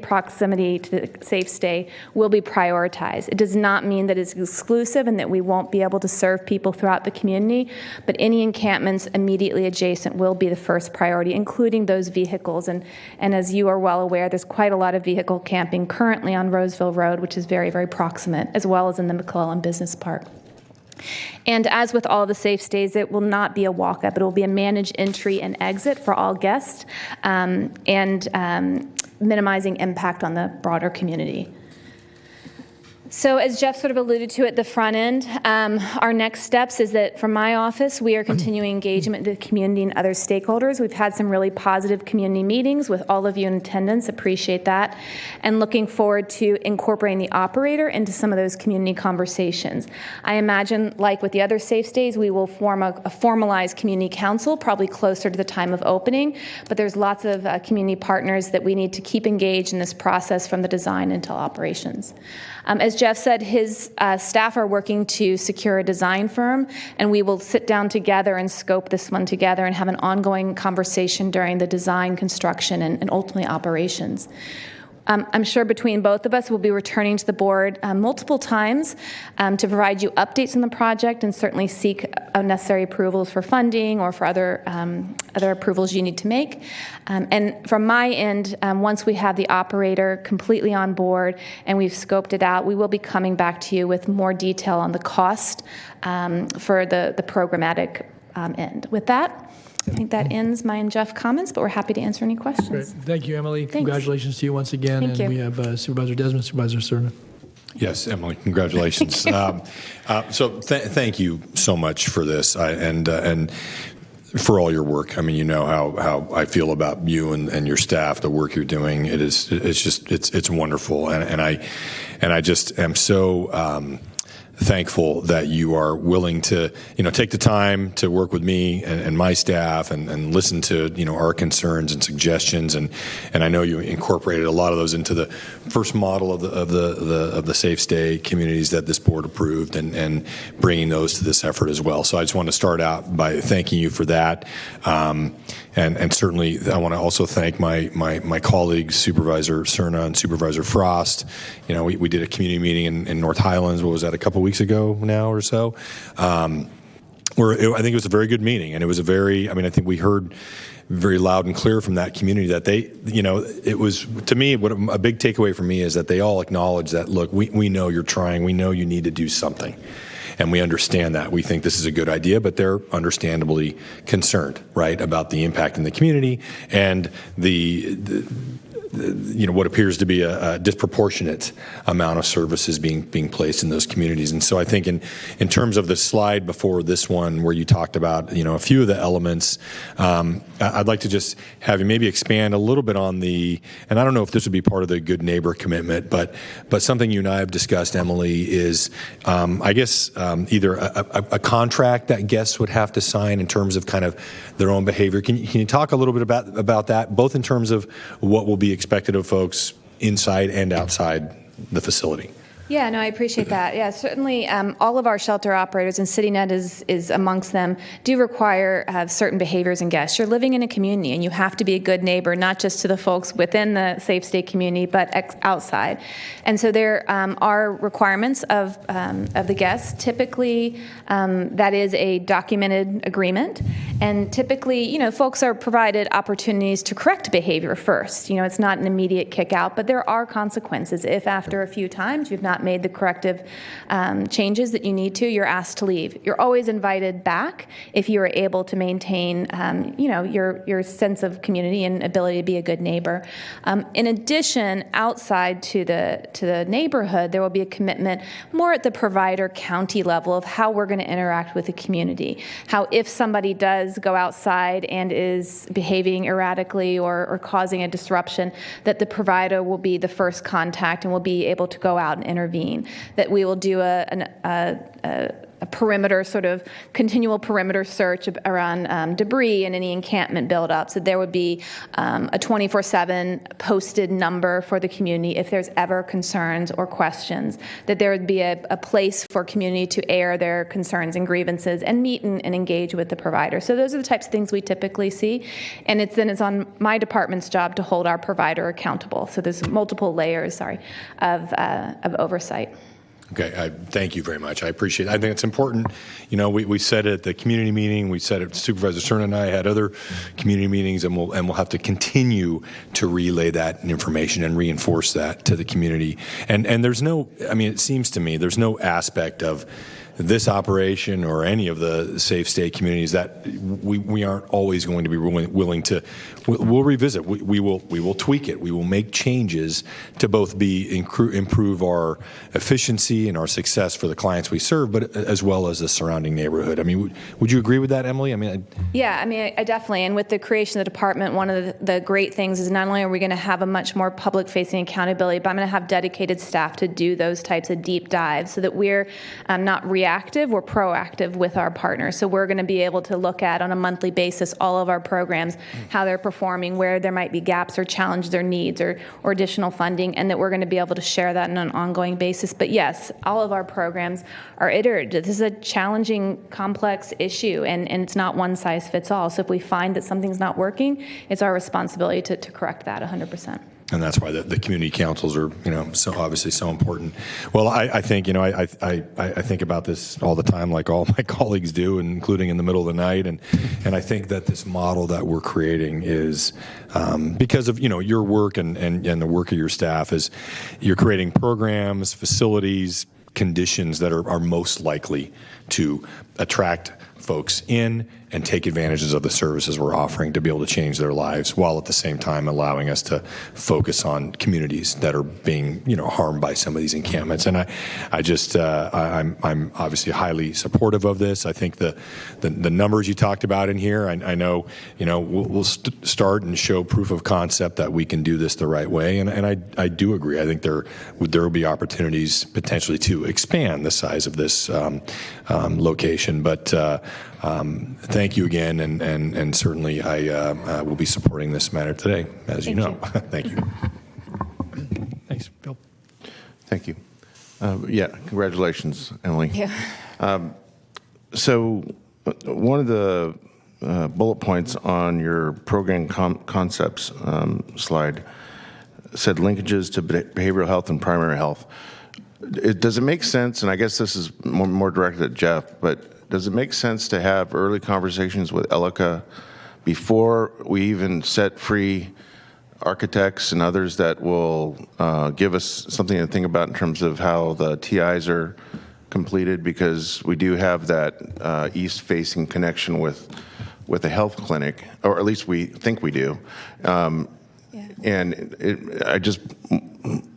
proximity to the Safe Stay will be prioritized. It does not mean that it's exclusive and that we won't be able to serve people throughout the community, but any encampments immediately adjacent will be the first priority, including those vehicles. And as you are well aware, there's quite a lot of vehicle camping currently on Roseville Road, which is very, very proximate, as well as in the McClellan Business Park. And as with all the Safe Stays, it will not be a walk-up. It will be a managed entry and exit for all guests and minimizing impact on the broader community. So as Jeff sort of alluded to at the front end, our next steps is that from my office, we are continuing engagement with the community and other stakeholders. We've had some really positive community meetings with all of you in attendance, appreciate that, and looking forward to incorporating the operator into some of those community conversations. I imagine, like with the other Safe Stays, we will form a formalized community council, probably closer to the time of opening, but there's lots of community partners that we need to keep engaged in this process from the design until operations. As Jeff said, his staff are working to secure a design firm, and we will sit down together and scope this one together and have an ongoing conversation during the design, construction, and ultimately operations. I'm sure between both of us, we'll be returning to the board multiple times to provide you updates on the project and certainly seek necessary approvals for funding or for other approvals you need to make. And from my end, once we have the operator completely on board and we've scoped it out, we will be coming back to you with more detail on the cost for the programmatic end. With that, I think that ends my and Jeff comments, but we're happy to answer any questions. Great. Thank you, Emily. Thanks. Congratulations to you once again. Thank you. We have Supervisor Desmond, Supervisor Cerna. Yes, Emily, congratulations. Thank you so much for this and for all your work. I mean, you know how I feel about you and your staff, the work you're doing. It's wonderful, and I just am so thankful that you are willing to, take the time to work with me and my staff and listen to, our concerns and suggestions. And I know you incorporated a lot of those into the first model of the Safe Stay communities that this board approved and bringing those to this effort as well. So I just want to start out by thanking you for that. And certainly I want to also thank my colleagues, Supervisor Cerna and Supervisor Frost. We did a community meeting in North Highlands. What was that, a couple weeks ago now or so? I think it was a very good meeting, and it was I think we heard very loud and clear from that community that they, it was, to me, what a big takeaway for me is that they all acknowledge that, look, we know you're trying, we know you need to do something. And we understand that. We think this is a good idea, but they're understandably concerned, right, about the impact in the community and what appears to be a disproportionate amount of services being placed in those communities. And so I think in terms of the slide before this one where you talked about, a few of the elements, I'd like to just have you maybe expand a little bit on and I don't know if this would be part of the good neighbor commitment, but something you and I have discussed, Emily, is I guess either a contract that guests would have to sign in terms of kind of their own behavior. Can you talk a little bit about that, both in terms of what will be expected of folks inside and outside the facility? Yeah, no, I appreciate that. Yeah, certainly all of our shelter operators, and CityNet is amongst them, do require certain behaviors and guests. You're living in a community, and you have to be a good neighbor, not just to the folks within the Safe Stay community, but outside. And so there are requirements of the guests. Typically, that is a documented agreement. And typically, folks are provided opportunities to correct behavior first. It's not an immediate kick out, but there are consequences if after a few times you've not not made the corrective changes that you need to, you're asked to leave. You're always invited back if you are able to maintain, your sense of community and ability to be a good neighbor. In addition, outside to the neighborhood, there will be a commitment more at the provider county level of how we're going to interact with the community. How if somebody does go outside and is behaving erratically or causing a disruption, that the provider will be the first contact and will be able to go out and intervene. That we will do a perimeter, sort of continual perimeter search around debris and any encampment buildup. So there would be a 24/7 posted number for the community if there's ever concerns or questions, that there would be a place for community to air their concerns and grievances and meet and engage with the provider. So those are the types of things we typically see. And it's on my department's job to hold our provider accountable. So there's multiple layers, of oversight. Okay, thank you very much. I appreciate it. I think it's important. We said it at the community meeting. We said it. Supervisor Cerna and I had other community meetings, and we'll have to continue to relay that information and reinforce that to the community. And there's no. I mean, it seems to me there's no aspect of this operation or any of the safe state communities that we aren't always going to be willing to. We'll revisit. We will tweak it. We will make changes to both improve our efficiency and our success for the clients we serve, but as well as the surrounding neighborhood. I mean, would you agree with that, Emily? I mean, I definitely. And with the creation of the department, one of the great things is not only are we going to have a much more public-facing accountability, but I'm going to have dedicated staff to do those types of deep dives so that we're not reactive, we're proactive with our partners. So we're going to be able to look at on a monthly basis all of our programs, how they're performing, where there might be gaps or challenges or needs or additional funding, and that we're going to be able to share that on an ongoing basis. But yes, all of our programs are iterative. This is a challenging, complex issue, and it's not one size fits all. So if we find that something's not working, it's our responsibility to correct that 100%. And that's why the community councils are, so obviously so important. Well, I think, I think about this all the time, like all my colleagues do, including in the middle of the night. And I think that this model that we're creating is because of, your work and the work of your staff is you're creating programs, facilities, conditions that are most likely to attract folks in and take advantages of the services we're offering to be able to change their lives, while at the same time allowing us to focus on communities that are being, harmed by some of these encampments. And I'm obviously highly supportive of this. I think the numbers you talked about in here, I know, we'll start and show proof of concept that we can do this the right way. And I do agree. I think there will be opportunities potentially to expand the size of this location. But thank you again, and certainly I will be supporting this matter today, as you know. Thank you. Thanks, Bill. Thank you. Congratulations, Emily. Yeah. So one of the bullet points on your program concepts slide said linkages to behavioral health and primary health. Does it make sense, and I guess this is more directed at Jeff, but does it make sense to have early conversations with ELICA before we even set free architects and others that will give us something to think about in terms of how the TIs are completed? Because we do have that east-facing connection with a health clinic, or at least we think we do. And I just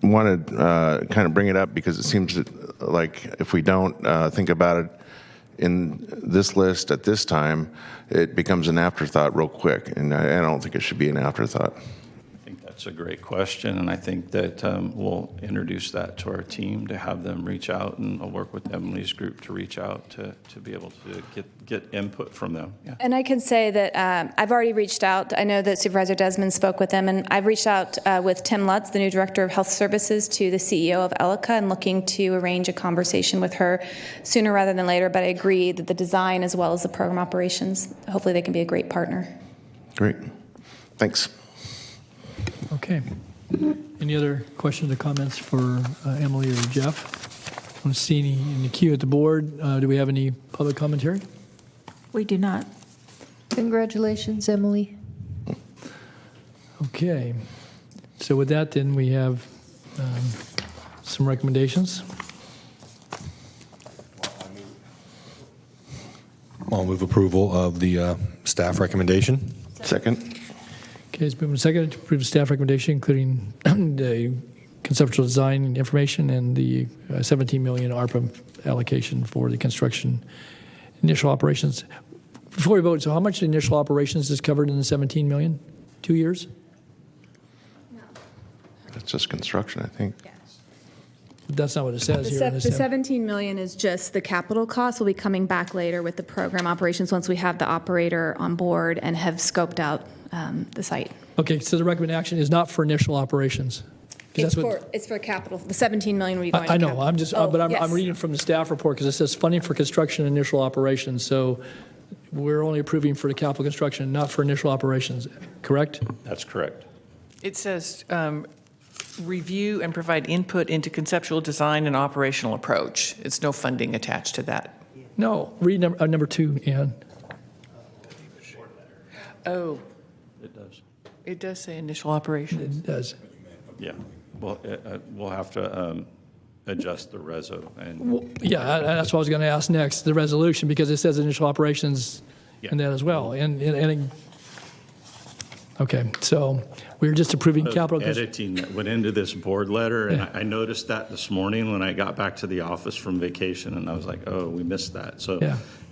want to kind of bring it up because it seems like if we don't think about it in this list at this time, it becomes an afterthought real quick, and I don't think it should be an afterthought. I think that's a great question, and I think that we'll introduce that to our team to have them reach out, and I'll work with Emily's group to reach out to be able to get input from them. Yeah. And I can say that I've already reached out. I know that Supervisor Desmond spoke with them, and I've reached out with Tim Lutz, the new Director of Health Services, to the CEO of ELICA, and looking to arrange a conversation with her sooner rather than later. But I agree that the design as well as the program operations, hopefully they can be a great partner. Great. Thanks. Okay. Any other questions or comments for Emily or Jeff? I don't see any in the queue at the board. Do we have any public commentary? We do not. Congratulations, Emily. Okay. So with that, then we have some recommendations. I'll move approval of the staff recommendation. Second. Okay, it's moved and seconded to approve the staff recommendation, including the conceptual design information and the 17 million ARPA allocation for the construction initial operations. Before we vote, so how much initial operations is covered in the 17 million? 2 years? That's just construction, I think. That's not what it says here. The 17 million is just the capital cost. We'll be coming back later with the program operations once we have the operator on board and have scoped out the site. Okay, so the recommended action is not for initial operations. 'Cause It's for capital. The 17 million will be going I to know, capital. I'm just, Oh, but I'm yes. reading from the staff report because it says funding for construction initial operations. So we're only approving for the capital construction, not for initial operations, correct? That's correct. It says review and provide input into conceptual design and operational approach. It's no funding attached to that. No, read number 2, Ann. Oh, It does. it does say initial operations. It does. Yeah. Well, we'll have to adjust the reso. And Well, yeah, that's what I was going to ask next, the resolution, because it says initial operations in that as well. And okay, so we're just approving capital. editing that went into this board letter, and I noticed that this morning when I got back to the office from vacation, and I was like, oh, we missed that. So,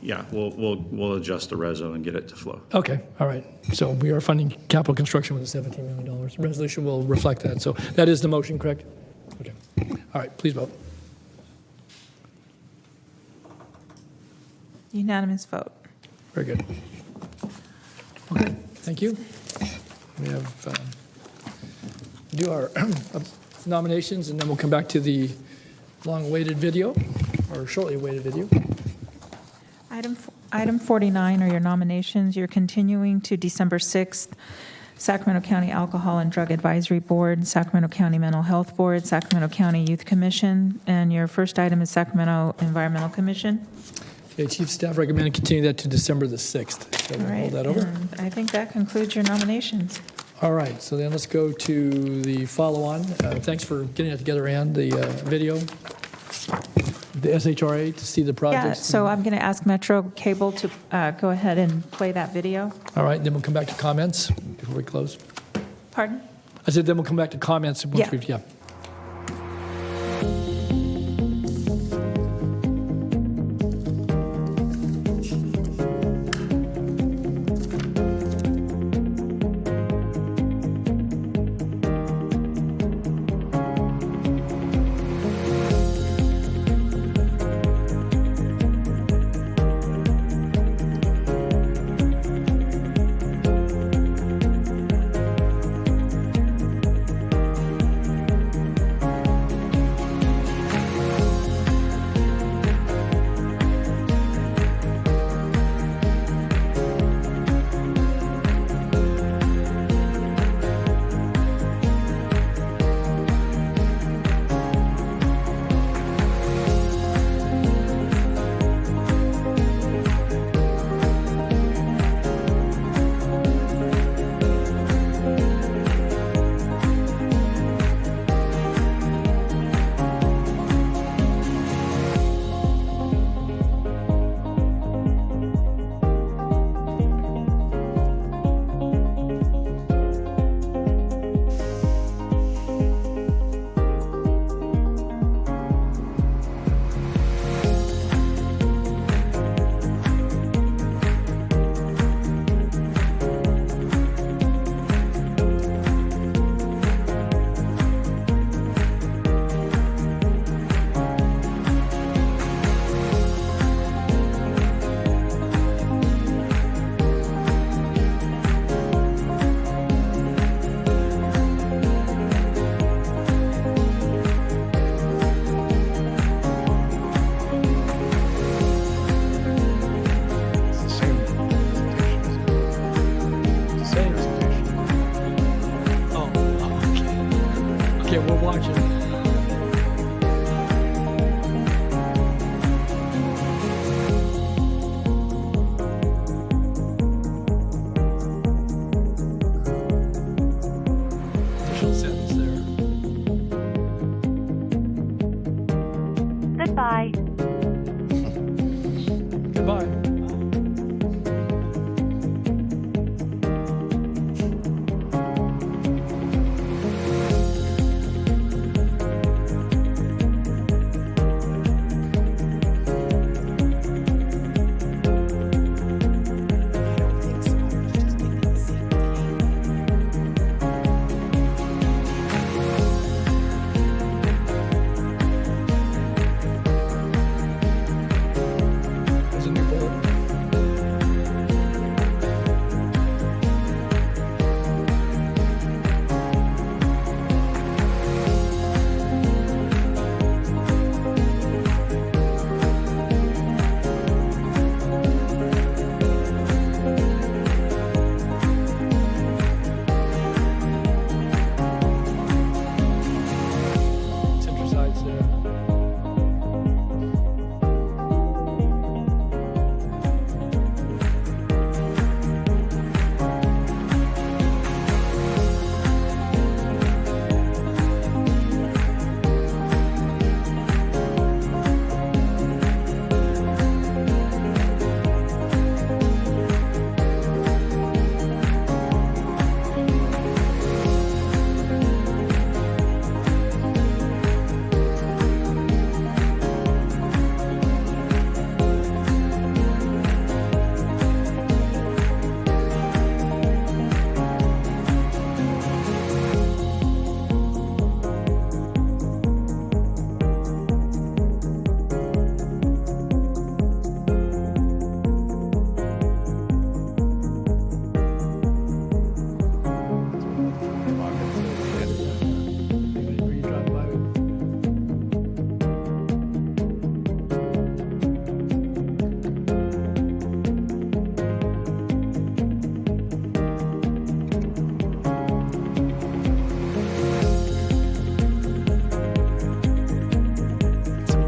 yeah, we'll adjust the reso and get it to flow. Okay, all right. So we are funding capital construction with the $17 million. The resolution will reflect that. So that is the motion, correct? Okay. All right, please vote. Unanimous vote. Very good. Okay, thank you. We have do our nominations, and then we'll come back to the long-awaited video, or shortly awaited video. Item 49 are your nominations. You're continuing to December 6th, Sacramento County Alcohol and Drug Advisory Board, Sacramento County Mental Health Board, Sacramento County Youth Commission, and your first item is Sacramento Environmental Commission. Okay, Chief Staff recommended continue that to December the 6th. So All we'll right, hold that over. and I think that concludes your nominations. All right, so then let's go to the follow-on. Thanks for getting that together, Ann, the video, the SHRA, to see the Yeah, projects. so I'm going to ask Metro Cable to go ahead and play that video. All right, then we'll come back to comments before we close. Pardon? I said then we'll come back to comments. Once we've, yeah. Okay, we're watching. Official sentence there.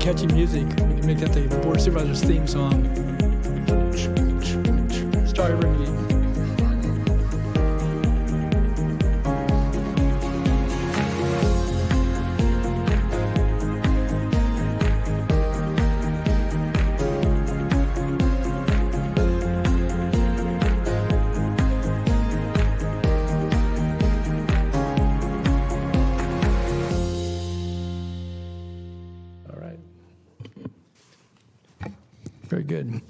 catchy music. We can make that the Board of Supervisors theme song. Start every meeting. Very good.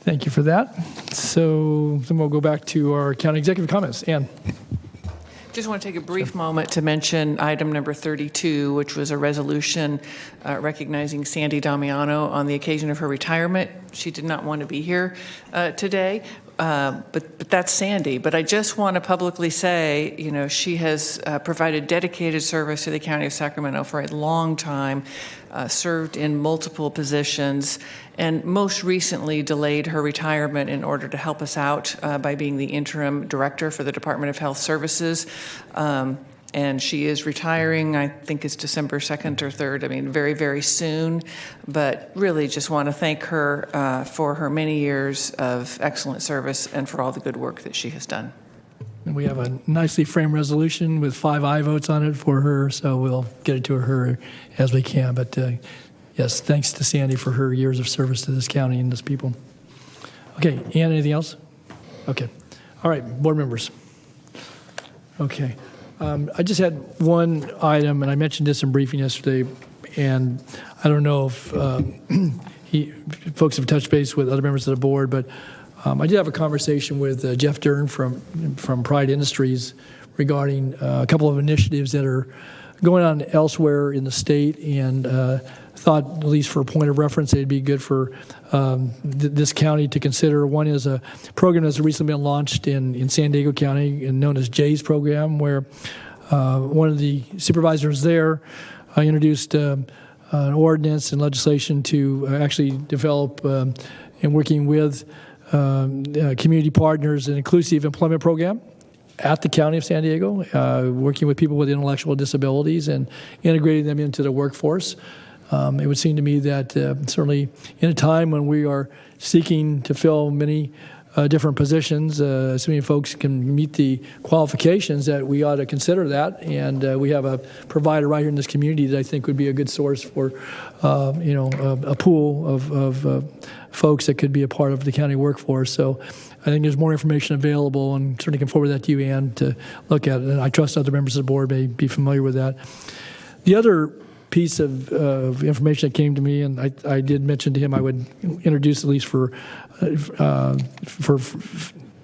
Thank you for that. So then we'll go back to our county executive comments. Ann. Just want to take a brief moment to mention item number 32, which was a resolution recognizing Sandy Damiano on the occasion of her retirement. She did not want to be here today, but that's Sandy. But I just want to publicly say, you know, she has provided dedicated service to the County of Sacramento for a long time, served in multiple positions, and most recently delayed her retirement in order to help us out by being the interim director for the Department of Health Services. And she is retiring, I think it's December 2nd or 3rd, I mean, very, very soon. But really just want to thank her for her many years of excellent service and for all the good work that she has done. And we have a nicely framed resolution with 5 aye votes on it for her, so we'll get it to her as we can. But yes, thanks to Sandy for her years of service to this county and this people. Okay, Ann, anything else? Okay. All right, board members. Okay. I just had one item, and I mentioned this in briefing yesterday, and I don't know if folks have touched base with other members of the board, but I did have a conversation with Jeff Dern from Pride Industries regarding a couple of initiatives that are going on elsewhere in the state, and thought, at least for a point of reference, it'd be good for this county to consider. One is a program that's recently been launched in San Diego County, and known as Jay's program, where one of the supervisors there introduced an ordinance and legislation to actually develop and working with community partners an inclusive employment program at the County of San Diego, working with people with intellectual disabilities and integrating them into the workforce. It would seem to me that certainly in a time when we are seeking to fill many different positions, so many folks can meet the qualifications, that we ought to consider that. And we have a provider right here in this community that I think would be a good source for, a pool of folks that could be a part of the county workforce. So I think there's more information available, and certainly can forward that to you, Ann, to look at it. And I trust other members of the board may be familiar with that. The other piece of information that came to me, and I did mention to him I would introduce, at least for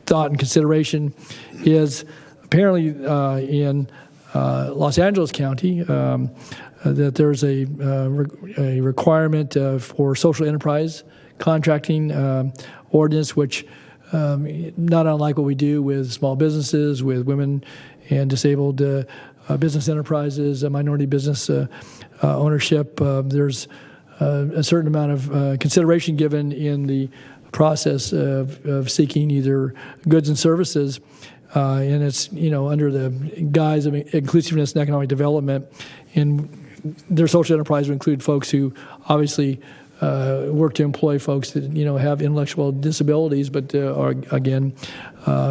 thought and consideration, is apparently in Los Angeles County that there's a requirement for social enterprise contracting ordinance, which not unlike what we do with small businesses, with women and disabled business enterprises, minority business ownership. There's a certain amount of consideration given in the process of seeking either goods and services, and it's under the guise of inclusiveness and economic development. And their social enterprise would include folks who obviously work to employ folks that have intellectual disabilities, but are again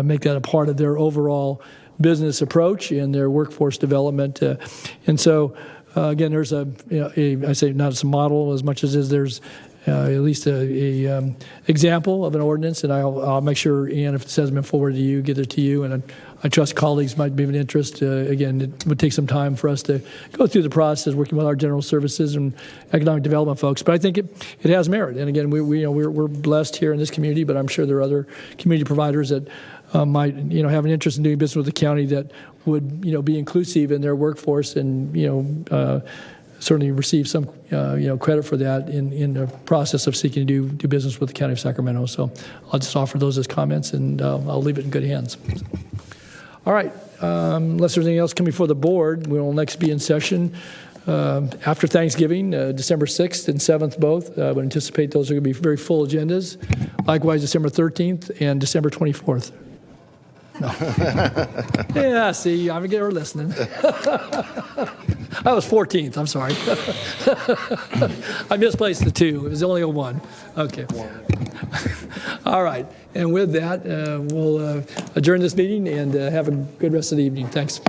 make that a part of their overall business approach and their workforce development. And so again, there's I say not as a model as much as there's at least a example of an ordinance, and I'll make sure, Ann, if it hasn't been forwarded to you, get it to you. And I trust colleagues might be of an interest. Again, it would take some time for us to go through the process, working with our general services and economic development folks. But I think it has merit. And again, we're blessed here in this community, but I'm sure there are other community providers that might have an interest in doing business with the county that would be inclusive in their workforce, and certainly receive some credit for that in the process of seeking to do business with the County of Sacramento. So I'll just offer those as comments, and I'll leave it in good hands. All right, unless there's anything else coming before the board, we will next be in session after Thanksgiving, December 6th and 7th both. I would anticipate those are going to be very full agendas. Likewise, December 13th and December 24th. No. Yeah, see, I'm getting her listening. I was 14th, I'm sorry. I misplaced the 2. It was only a 1. Okay. All right. And with that, we'll adjourn this meeting and have a good rest of the evening. Thanks.